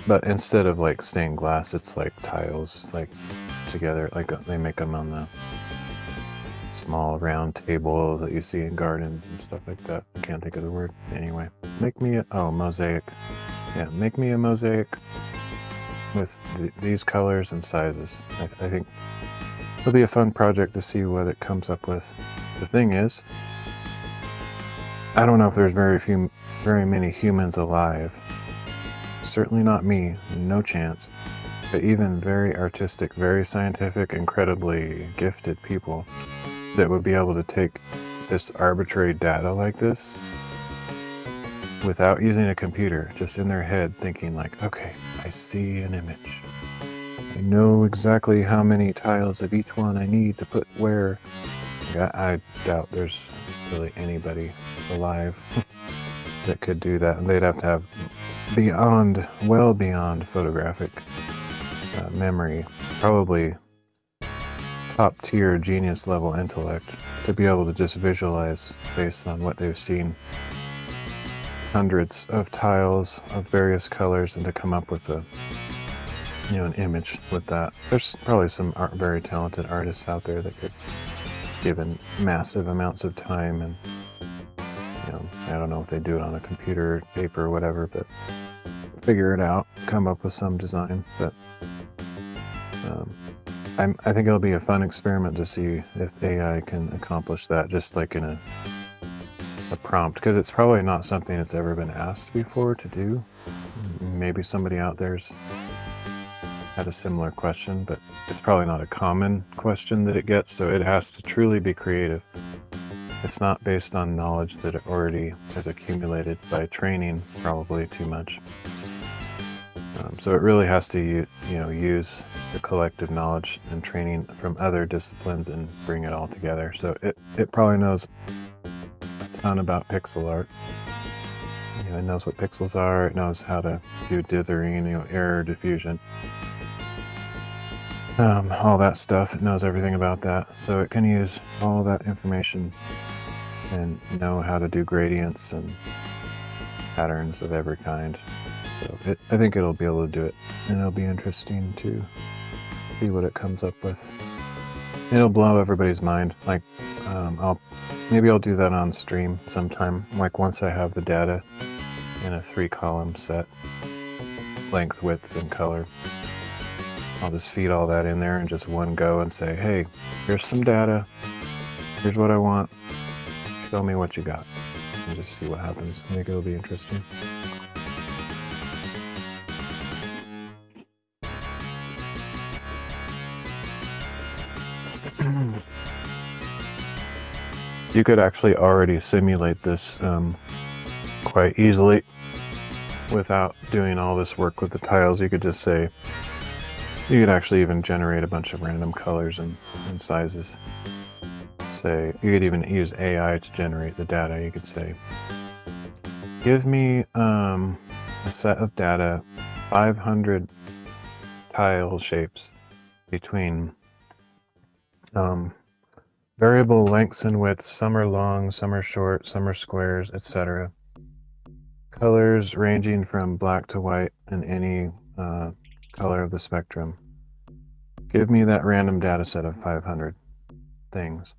But instead of like stained glass, it's like tiles, like together, like they make them on the small round tables that you see in gardens and stuff like that. I can't think of the word. Anyway, make me mosaic. Yeah, make me a mosaic with these colors and sizes. I think it'll be a fun project to see what it comes up with. The thing is, I don't know if there's very many humans alive. Certainly not me, no chance. But even very artistic, very scientific, incredibly gifted people that would be able to take this arbitrary data like this without using a computer, just in their head thinking like, okay, I see an image. I know exactly how many tiles of each one I need to put where. I doubt there's really anybody alive that could do that. And they'd have to have well beyond photographic memory, probably top tier genius level intellect, to be able to just visualize based on what they've seen hundreds of tiles of various colors and to come up with an image with that. There's probably some very talented artists out there that could, given massive amounts of time and, I don't know if they do it on a computer, paper, or whatever, but figure it out, come up with some design. But I think it'll be a fun experiment to see if AI can accomplish that, just like in a prompt, because it's probably not something that's ever been asked before to do. Maybe somebody out there's had a similar question, but it's probably not a common question that it gets, so it has to truly be creative. It's not based on knowledge that it already has accumulated by training, probably too much. So it really has to use the collective knowledge and training from other disciplines and bring it all together. So it probably knows a ton about pixel art. It knows what pixels are. It knows how to do dithering, error diffusion, all that stuff. It knows everything about that. So it can use all that information and know how to do gradients and patterns of every kind. So I think it'll be able to do it, and it'll be interesting to see what it comes up with. It'll blow everybody's mind. Like, maybe I'll do that on stream sometime. Like once I have the data in a 3-column set, length, width, and color, I'll just feed all that in there in just one go and say, hey, here's some data. Here's what I want. Show me what you got. And just see what happens. I think it'll be interesting. You could actually already simulate this quite easily without doing all this work with the tiles. You could just say, you could actually even generate a bunch of random colors and sizes. Say, you could even use AI to generate the data. You could say, give me a set of data, 500 tile shapes between variable lengths and widths. Some are long, some are short, some are squares, etc. Colors ranging from black to white and any color of the spectrum. Give me that random data set of 500 things,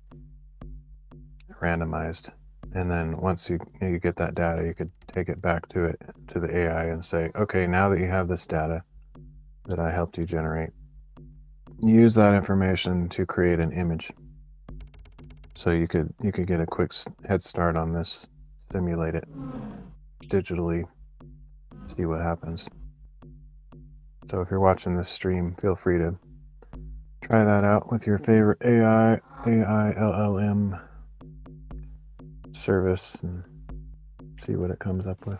randomized. And then once you get that data, you could take it back to the AI and say, okay, now that you have this data that I helped you generate, use that information to create an image. So you could get a quick head start on this, simulate it digitally, see what happens. So if you're watching this stream, feel free to try that out with your favorite AI LLM service and see what it comes up with.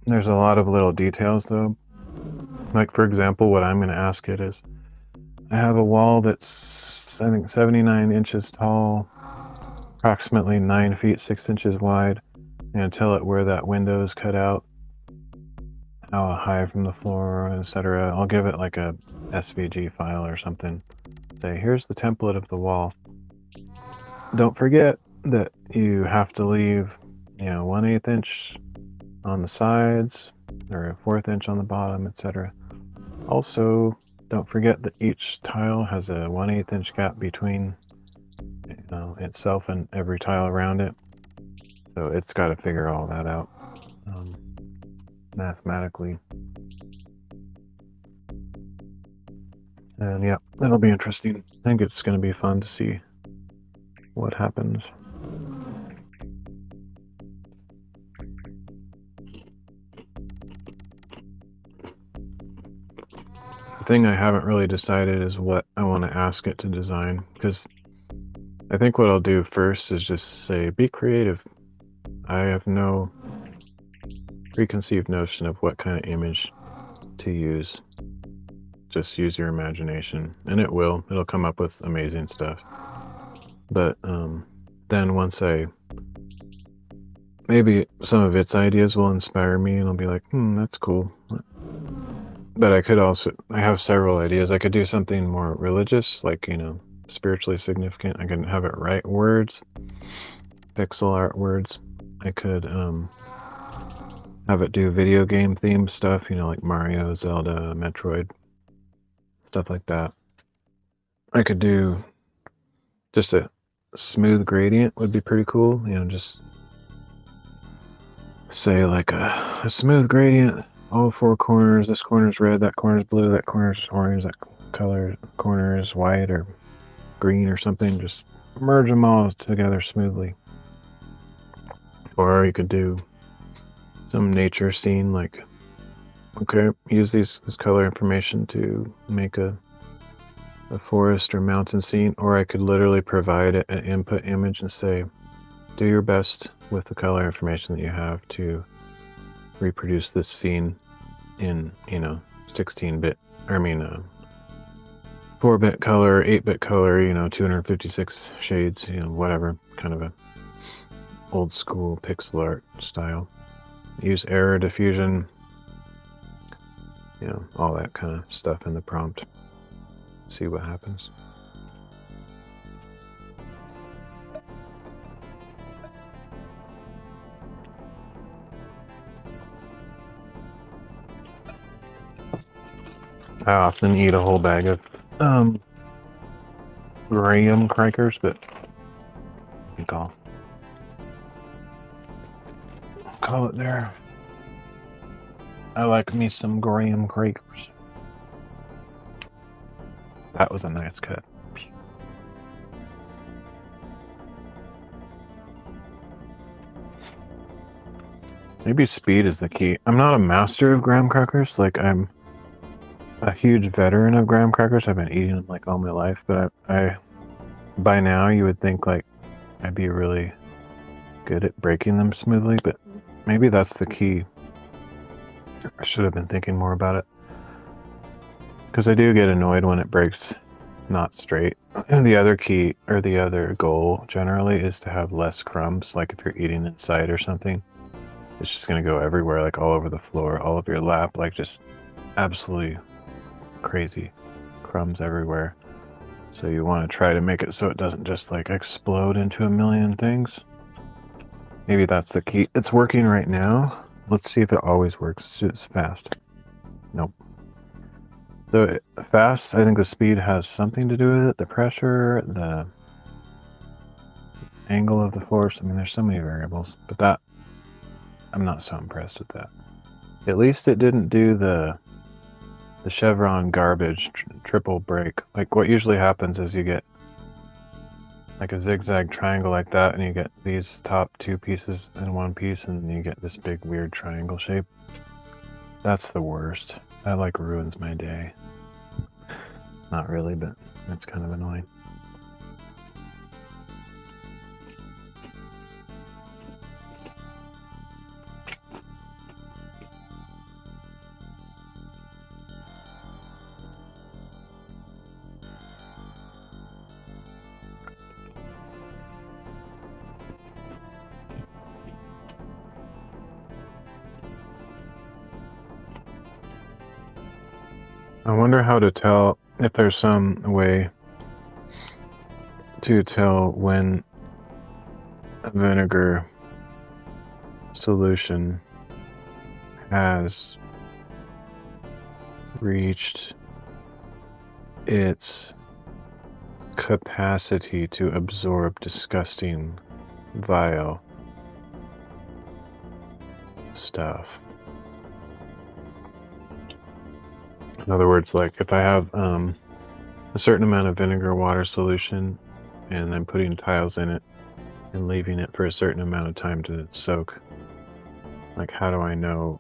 There's a lot of little details though. Like for example, what I'm going to ask it is, I have a wall that's, I think, 79 inches tall, approximately 9 feet 6 inches wide, and tell it where that window is cut out, how high from the floor, etc. I'll give it like a SVG file or something. Say, here's the template of the wall. Don't forget that you have to leave, 1/8 inch on the sides, or a 1/4 inch on the bottom, etc. Also, don't forget that each tile has a 1/8 inch gap between itself and every tile around it. So it's got to figure all that out mathematically. And yeah, that'll be interesting. I think it's going to be fun to see what happens. The thing I haven't really decided is what I want to ask it to design, because I think what I'll do first is just say, be creative. I have no preconceived notion of what kind of image to use. Just use your imagination, and it'll come up with amazing stuff. But then once maybe some of its ideas will inspire me, and I'll be like, that's cool. But I have several ideas. I could do something more religious, like, spiritually significant. I can have it write words, pixel art words. I could have it do video game themed stuff, like Mario, Zelda, Metroid, stuff like that. I could do just a smooth gradient would be pretty cool, just say like a smooth gradient, all 4 corners. This corner's red, that corner's blue, that corner's orange, that corner is white or green or something. Just merge them all together smoothly. Or you could do some nature scene, like, okay, use this color information to make a a forest or mountain scene, or I could literally provide an input image and say, do your best with the color information that you have to reproduce this scene in, 16-bit, 4-bit color, 8-bit color, 256 shades, whatever, kind of a old school pixel art style. Use error diffusion, all that kind of stuff in the prompt. See what happens. I often eat a whole bag of graham crackers, but I think I'll call it there. I like me some graham crackers. That was a nice cut. Maybe speed is the key. I'm not a master of graham crackers. Like, I'm a huge veteran of graham crackers. I've been eating them like all my life, but I by now you would think like I'd be really good at breaking them smoothly, but maybe that's the key. I should have been thinking more about it, because I do get annoyed when it breaks not straight. And the other key, or the other goal generally, is to have less crumbs. Like if you're eating inside or something, it's just going to go everywhere, like all over the floor, all over your lap, like just absolutely crazy crumbs everywhere. So you want to try to make it so it doesn't just like explode into a million things. Maybe that's the key. It's working right now. Let's see if it always works. It's fast. Nope. So fast, I think the speed has something to do with it. The pressure, the angle of the force. I mean, there's so many variables, but that, I'm not so impressed with that. At least it didn't do the chevron garbage triple break. Like what usually happens is you get like a zigzag triangle like that, and you get these top two pieces in one piece, and then you get this big weird triangle shape. That's the worst. That like ruins my day. Not really, but it's kind of annoying. I wonder how to tell, if there's some way to tell when a vinegar solution has reached its capacity to absorb disgusting, vile stuff. In other words, like if I have a certain amount of vinegar water solution and I'm putting tiles in it and leaving it for a certain amount of time to soak, like how do I know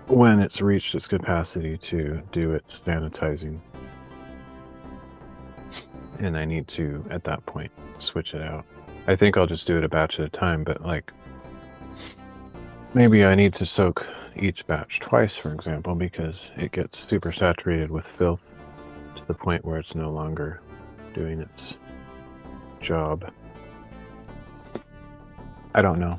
when it's reached its capacity to do its sanitizing? And I need to, at that point, switch it out. I think I'll just do it a batch at a time, but like maybe I need to soak each batch twice, for example, because it gets super saturated with filth to the point where it's no longer doing its job. I don't know.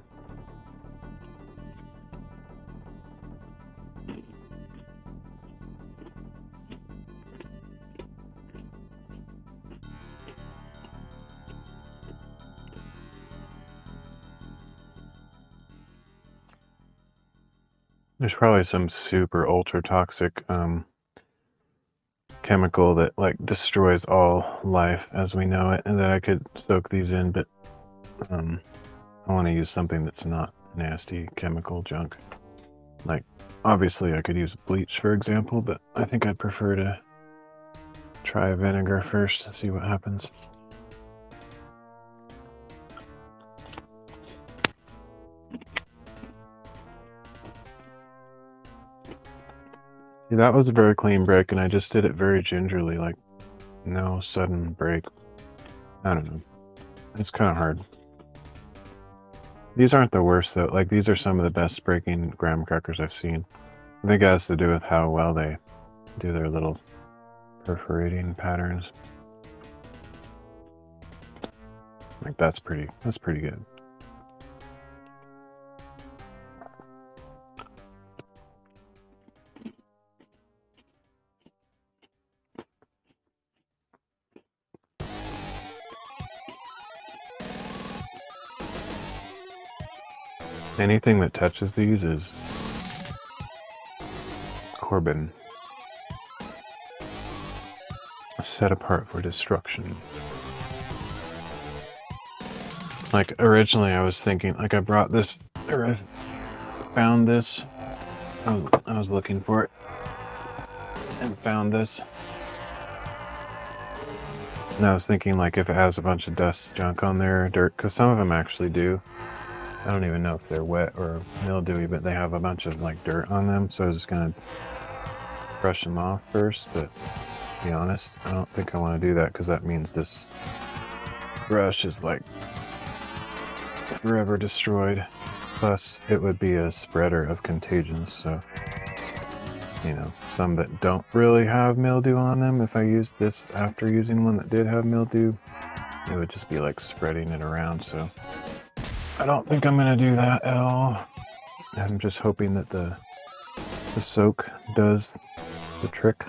There's probably some super ultra toxic chemical that like destroys all life as we know it, and that I could soak these in, but I want to use something that's not nasty chemical junk. Like obviously I could use bleach, for example, but I think I'd prefer to try vinegar first and see what happens. See, that was a very clean break, and I just did it very gingerly, like no sudden break. I don't know. It's kind of hard. These aren't the worst though. Like, these are some of the best breaking graham crackers I've seen. I think it has to do with how well they do their little perforating patterns. Like, that's pretty good. Anything that touches these is Corbin. Set apart for destruction. Like, originally I was thinking, like, I brought this, or I found this. I was looking for it and found this. And I was thinking, like, if it has a bunch of dust, junk on there, dirt, because some of them actually do. I don't even know if they're wet or mildewy, but they have a bunch of, like, dirt on them. So I was just going to brush them off first. But to be honest, I don't think I want to do that because that means this brush is, like, forever destroyed. Plus, it would be a spreader of contagions. So, you know, some that don't really have mildew on them, if I used this after using one that did have mildew, it would just be like spreading it around. So I don't think I'm going to do that at all. I'm just hoping that the soak does the trick.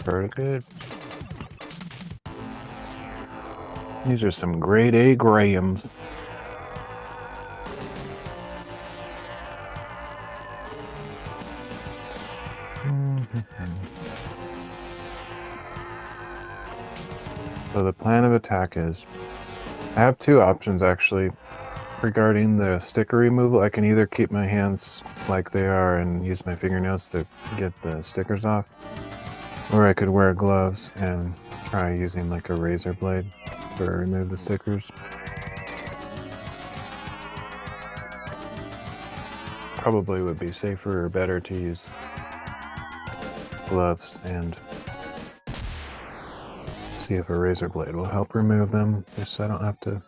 Very good. These are some grade A grahams. So the plan of attack is, I have two options actually regarding the sticker removal. I can either keep my hands like they are and use my fingernails to get the stickers off, or I could wear gloves and try using like a razor blade to remove the stickers. Probably would be safer or better to use gloves and see if a razor blade will help remove them, just so I don't have to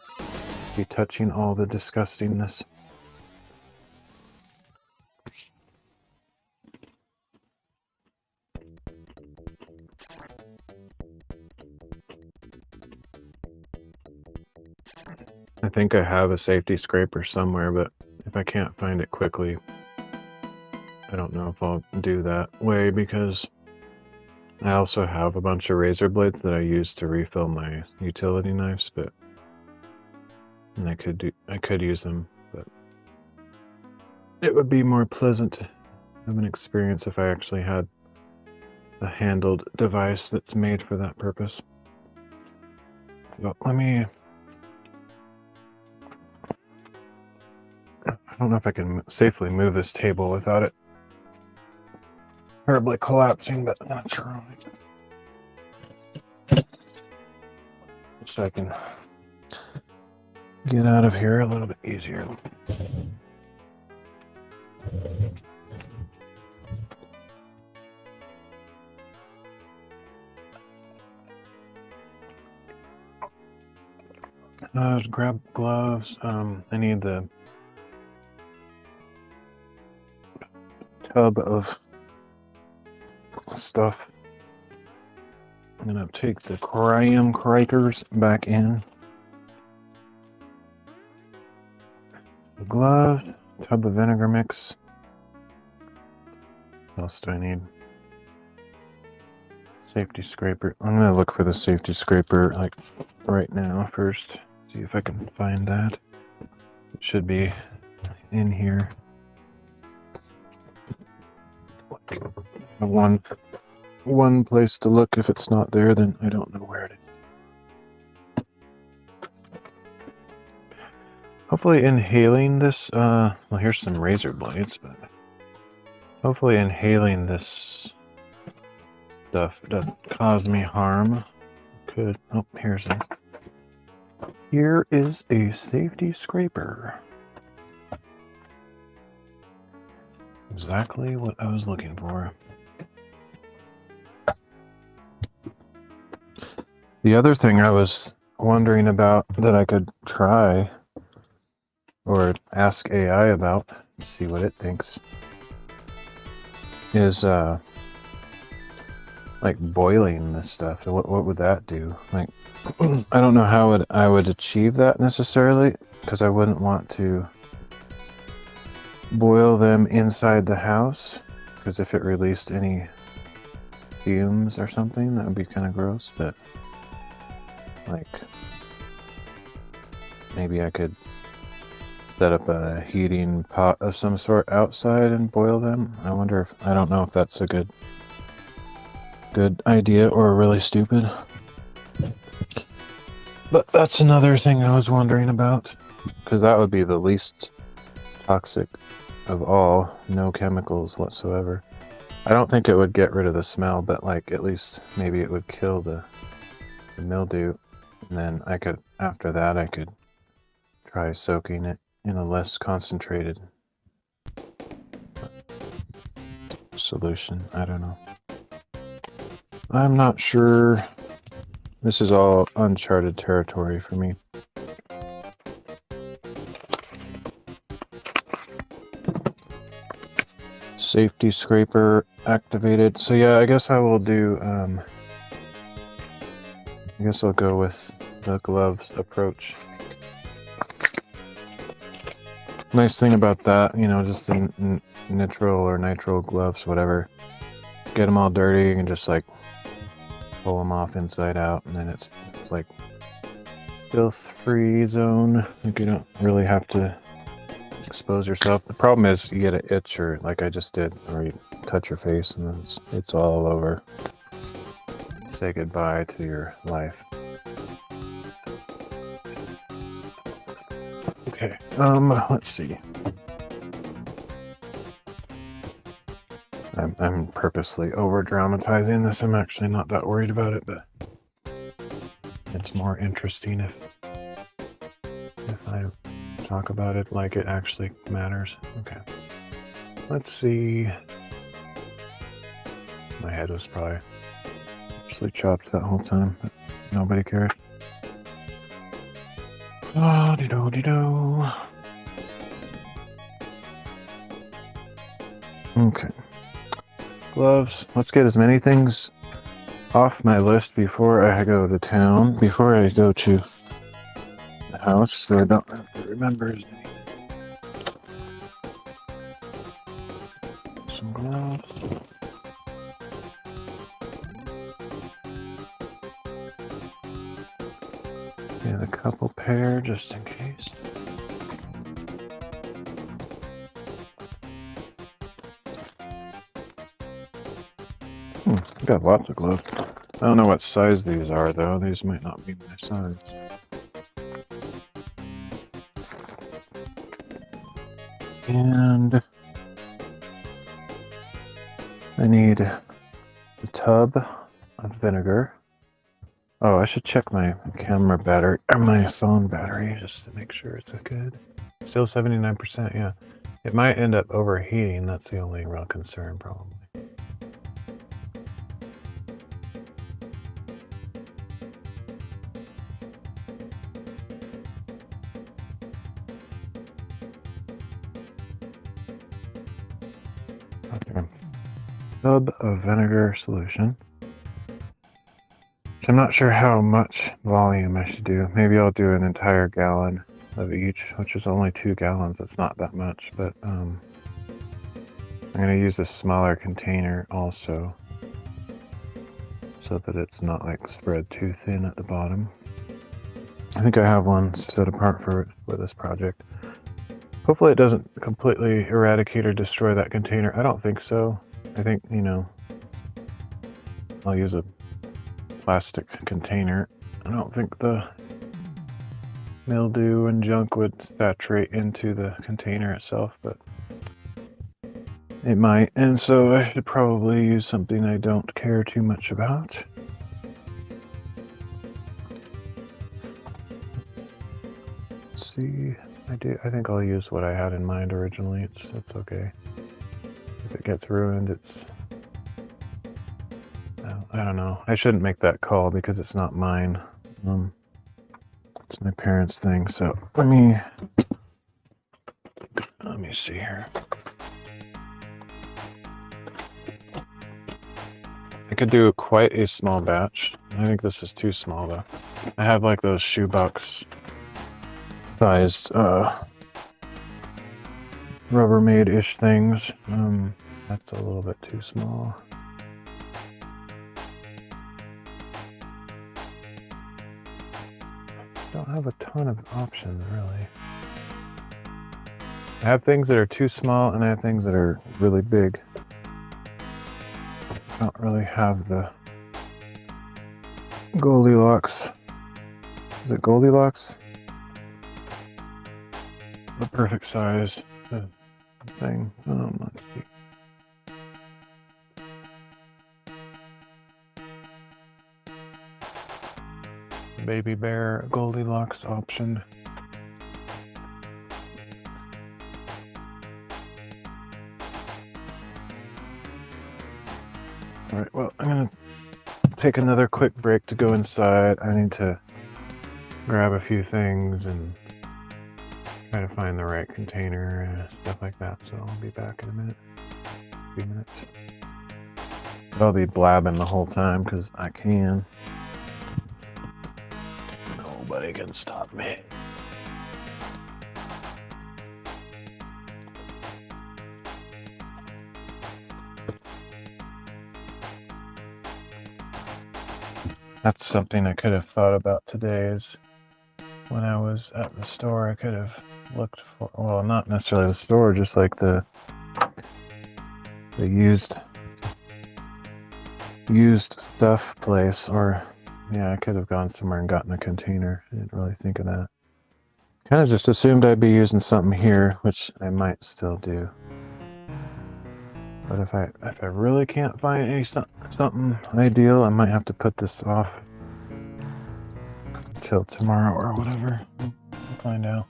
be touching all the disgustingness. I think I have a safety scraper somewhere, but if I can't find it quickly, I don't know if I'll do that way, because I also have a bunch of razor blades that I use to refill my utility knives, and I could use them, but it would be more pleasant of an experience if I actually had a handled device that's made for that purpose. So let me, I don't know if I can safely move this table without it terribly collapsing, but I'm not sure. So I can get out of here a little bit easier. Grab gloves. I need the tub of stuff. I'm gonna take the graham crackers back in. The gloves, tub of vinegar mix. What else do I need? Safety scraper. I'm gonna look for the safety scraper like right now first. See if I can find that. It should be in here. One place to look. If it's not there, then I don't know where it is. Hopefully inhaling this, well, here's some razor blades, but hopefully inhaling this stuff doesn't cause me harm. Could, oh, here's a Here is a safety scraper. Exactly what I was looking for. The other thing I was wondering about that I could try or ask AI about, see what it thinks, is like boiling this stuff. What would that do? Like, I don't know how I would achieve that necessarily, because I wouldn't want to boil them inside the house, because if it released any fumes or something, that would be kind of gross. But like, maybe I could set up a heating pot of some sort outside and boil them. I wonder if, I don't know if that's a good idea or really stupid. But that's another thing I was wondering about, because that would be the least toxic of all, no chemicals whatsoever. I don't think it would get rid of the smell, but like at least maybe it would kill the mildew, and then I could, after that, I could try soaking it in a less concentrated solution. I don't know. I'm not sure. This is all uncharted territory for me. Safety scraper activated. So yeah, I guess I will do, I guess I'll go with the gloves approach. Nice thing about that, you know, just the nitrile or nitrile gloves, whatever. Get them all dirty and just like pull them off inside out, and then it's like filth-free zone. Like you don't really have to expose yourself. The problem is you get an itch, or like I just did, or you touch your face and then it's all over. Say goodbye to your life. Okay, let's see. I'm purposely over-dramatizing this. I'm actually not that worried about it, but it's more interesting if I talk about it like it actually matters. Okay. Let's see. My head was probably actually chopped that whole time, but nobody cared. Oh-de-do-de-do. Okay. Gloves. Let's get as many things off my list before I go to town, before I go to the house, so I don't have to remember as many. Some gloves. And a couple pair just in case. I got lots of gloves. I don't know what size these are though. These might not be my size. And I need a tub of vinegar. Oh, I should check my camera battery, or my phone battery, just to make sure it's good. Still 79%, yeah. It might end up overheating. That's the only real concern, probably. Okay. Tub of vinegar solution. I'm not sure how much volume I should do. Maybe I'll do an entire gallon of each, which is only 2 gallons. It's not that much, but I'm going to use a smaller container also, so that it's not like spread too thin at the bottom. I think I have one set apart for this project. Hopefully it doesn't completely eradicate or destroy that container. I don't think so. I think, you know, I'll use a plastic container. I don't think the mildew and junk would saturate into the container itself, but it might. And so I should probably use something I don't care too much about. Let's see. I think I'll use what I had in mind originally. It's okay. If it gets ruined, it's... I don't know. I shouldn't make that call because it's not mine. It's my parents' thing. So let me see here. I could do quite a small batch. I think this is too small though. I have like those shoebox sized Rubbermaid-ish things. That's a little bit too small. Don't have a ton of options really. I have things that are too small and I have things that are really big. I don't really have the Goldilocks. Is it Goldilocks? The perfect size thing. Let's see. Baby bear Goldilocks option. All right, well, I'm gonna take another quick break to go inside. I need to grab a few things and try to find the right container and stuff like that. So I'll be back in a minute, a few minutes. I'll be blabbing the whole time because I can. Nobody can stop me. That's something I could have thought about today is when I was at the store, I could have looked for, well, not necessarily the store, just like the used stuff place, or yeah, I could have gone somewhere and gotten a container. I didn't really think of that. Kind of just assumed I'd be using something here, which I might still do. But if I really can't find something ideal, I might have to put this off till tomorrow or whatever. We'll find out.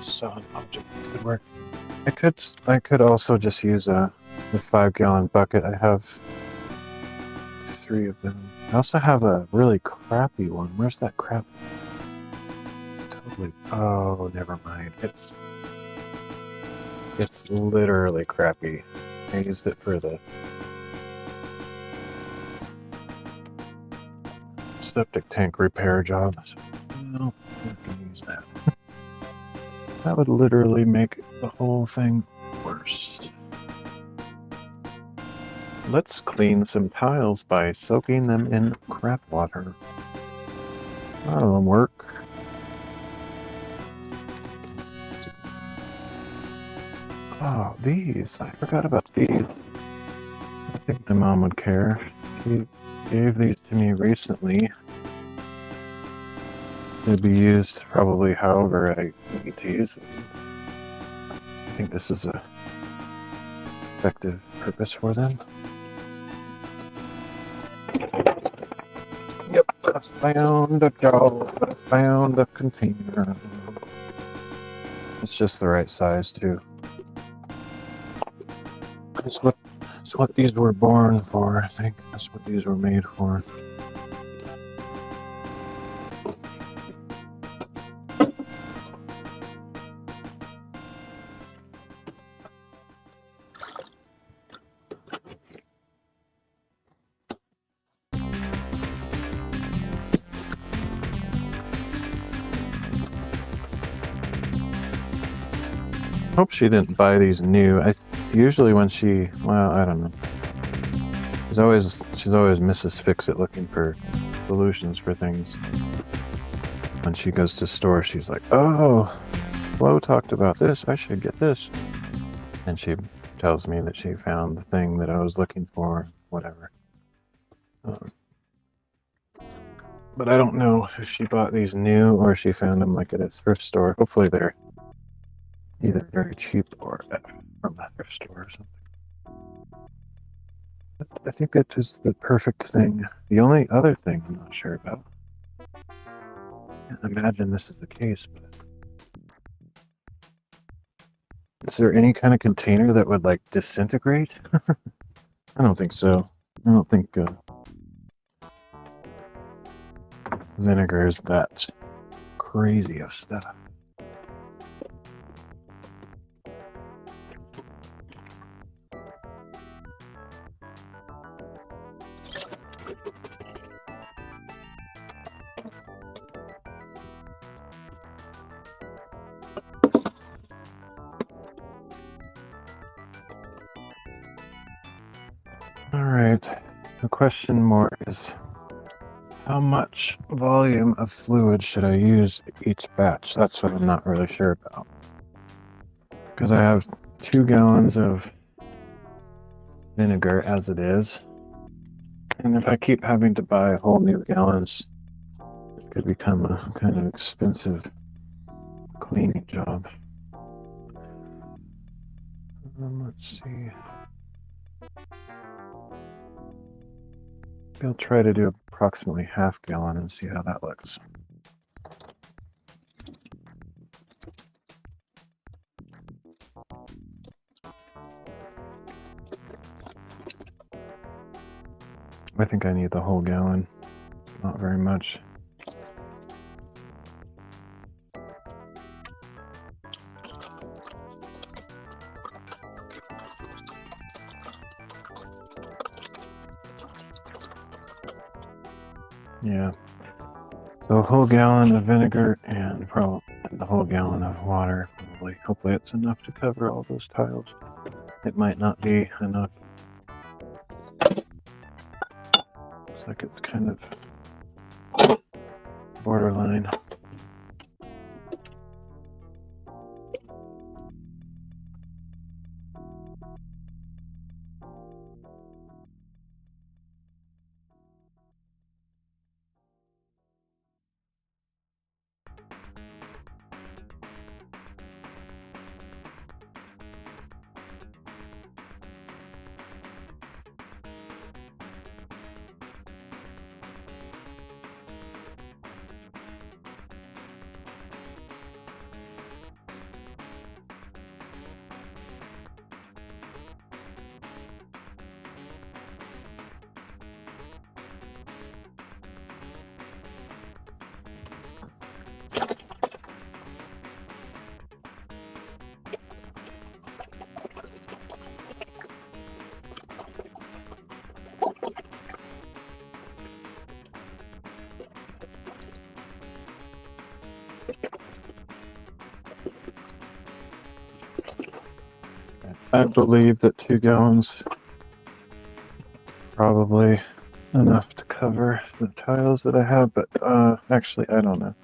So an object could work. I could also just use a 5-gallon bucket. I have 3 of them. I also have a really crappy one. Where's that crap? It's totally... Oh, never mind. It's literally crappy. I used it for the septic tank repair job. So, no, I'm not gonna use that. That would literally make the whole thing worse. Let's clean some tiles by soaking them in crap water. That'll work. Oh, these. I forgot about these. I think my mom would care. She gave these to me recently. They'd be used probably however I need to use them. I think this is a effective purpose for them. Yep, I found a job. I found a container. It's just the right size too. It's what these were born for. I think that's what these were made for. Hope she didn't buy these new. Usually when she, well, I don't know. She's always Mrs. Fix-It looking for solutions for things. When she goes to store, she's like, "Oh, Flo talked about this. I should get this." and she tells me that she found the thing that I was looking for, whatever. But I don't know if she bought these new or she found them like at a thrift store. Hopefully they're either very cheap or from a thrift store or something. But I think that is the perfect thing. The only other thing I'm not sure about, I can't imagine this is the case, but is there any kind of container that would like disintegrate? I don't think so. I don't think vinegar is that crazy of stuff. All right, the question more is, how much volume of fluid should I use each batch? That's what I'm not really sure about. Because I have 2 gallons of vinegar as it is. And if I keep having to buy whole new gallons, it could become a kind of expensive cleaning job. Let's see. I'll try to do approximately half gallon and see how that looks. I think I need the whole gallon, not very much. Yeah, so a whole gallon of vinegar and probably the whole gallon of water, probably. Hopefully it's enough to cover all those tiles. It might not be enough. Looks like it's kind of borderline. I believe that 2 gallons probably enough to cover the tiles that I have, but actually I don't know.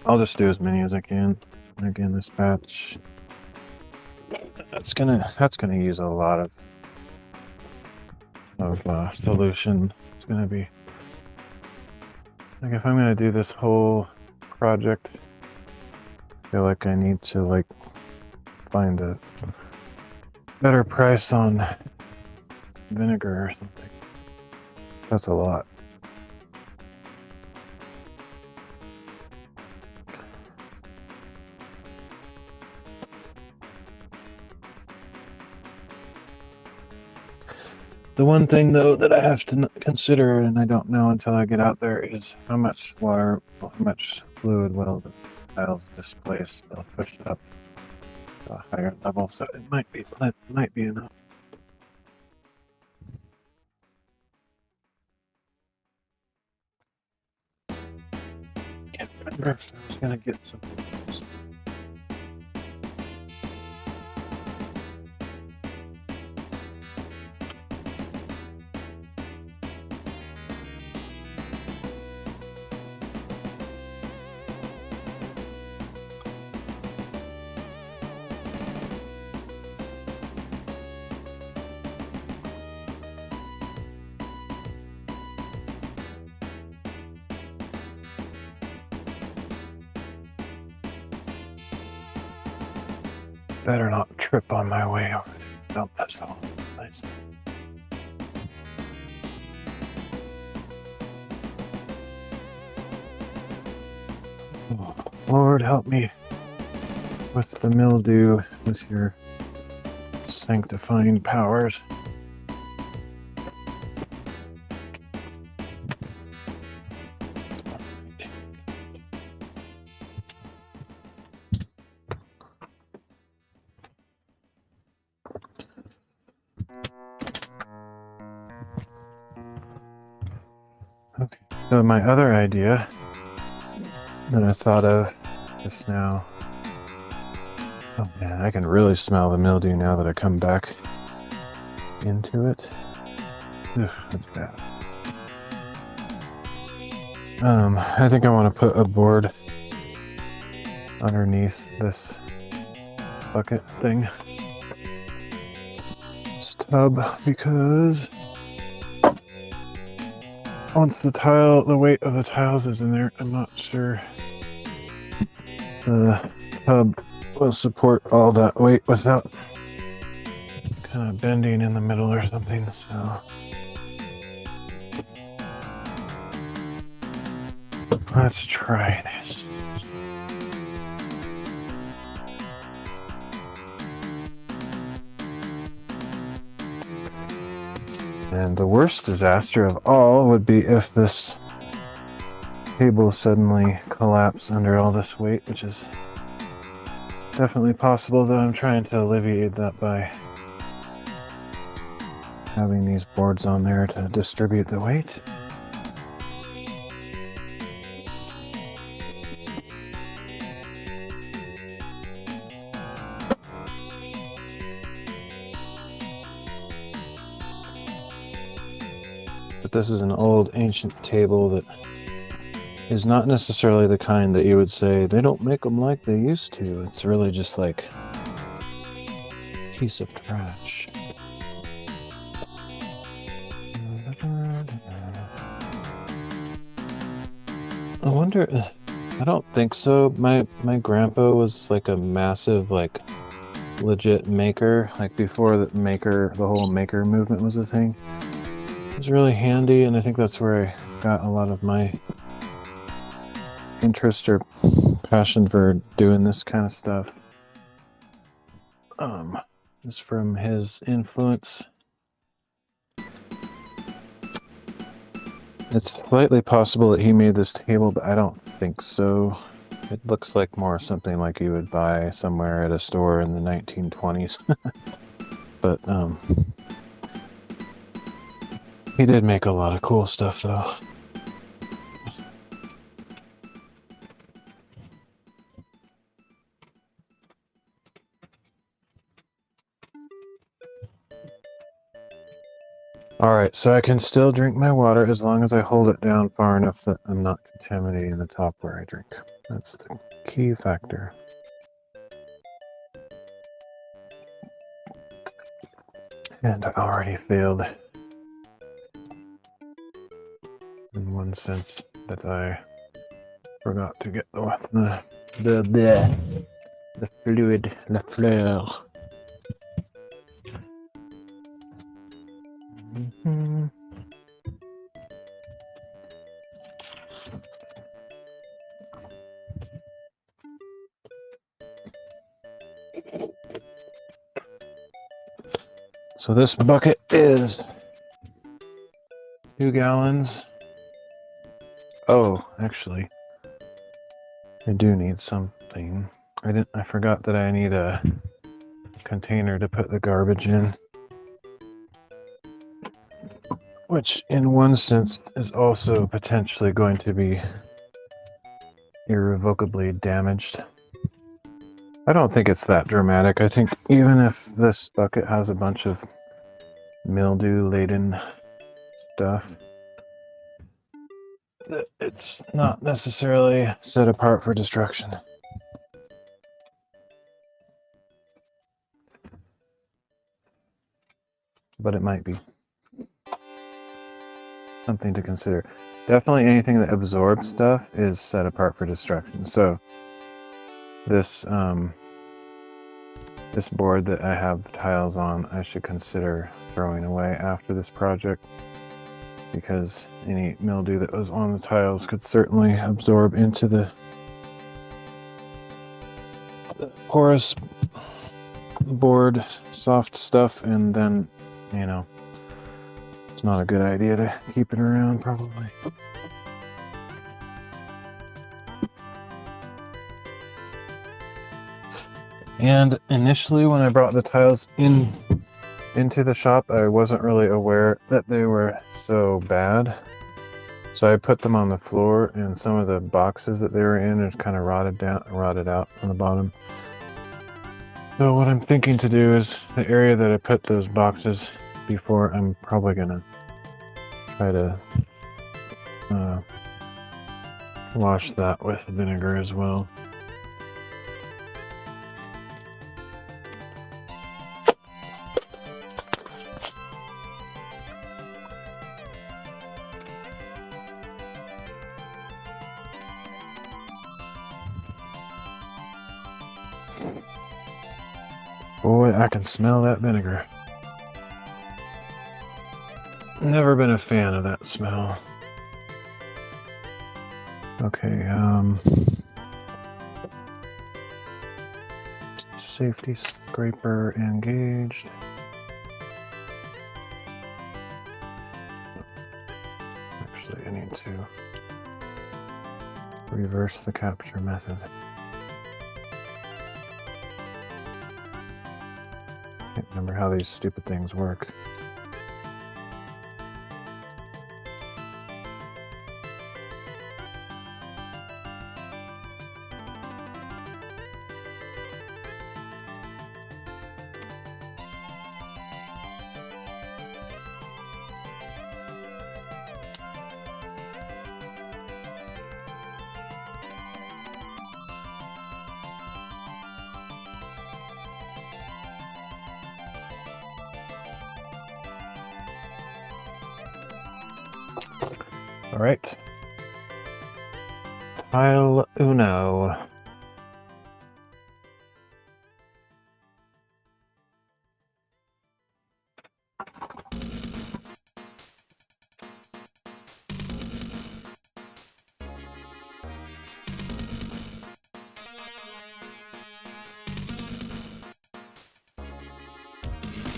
I'll just do as many as I can. Again, this batch, that's gonna use a lot of solution. It's gonna be like, if I'm gonna do this whole project, I feel like I need to like find a better price on vinegar or something. That's a lot. The one thing though that I have to consider, and I don't know until I get out there, is how much water, how much fluid will the tiles displace. They'll push it up to a higher level, so it might be enough. Can't remember if I was gonna get some. better not trip on my way over. Nope, that's all. Nice. Oh, Lord, help me with the mildew with your sanctifying powers. Okay, so my other idea that I thought of just now. Oh man, I can really smell the mildew now that I come back into it. Ugh, that's bad. I think I want to put a board underneath this bucket thing, this tub, because once the weight of the tiles is in there, I'm not sure the tub will support all that weight without kind of bending in the middle or something, so let's try this. And the worst disaster of all would be if this table suddenly collapsed under all this weight, which is definitely possible, though I'm trying to alleviate that by having these boards on there to distribute the weight. But this is an old ancient table that is not necessarily the kind that you would say they don't make them like they used to. It's really just like a piece of trash. I wonder, I don't think so. My grandpa was like a massive, like, legit maker, like before the whole maker movement was a thing. It was really handy, and I think that's where I got a lot of my interest or passion for doing this kind of stuff. Is from his influence. It's slightly possible that he made this table, but I don't think so. It looks like more something like you would buy somewhere at a store in the 1920s. But he did make a lot of cool stuff, though. Alright, so I can still drink my water as long as I hold it down far enough that I'm not contaminating the top where I drink. That's the key factor. And I already failed in one sense that I forgot to get the fluid, the fleur. So this bucket is 2 gallons. Oh, actually, I do need something. I forgot that I need a container to put the garbage in, which in one sense is also potentially going to be irrevocably damaged. I don't think it's that dramatic. I think even if this bucket has a bunch of mildew-laden stuff, it's not necessarily set apart for destruction. But it might be. Something to consider. Definitely anything that absorbs stuff is set apart for destruction. So this This board that I have the tiles on, I should consider throwing away after this project, because any mildew that was on the tiles could certainly absorb into the porous board soft stuff, and then, you know, it's not a good idea to keep it around probably. And initially when I brought the tiles into the shop, I wasn't really aware that they were so bad. So I put them on the floor, and some of the boxes that they were in are kind of rotted out on the bottom. So what I'm thinking to do is the area that I put those boxes before, I'm probably gonna try to wash that with vinegar as well. Boy, I can smell that vinegar. Never been a fan of that smell. Okay, safety scraper engaged. Actually, I need to reverse the capture method. Can't remember how these stupid things work. All right, tile uno.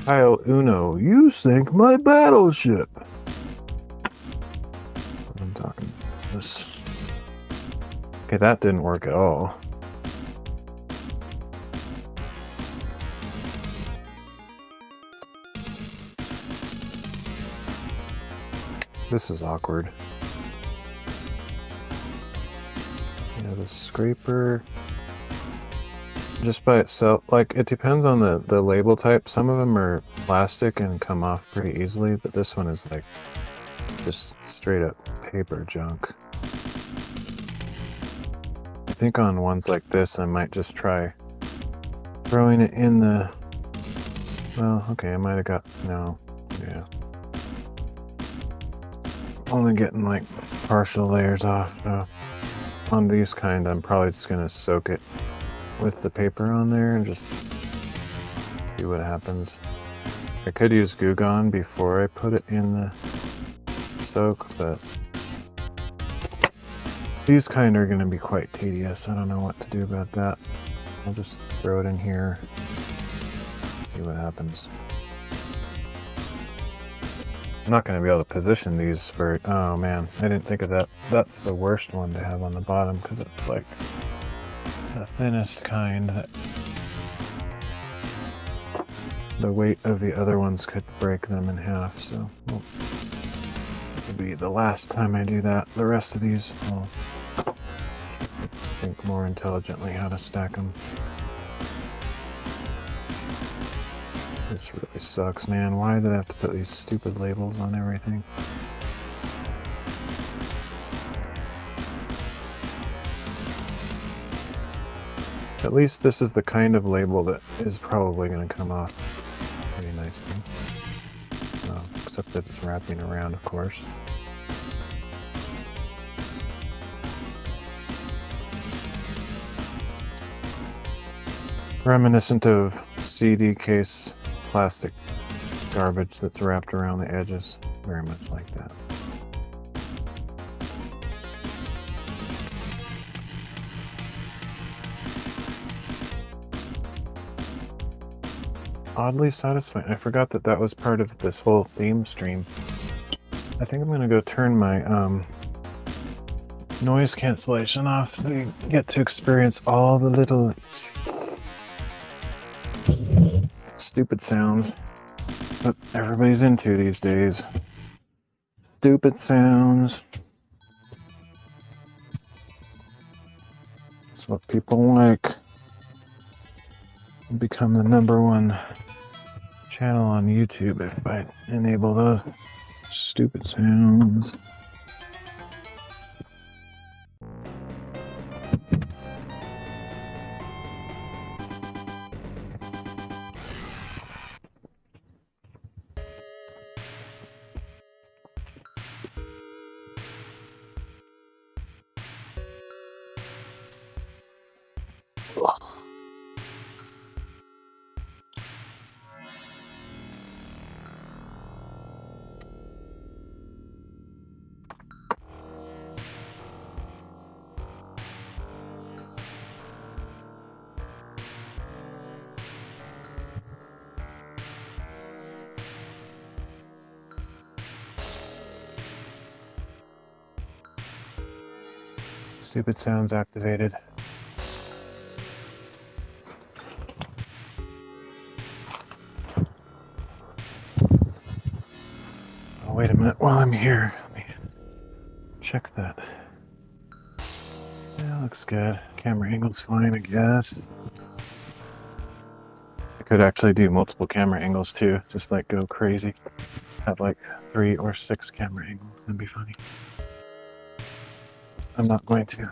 Tile uno, you sink my battleship. I'm talking this. Okay, that didn't work at all. This is awkward. Yeah, the scraper, just by itself, like, it depends on the label type. Some of them are plastic and come off pretty easily, but this one is like just straight up paper junk. I think on ones like this I might just try throwing it in the, well, okay, I might have got, no, yeah. Only getting like partial layers off. So on these kind, I'm probably just gonna soak it with the paper on there and just see what happens. I could use Goo Gone before I put it in the soak, but these kind are going to be quite tedious. I don't know what to do about that. I'll just throw it in here, see what happens. I'm not going to be able to position these for, oh man, I didn't think of that. That's the worst one to have on the bottom because it's like the thinnest kind. That the weight of the other ones could break them in half, so it'll be the last time I do that. The rest of these, I'll think more intelligently how to stack them. This really sucks, man. Why do I have to put these stupid labels on everything? At least this is the kind of label that is probably going to come off pretty nicely. Except that it's wrapping around, of course. Reminiscent of CD case plastic garbage that's wrapped around the edges, very much like that. Oddly satisfying. I forgot that that was part of this whole theme stream. I think I'm going to go turn my noise cancellation off so you get to experience all the little stupid sounds that everybody's into these days. Stupid sounds. It's what people like. Become the #1 channel on YouTube if I enable those stupid sounds. Stupid sounds activated. Oh, wait a minute. While I'm here, let me check that. Yeah, looks good. Camera angle's fine, I guess. I could actually do multiple camera angles too, just like go crazy. Have like 3 or 6 camera angles, that'd be funny. I'm not going to.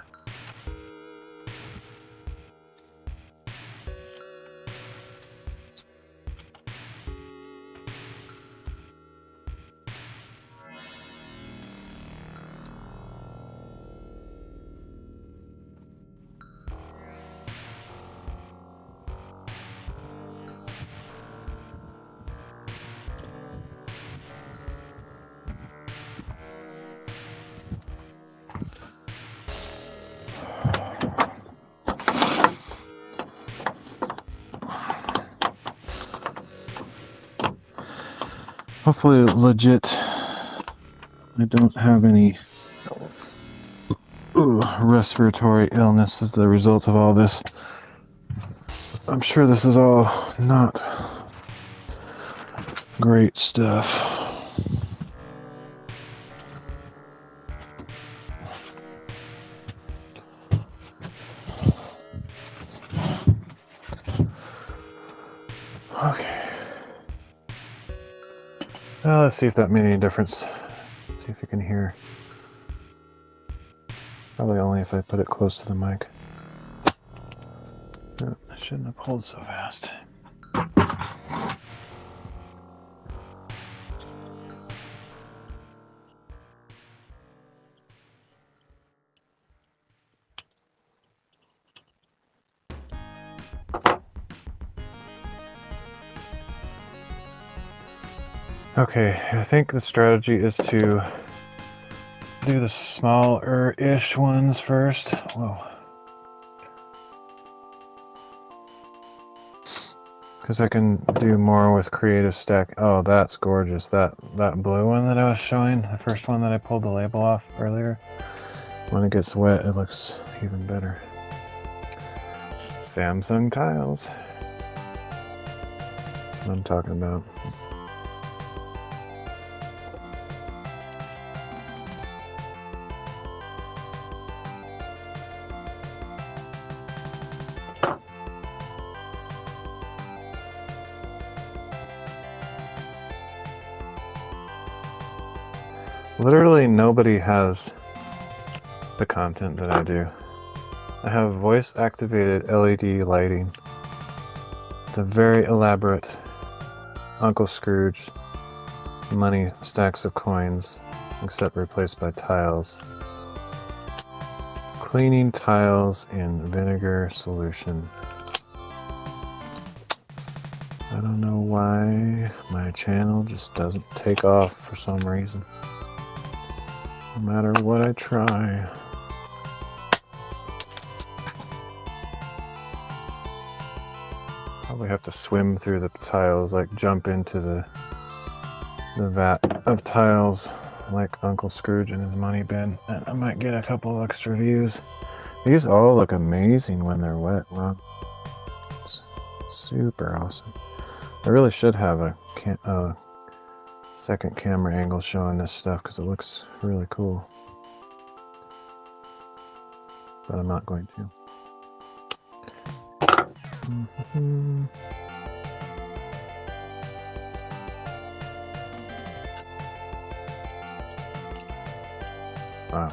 Hopefully legit, I don't have any respiratory illness as the result of all this. I'm sure this is all not great stuff. Okay. Well, let's see if that made any difference. Let's see if you can hear. Probably only if I put it close to the mic. Oh, I shouldn't have pulled so fast. Okay, I think the strategy is to do the smaller-ish ones first. Whoa. Because I can do more with creative stack. Oh, that's gorgeous. That blue one that I was showing, the first one that I pulled the label off earlier. When it gets wet, it looks even better. Samsung tiles. That's what I'm talking about. Literally nobody has the content that I do. I have voice activated LED lighting. It's a very elaborate Uncle Scrooge money stacks of coins, except replaced by tiles. Cleaning tiles in vinegar solution. I don't know why my channel just doesn't take off for some reason. No matter what I try. Probably have to swim through the tiles, like jump into the vat of tiles like Uncle Scrooge in his money bin, and I might get a couple extra views. These all look amazing when they're wet. Wow. It's super awesome. I really should have a second camera angle showing this stuff because it looks really cool. But I'm not going to. Wow.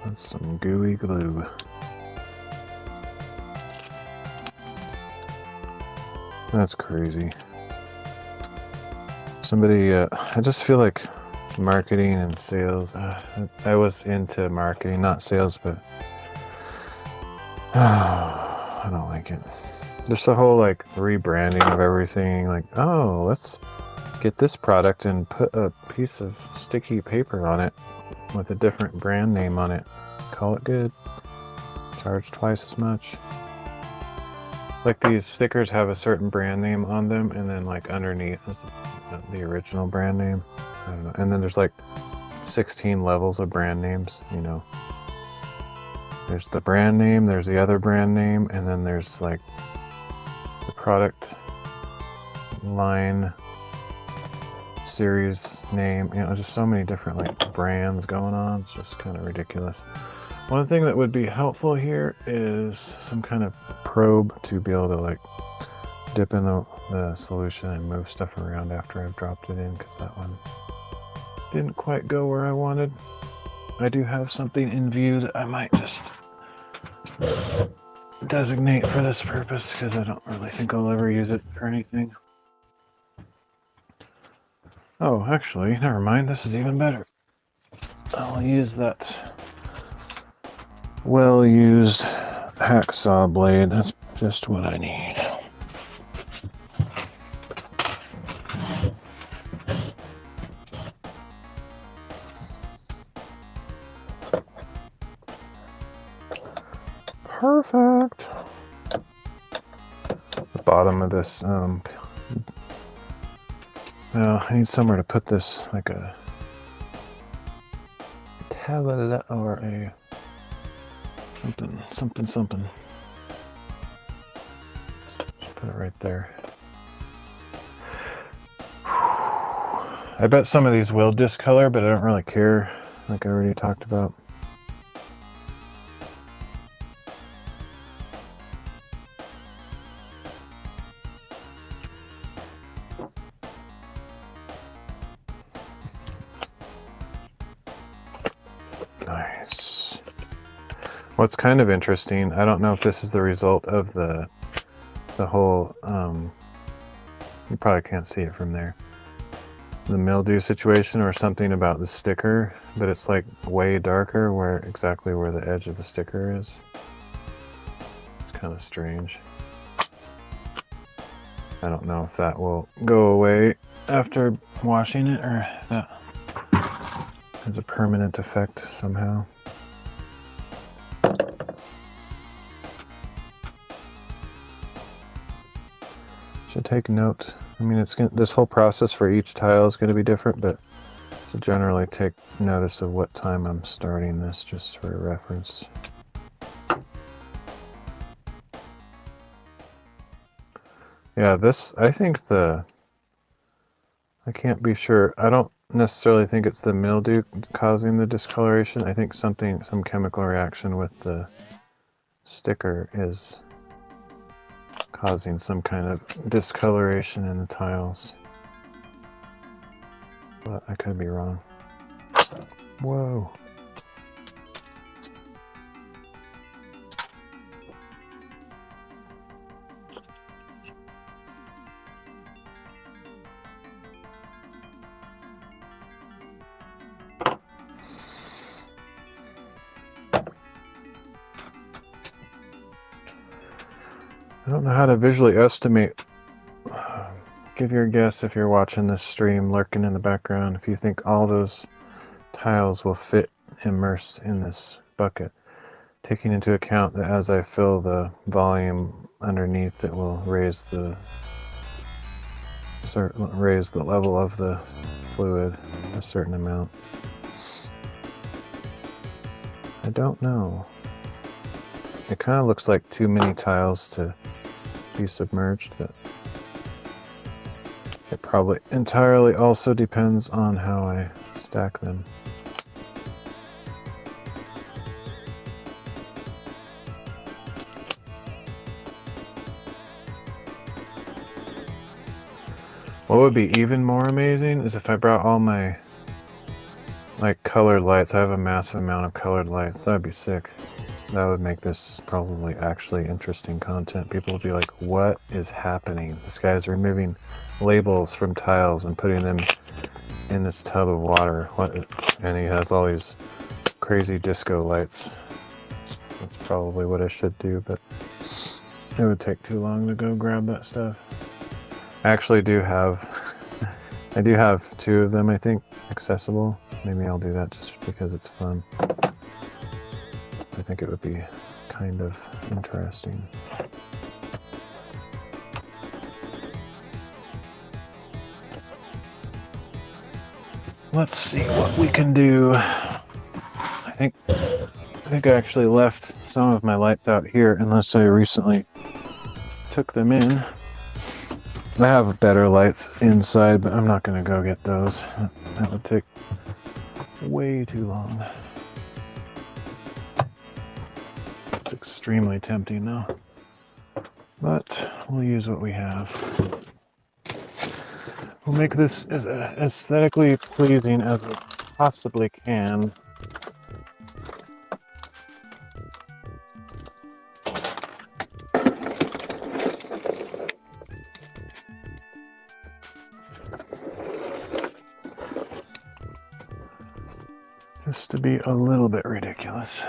That's some gooey glue. That's crazy. Somebody, I just feel like marketing and sales. I was into marketing, not sales, but I don't like it. Just the whole like rebranding of everything. Like, oh, let's get this product and put a piece of sticky paper on it with a different brand name on it. Call it good. Charge twice as much. Like these stickers have a certain brand name on them, and then like underneath is the original brand name. I don't know. And then there's like 16 levels of brand names, you know. There's the brand name, there's the other brand name, and then there's like the product line series name. You know, just so many different like brands going on. It's just kind of ridiculous. One thing that would be helpful here is some kind of probe to be able to like dip in the solution and move stuff around after I've dropped it in, because that one didn't quite go where I wanted. I do have something in view that I might just designate for this purpose, because I don't really think I'll ever use it for anything. Oh, actually, never mind. This is even better. I'll use that well-used hacksaw blade. That's just what I need. Perfect. The bottom of this, well, I need somewhere to put this, like a tablet or a something. Just put it right there. I bet some of these will discolor, but I don't really care, like I already talked about. Nice. What's kind of interesting, I don't know if this is the result of the whole, you probably can't see it from there, the mildew situation, or something about the sticker, but it's like way darker exactly where the edge of the sticker is. It's kind of strange. I don't know if that will go away after washing it, or if that has a permanent effect somehow. Should take note. I mean, this whole process for each tile is going to be different, but to generally take notice of what time I'm starting this, just for reference. Yeah, this, I think I can't be sure. I don't necessarily think it's the mildew causing the discoloration. I think some chemical reaction with the sticker is causing some kind of discoloration in the tiles. But I could be wrong. Whoa. I don't know how to visually estimate. Give your guess if you're watching this stream lurking in the background, if you think all those tiles will fit immersed in this bucket, taking into account that as I fill the volume underneath, it will raise the level of the fluid a certain amount. I don't know. It kind of looks like too many tiles to be submerged, but it probably entirely also depends on how I stack them. What would be even more amazing is if I brought all my colored lights. I have a massive amount of colored lights. That'd be sick. That would make this probably actually interesting content. People would be like, what is happening? This guy's removing labels from tiles and putting them in this tub of water. What? And he has all these crazy disco lights. That's probably what I should do, but it would take too long to go grab that stuff. I actually do have, I do have 2 of them, I think, accessible. Maybe I'll do that just because it's fun. I think it would be kind of interesting. Let's see what we can do. I think I actually left some of my lights out here, unless I recently took them in. I have better lights inside, but I'm not going to go get those. That would take way too long. It's extremely tempting though. But we'll use what we have. We'll make this as aesthetically pleasing as we possibly can. Just to be a little bit ridiculous.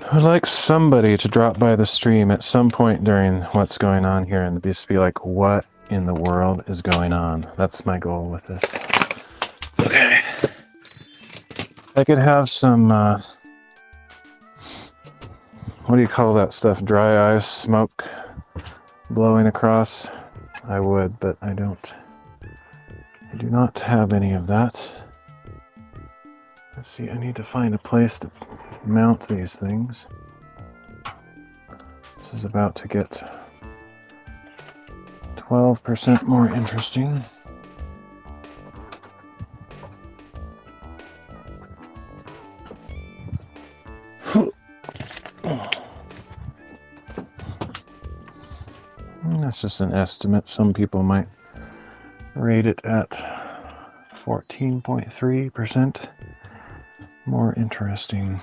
I'd like somebody to drop by the stream at some point during what's going on here and just be like, what in the world is going on? That's my goal with this. Okay. I could have some, what do you call that stuff? Dry ice smoke blowing across. I would, but I don't. I do not have any of that. Let's see, I need to find a place to mount these things. This is about to get 12% more interesting. That's just an estimate. Some people might rate it at 14.3% more interesting.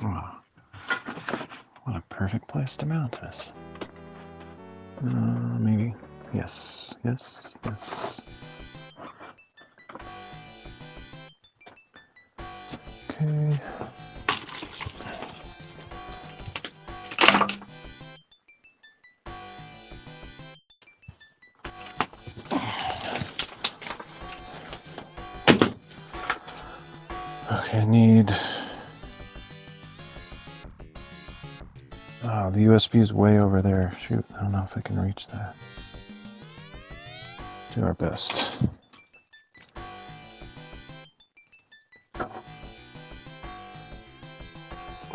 Oh, what a perfect place to mount this. Maybe. Yes, yes, yes. Okay. Okay, I need... Oh, the USB is way over there. Shoot, I don't know if I can reach that. Do our best.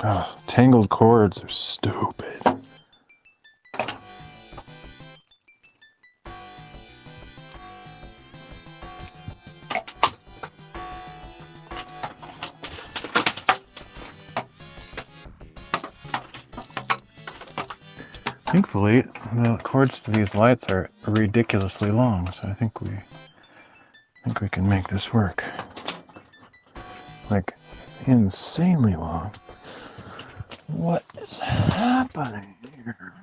Oh, tangled cords are stupid. Thankfully, the cords to these lights are ridiculously long, so I think we can make this work. Like, insanely long. What is happening here?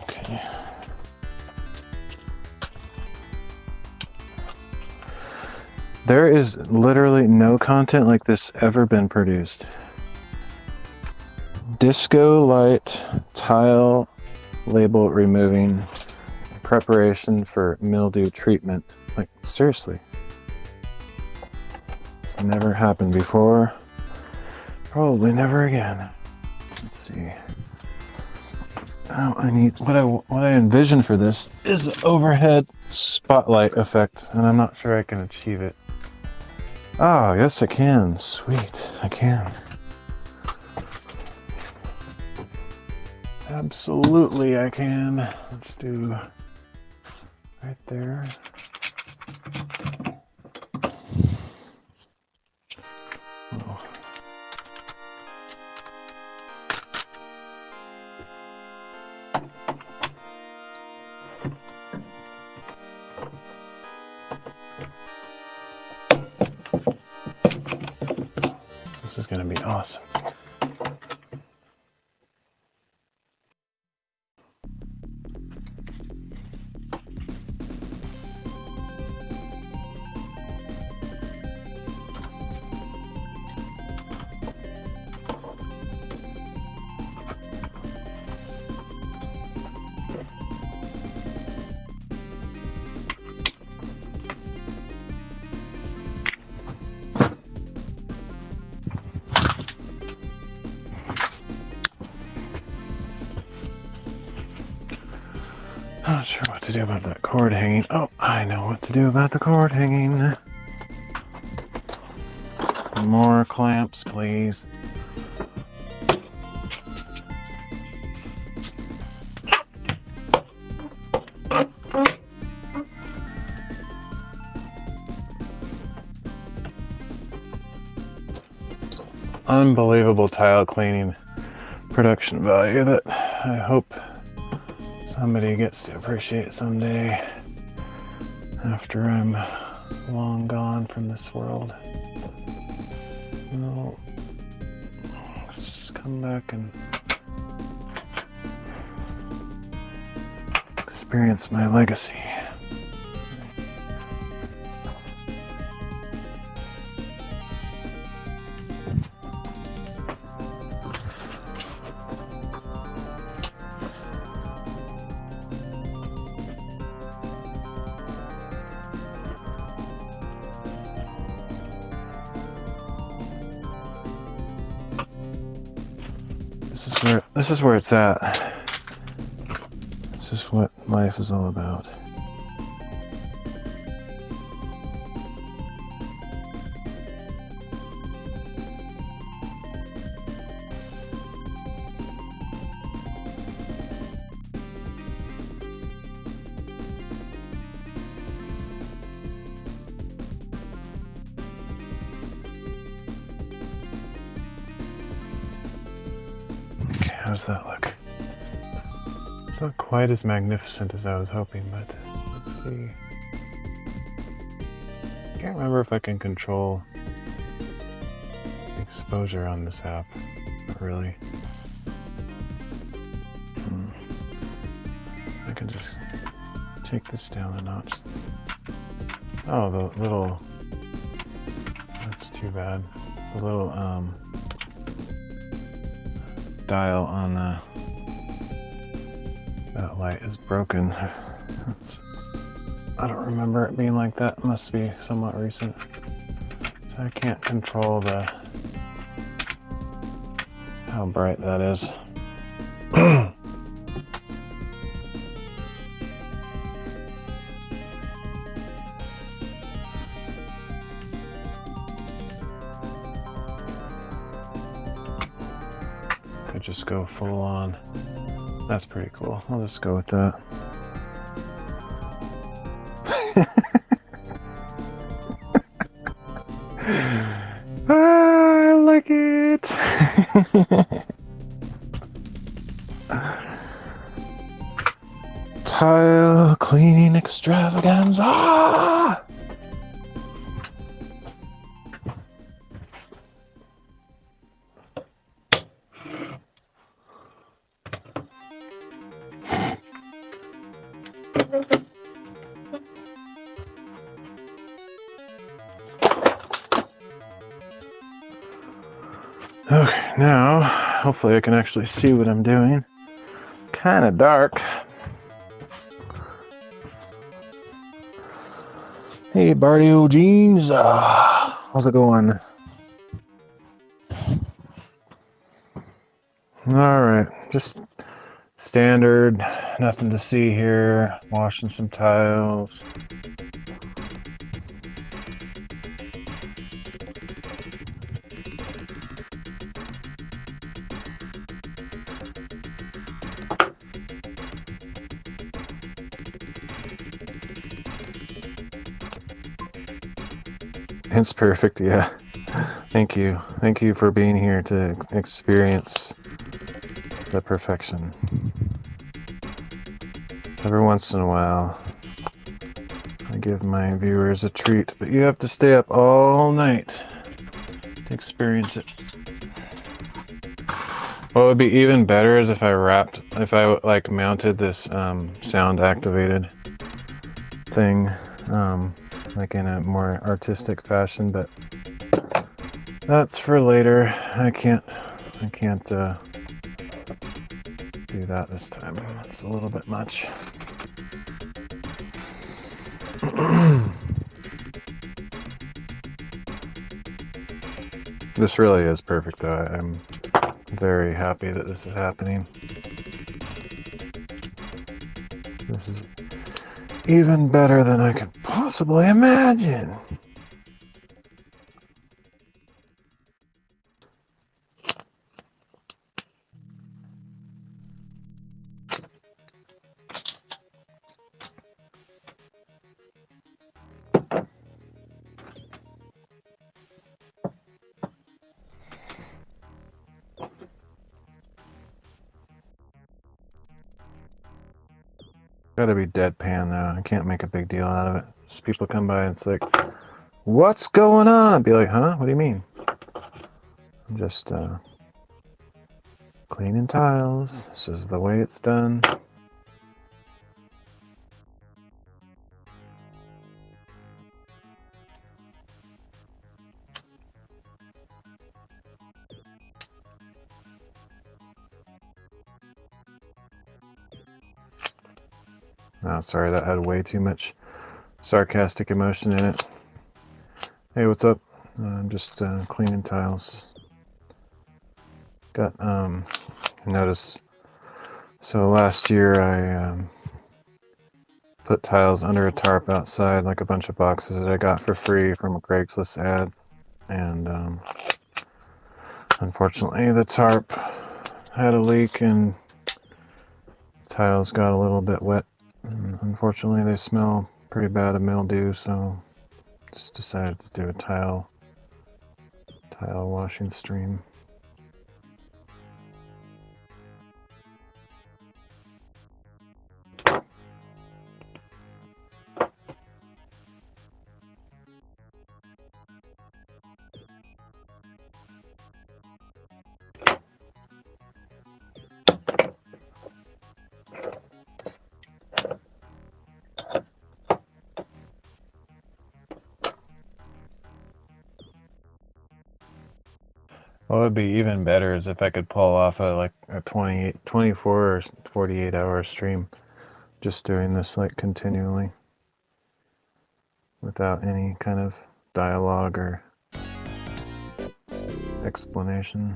Okay. There is literally no content like this ever been produced. Disco light tile label removing preparation for mildew treatment. Like, seriously. It's never happened before. Probably never again. Let's see. Now I need what I envision for this is an overhead spotlight effect, and I'm not sure I can achieve it. Oh, yes I can. Sweet, I can. Absolutely I can. Let's do right there. Oh. This is going to be awesome. Not sure what to do about that cord hanging. Oh, I know what to do about the cord hanging. More clamps, please. Unbelievable tile cleaning production value that I hope somebody gets to appreciate someday after I'm long gone from this world. I'll just come back and experience my legacy. This is where it's at. This is what life is all about. How does that look? It's not quite as magnificent as I was hoping, but let's see. I can't remember if I can control exposure on this app. Not really. I can just take this down a notch. Oh, the little... That's too bad. The little, dial on that light is broken. I don't remember it being like that. It must be somewhat recent. So I can't control how bright that is. Could just go full on. That's pretty cool. I'll just go with that. I like it. tile cleaning extravaganza. Okay, now hopefully I can actually see what I'm doing. Kind of dark. Hey, Bardio Jeans, how's it going? All right, just standard, nothing to see here. Washing some tiles. It's perfect, yeah. Thank you. Thank you for being here to experience the perfection. Every once in a while, I give my viewers a treat, but you have to stay up all night to experience it. What would be even better is if I like mounted this sound activated thing, like in a more artistic fashion, but that's for later. I can't do that this time. It's a little bit much. This really is perfect though. I'm very happy that this is happening. This is even better than I could possibly imagine. Gotta be deadpan though. I can't make a big deal out of it. Just people come by and it's like, what's going on? I'd be like, huh? What do you mean? I'm just cleaning tiles. This is the way it's done. Oh, sorry, that had way too much sarcastic emotion in it. Hey, what's up? I'm just cleaning tiles. Got notice. So last year I put tiles under a tarp outside, like a bunch of boxes that I got for free from a Craigslist ad, and unfortunately the tarp had a leak and tiles got a little bit wet. Unfortunately, they smell pretty bad of mildew, so just decided to do a tile washing stream. What would be even better is if I could pull off a 24 or 48 hour stream, just doing this like continually without any kind of dialogue or explanation.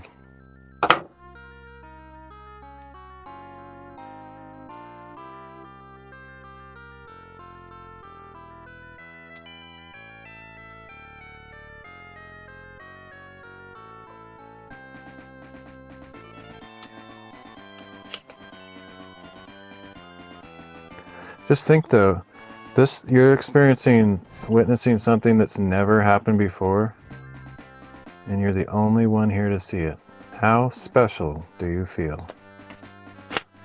Just think though, you're witnessing something that's never happened before, and you're the only one here to see it. How special do you feel?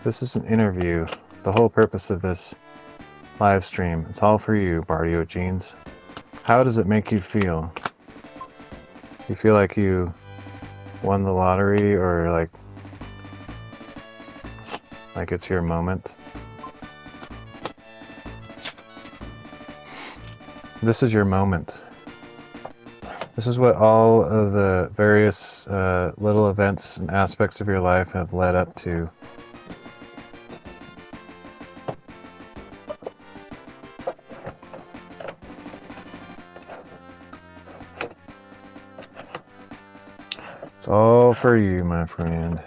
This is an interview the whole purpose of this live stream. It's all for you, Bardio Jeans. How does it make you feel? You feel like you won the lottery, or like it's your moment? This is your moment. This is what all of the various little events and aspects of your life have led up to. It's all for you, my friend.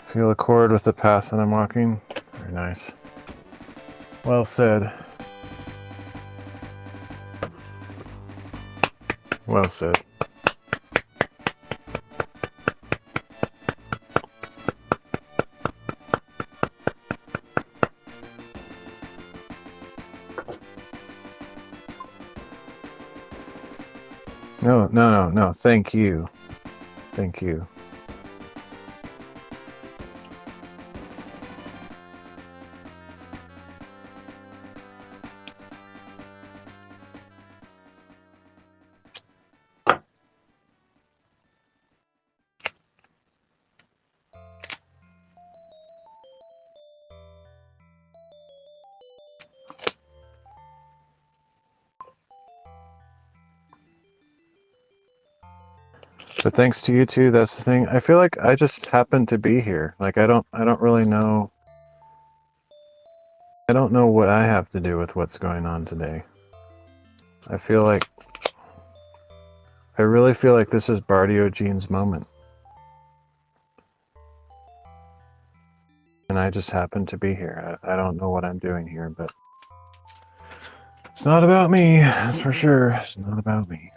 Feel a chord with the path that I'm walking? Very nice. Well said. Well said. No. Thank you. Thank you. But thanks to you too, that's the thing. I feel like I just happen to be here. Like I don't really know. I don't know what I have to do with what's going on today. I really feel like this is Bardio Jean's moment. And I just happen to be here. I don't know what I'm doing here, but it's not about me, that's for sure. It's not about me.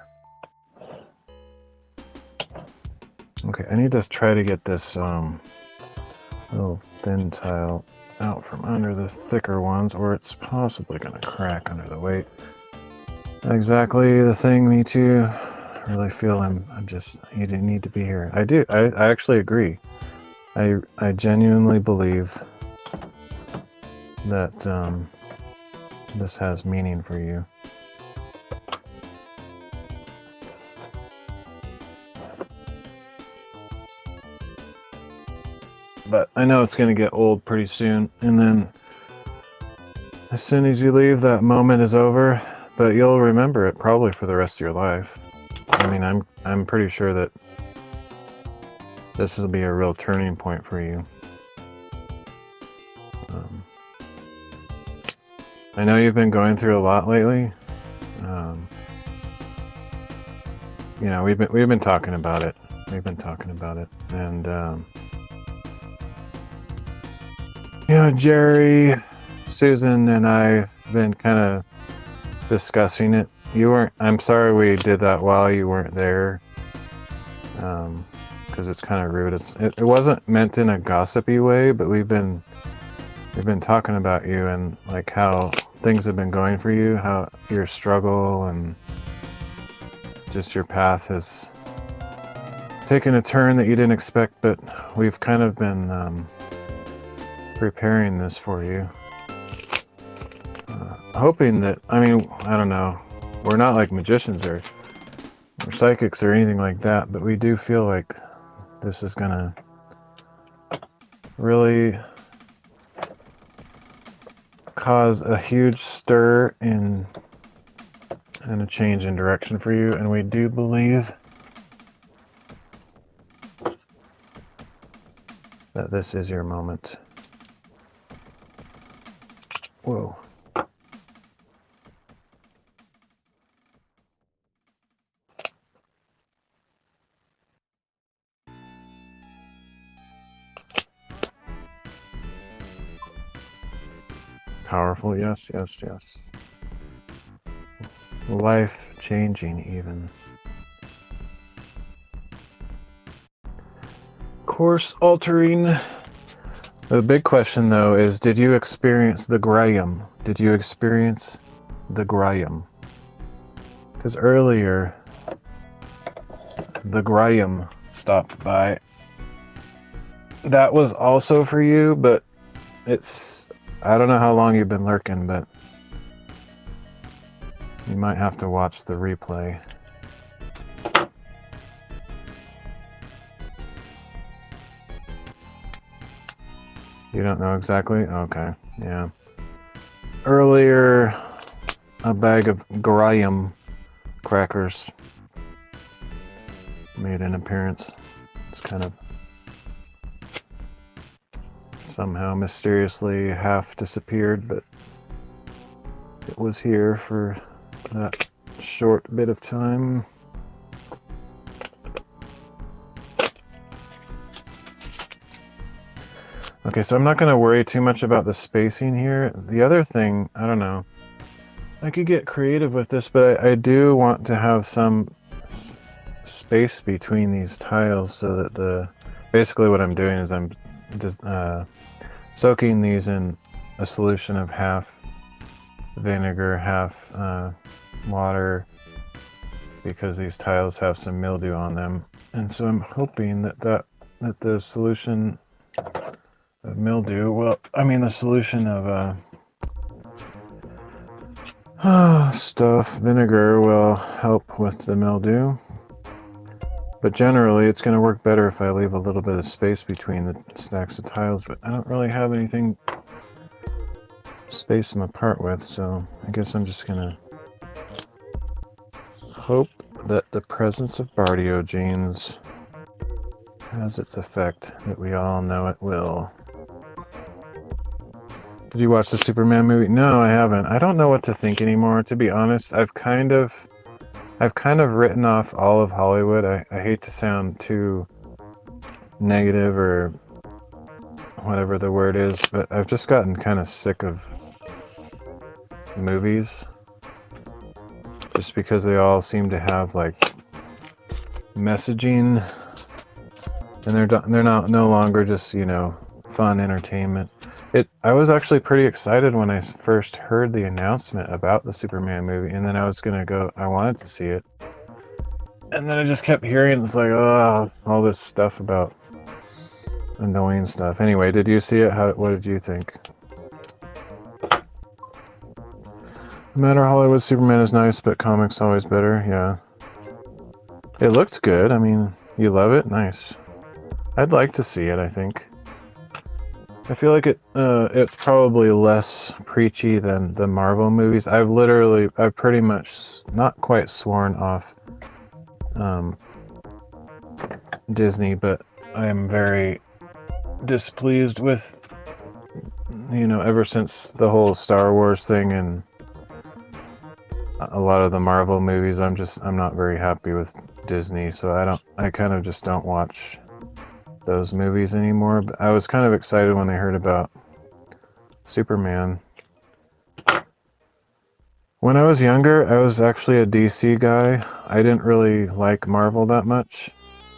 Okay, I need to try to get this little thin tile out from under the thicker ones, or it's possibly going to crack under the weight. Exactly the thing, me too. I really feel you need to be here. I do. I actually agree. I genuinely believe that this has meaning for you. But I know it's going to get old pretty soon, and then as soon as you leave, that moment is over, but you'll remember it probably for the rest of your life. I mean, I'm pretty sure that this will be a real turning point for you. I know you've been going through a lot lately. You know, we've been talking about it. And you know, Jerry, Susan, and I've been kind of discussing it. I'm sorry we did that while you weren't there, because it's kind of rude. It wasn't meant in a gossipy way, but we've been talking about you and like how things have been going for you, how your struggle and just your path has taken a turn that you didn't expect, but we've kind of been preparing this for you. Hoping that, I mean, I don't know, we're not like magicians or psychics or anything like that, but we do feel like this is gonna really cause a huge stir and a change in direction for you, and we do believe that this is your moment. Whoa. Powerful, yes. Life-changing, even. Course-altering. The big question, though, is did you experience the Graham? Did you experience the Graham? Because earlier, the Graham stopped by. that was also for you, but it's, I don't know how long you've been lurking, but you might have to watch the replay. You don't know exactly? Okay, yeah. Earlier, a bag of graham crackers made an appearance. It's kind of somehow mysteriously half disappeared, but it was here for that short bit of time. Okay, so I'm not going to worry too much about the spacing here. The other thing, I don't know, I could get creative with this, but I do want to have some space between these tiles so that basically what I'm doing is I'm just soaking these in a solution of half vinegar, half water, because these tiles have some mildew on them. And so I'm hoping that the solution of mildew, the solution of vinegar will help with the mildew. But generally, it's going to work better if I leave a little bit of space between the stacks of tiles, but I don't really have anything to space them apart with, so I guess I'm just going to hope that the presence of bardio genes has its effect, that we all know it will. Did you watch the Superman movie? No, I haven't. I don't know what to think anymore, to be honest. I've kind of written off all of Hollywood. I hate to sound too negative or whatever the word is, but I've just gotten kind of sick of movies. Just because they all seem to have like messaging, and they're no longer just, you know, fun entertainment. I was actually pretty excited when I first heard the announcement about the Superman movie, and then I wanted to see it. And then I just kept hearing, it's like, oh, all this stuff about annoying stuff. Anyway, did you see it? What did you think? No matter Hollywood, Superman is nice, but comics always better. Yeah. It looked good. I mean, you love it? Nice. I'd like to see it, I think. I feel like it's probably less preachy than the Marvel movies. I've pretty much not quite sworn off Disney, but I am very displeased with, you know, ever since the whole Star Wars thing and a lot of the Marvel movies, I'm not very happy with Disney, so I kind of just don't watch those movies anymore. But I was kind of excited when I heard about Superman. When I was younger, I was actually a DC guy. I didn't really like Marvel that much.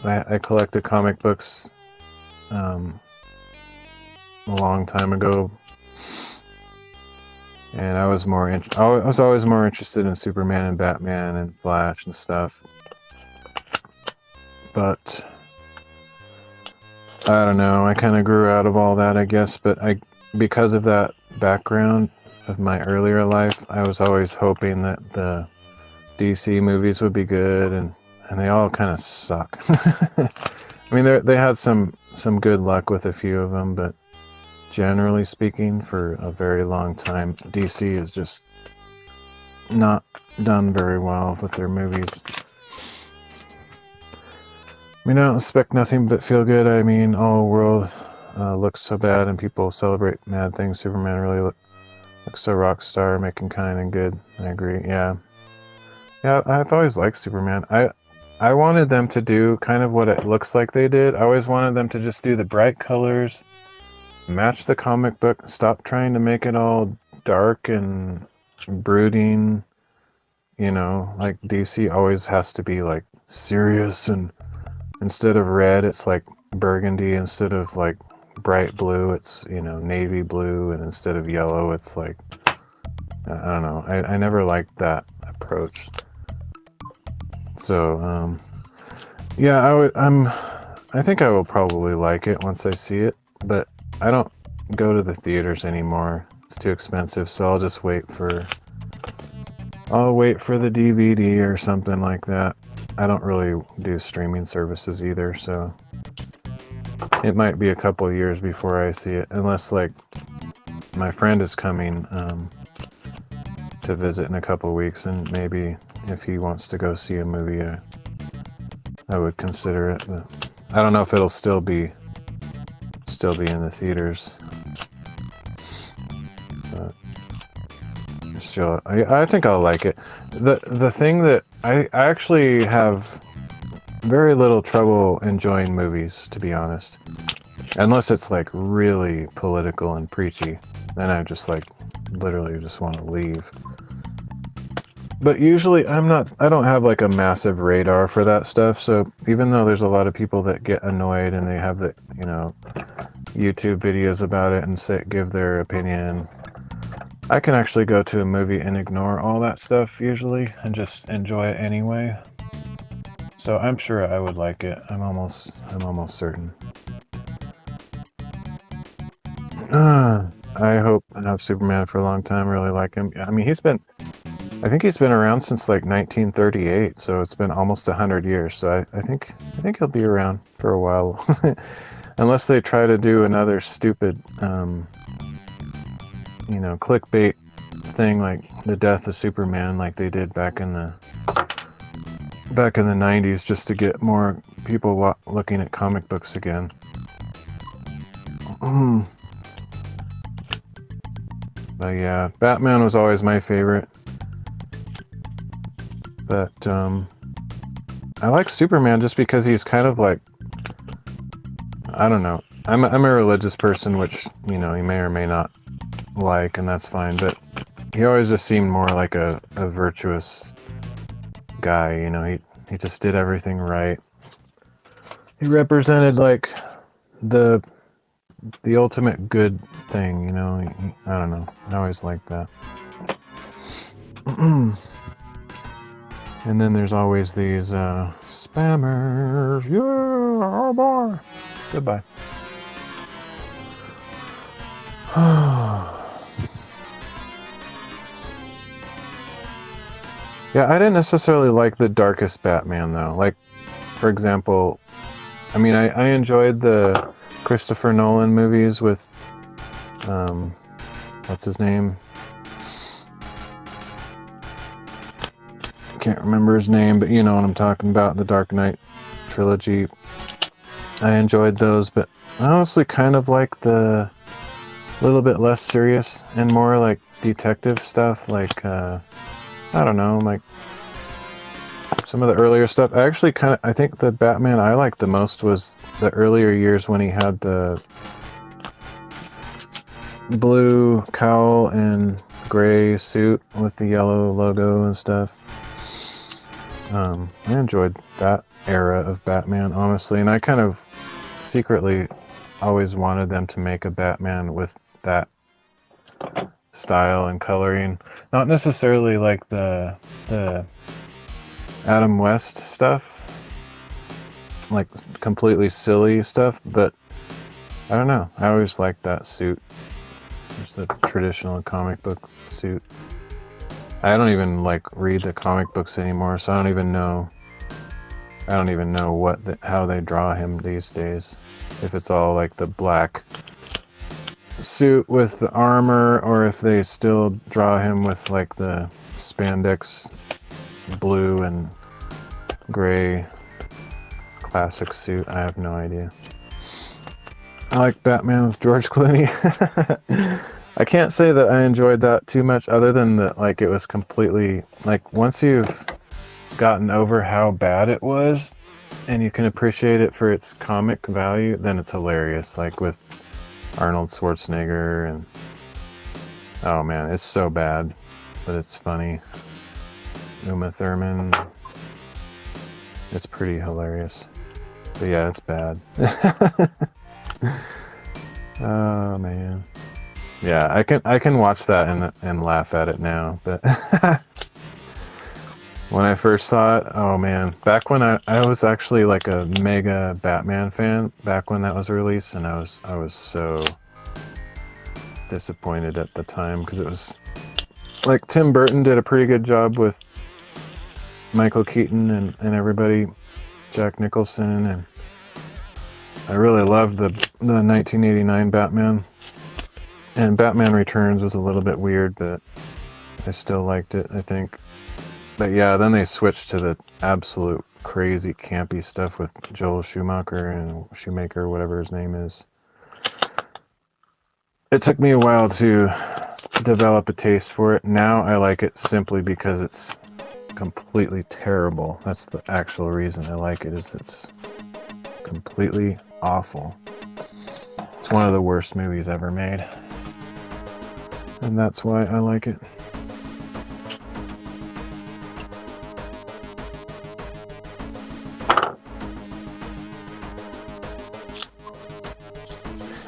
I collected comic books a long time ago, and I was always more interested in Superman and Batman and Flash and stuff. But I don't know, I kind of grew out of all that, I guess, but because of that background of my earlier life, I was always hoping that the DC movies would be good, and they all kind of suck. I mean, they had some good luck with a few of them, but generally speaking, for a very long time, DC is just not done very well with their movies. I mean, I don't expect nothing but feel good. I mean, all the world looks so bad and people celebrate mad things. Superman really looks so rock star, making kind and good. I agree, yeah. Yeah, I've always liked Superman. I wanted them to do kind of what it looks like they did. I always wanted them to just do the bright colors, match the comic book, stop trying to make it all dark and brooding. You know, like DC always has to be like serious, and instead of red, it's like burgundy. Instead of like bright blue, it's, you know, navy blue. And instead of yellow, it's like, I don't know. I never liked that approach. So, yeah, I think I will probably like it once I see it, but I don't go to the theaters anymore. It's too expensive, so I'll just wait for... I'll wait for the DVD or something like that. I don't really do streaming services either, so... It might be a couple of years before I see it, unless, like, my friend is coming to visit in a couple of weeks, and maybe if he wants to go see a movie, I would consider it, but I don't know if it'll still be in the theaters. But still, I think I'll like it. The thing that I actually have very little trouble enjoying movies, to be honest, unless it's like really political and preachy. Then I just like literally just want to leave. But usually I don't have like a massive radar for that stuff, so even though there's a lot of people that get annoyed and they have the, you know, YouTube videos about it and give their opinion, I can actually go to a movie and ignore all that stuff usually and just enjoy it anyway. So I'm sure I would like it. I'm almost certain. I hope I have Superman for a long time. Really like him. I mean, I think he's been around since like 1938, so it's been almost 100 years. So I think he'll be around for a while, unless they try to do another stupid, you know, clickbait thing like the death of Superman, like they did back in the 90s, just to get more people looking at comic books again. But yeah, Batman was always my favorite. But I like Superman just because he's kind of like, I don't know. I'm a religious person, which, you know, he may or may not like, and that's fine. But he always just seemed more like a virtuous guy. You know, he just did everything right. He represented like the ultimate good thing. You know, I don't know. I always liked that. And then there's always these spammers. Yeah, oh boy. Goodbye. Yeah, I didn't necessarily like the darkest Batman though. Like, for example, I mean, I enjoyed the Christopher Nolan movies with, what's his name? Can't remember his name, but you know what I'm talking about, the Dark Knight trilogy. I enjoyed those, but I honestly kind of like the little bit less serious and more like detective stuff, like I don't know, like some of the earlier stuff. I actually I think the Batman I liked the most was the earlier years when he had the blue cowl and gray suit with the yellow logo and stuff. I enjoyed that era of Batman, honestly, and I kind of secretly always wanted them to make a Batman with that style and coloring. Not necessarily like the Adam West stuff, like completely silly stuff, but I don't know. I always liked that suit. Just the traditional comic book suit. I don't even like read the comic books anymore, so I don't even know how they draw him these days. If it's all like the black suit with the armor, or if they still draw him with like the spandex blue and gray classic suit. I have no idea. I like Batman with George Clooney. I can't say that I enjoyed that too much, other than that, like, it was completely, like, once you've gotten over how bad it was and you can appreciate it for its comic value, then it's hilarious, like with Arnold Schwarzenegger, and oh man, it's so bad, but it's funny. Uma Thurman, it's pretty hilarious, but yeah, it's bad. Oh man. Yeah, I can watch that and laugh at it now, but When I first saw it, oh man, back when I was actually like a mega Batman fan back when that was released, and I was so disappointed at the time because it was like Tim Burton did a pretty good job with Michael Keaton and everybody, Jack Nicholson, and I really loved the 1989 Batman. And Batman Returns was a little bit weird, but I still liked it, I think. But yeah, then they switched to the absolute crazy campy stuff with Joel Schumacher, whatever his name is. It took me a while to develop a taste for it. Now I like it simply because it's completely terrible. That's the actual reason I like it, is it's completely awful. It's one of the worst movies ever made. And that's why I like it.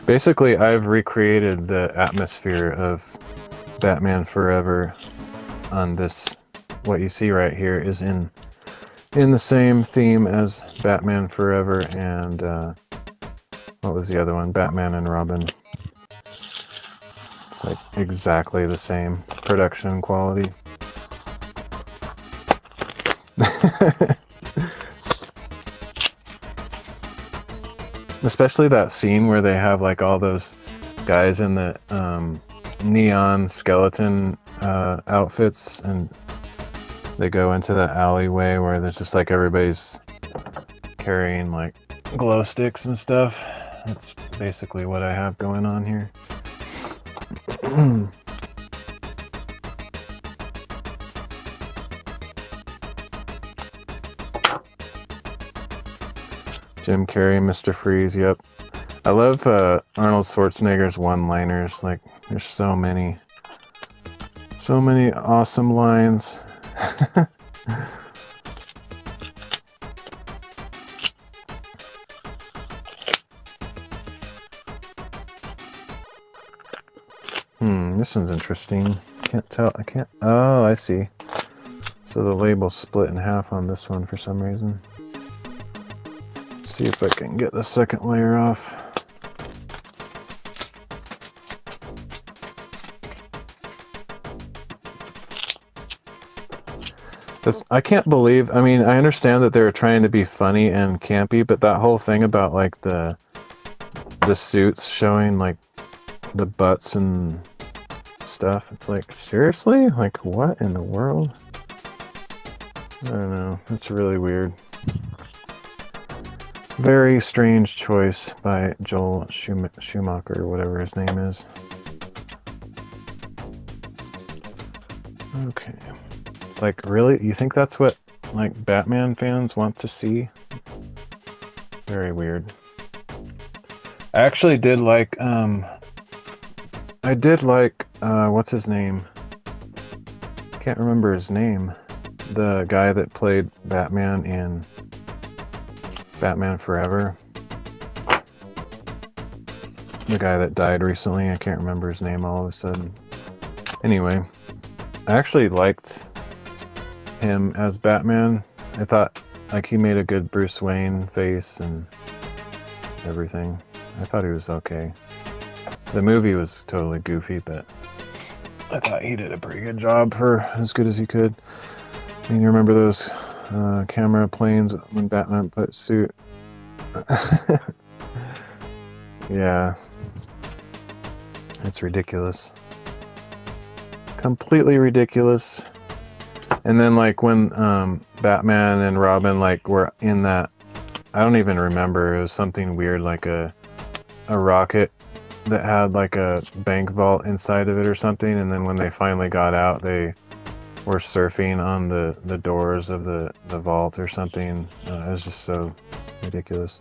Basically, I've recreated the atmosphere of Batman Forever on this. What you see right here is in the same theme as Batman Forever and what was the other one? Batman and Robin. It's like exactly the same production quality. Especially that scene where they have like all those guys in the neon skeleton outfits, and they go into the alleyway where there's just like everybody's carrying like glow sticks and stuff. That's basically what I have going on here. Jim Carrey, Mr. Freeze, yep. I love Arnold Schwarzenegger's one-liners. Like, there's so many awesome lines. This one's interesting. Can't tell. I can't. Oh, I see. So the label's split in half on this one for some reason. See if I can get the second layer off. I can't believe, I mean, I understand that they were trying to be funny and campy, but that whole thing about like the suits showing like the butts and stuff, it's like, seriously? Like, what in the world? I don't know. It's really weird. Very strange choice by Joel Schumacher, or whatever his name is. Okay. It's like, really? You think that's what like Batman fans want to see? Very weird. I actually did like what's his name? Can't remember his name. The guy that played Batman in Batman Forever. The guy that died recently, I can't remember his name all of a sudden. Anyway, I actually liked him as Batman. I thought like he made a good Bruce Wayne face and everything. I thought he was okay. The movie was totally goofy, but I thought he did a pretty good job for as good as he could. I mean, you remember those camera planes when Batman put suit? Yeah. It's ridiculous. Completely ridiculous. And then like when Batman and Robin like were in that, I don't even remember, it was something weird like a rocket that had like a bank vault inside of it or something, and then when they finally got out, they were surfing on the doors of the vault or something. It was just so ridiculous.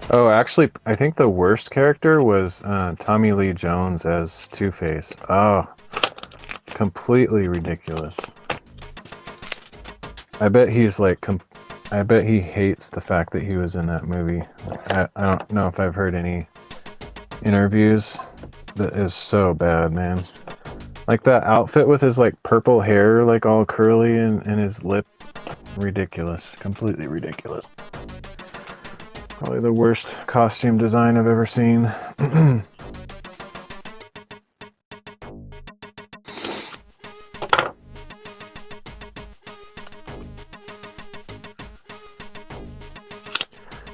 Oh, actually, I think the worst character was Tommy Lee Jones as Two-Face. Oh, completely ridiculous. I bet he's like, I bet he hates the fact that he was in that movie. I don't know if I've heard any interviews that is so bad, man. Like that outfit with his like purple hair, like all curly and his lip. Ridiculous. Completely ridiculous. Probably the worst costume design I've ever seen.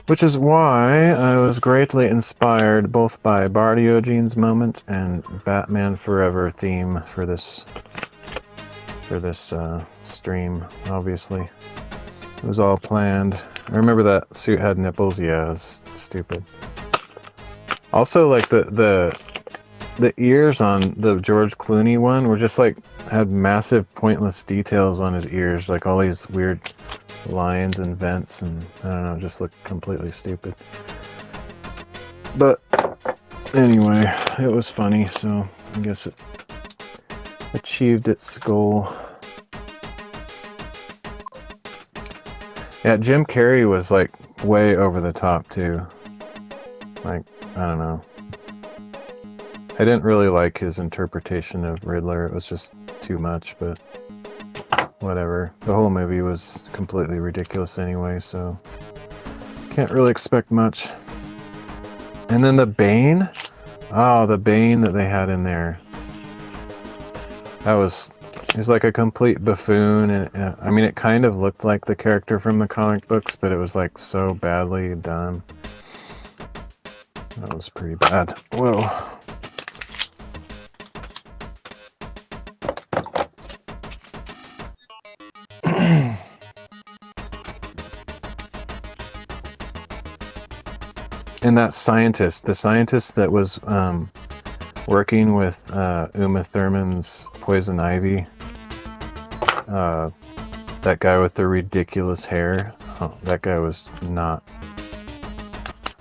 Which is why I was greatly inspired both by Bardiogene's moment and Batman Forever theme for this stream, obviously. It was all planned. I remember that suit had nipples. Yeah, it was stupid. Also, like the ears on the George Clooney one were just like had massive pointless details on his ears, like all these weird lines and vents, and I don't know, just looked completely stupid. But anyway, it was funny, so I guess it achieved its goal. Yeah, Jim Carrey was like way over the top too. Like, I don't know. I didn't really like his interpretation of Riddler. It was just too much, but whatever. The whole movie was completely ridiculous anyway, so can't really expect much. And then the Bane? Oh, the Bane that they had in there. He's like a complete buffoon, and I mean, it kind of looked like the character from the comic books, but it was like so badly done. That was pretty bad. Whoa. And that scientist, the scientist that was working with Uma Thurman's Poison Ivy, that guy with the ridiculous hair, oh, that guy was not,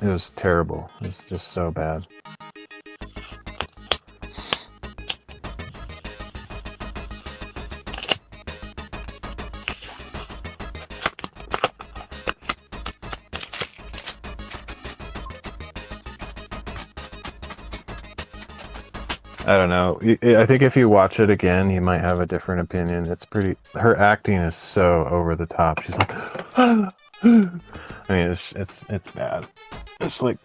it was terrible. It's just so bad. I don't know. I think if you watch it again, you might have a different opinion. It's pretty. Her acting is so over the top. She's like, I mean, it's bad. It's like,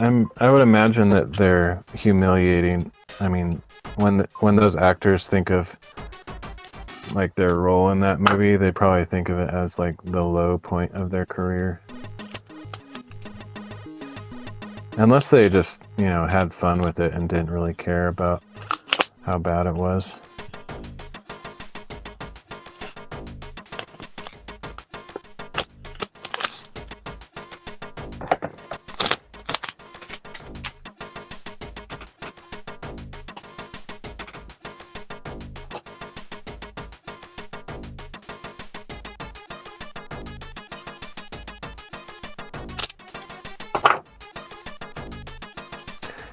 I would imagine that they're humiliating. I mean, when those actors think of like their role in that movie, they probably think of it as like the low point of their career. Unless they just, you know, had fun with it and didn't really care about how bad it was.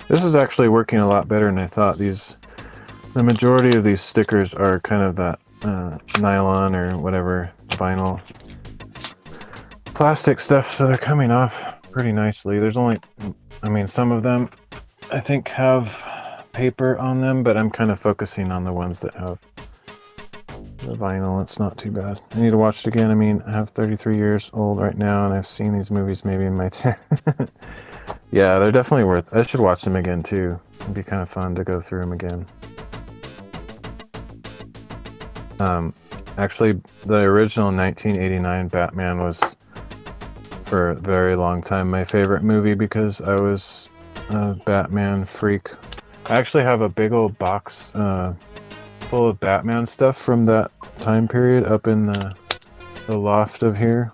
This is actually working a lot better than I thought. The majority of these stickers are kind of that nylon or whatever vinyl plastic stuff, so they're coming off pretty nicely. There's only, I mean, some of them I think have paper on them, but I'm kind of focusing on the ones that have the vinyl. It's not too bad. I need to watch it again. I mean, I have 33 years old right now, and I've seen these movies maybe in my Yeah, they're definitely worth. I should watch them again too. It'd be kind of fun to go through them again. Actually, the original 1989 Batman was, for a very long time, my favorite movie because I was a Batman freak. I actually have a big old box full of Batman stuff from that time period up in the loft of here.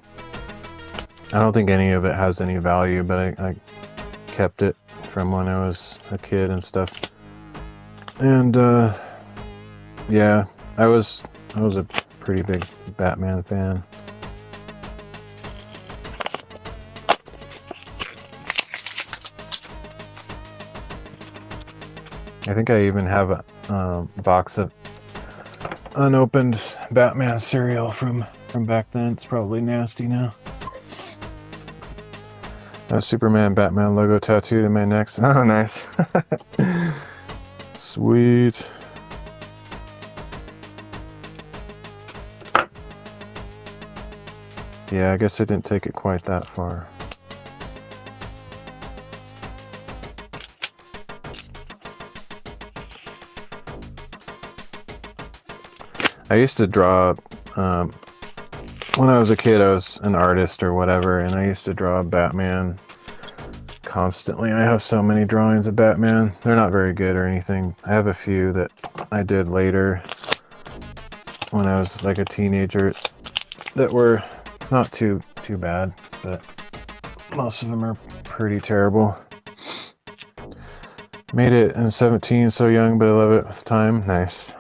I don't think any of it has any value, but I kept it from when I was a kid and stuff. And yeah, I was a pretty big Batman fan. I think I even have a box of unopened Batman cereal from back then. It's probably nasty now. A Superman Batman logo tattooed in my neck. Oh, nice. Sweet. Yeah, I guess I didn't take it quite that far. I used to draw, when I was a kid, I was an artist or whatever, and I used to draw Batman constantly. I have so many drawings of Batman. They're not very good or anything. I have a few that I did later when I was like a teenager that were not too bad, but most of them are pretty terrible. Made it in 17, so young, but I love it with time. Nice.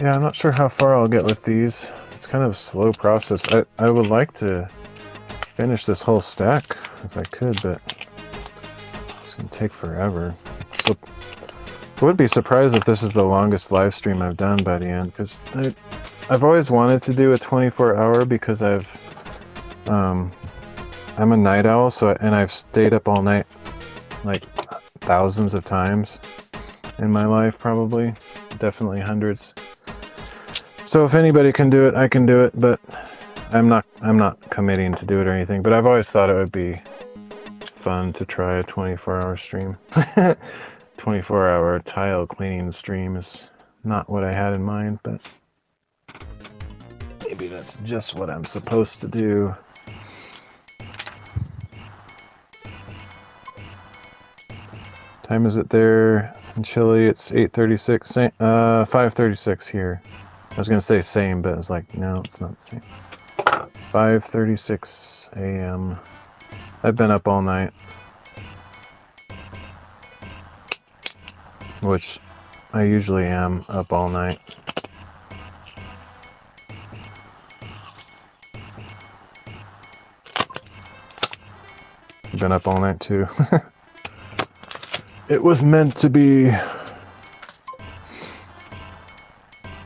Yeah, I'm not sure how far I'll get with these. It's kind of a slow process. I would like to finish this whole stack if I could, but it's going to take forever. So I wouldn't be surprised if this is the longest live stream I've done by the end, because I've always wanted to do a 24-hour because I'm a night owl, and I've stayed up all night like thousands of times in my life, probably, definitely hundreds. So if anybody can do it, I can do it, but I'm not committing to do it or anything. But I've always thought it would be fun to try a 24-hour stream. 24-hour tile cleaning stream is not what I had in mind, but maybe that's just what I'm supposed to do. Time is it there in Chile? It's 8:36, 5:36 here. I was going to say same, but it's like, no, it's not the same. 5:36 a.m. I've been up all night, which I usually am up all night. Been up all night too. It was meant to be.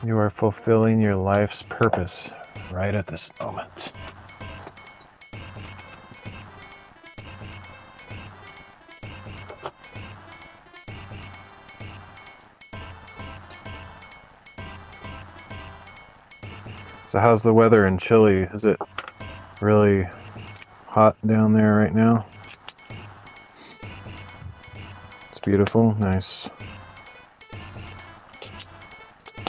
You are fulfilling your life's purpose right at this moment. So how's the weather in Chile? Is it really hot down there right now? It's beautiful, nice.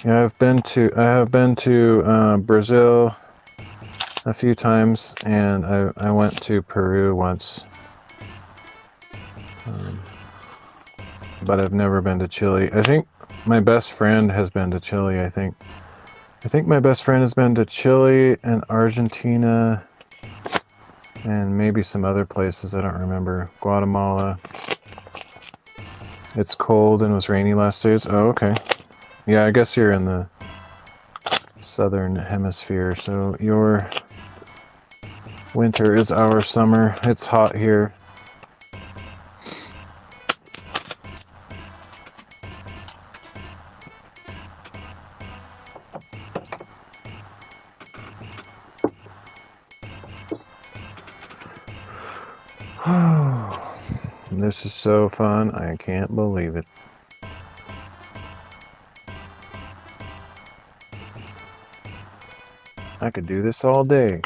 Yeah, I have been to Brazil a few times, and I went to Peru once, but I've never been to Chile. I think my best friend has been to Chile. I think my best friend has been to Chile and Argentina, and maybe some other places I don't remember. Guatemala. It's cold and it was rainy last days. Oh, okay. Yeah, I guess you're in the southern hemisphere, so your winter is our summer. It's hot here. This is so fun. I can't believe it. I could do this all day.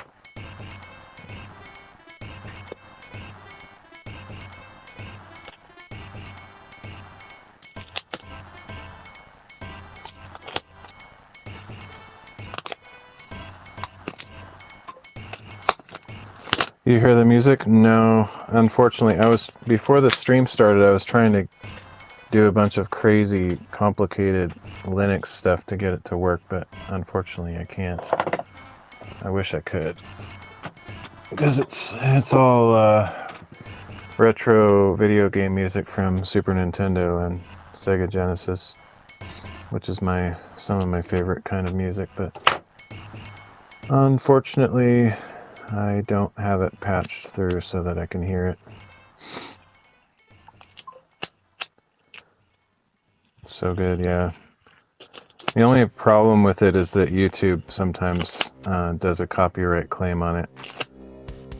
You hear the music? No, unfortunately, before the stream started, I was trying to do a bunch of crazy, complicated Linux stuff to get it to work, but unfortunately I can't. I wish I could, because it's all retro video game music from Super Nintendo and Sega Genesis, which is some of my favorite kind of music, but unfortunately I don't have it patched through so that I can hear it. It's so good, yeah. The only problem with it is that YouTube sometimes does a copyright claim on it.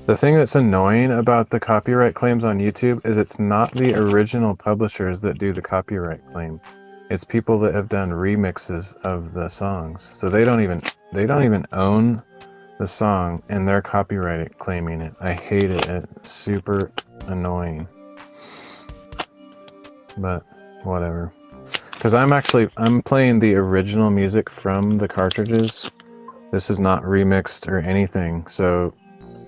The thing that's annoying about the copyright claims on YouTube is it's not the original publishers that do the copyright claim. It's people that have done remixes of the songs. So they don't even own the song and they're copyright claiming it. I hate it. It's super annoying. But whatever. Because I'm playing the original music from the cartridges. This is not remixed or anything, so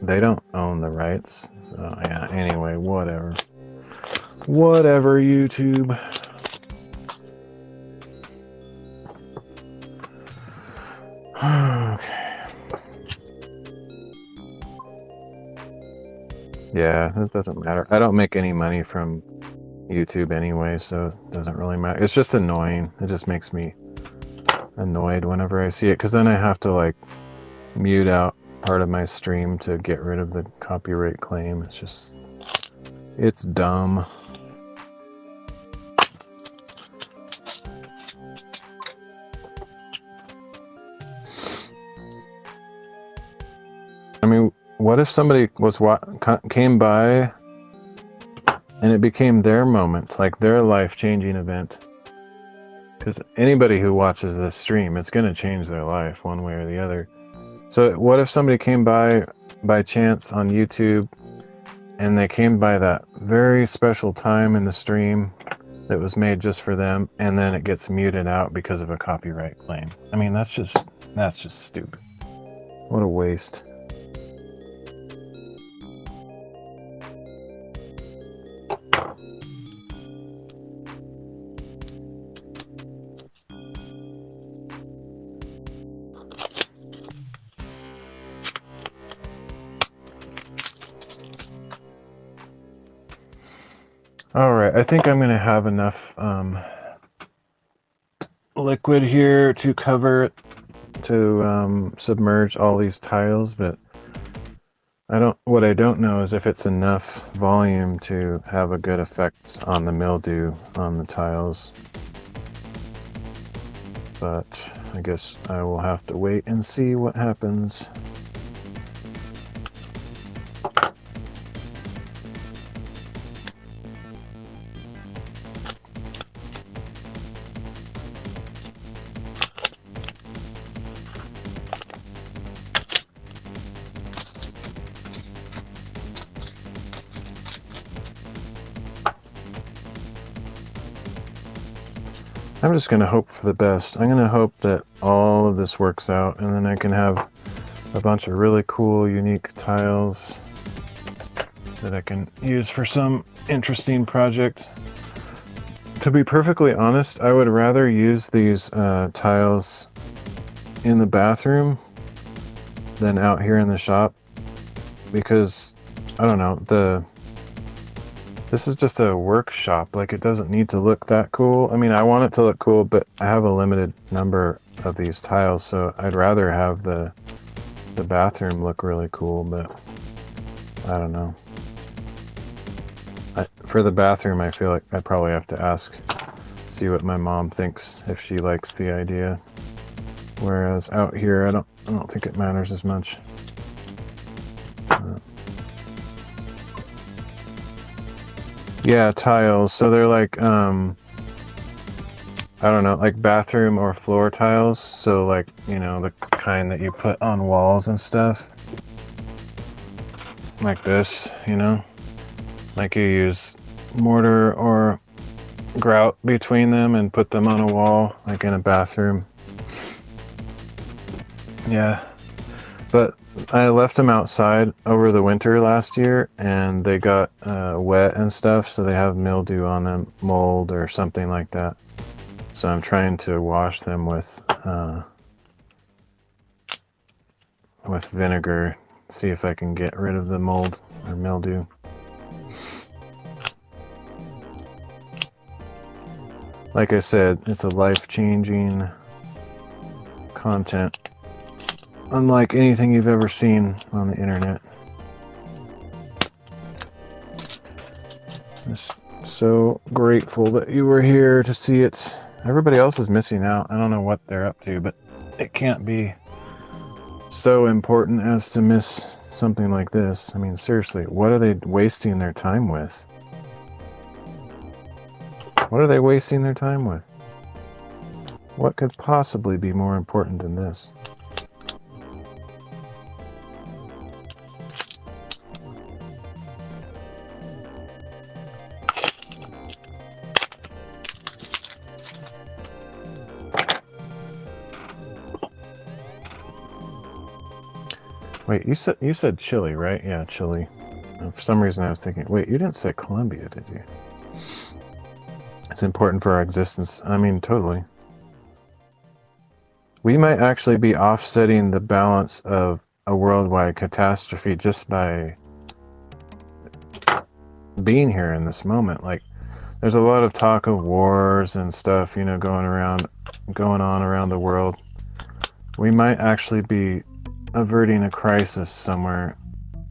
they don't own the rights. So yeah, anyway, whatever. Whatever, YouTube. Okay. Yeah, it doesn't matter. I don't make any money from YouTube anyway, so it doesn't really matter. It's just annoying. It just makes me annoyed whenever I see it, because then I have to like mute out part of my stream to get rid of the copyright claim. It's dumb. I mean, what if somebody came by and it became their moment, like their life-changing event? Because anybody who watches this stream, it's going to change their life one way or the other. So what if somebody came by chance on YouTube and they came by that very special time in the stream that was made just for them, and then it gets muted out because of a copyright claim? I mean, that's just stupid. What a waste. All right, I think I'm gonna have enough liquid here to cover it, to submerge all these tiles, but what I don't know is if it's enough volume to have a good effect on the mildew on the tiles. But I guess I will have to wait and see what happens. I'm just going to hope for the best. I'm going to hope that all of this works out, and then I can have a bunch of really cool, unique tiles that I can use for some interesting project. To be perfectly honest, I would rather use these tiles in the bathroom than out here in the shop, because, I don't know, this is just a workshop. Like, it doesn't need to look that cool. I mean, I want it to look cool, but I have a limited number of these tiles, so I'd rather have the bathroom look really cool, but I don't know. For the bathroom, I feel like I probably have to see what my mom thinks, if she likes the idea. Whereas out here, I don't think it matters as much. Yeah, tiles. So they're like, I don't know, like bathroom or floor tiles. So like, you know, the kind that you put on walls and stuff. Like this, you know? Like you use mortar or grout between them and put them on a wall, like in a bathroom. Yeah. But I left them outside over the winter last year, and they got wet and stuff, so they have mildew on them, mold or something like that. So I'm trying to wash them with vinegar, see if I can get rid of the mold or mildew. Like I said, it's a life-changing content. unlike anything you've ever seen on the internet. I'm so grateful that you were here to see it. Everybody else is missing out. I don't know what they're up to, but it can't be so important as to miss something like this. I mean, seriously, what are they wasting their time with? What are they wasting their time with? What could possibly be more important than this? Wait, you said Chile, right? Yeah, Chile. For some reason I was thinking, wait, you didn't say Colombia, did you? It's important for our existence. I mean, totally. We might actually be offsetting the balance of a worldwide catastrophe just by being here in this moment. Like, there's a lot of talk of wars and stuff, you know, going on around the world. We might actually be averting a crisis somewhere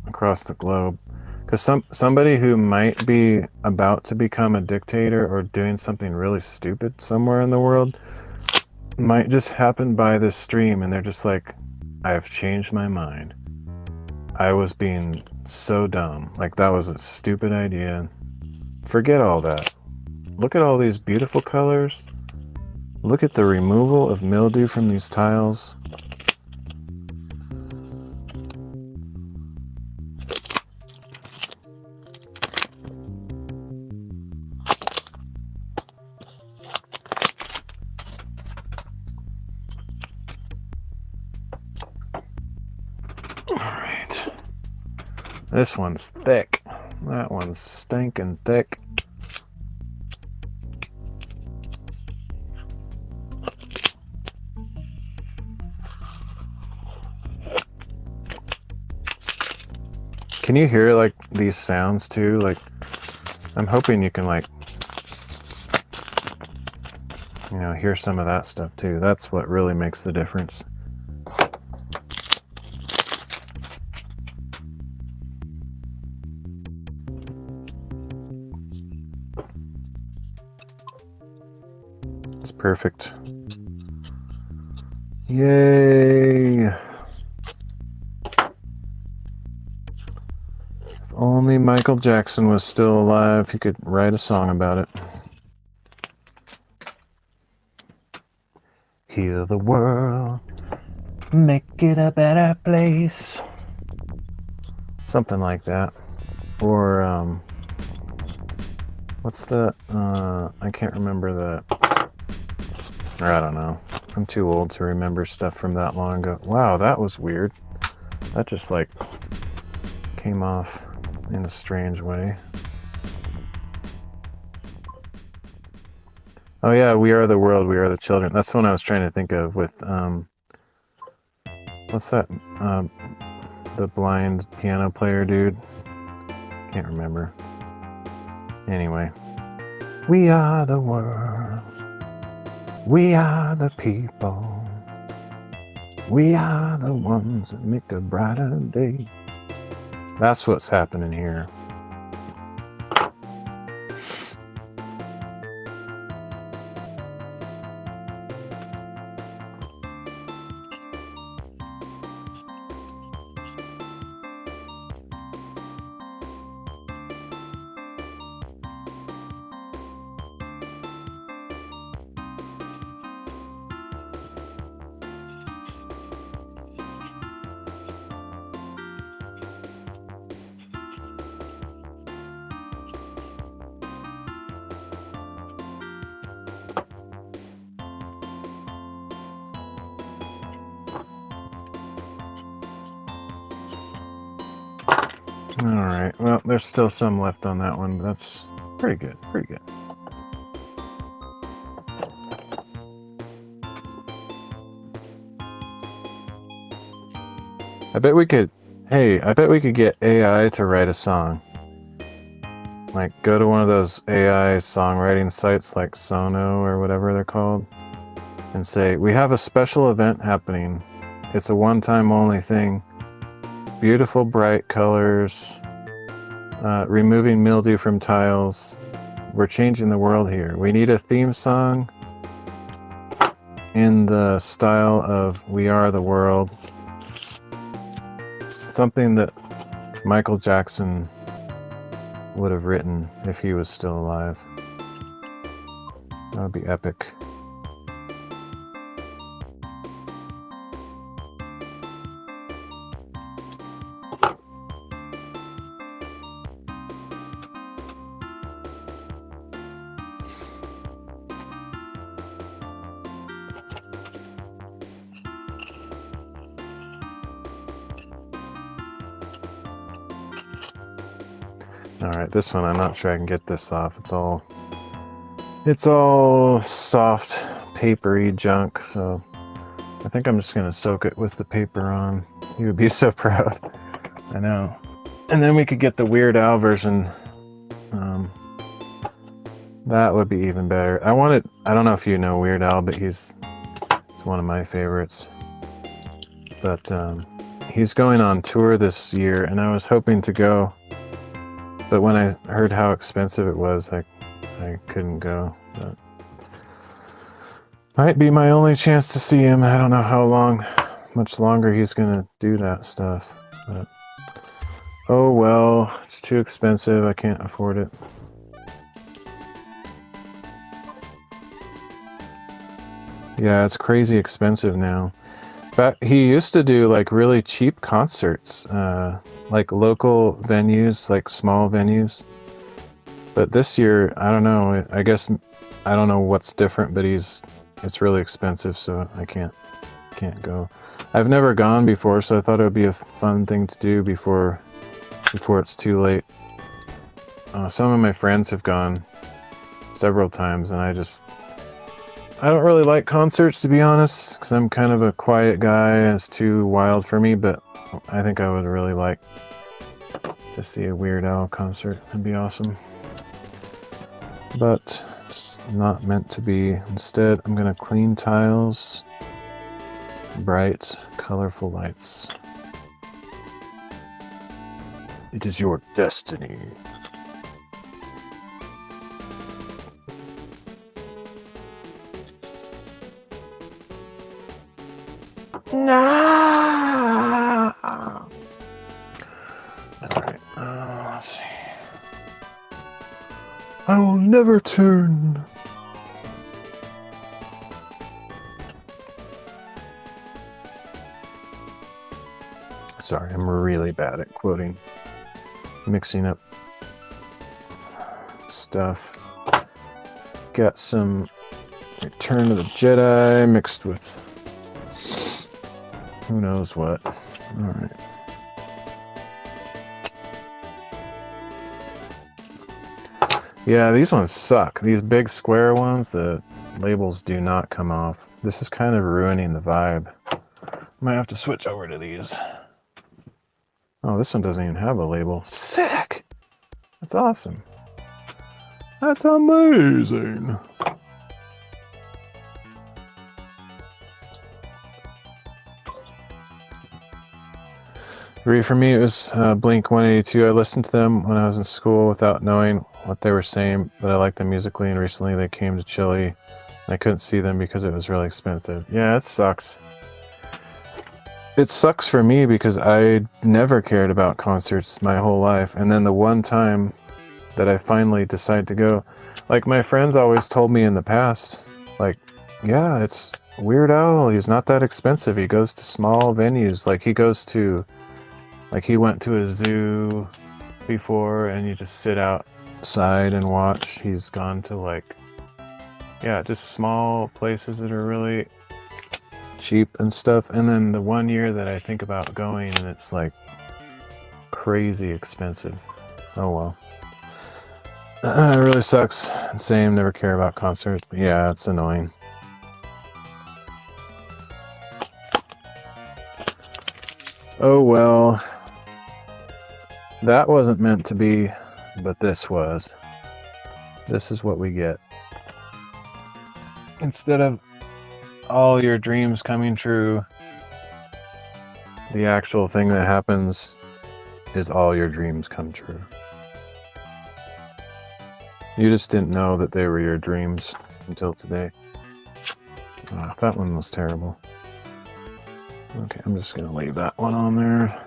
across the globe, because somebody who might be about to become a dictator or doing something really stupid somewhere in the world might just happen by this stream, and they're just like, I've changed my mind. I was being so dumb. Like, that was a stupid idea. Forget all that. Look at all these beautiful colors. Look at the removal of mildew from these tiles. Alright. This one's thick. That one's stinking thick. Can you hear like these sounds too? Like, I'm hoping you can like, you know, hear some of that stuff too. That's what really makes the difference. It's perfect. Yay! If only Michael Jackson was still alive, he could write a song about it. Heal the world, make it a better place. Something like that. Or, what's that? I can't remember that. Or I don't know. I'm too old to remember stuff from that long ago. Wow, that was weird. That just like came off in a strange way. Oh yeah, we are the world, we are the children. That's the one I was trying to think of with, what's that? The blind piano player dude. Can't remember. Anyway. We are the world. We are the people. We are the ones that make a brighter day. That's what's happening here. Alright, well, there's still some left on that one. That's pretty good, pretty good. I bet we could, hey, I bet we could get AI to write a song. Like, go to one of those AI songwriting sites like Sono or whatever they're called, and say, we have a special event happening It's a one-time only thing. Beautiful bright colors, removing mildew from tiles. We're changing the world here. We need a theme song in the style of We Are the World. Something that Michael Jackson would have written if he was still alive. That would be epic. Alright, this one I'm not sure I can get this off. It's all soft, papery junk, so I think I'm just gonna soak it with the paper on. You would be so proud. I know. And then we could get the Weird Al version. That would be even better. I don't know if you know Weird Al, but he's one of my favorites. But he's going on tour this year, and I was hoping to go. But when I heard how expensive it was, I couldn't go. But might be my only chance to see him. I don't know much longer he's gonna do that stuff. But oh well, it's too expensive. I can't afford it. Yeah, it's crazy expensive now. But he used to do like really cheap concerts, like local venues, like small venues. But this year, I don't know. I guess I don't know what's different, but it's really expensive, so I can't go. I've never gone before, so I thought it would be a fun thing to do before it's too late. Some of my friends have gone several times, and I don't really like concerts, to be honest, because I'm kind of a quiet guy. It's too wild for me, but I think I would really like to see a Weird Al concert. It'd be awesome. But it's not meant to be. Instead, I'm going to clean tiles, bright, colorful lights. It is your destiny. Nah. Alright, let's see. I will never turn. Sorry, I'm really bad at quoting. Mixing up stuff. Got some Return of the Jedi mixed with who knows what. Alright. Yeah, these ones suck. These big square ones, the labels do not come off. This is kind of ruining the vibe. Might have to switch over to these. Oh, this one doesn't even have a label. Sick! That's awesome. That's amazing! For me, it was Blink 182. I listened to them when I was in school without knowing what they were saying, but I liked them musically, and recently they came to Chile. I couldn't see them because it was really expensive. Yeah, it sucks. It sucks for me because I never cared about concerts my whole life, and then the one time that I finally decided to go, like my friends always told me in the past, like, yeah, it's Weird Al, he's not that expensive. He goes to small venues, like he went to a zoo before and you just sit outside and watch. He's gone to like, yeah, just small places that are really cheap and stuff. And then the one year that I think about going and it's like crazy expensive. Oh well. It really sucks. Same, never care about concerts, but yeah, it's annoying. Oh well. That wasn't meant to be, but this was. This is what we get. Instead of all your dreams coming true, the actual thing that happens is all your dreams come true. You just didn't know that they were your dreams until today. That one was terrible. Okay, I'm just gonna leave that one on there.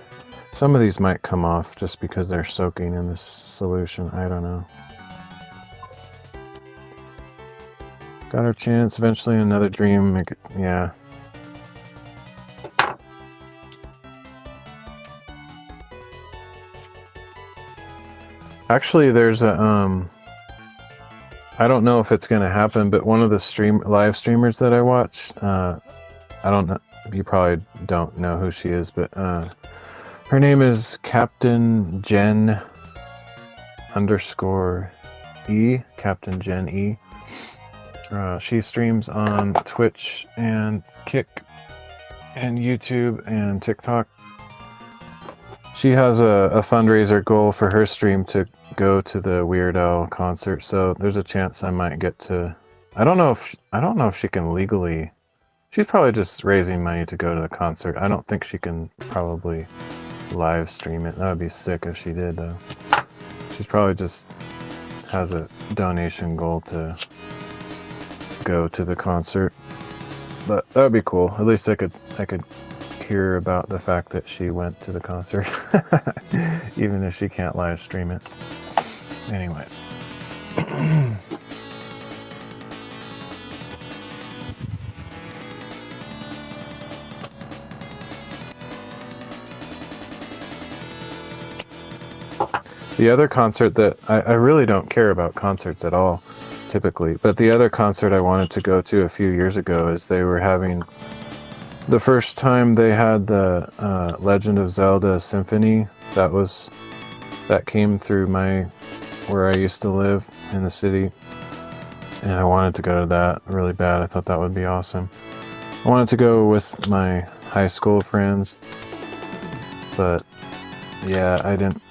Some of these might come off just because they're soaking in this solution. I don't know. Got our chance. Eventually another dream. Make it, yeah. Actually, there's a I don't know if it's gonna happen, but one of the live streamers that I watch, I don't know. You probably don't know who she is, but her name is Captain Jen _E. Captain Jen E. She streams on Twitch and Kick and YouTube and TikTok. She has a fundraiser goal for her stream to go to the Weird Al concert, so there's a chance I might get to. I don't know if she can legally. She's probably just raising money to go to the concert. I don't think she can probably live stream it. That would be sick if she did, though. She's probably just has a donation goal to go to the concert, but that would be cool. At least I could hear about the fact that she went to the concert, even if she can't live stream it. Anyway. The other concert that I really don't care about concerts at all, typically, but the other concert I wanted to go to a few years ago is they were having the first time they had the Legend of Zelda Symphony. That came through where I used to live in the city, and I wanted to go to that really bad. I thought that would be awesome. I wanted to go with my high school friends, but yeah, I didn't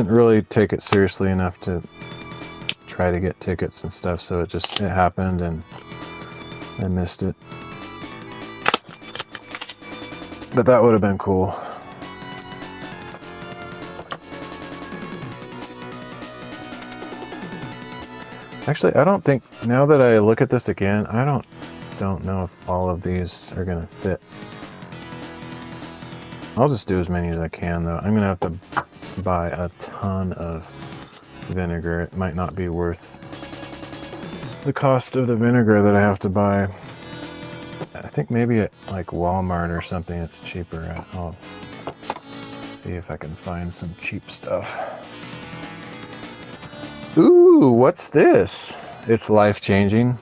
really take it seriously enough to try to get tickets and stuff, so it happened and I missed it. But that would have been cool. Actually, I don't think, now that I look at this again, I don't know if all of these are gonna fit. I'll just do as many as I can, though. I'm gonna have to buy a ton of vinegar. It might not be worth the cost of the vinegar that I have to buy. I think maybe at like Walmart or something it's cheaper. I'll see if I can find some cheap stuff. Ooh, what's this? It's life-changing.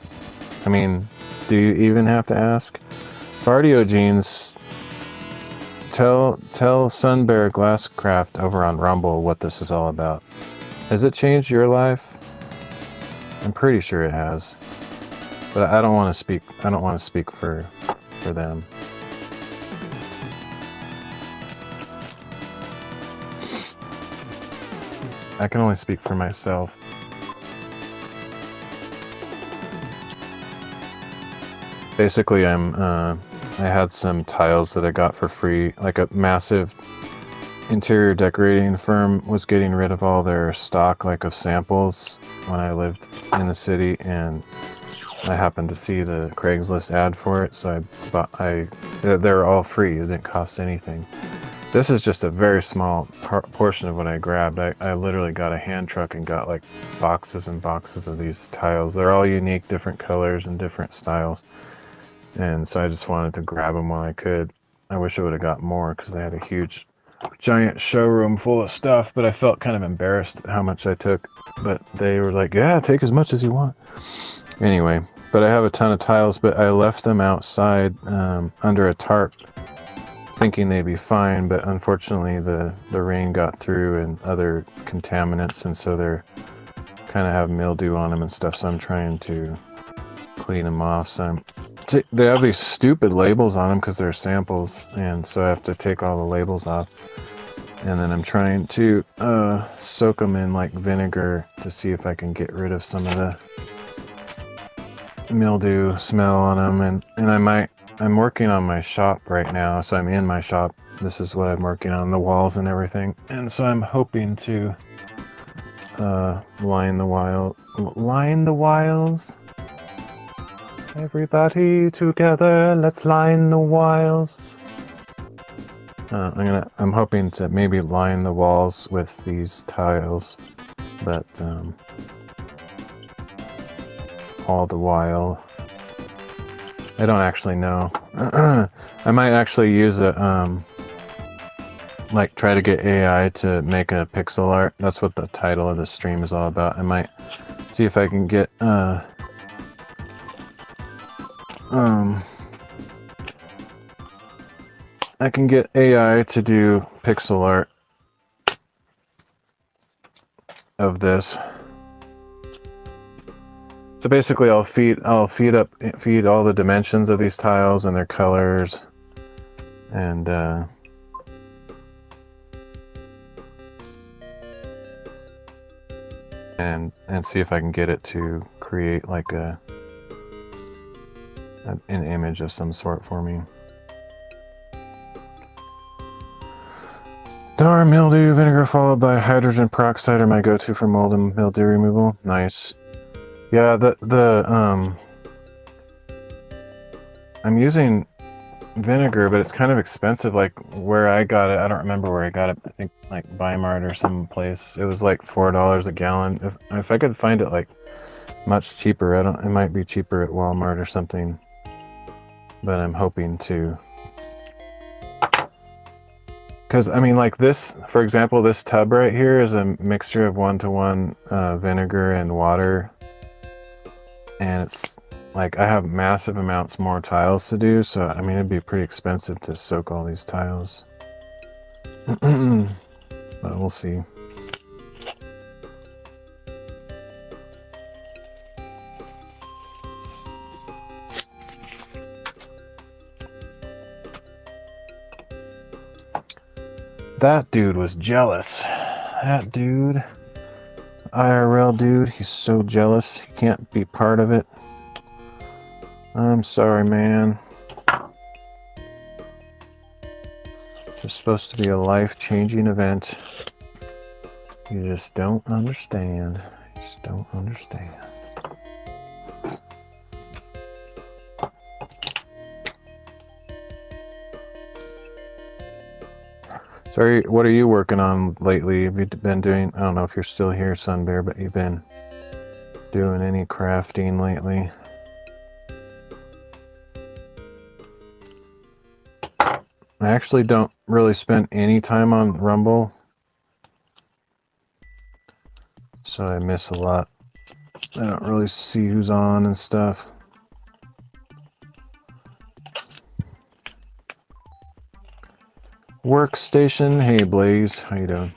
I mean, do you even have to ask? Cardio jeans. Tell Sunbear Glasscraft over on Rumble what this is all about. Has it changed your life? I'm pretty sure it has. But I don't want to speak for them. I can only speak for myself. Basically, I had some tiles that I got for free. Like a massive interior decorating firm was getting rid of all their stock, like of samples, when I lived in the city, and I happened to see the Craigslist ad for it, so they're all free. It didn't cost anything. This is just a very small portion of what I grabbed. I literally got a hand truck and got like boxes and boxes of these tiles. They're all unique, different colors and different styles. And so I just wanted to grab them while I could. I wish I would have got more because they had a huge, giant showroom full of stuff, but I felt kind of embarrassed how much I took. But they were like, yeah, take as much as you want. Anyway, but I have a ton of tiles, but I left them outside under a tarp thinking they'd be fine, but unfortunately the rain got through and other contaminants, and so they're kind of have mildew on them and stuff, so I'm trying to clean them off. So they have these stupid labels on them because they're samples, and so I have to take all the labels off, and then I'm trying to soak them in like vinegar to see if I can get rid of some of the mildew smell on them, and I might I'm working on my shop right now, so I'm in my shop. This is what I'm working on, the walls and everything. And so I'm hoping to line the wiles. Everybody together, let's line the wiles. I'm hoping to maybe line the walls with these tiles, but all the while, I don't actually know. I might actually use it, like try to get AI to make a pixel art. That's what the title of the stream is all about. I might see if I can get I can get AI to do pixel art of this. So basically I'll feed all the dimensions of these tiles and their colors and see if I can get it to create like an image of some sort for me. Darn mildew, vinegar followed by hydrogen peroxide are my go-to for mold and mildew removal. Nice. Yeah, I'm using vinegar, but it's kind of expensive. Like where I got it, I don't remember where I got it. I think like Weimar or some place. It was like $4 a gallon. If I could find it like much cheaper, it might be cheaper at Walmart or something. But I'm hoping to. Because, I mean, like this, for example, this tub right here is a mixture of 1-to-1 vinegar and water. And it's like, I have massive amounts more tiles to do, so, I mean, it'd be pretty expensive to soak all these tiles. But we'll see. That dude was jealous. That dude, IRL dude, he's so jealous. He can't be part of it. I'm sorry, man. It's supposed to be a life-changing event. You just don't understand. You just don't understand. So what are you working on lately? Have you been doing, I don't know if you're still here, Sunbear, but you've been doing any crafting lately? I actually don't really spend any time on Rumble, so I miss a lot. I don't really see who's on and stuff. Workstation, hey Blaze, how you doing?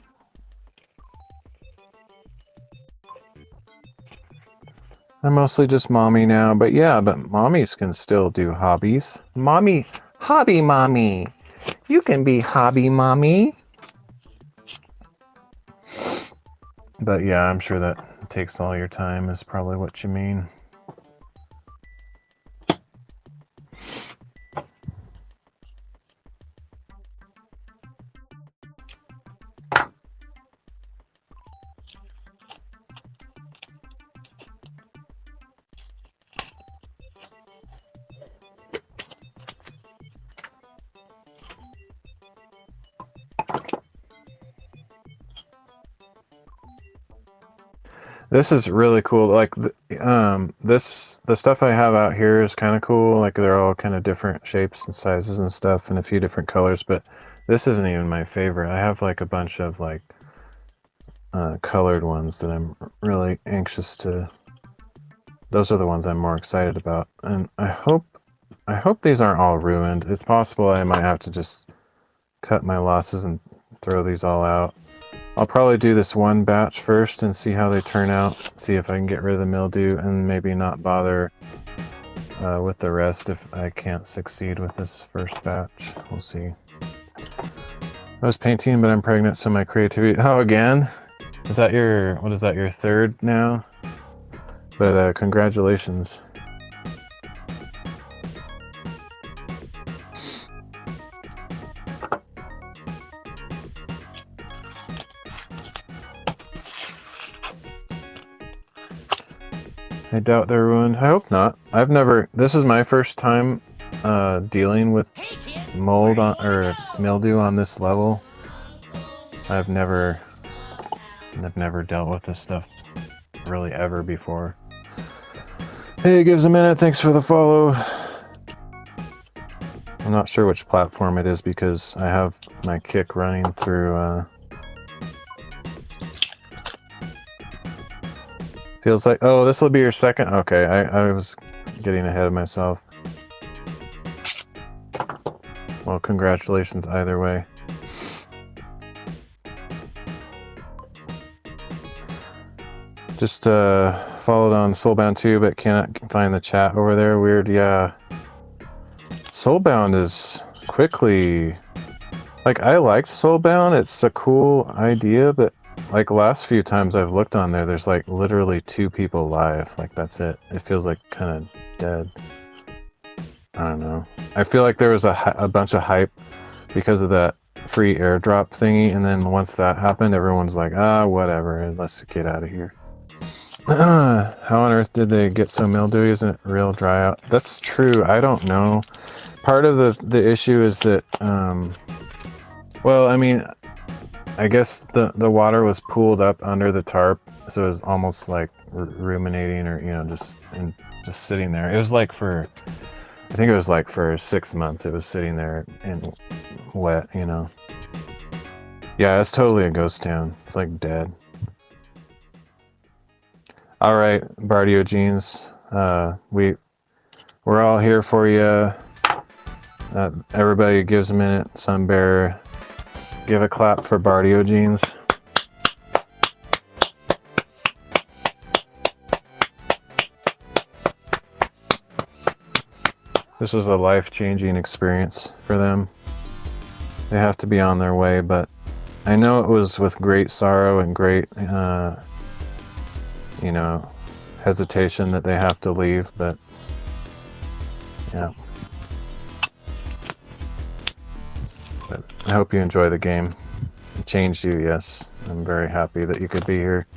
I'm mostly just mommy now, but yeah, but mommies can still do hobbies. Mommy, hobby mommy. You can be hobby mommy. But yeah, I'm sure that takes all your time is probably what you mean. This is really cool. Like the stuff I have out here is kind of cool. Like they're all kind of different shapes and sizes and stuff and a few different colors, but this isn't even my favorite. I have like a bunch of like colored ones that I'm really anxious to. Those are the ones I'm more excited about. And I hope these aren't all ruined. It's possible I might have to just cut my losses and throw these all out. I'll probably do this one batch first and see how they turn out. See if I can get rid of the mildew and maybe not bother with the rest if I can't succeed with this first batch. We'll see. I was painting, but I'm pregnant, so my creativity... Oh, again? Is that your... What is that, your third now? But congratulations. doubt they're ruined. I hope not. I've never, this is my first time dealing with mold on, or mildew on this level. I've never dealt with this stuff really ever before. Hey, gives a minute, thanks for the follow. I'm not sure which platform it is because I have my Kick running through feels like, oh, this will be your second. Okay, I was getting ahead of myself. Well, congratulations either way. Just followed on Soulbound 2, but cannot find the chat over there. Weird, yeah. Soulbound is quickly, like, I liked Soulbound. It's a cool idea, but like last few times I've looked on there, there's like literally 2 people live. Like that's it. It feels like kind of dead. I don't know. I feel like there was a bunch of hype because of that free airdrop thingy, and then once that happened, everyone's like, ah, whatever, let's get out of here. How on earth did they get so mildewy? Isn't it real dry out? That's true. I don't know. Part of the issue is that, well, I mean, I guess the water was pooled up under the tarp, so it was almost like ruminating, or, you know, just sitting there. It was like for, I think it was like for 6 months it was sitting there and wet, you know. Yeah, it's totally a ghost town. It's like dead. All right, Bardio Jeans, we're all here for you. Everybody gives a minute. Sunbear, give a clap for Bardio Jeans. This was a life-changing experience for them. They have to be on their way, but I know it was with great sorrow and great, you know, hesitation that they have to leave, but yeah. But I hope you enjoy the game. It changed you, yes. I'm very happy that you could be here.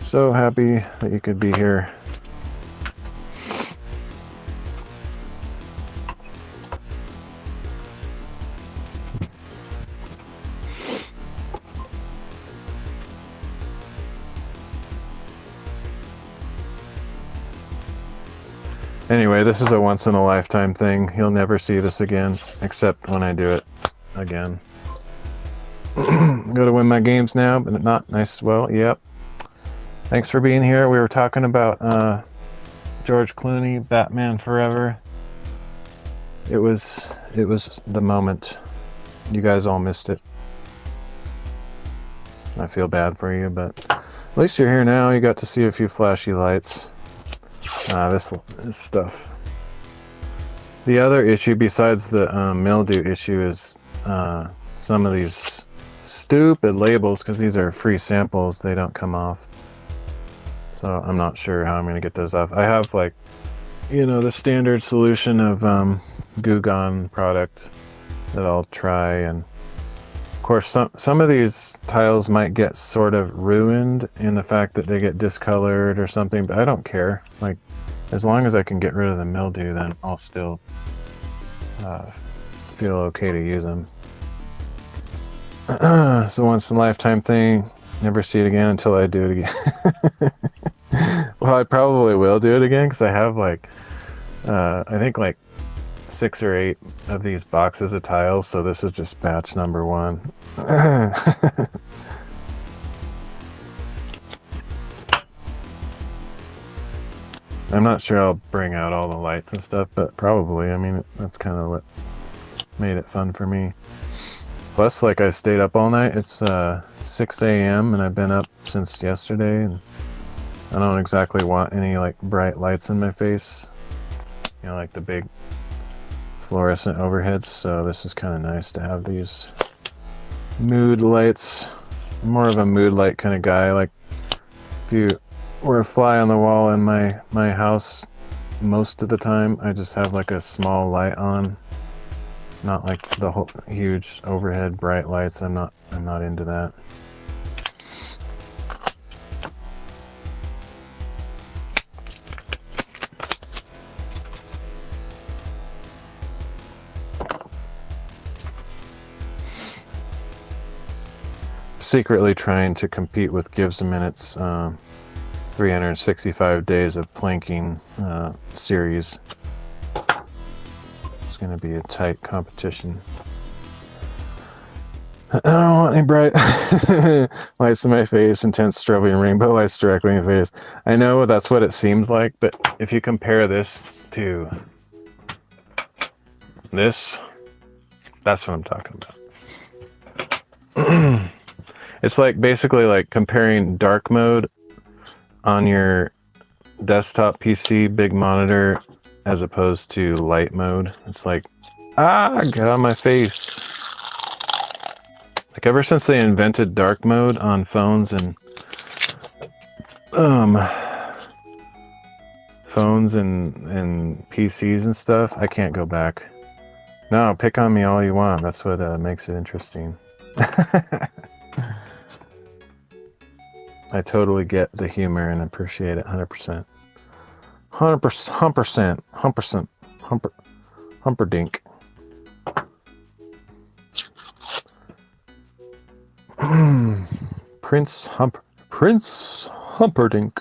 So happy that you could be here. Anyway, this is a once-in-a-lifetime thing. You'll never see this again, except when I do it again. Go to win my games now, but not nice. Well, yep. Thanks for being here. We were talking about George Clooney, Batman Forever. It was the moment. You guys all missed it. I feel bad for you, but at least you're here now. You got to see a few flashy lights. This stuff. The other issue besides the mildew issue is some of these stupid labels, because these are free samples, they don't come off. So I'm not sure how I'm going to get those off. I have, like, you know, the standard solution of Goo Gone product that I'll try, and of course some of these tiles might get sort of ruined in the fact that they get discolored or something, but I don't care. Like, as long as I can get rid of the mildew, then I'll still feel okay to use them. It's a once-in-a-lifetime thing. Never see it again until I do it again. Well, I probably will do it again, because I have, like, I think like 6 or 8 of these boxes of tiles, so this is just batch number 1. I'm not sure I'll bring out all the lights and stuff, but probably. I mean, that's kind of what made it fun for me. Plus, like, I stayed up all night. It's 6 a.m. and I've been up since yesterday, and I don't exactly want any, like, bright lights in my face. You know, like the big fluorescent overheads, so this is kind of nice to have these mood lights. I'm more of a mood light kind of guy. Like, if you were a fly on the wall in my house, most of the time I just have like a small light on, not like the whole huge overhead bright lights. I'm not into that. secretly trying to compete with Gives a Minute's 365 days of planking series. It's going to be a tight competition. I don't want any bright lights in my face, intense strobing rainbow lights directly in the face. I know that's what it seems like, but if you compare this to this, that's what I'm talking about. It's like basically like comparing dark mode on your desktop PC, big monitor, as opposed to light mode. It's like, get on my face. Like ever since they invented dark mode on phones and PCs and stuff, I can't go back. No, pick on me all you want. That's what makes it interesting. I totally get the humor and appreciate it 100%. 100%. Humperdink. Prince Humperdink.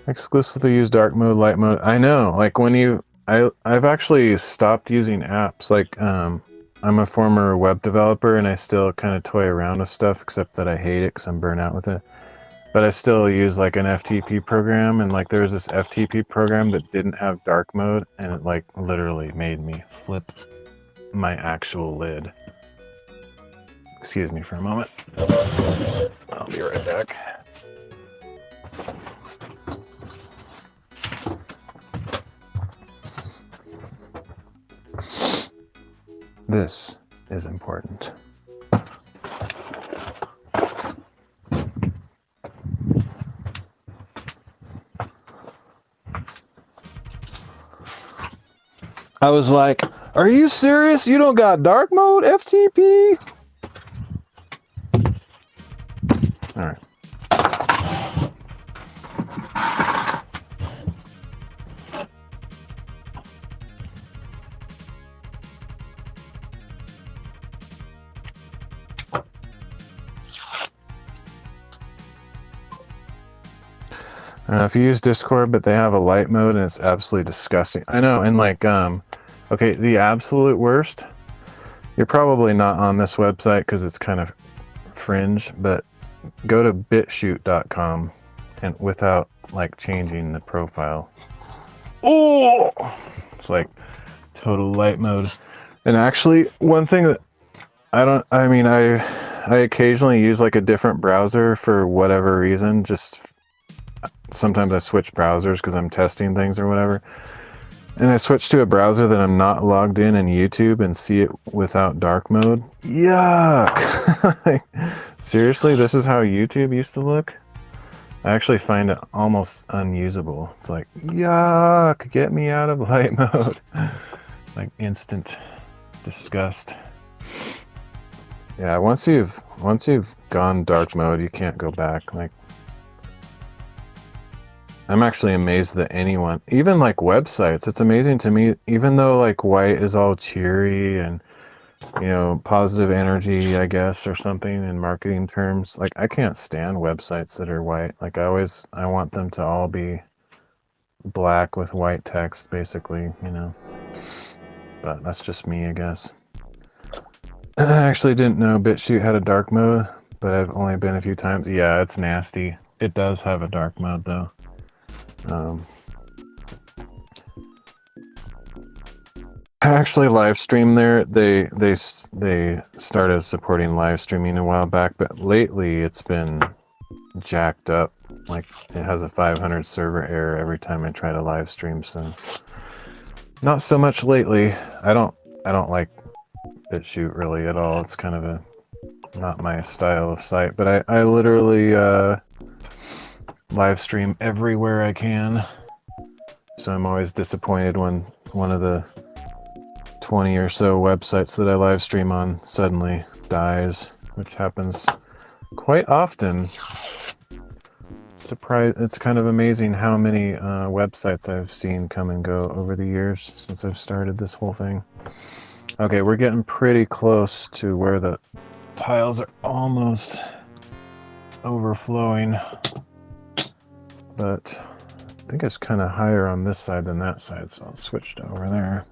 Exclusively use dark mode, light mode. I know, like when I've actually stopped using apps. Like I'm a former web developer and I still kind of toy around with stuff, except that I hate it because I'm burnt out with it. But I still use like an FTP program, and like there was this FTP program that didn't have dark mode, and it like literally made me flip my actual lid. Excuse me for a moment. I'll be right back. This is important. I was like, are you serious? You don't got dark mode FTP? All right. I don't know if you use Discord, but they have a light mode and it's absolutely disgusting. I know, and like, okay, the absolute worst, you're probably not on this website because it's kind of fringe, but go to bitshoot.com and without like changing the profile. Oh, it's like total light mode. And actually, one thing that I occasionally use like a different browser for whatever reason. Just sometimes I switch browsers because I'm testing things or whatever. And I switch to a browser that I'm not logged in YouTube and see it without dark mode. Yuck! Like, seriously, this is how YouTube used to look? I actually find it almost unusable. It's like, yuck, get me out of light mode. Like instant disgust. Yeah, once you've gone dark mode, you can't go back. Like, I'm actually amazed that anyone, even like websites, it's amazing to me, even though like white is all cheery and, you know, positive energy, I guess, or something in marketing terms, like I can't stand websites that are white. Like I want them to all be black with white text, basically, you know, but that's just me, I guess. I actually didn't know BitChute had a dark mode, but I've only been a few times. Yeah, it's nasty. It does have a dark mode though. Actually, LiveStream there, they started supporting live streaming a while back, but lately it's been jacked up. Like it has a 500 server error every time I try to live stream. So not so much lately. I don't like BitChute really at all. It's kind of not my style of site, but I literally live stream everywhere I can. So I'm always disappointed when one of the 20 or so websites that I live stream on suddenly dies, which happens quite often. It's kind of amazing how many websites I've seen come and go over the years since I've started this whole thing. Okay, we're getting pretty close to where the tiles are almost overflowing, but I think it's kind of higher on this side than that side, so I'll switch to over there.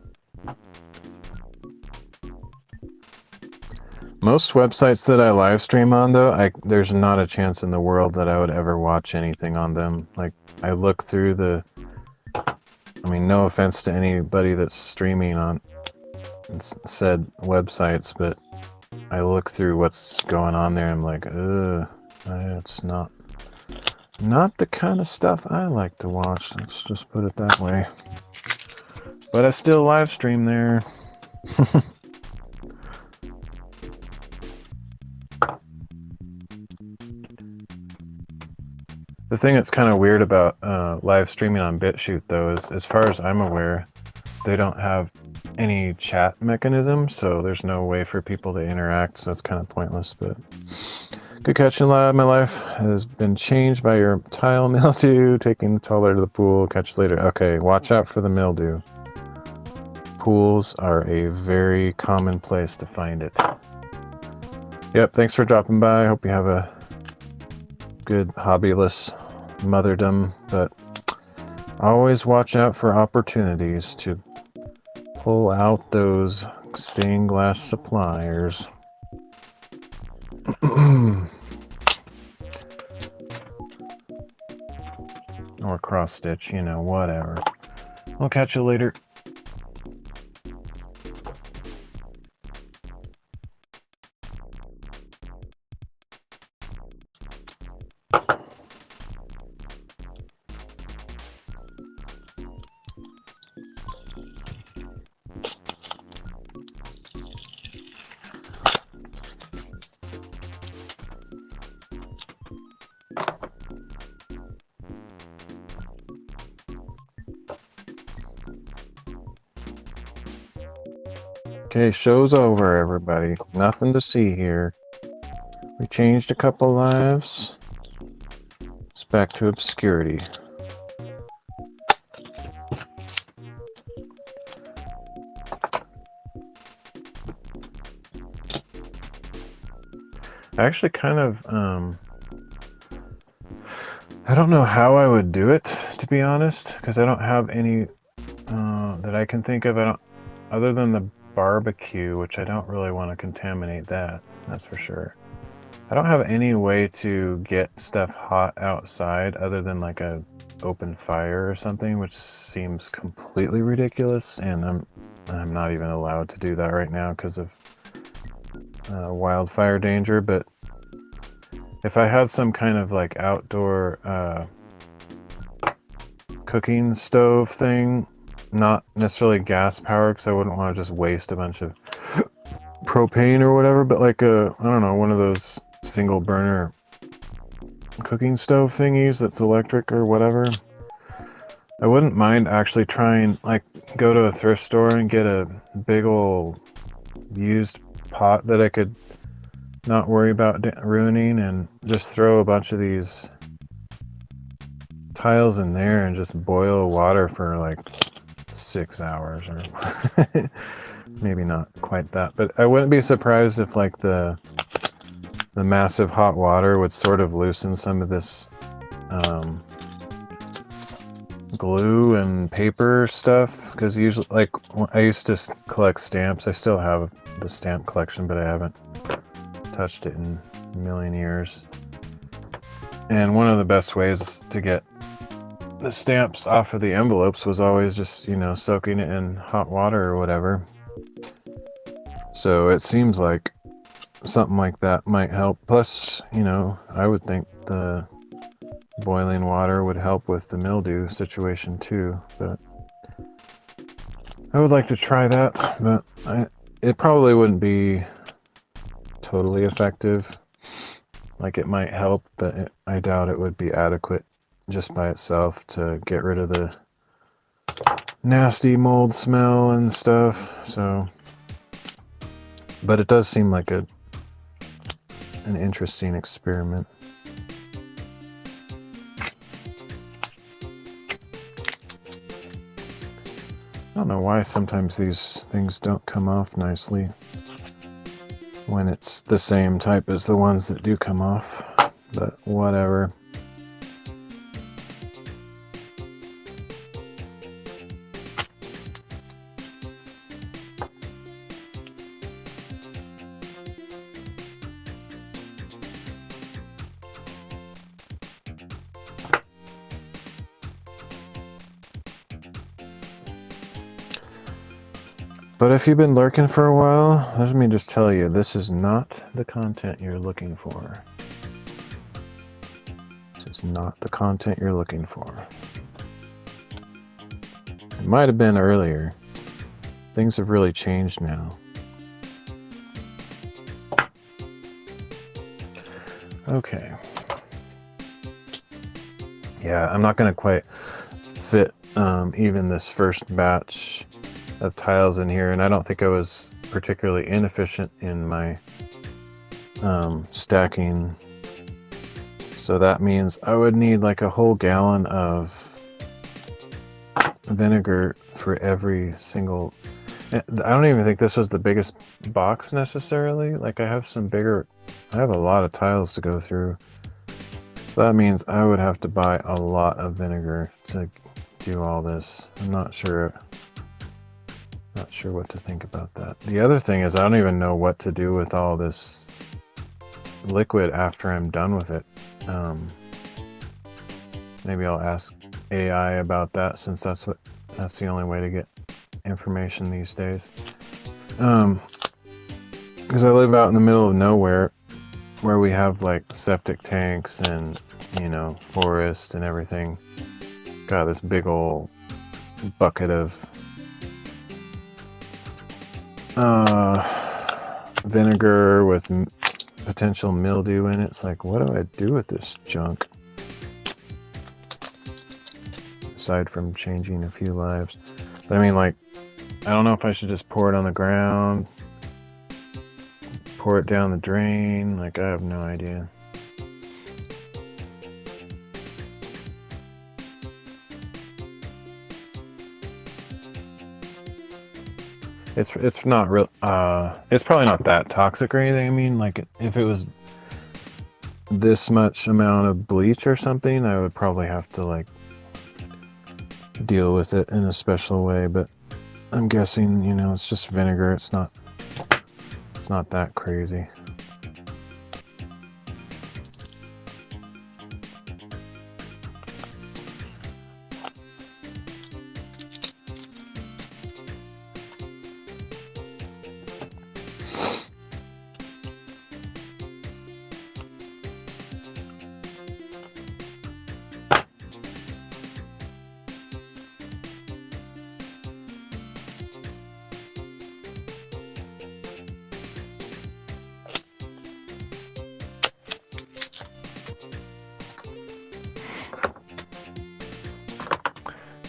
Most websites that I live stream on, though, there's not a chance in the world that I would ever watch anything on them. Like, I look through the... I mean, no offense to anybody that's streaming on said websites, but I look through what's going on there and I'm like, it's not the kind of stuff I like to watch. Let's just put it that way. But I still live stream there. The thing that's kind of weird about live streaming on BitChute, though, is as far as I'm aware, they don't have any chat mechanism, so there's no way for people to interact, so it's kind of pointless. But good catching, Live. My life has been changed by your tile mildew, taking the taller to the pool. Catch you later. Okay, watch out for the mildew. Pools are a very common place to find it. Yep, thanks for dropping by. Hope you have a good hobbyless motherdom, but always watch out for opportunities to pull out those stained glass suppliers. Or cross stitch, you know, whatever. I'll catch you later. Okay, show's over, everybody. Nothing to see here. We changed a couple lives. It's back to obscurity. I actually kind of, I don't know how I would do it, to be honest, because I don't have any that I can think of. Other than the barbecue, which I don't really want to contaminate that's for sure. I don't have any way to get stuff hot outside other than like a open fire or something, which seems completely ridiculous, and I'm not even allowed to do that right now because of wildfire danger. But if I had some kind of like outdoor cooking stove thing, not necessarily gas powered, because I wouldn't want to just waste a bunch of propane or whatever, but like I don't know, one of those single burner cooking stove thingies that's electric or whatever. I wouldn't mind actually trying, like, go to a thrift store and get a big old used pot that I could not worry about ruining, and just throw a bunch of these tiles in there and just boil water for like 6 hours, or maybe not quite that, but I wouldn't be surprised if like the massive hot water would sort of loosen some of this glue and paper stuff, because usually, like, I used to collect stamps. I still have the stamp collection, but I haven't touched it in a million years. And one of the best ways to get the stamps off of the envelopes was always just, you know, soaking it in hot water or whatever. So it seems like something like that might help. Plus, you know, I would think the boiling water would help with the mildew situation too, but I would like to try that, but it probably wouldn't be totally effective. Like, it might help, but I doubt it would be adequate just by itself to get rid of the nasty mold smell and stuff. So, but it does seem like an interesting experiment. I don't know why sometimes these things don't come off nicely when it's the same type as the ones that do come off, but whatever. But if you've been lurking for a while, let me just tell you, this is not the content you're looking for. This is not the content you're looking for. It might have been earlier. Things have really changed now. Okay. Yeah, I'm not going to quite fit even this first batch of tiles in here, and I don't think I was particularly inefficient in my stacking. So that means I would need like a whole gallon of vinegar for every single... I don't even think this was the biggest box necessarily. Like I have a lot of tiles to go through. So that means I would have to buy a lot of vinegar to do all this. I'm not sure what to think about that. The other thing is I don't even know what to do with all this liquid after I'm done with it. Maybe I'll ask AI about that, since that's the only way to get information these days. Because I live out in the middle of nowhere, where we have like septic tanks and, you know, forest and everything. Got this big old bucket of vinegar with potential mildew in it. It's like, what do I do with this junk? Aside from changing a few lives. But I mean, like, I don't know if I should just pour it on the ground, pour it down the drain. Like, I have no idea. It's not real. It's probably not that toxic or anything. I mean, like, if it was this much amount of bleach or something, I would probably have to like deal with it in a special way. But I'm guessing, you know, it's just vinegar. It's not that crazy.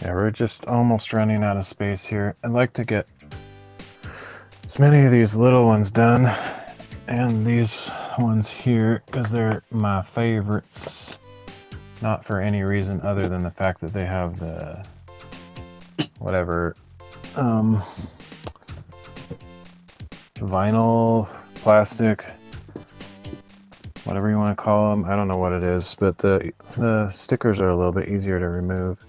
Yeah, we're just almost running out of space here. I'd like to get as many of these little ones done, and these ones here, because they're my favorites. Not for any reason other than the fact that they have the whatever vinyl, plastic, whatever you want to call them. I don't know what it is, but the stickers are a little bit easier to remove.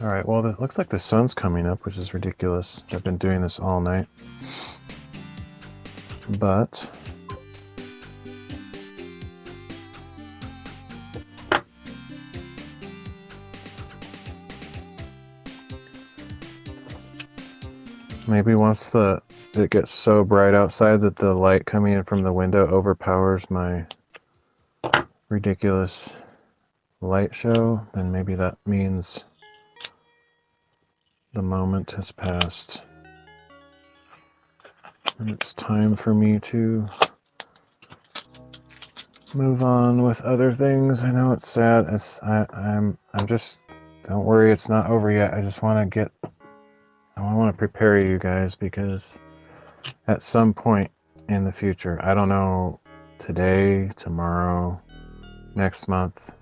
All right, well, this looks like the sun's coming up, which is ridiculous. I've been doing this all night. But maybe once it gets so bright outside that the light coming in from the window overpowers my ridiculous light show, then maybe that means the moment has passed and it's time for me to move on with other things. I know it's sad. I'm just, don't worry, it's not over yet. I just want to prepare you guys, because at some point in the future, I don't know, today, tomorrow, next month,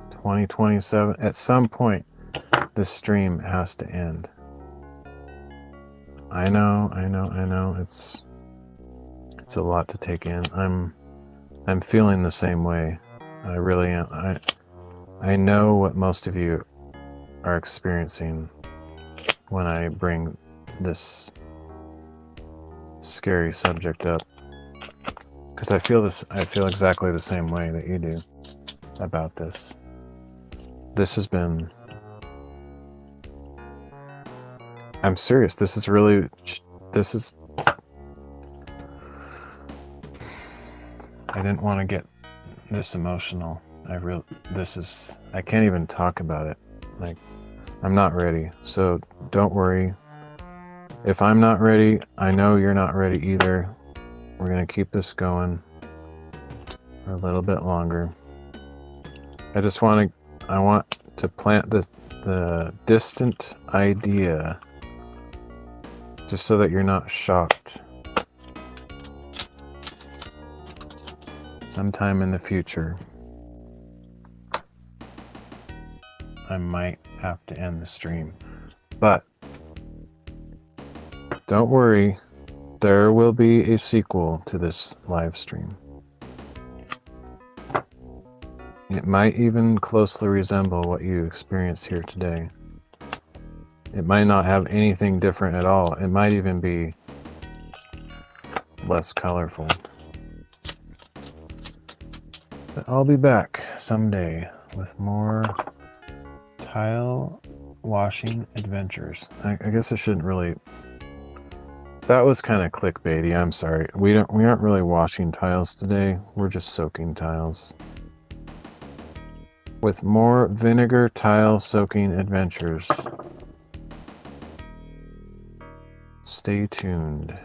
2027, at some point This stream has to end. I know. It's a lot to take in. I'm feeling the same way. I really am. I know what most of you are experiencing when I bring this scary subject up, because I feel exactly the same way that you do about this. This has been, I'm serious, this is I didn't want to get this emotional. I can't even talk about it. Like, I'm not ready. So don't worry. If I'm not ready, I know you're not ready either. We're going to keep this going for a little bit longer. I want to plant the distant idea, just so that you're not shocked. Sometime in the future, I might have to end the stream. But don't worry, there will be a sequel to this live stream. It might even closely resemble what you experienced here today. It might not have anything different at all. It might even be less colorful. But I'll be back someday with more tile washing adventures. I guess I shouldn't really... That was kind of clickbaity. I'm sorry. We aren't really washing tiles today. We're just soaking tiles. With more vinegar tile soaking adventures. Stay tuned.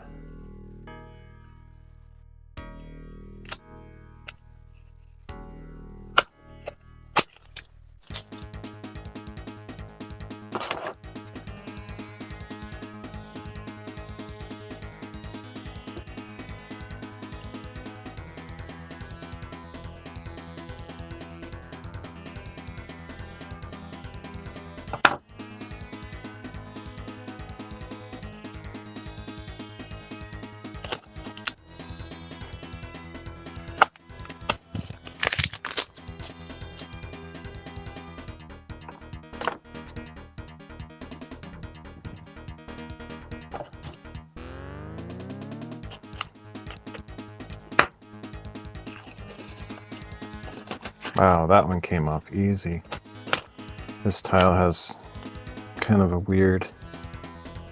Wow, that one came off easy. This tile has kind of a weird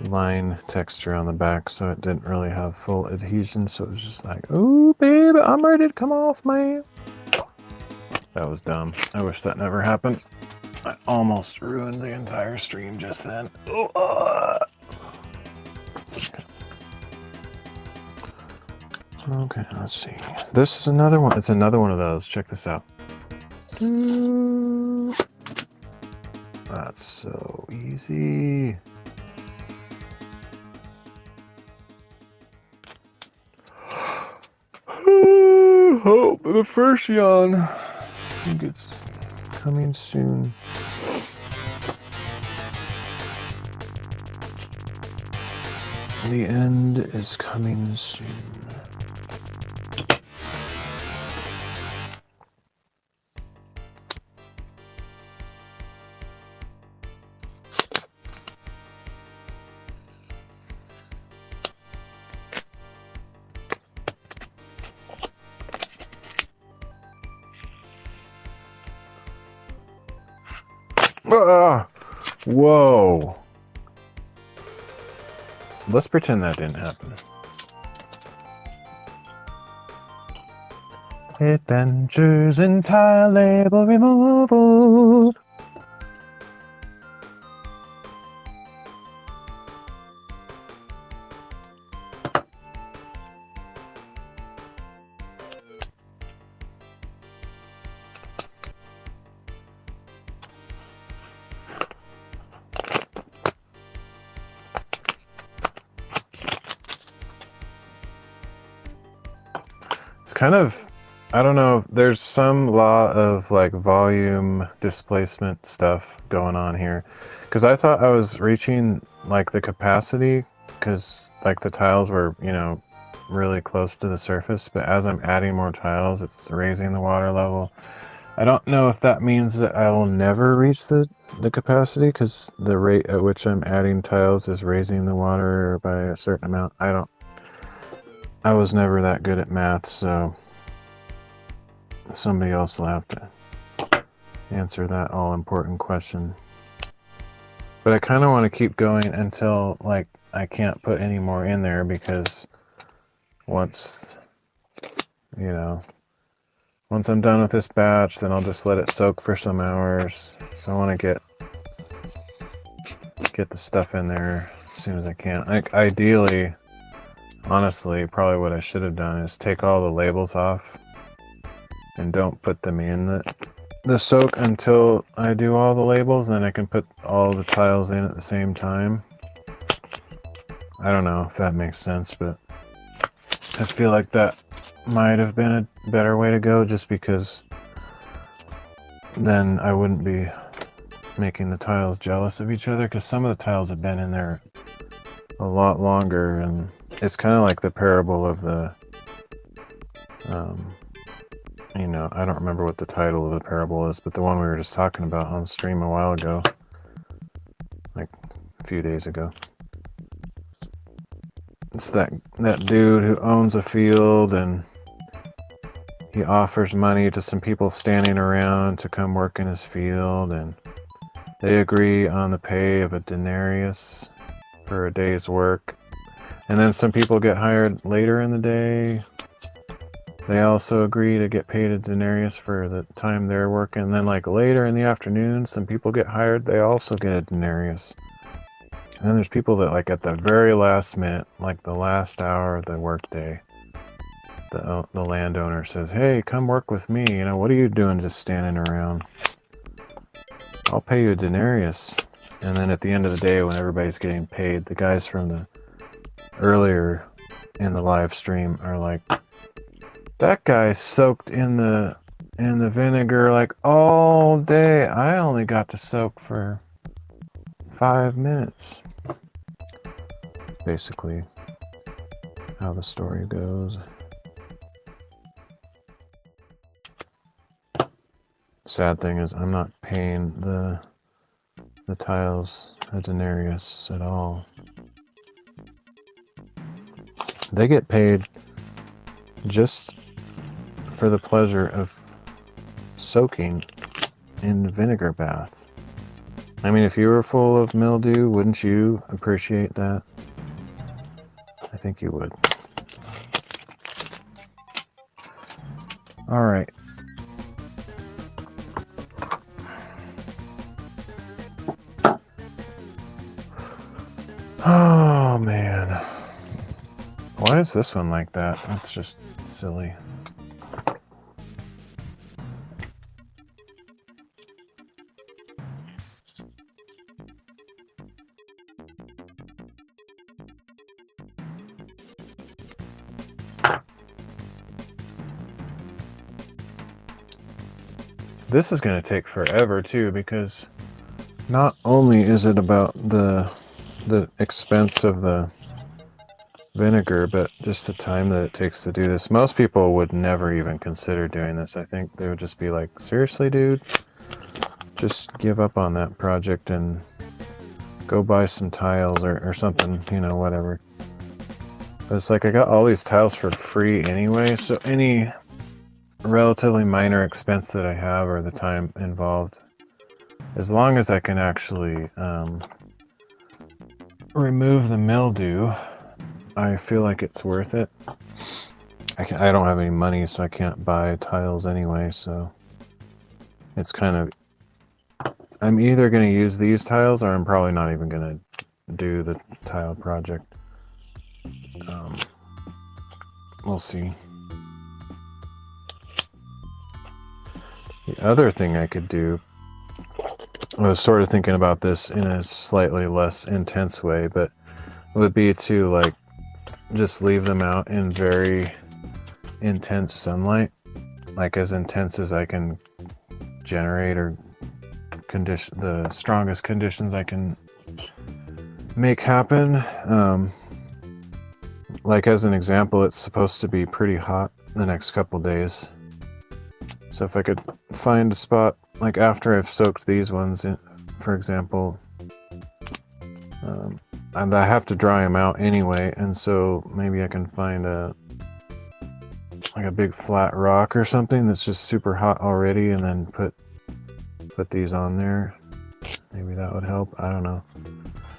line texture on the back, so it didn't really have full adhesion, so it was just like, ooh, baby, I'm ready to come off, man. That was dumb. I wish that never happened. I almost ruined the entire stream just then. Okay, let's see. This is another one. It's another one of those. Check this out. That's so easy. Oh, the first yawn. I think it's coming soon. The end is coming soon. Whoa. Let's pretend that didn't happen. Adventures in tile label removal. Kind of I don't know. There's some law of like volume displacement stuff going on here. Because I thought I was reaching like the capacity because like the tiles were, you know, really close to the surface. But as I'm adding more tiles, it's raising the water level. I don't know if that means that I will never reach the capacity because the rate at which I'm adding tiles is raising the water by a certain amount. I was never that good at math, so somebody else will have to answer that all-important question. But I kind of want to keep going until like I can't put any more in there, because once, you know, once I'm done with this batch, then I'll just let it soak for some hours. So I want to get the stuff in there as soon as I can. Like ideally, honestly, probably what I should have done is take all the labels off and don't put them in the soak until I do all the labels, then I can put all the tiles in at the same time. I don't know if that makes sense, but I feel like that might have been a better way to go, just because then I wouldn't be making the tiles jealous of each other, because some of the tiles have been in there a lot longer, and it's kind of like the parable of the you know, I don't remember what the title of the parable is, but the one we were just talking about on stream a while ago, like a few days ago. It's that dude who owns a field, and he offers money to some people standing around to come work in his field, and they agree on the pay of a denarius for a day's work. And then some people get hired later in the day. They also agree to get paid a denarius for the time they're working. And then like later in the afternoon, some people get hired. They also get a denarius. And then there's people that like at the very last minute, like the last hour of the workday, the landowner says, "Hey, come work with me. You know, what are you doing just standing around? I'll pay you a denarius." And then at the end of the day, when everybody's getting paid, the guys from the earlier in the live stream are like, "That guy soaked in the vinegar like all day. I only got to soak for 5 minutes." Basically how the story goes. Sad thing is I'm not paying the tiles a denarius at all. They get paid just for the pleasure of soaking in vinegar bath. I mean, if you were full of mildew, wouldn't you appreciate that? I think you would. All right. Oh man. Why is this one like that? That's just silly. This is going to take forever too, because not only is it about the expense of the vinegar, but just the time that it takes to do this. Most people would never even consider doing this. I think they would just be like, "Seriously, dude? Just give up on that project and go buy some tiles or something, you know, whatever." But it's like I got all these tiles for free anyway, so any relatively minor expense that I have, or the time involved, as long as I can actually remove the mildew, I feel like it's worth it. I don't have any money, so I can't buy tiles anyway, so it's kind of, I'm either going to use these tiles, or I'm probably not even going to do the tile project. We'll see. The other thing I could do, I was sort of thinking about this in a slightly less intense way, but would be to like just leave them out in very intense sunlight like as intense as I can generate, or the strongest conditions I can make happen. Like as an example, it's supposed to be pretty hot the next couple days. So if I could find a spot, like after I've soaked these ones in, for example, and I have to dry them out anyway, and so maybe I can find like a big flat rock or something that's just super hot already, and then put these on there. Maybe that would help. I don't know.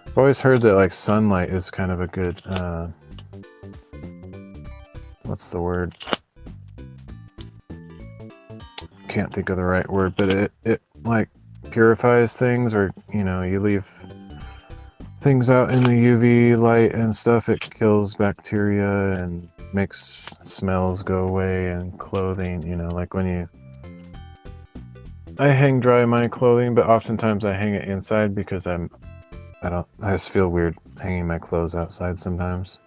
I've always heard that like sunlight is kind of a good what's the word? Can't think of the right word, but it like purifies things, or you know, you leave things out in the UV light and stuff, it kills bacteria and makes smells go away, and clothing, you know, like when I hang dry my clothing, but oftentimes I hang it inside because I just feel weird hanging my clothes outside sometimes,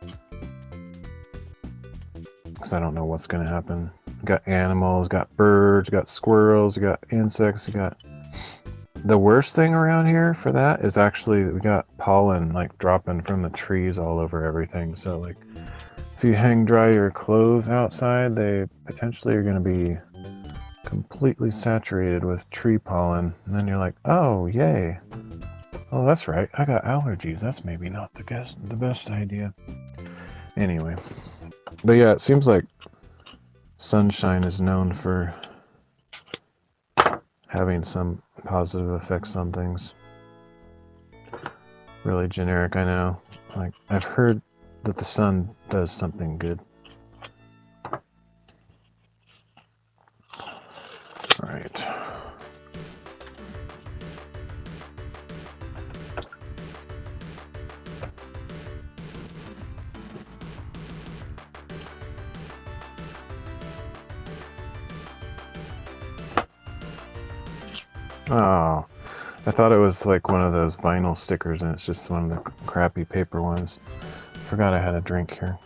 because I don't know what's gonna happen. Got animals, got birds, got squirrels, got insects, got... The worst thing around here for that is actually we got pollen like dropping from the trees all over everything. So like if you hang dry your clothes outside, they potentially are going to be completely saturated with tree pollen. And then you're like, oh, yay. Oh, that's right. I got allergies. That's maybe not the best idea. Anyway. But yeah, it seems like sunshine is known for having some positive effects on things. Really generic, I know. Like, I've heard that the sun does something good. Alright. Oh, I thought it was like one of those vinyl stickers, and it's just one of the crappy paper ones. Forgot I had a drink here.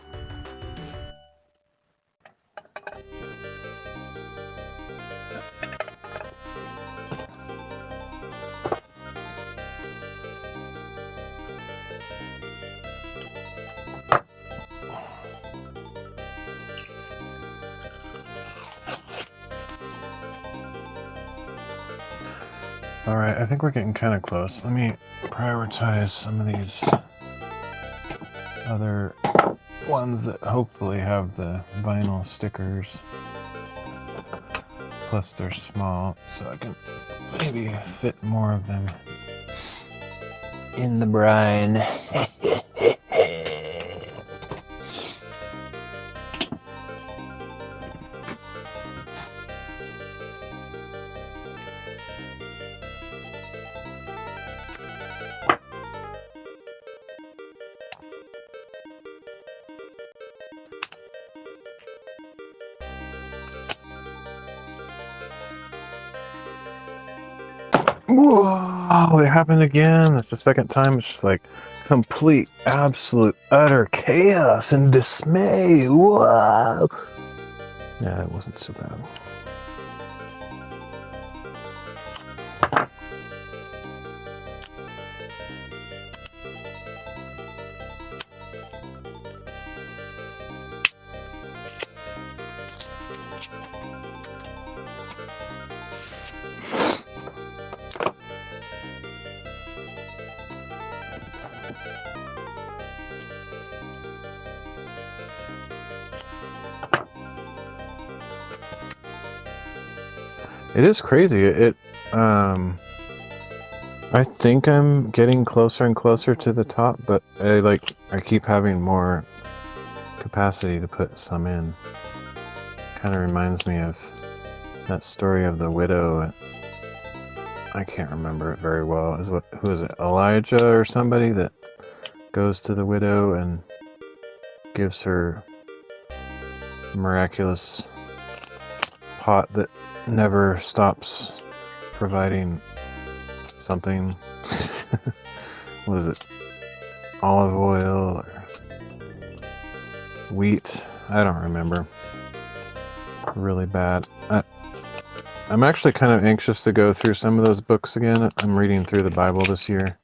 Alright, I think we're getting kind of close. Let me prioritize some of these other ones that hopefully have the vinyl stickers. Plus they're small, so I can maybe fit more of them in the brine. Whoa, it happened again. It's the second time. It's just like complete, absolute, utter chaos and dismay. Whoa. Yeah, it wasn't so bad. It is crazy. I think I'm getting closer and closer to the top, but I keep having more capacity to put some in. Kind of reminds me of that story of the widow. I can't remember it very well. Who is it? Elijah or somebody that goes to the widow and gives her miraculous pot that never stops providing something. What is it? Olive oil or wheat? I don't remember. really bad. I'm actually kind of anxious to go through some of those books again. I'm reading through the Bible this year.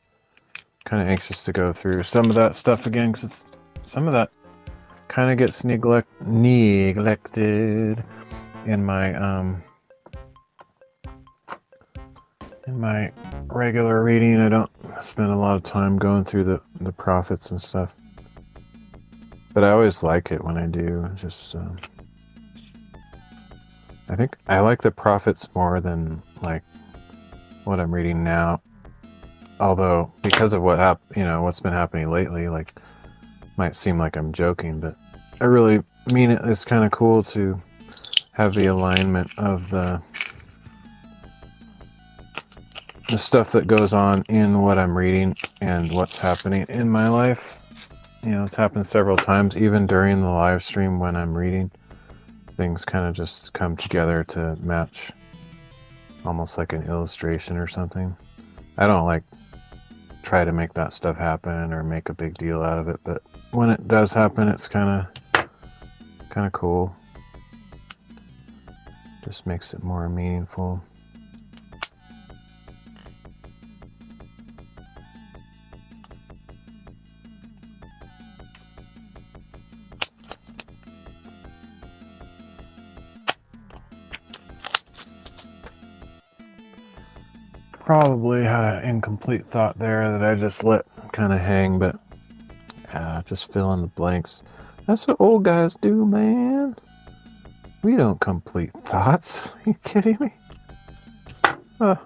Kind of anxious to go through some of that stuff again, because some of that kind of gets neglected in my regular reading. I don't spend a lot of time going through the prophets and stuff, but I always like it when I do. Just I think I like the prophets more than like what I'm reading now. Although because of what's been happening lately, like might seem like I'm joking, but I really mean it. It's kind of cool to have the alignment of the stuff that goes on in what I'm reading and what's happening in my life. It's happened several times, even during the live stream when I'm reading. Things kind of just come together to match, almost like an illustration or something. I don't like try to make that stuff happen or make a big deal out of it, but when it does happen, it's kind of cool. Just makes it more meaningful. Probably had an incomplete thought there that I just let kind of hang, but just fill in the blanks. That's what old guys do, man. We don't complete thoughts. Are you kidding me?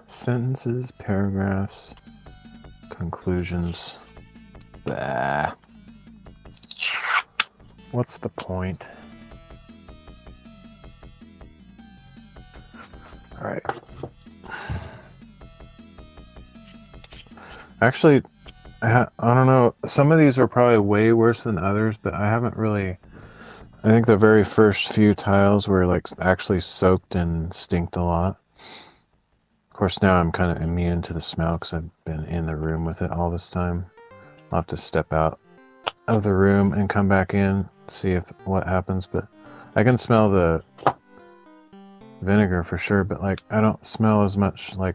Sentences, paragraphs, conclusions. Bah. What's the point? All right. Actually, I don't know. Some of these are probably way worse than others, but I haven't really... I think the very first few tiles were like actually soaked and stinked a lot. Of course, now I'm kind of immune to the smell because I've been in the room with it all this time. I'll have to step out of the room and come back in, see what happens, but I can smell the vinegar for sure, but like I don't smell as much like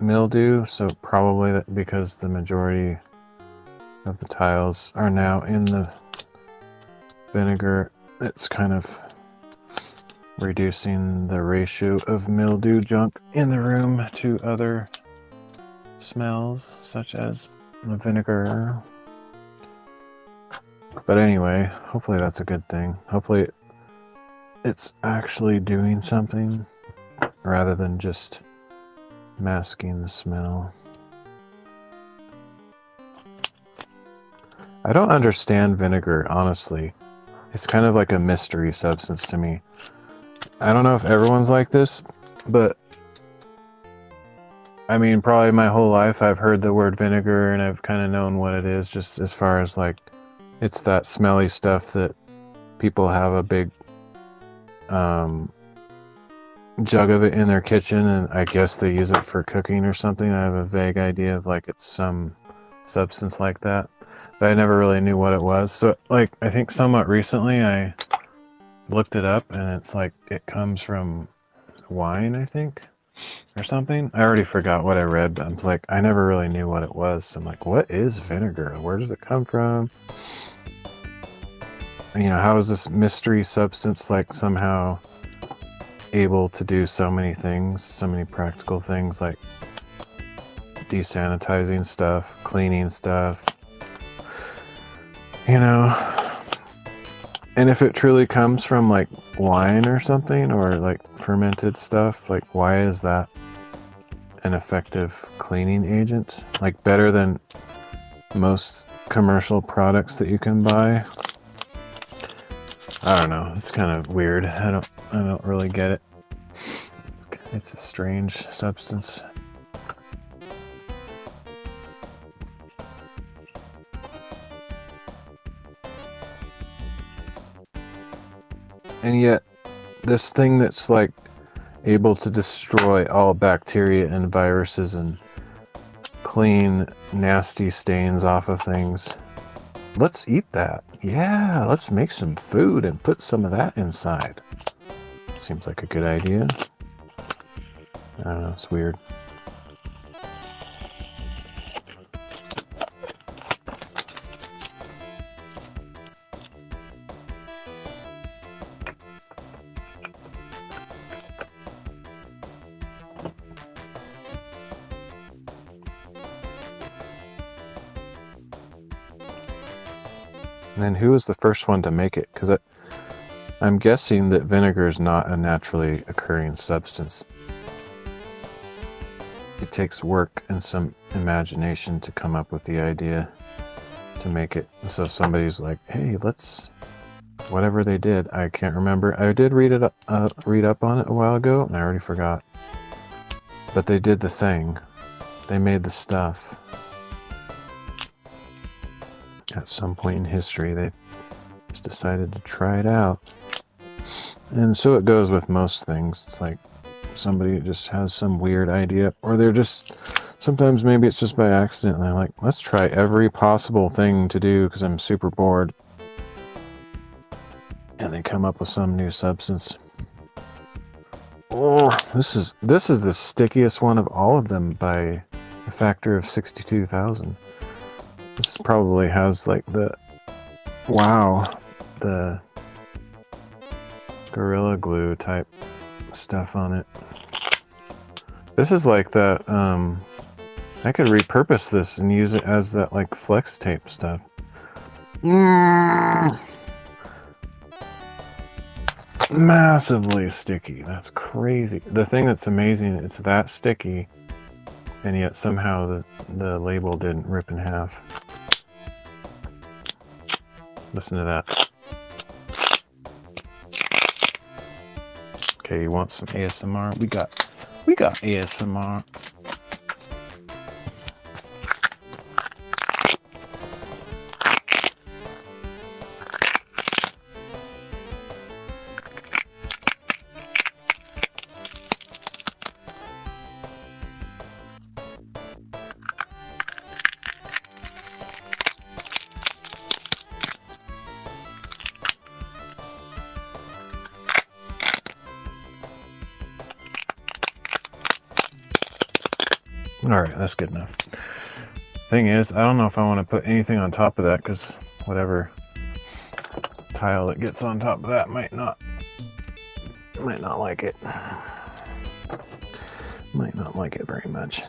mildew, so probably that because the majority of the tiles are now in the vinegar, it's kind of reducing the ratio of mildew junk in the room to other smells such as the vinegar. But anyway, hopefully that's a good thing. Hopefully it's actually doing something rather than just masking the smell. I don't understand vinegar, honestly. It's kind of like a mystery substance to me. I don't know if everyone's like this, but I mean, probably my whole life I've heard the word vinegar and I've kind of known what it is, just as far as like, it's that smelly stuff that people have a big jug of it in their kitchen, and I guess they use it for cooking or something. I have a vague idea of like it's some substance like that, but I never really knew what it was. So like I think somewhat recently I looked it up, and it's like it comes from wine, I think, or something. I already forgot what I read, but I'm like, I never really knew what it was. So I'm like, what is vinegar? Where does it come from? You know, how is this mystery substance like somehow able to do so many things, so many practical things, like desanitizing stuff, cleaning stuff, you know? And if it truly comes from like wine or something, or like fermented stuff, like why is that an effective cleaning agent? Like better than most commercial products that you can buy? I don't know. It's kind of weird. I don't really get it. It's a strange substance. And yet, this thing that's like able to destroy all bacteria and viruses and clean nasty stains off of things. Let's eat that. Yeah, let's make some food and put some of that inside. seems like a good idea. I don't know, it's weird. And then who was the first one to make it? Because I'm guessing that vinegar is not a naturally occurring substance. It takes work and some imagination to come up with the idea to make it. So somebody's like, hey, let's, whatever they did, I can't remember. I did read up on it a while ago, and I already forgot. But they did the thing. They made the stuff. At some point in history, they just decided to try it out. And so it goes with most things. It's like somebody just has some weird idea, or they're just, sometimes maybe it's just by accident, and they're like, let's try every possible thing to do because I'm super bored. And they come up with some new substance. Oh, this is the stickiest one of all of them by a factor of 62,000. This probably has like the, wow, the Gorilla Glue type stuff on it. This is like that, I could repurpose this and use it as that like flex tape stuff. Massively sticky. That's crazy. The thing that's amazing, it's that sticky, and yet somehow the label didn't rip in half. Listen to that. Okay, you want some ASMR? We got ASMR. Alright, that's good enough. Thing is, I don't know if I want to put anything on top of that, because whatever tile that gets on top of that might not like it. Might not like it very much.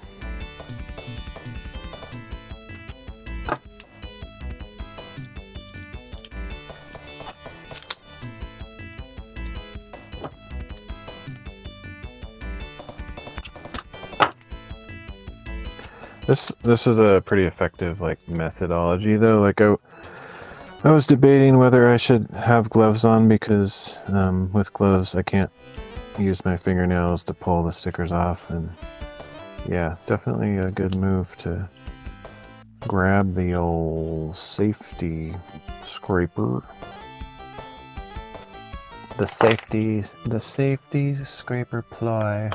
This is a pretty effective like methodology though. Like I was debating whether I should have gloves on, because with gloves I can't use my fingernails to pull the stickers off, and yeah, definitely a good move to grab the old safety scraper. The safety scraper ply,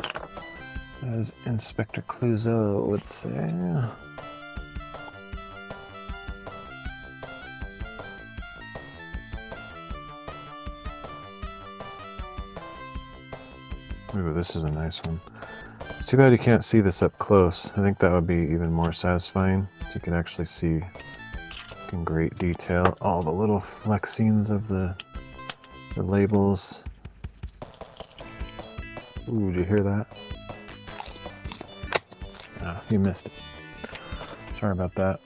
as Inspector Clouseau would say. Ooh, this is a nice one. It's too bad you can't see this up close. I think that would be even more satisfying if you could actually see in great detail all the little flexings of the labels. Ooh, did you hear that? Oh, you missed it. Sorry about that.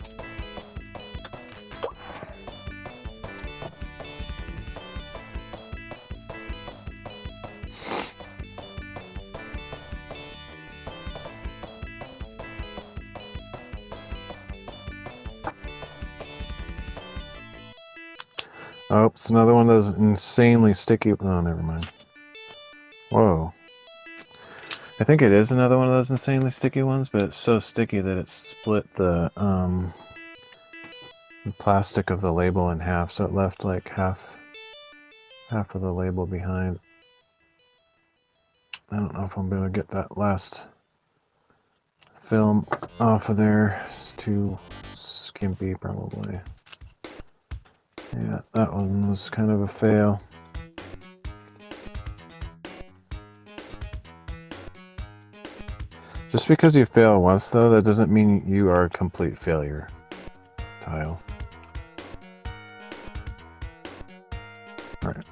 Oh, it's another one of those insanely sticky. Oh, never mind. Whoa. I think it is another one of those insanely sticky ones, but it's so sticky that it split the plastic of the label in half, so it left like half of the label behind. I don't know if I'm going to get that last film off of there. It's too skimpy, probably. Yeah, that one was kind of a fail. Just because you fail once, though, that doesn't mean you are a complete failure. Tile. Alright.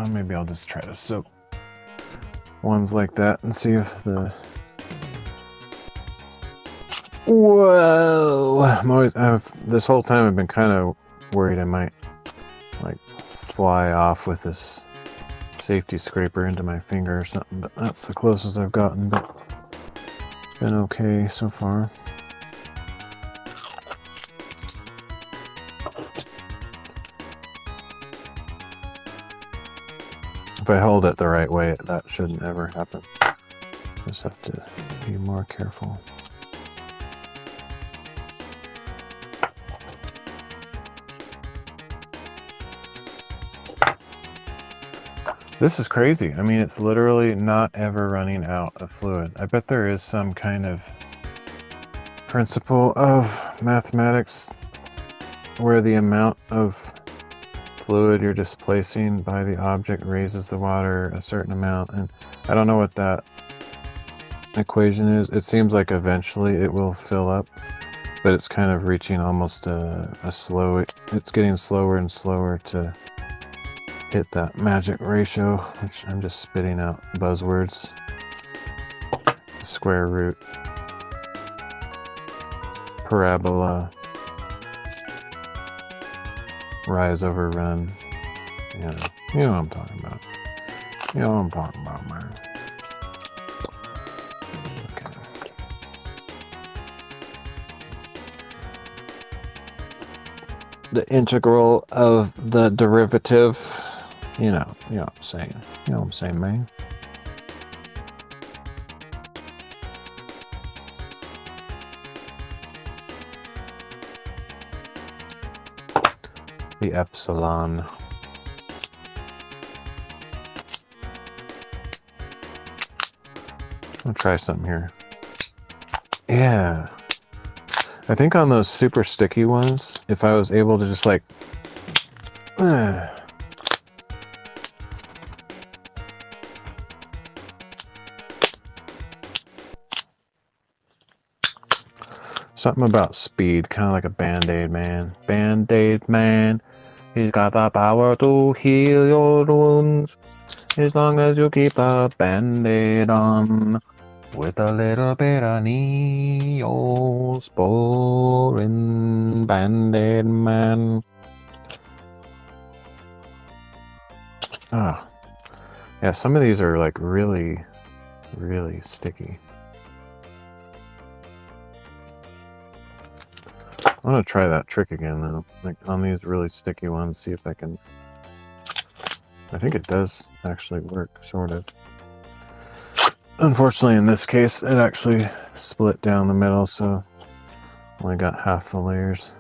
Maybe I'll just try to soak ones like that and see if the... Whoa! This whole time I've been kind of worried I might, like, fly off with this safety scraper into my finger or something, but that's the closest I've gotten, but it's been okay so far. If I hold it the right way, that shouldn't ever happen. Just have to be more careful. This is crazy. I mean, it's literally not ever running out of fluid. I bet there is some kind of principle of mathematics where the amount of fluid you're displacing by the object raises the water a certain amount, and I don't know what that equation is. It seems like eventually it will fill up, but it's kind of reaching almost a slow... It's getting slower and slower to hit that magic ratio, which I'm just spitting out buzzwords. Square root, parabola, rise over run. You know what I'm talking about. You know what I'm talking about, man. Okay. The integral of the derivative. You know what I'm saying. You know what I'm saying, man. The epsilon. I'll try something here. Yeah. I think on those super sticky ones, if I was able to just like... Something about speed, kind of like a Band-Aid man. Band-Aid man, he's got the power to heal your wounds. As long as you keep the Band-Aid on. With a little bit of Neosporin, Band-Aid man. Ah. Yeah, some of these are like really, really sticky. I'm gonna try that trick again though, like on these really sticky ones, see if I can... I think it does actually work, sort of. Unfortunately in this case, it actually split down the middle, so only got half the layers.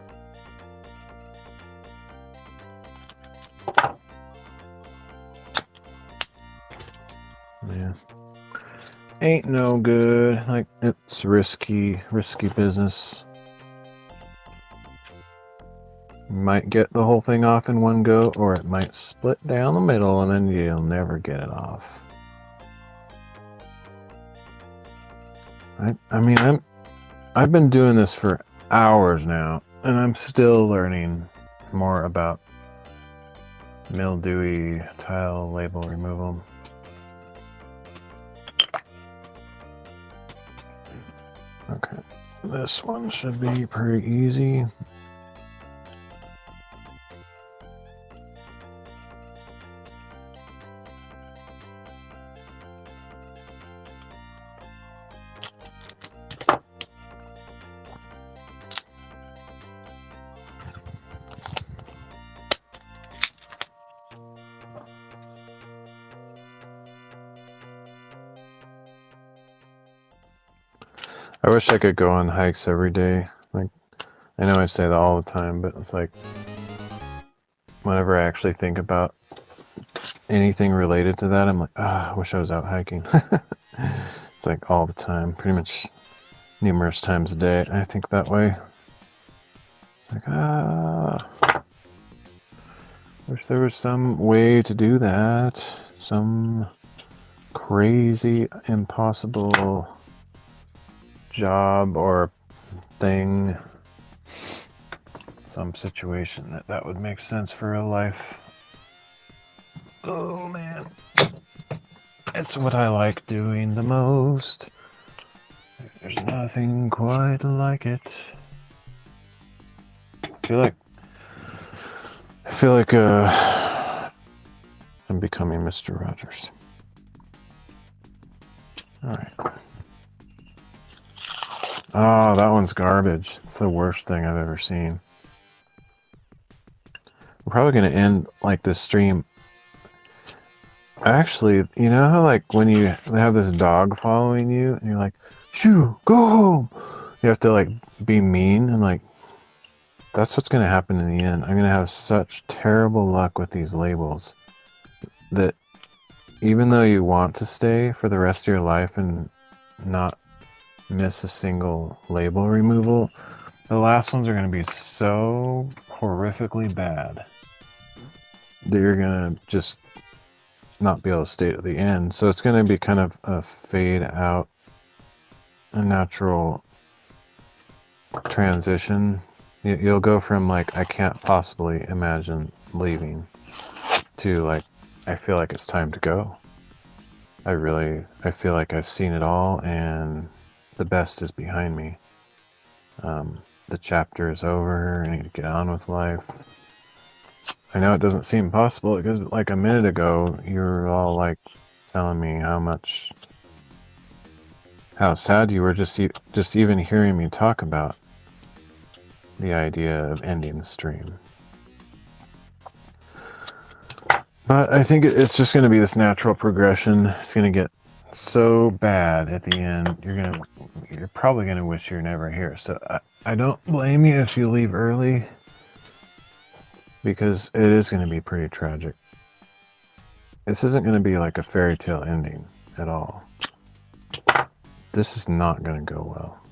Yeah. Ain't no good, like it's risky business. You might get the whole thing off in one go, or it might split down the middle and then you'll never get it off. I mean, I've been doing this for hours now, and I'm still learning more about mildewy tile label removal. Okay, this one should be pretty easy. I wish I could go on hikes every day. Like, I know I say that all the time, but it's like, whenever I actually think about anything related to that, I'm like, I wish I was out hiking. It's like all the time, pretty much numerous times a day. I think that way. It's like, wish there was some way to do that. Some crazy, impossible job or thing, some situation that would make sense for real life. Oh man, it's what I like doing the most. There's nothing quite like it. I feel like I'm becoming Mr. Rogers. All right. Oh, that one's garbage. It's the worst thing I've ever seen. We're probably going to end like this stream. Actually, you know how like when you have this dog following you and you're like, shoo, go home. You have to like be mean and like, that's what's going to happen in the end. I'm going to have such terrible luck with these labels that even though you want to stay for the rest of your life and not miss a single label removal, the last ones are going to be so horrifically bad that you're going to just not be able to stay at the end. So it's going to be kind of a fade out, a natural transition. You'll go from like, I can't possibly imagine leaving, to like, I feel like it's time to go. I feel like I've seen it all and the best is behind me. The chapter is over. I need to get on with life. I know it doesn't seem possible because like a minute ago, you were all like telling me how sad you were just even hearing me talk about the idea of ending the stream. But I think it's just going to be this natural progression. It's going to get so bad at the end. You're probably going to wish you're never here. So I don't blame you if you leave early, because it is going to be pretty tragic. This isn't going to be like a fairy tale ending at all. This is not going to go well.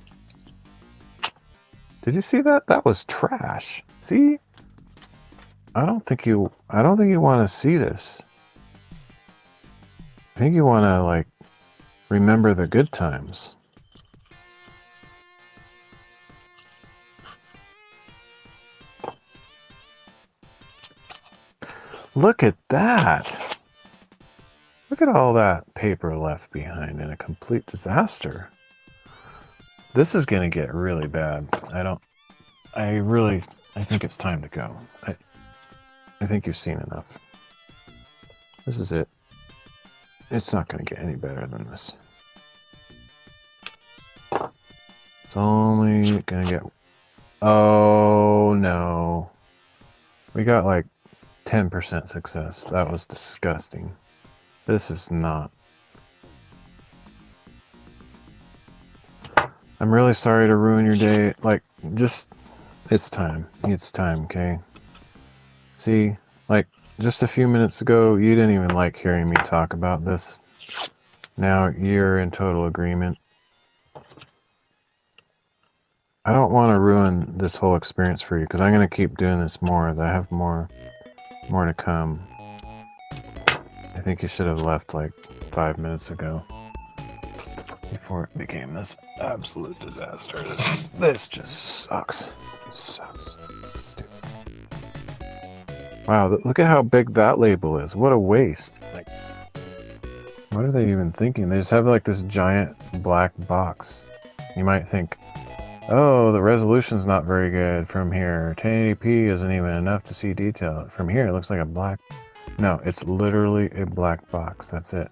Did you see that? That was trash. See? I don't think you want to see this. I think you want to like remember the good times. Look at that. Look at all that paper left behind in a complete disaster. This is going to get really bad. I think it's time to go. I think you've seen enough. This is it. It's not going to get any better than this. It's only going to get... Oh, no. We got like 10% success. That was disgusting. This is not... I'm really sorry to ruin your day. Like, just... It's time. It's time, okay? See, like, just a few minutes ago, you didn't even like hearing me talk about this. Now you're in total agreement. I don't want to ruin this whole experience for you, because I'm going to keep doing this more. I have more to come. I think you should have left like 5 minutes ago, before it became this absolute disaster. This just sucks. It sucks. Stupid. Wow, look at how big that label is. What a waste. Like, what are they even thinking? They just have like this giant black box. You might think, oh, the resolution's not very good from here. 1080p isn't even enough to see detail. From here, it looks like a black... No, it's literally a black box. That's it.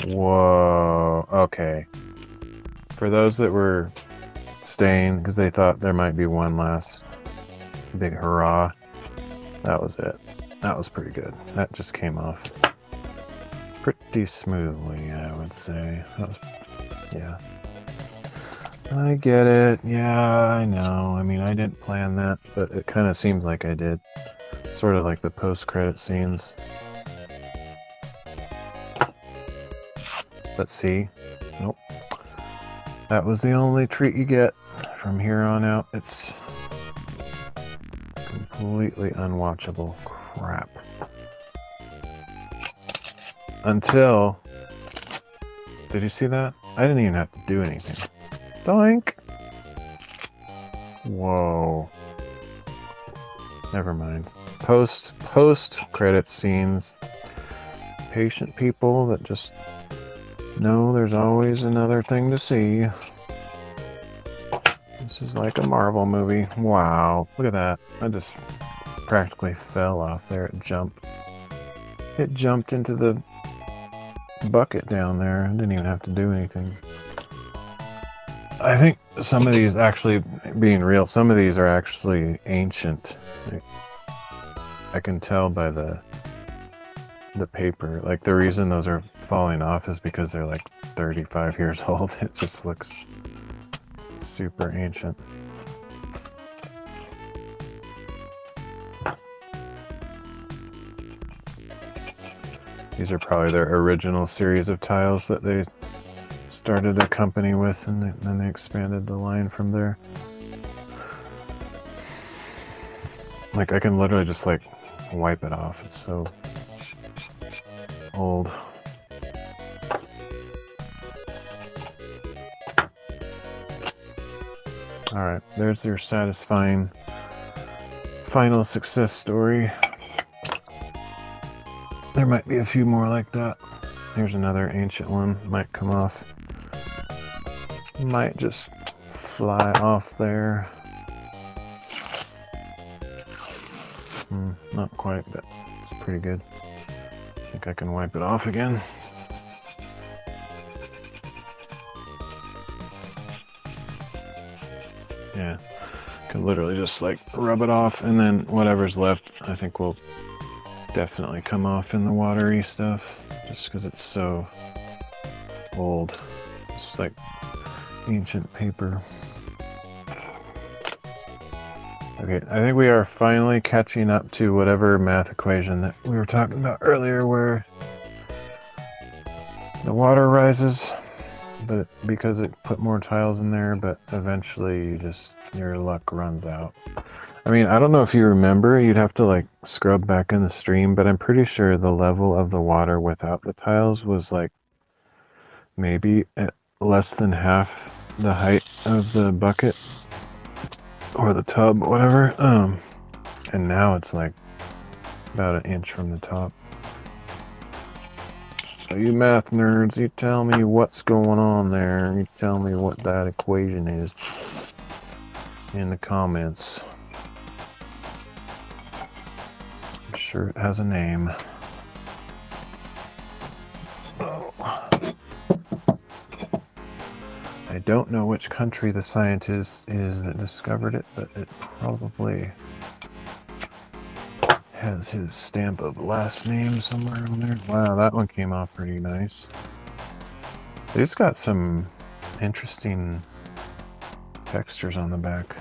Whoa. Okay. For those that were staying because they thought there might be one last big hurrah, that was it. That was pretty good. That just came off pretty smoothly, I would say. That was, yeah. I get it. Yeah, I know. I mean, I didn't plan that, but it kind of seems like I did. Sort of like the post-credit scenes. Let's see. Nope. That was the only treat you get. From here on out, it's completely unwatchable crap. until... Did you see that? I didn't even have to do anything. Doink! Whoa. Never mind. Post credit scenes. Patient people that just know there's always another thing to see. This is like a Marvel movie. Wow. Look at that. I just practically fell off there. It jumped into the bucket down there. I didn't even have to do anything. I think some of these, actually being real, some of these are actually ancient. I can tell by the paper. Like, the reason those are falling off is because they're like 35 years old. It just looks super ancient. These are probably their original series of tiles that they started their company with, and then they expanded the line from there. Like, I can literally just like wipe it off. It's so old. Alright, there's your satisfying final success story. There might be a few more like that. Here's another ancient one. Might come off. Might just fly off there. Not quite, but it's pretty good. I think I can wipe it off again. Yeah, can literally just like rub it off, and then whatever's left I think will definitely come off in the watery stuff, just because it's so old. It's just like ancient paper. Okay, I think we are finally catching up to whatever math equation that we were talking about earlier, where the water rises, but because it put more tiles in there, but eventually your luck runs out. I mean, I don't know if you remember, you'd have to like scrub back in the stream, but I'm pretty sure the level of the water without the tiles was like maybe at less than half the height of the bucket or the tub, whatever. And now it's like about an inch from the top. So you math nerds, you tell me what's going on there. You tell me what that equation is in the comments. I'm sure it has a name. Oh. I don't know which country the scientist is that discovered it, but it probably has his stamp of last name somewhere on there. Wow, that one came off pretty nice. It's got some interesting textures on the back.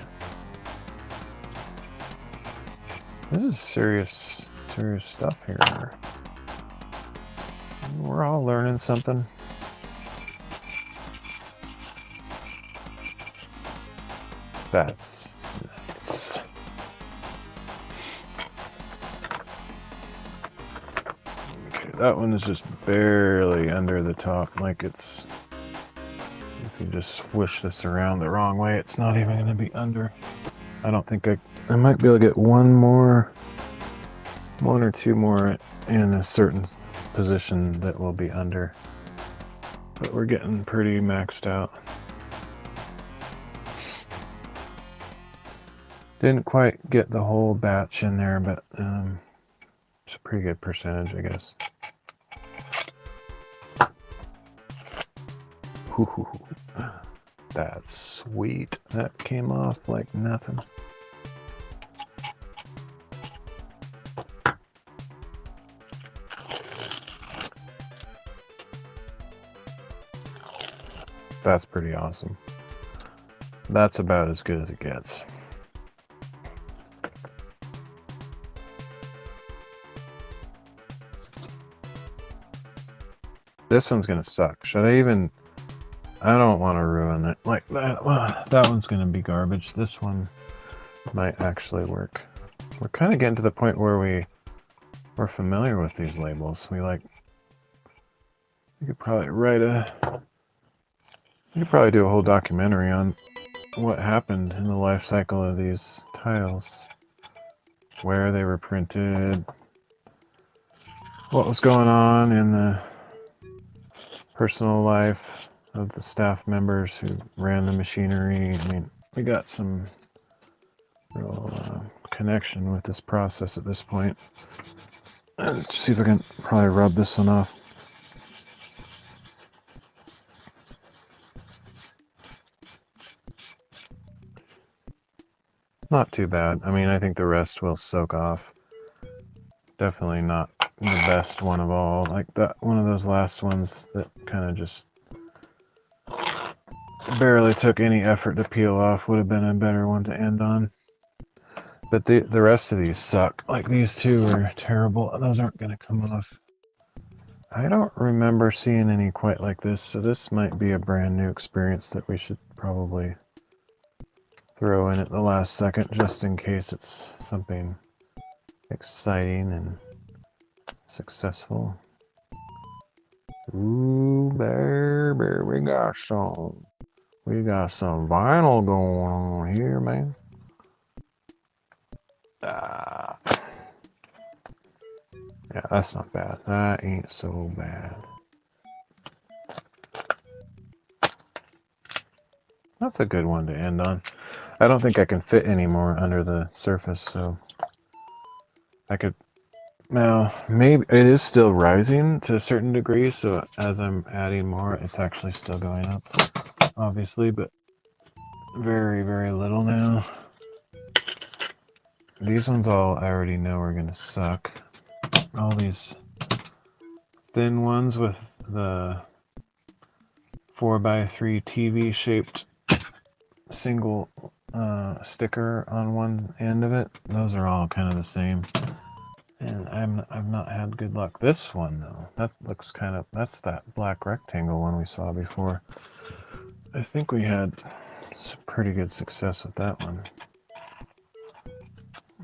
This is serious stuff here. We're all learning something. That's nice. Okay, that one is just barely under the top. Like, it's, if you just swish this around the wrong way, it's not even going to be under. I don't think I might be able to get one or two more in a certain position that will be under. But we're getting pretty maxed out. Didn't quite get the whole batch in there, but it's a pretty good percentage, I guess. Ooh, that's sweet. That came off like nothing. That's pretty awesome. That's about as good as it gets. This one's gonna suck. Should I even... I don't want to ruin it like that. That one's gonna be garbage. This one might actually work. We're kind of getting to the point where we're familiar with these labels. We like You could probably you could probably do a whole documentary on what happened in the life cycle of these tiles, where they were printed, what was going on in the personal life of the staff members who ran the machinery. I mean, we got some real connection with this process at this point. Let's see if I can probably rub this one off. Not too bad. I mean, I think the rest will soak off. Definitely not the best one of all. Like that one of those last ones that kind of just barely took any effort to peel off would have been a better one to end on. But the rest of these suck. Like these two are terrible. Those aren't going to come off. I don't remember seeing any quite like this, so this might be a brand new experience that we should probably throw in at the last second just in case it's something exciting and successful. Ooh, baby, we got some vinyl going on here, man. Yeah, that's not bad. That ain't so bad. That's a good one to end on. I don't think I can fit any more under the surface, so I could. Now, maybe it is still rising to a certain degree, so as I'm adding more, it's actually still going up, obviously, but very, very little now. These ones all I already know are going to suck. All these thin ones with the 4x3 TV shaped single sticker on one end of it, those are all kind of the same. And I've not had good luck. This one though, that looks kind of, that's that black rectangle one we saw before. I think we had some pretty good success with that one.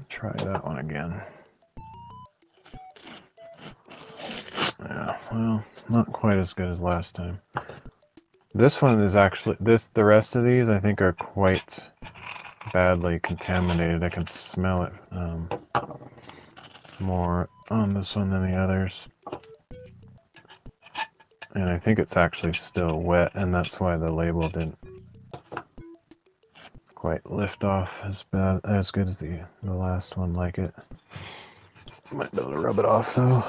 Try that one again. Yeah, well, not quite as good as last time. This one is actually, the rest of these I think are quite badly contaminated. I can smell it more on this one than the others. And I think it's actually still wet, and that's why the label didn't quite lift off as good as the last one like it. Might be able to rub it off though.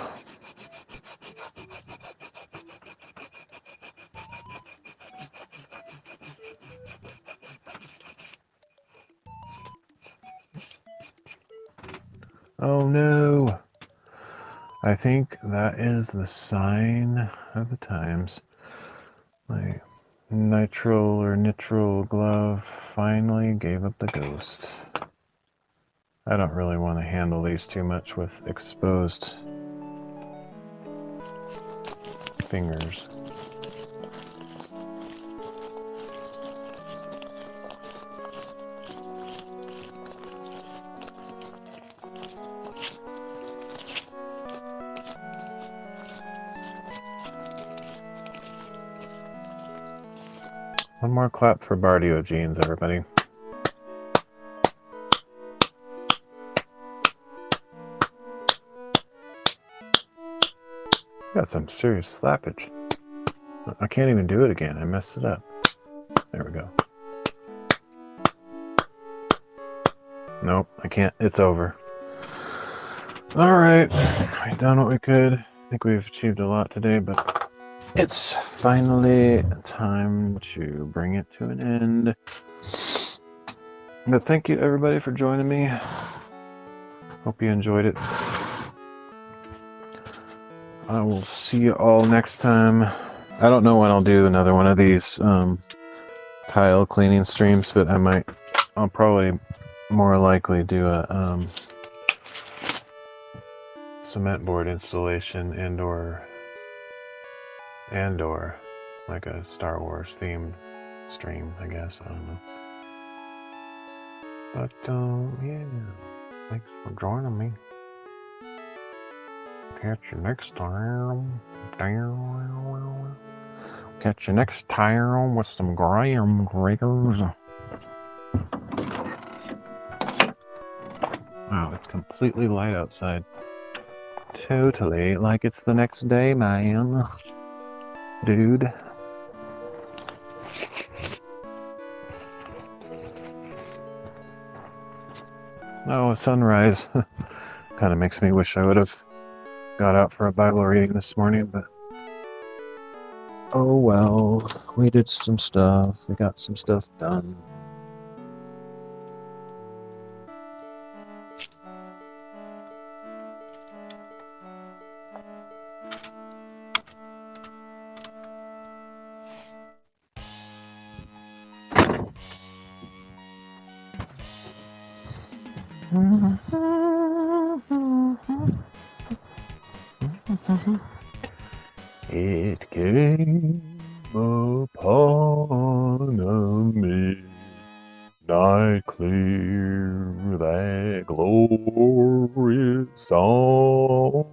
Oh no! I think that is the sign of the times. My nitrile glove finally gave up the ghost. I don't really want to handle these too much with exposed fingers. One more clap for Bardio jeans, everybody. Got some serious slappage. I can't even do it again. I messed it up. There we go. Nope, I can't. It's over. All right, we've done what we could. I think we've achieved a lot today, but it's finally time to bring it to an end. But thank you everybody for joining me. Hope you enjoyed it. I will see you all next time. I don't know when I'll do another one of these tile cleaning streams, but I'll probably more likely do a cement board installation and or like a Star Wars themed stream, I guess. I don't know. But yeah, thanks for joining me. Catch you next time. Catch you next time with some graham crackers. Wow, it's completely light outside. Totally like it's the next day, man. Dude. Oh, sunrise. Kind of makes me wish I would have got out for a Bible reading this morning, but oh well. We did some stuff. We got some stuff done. It came upon a midnight clear, that glorious song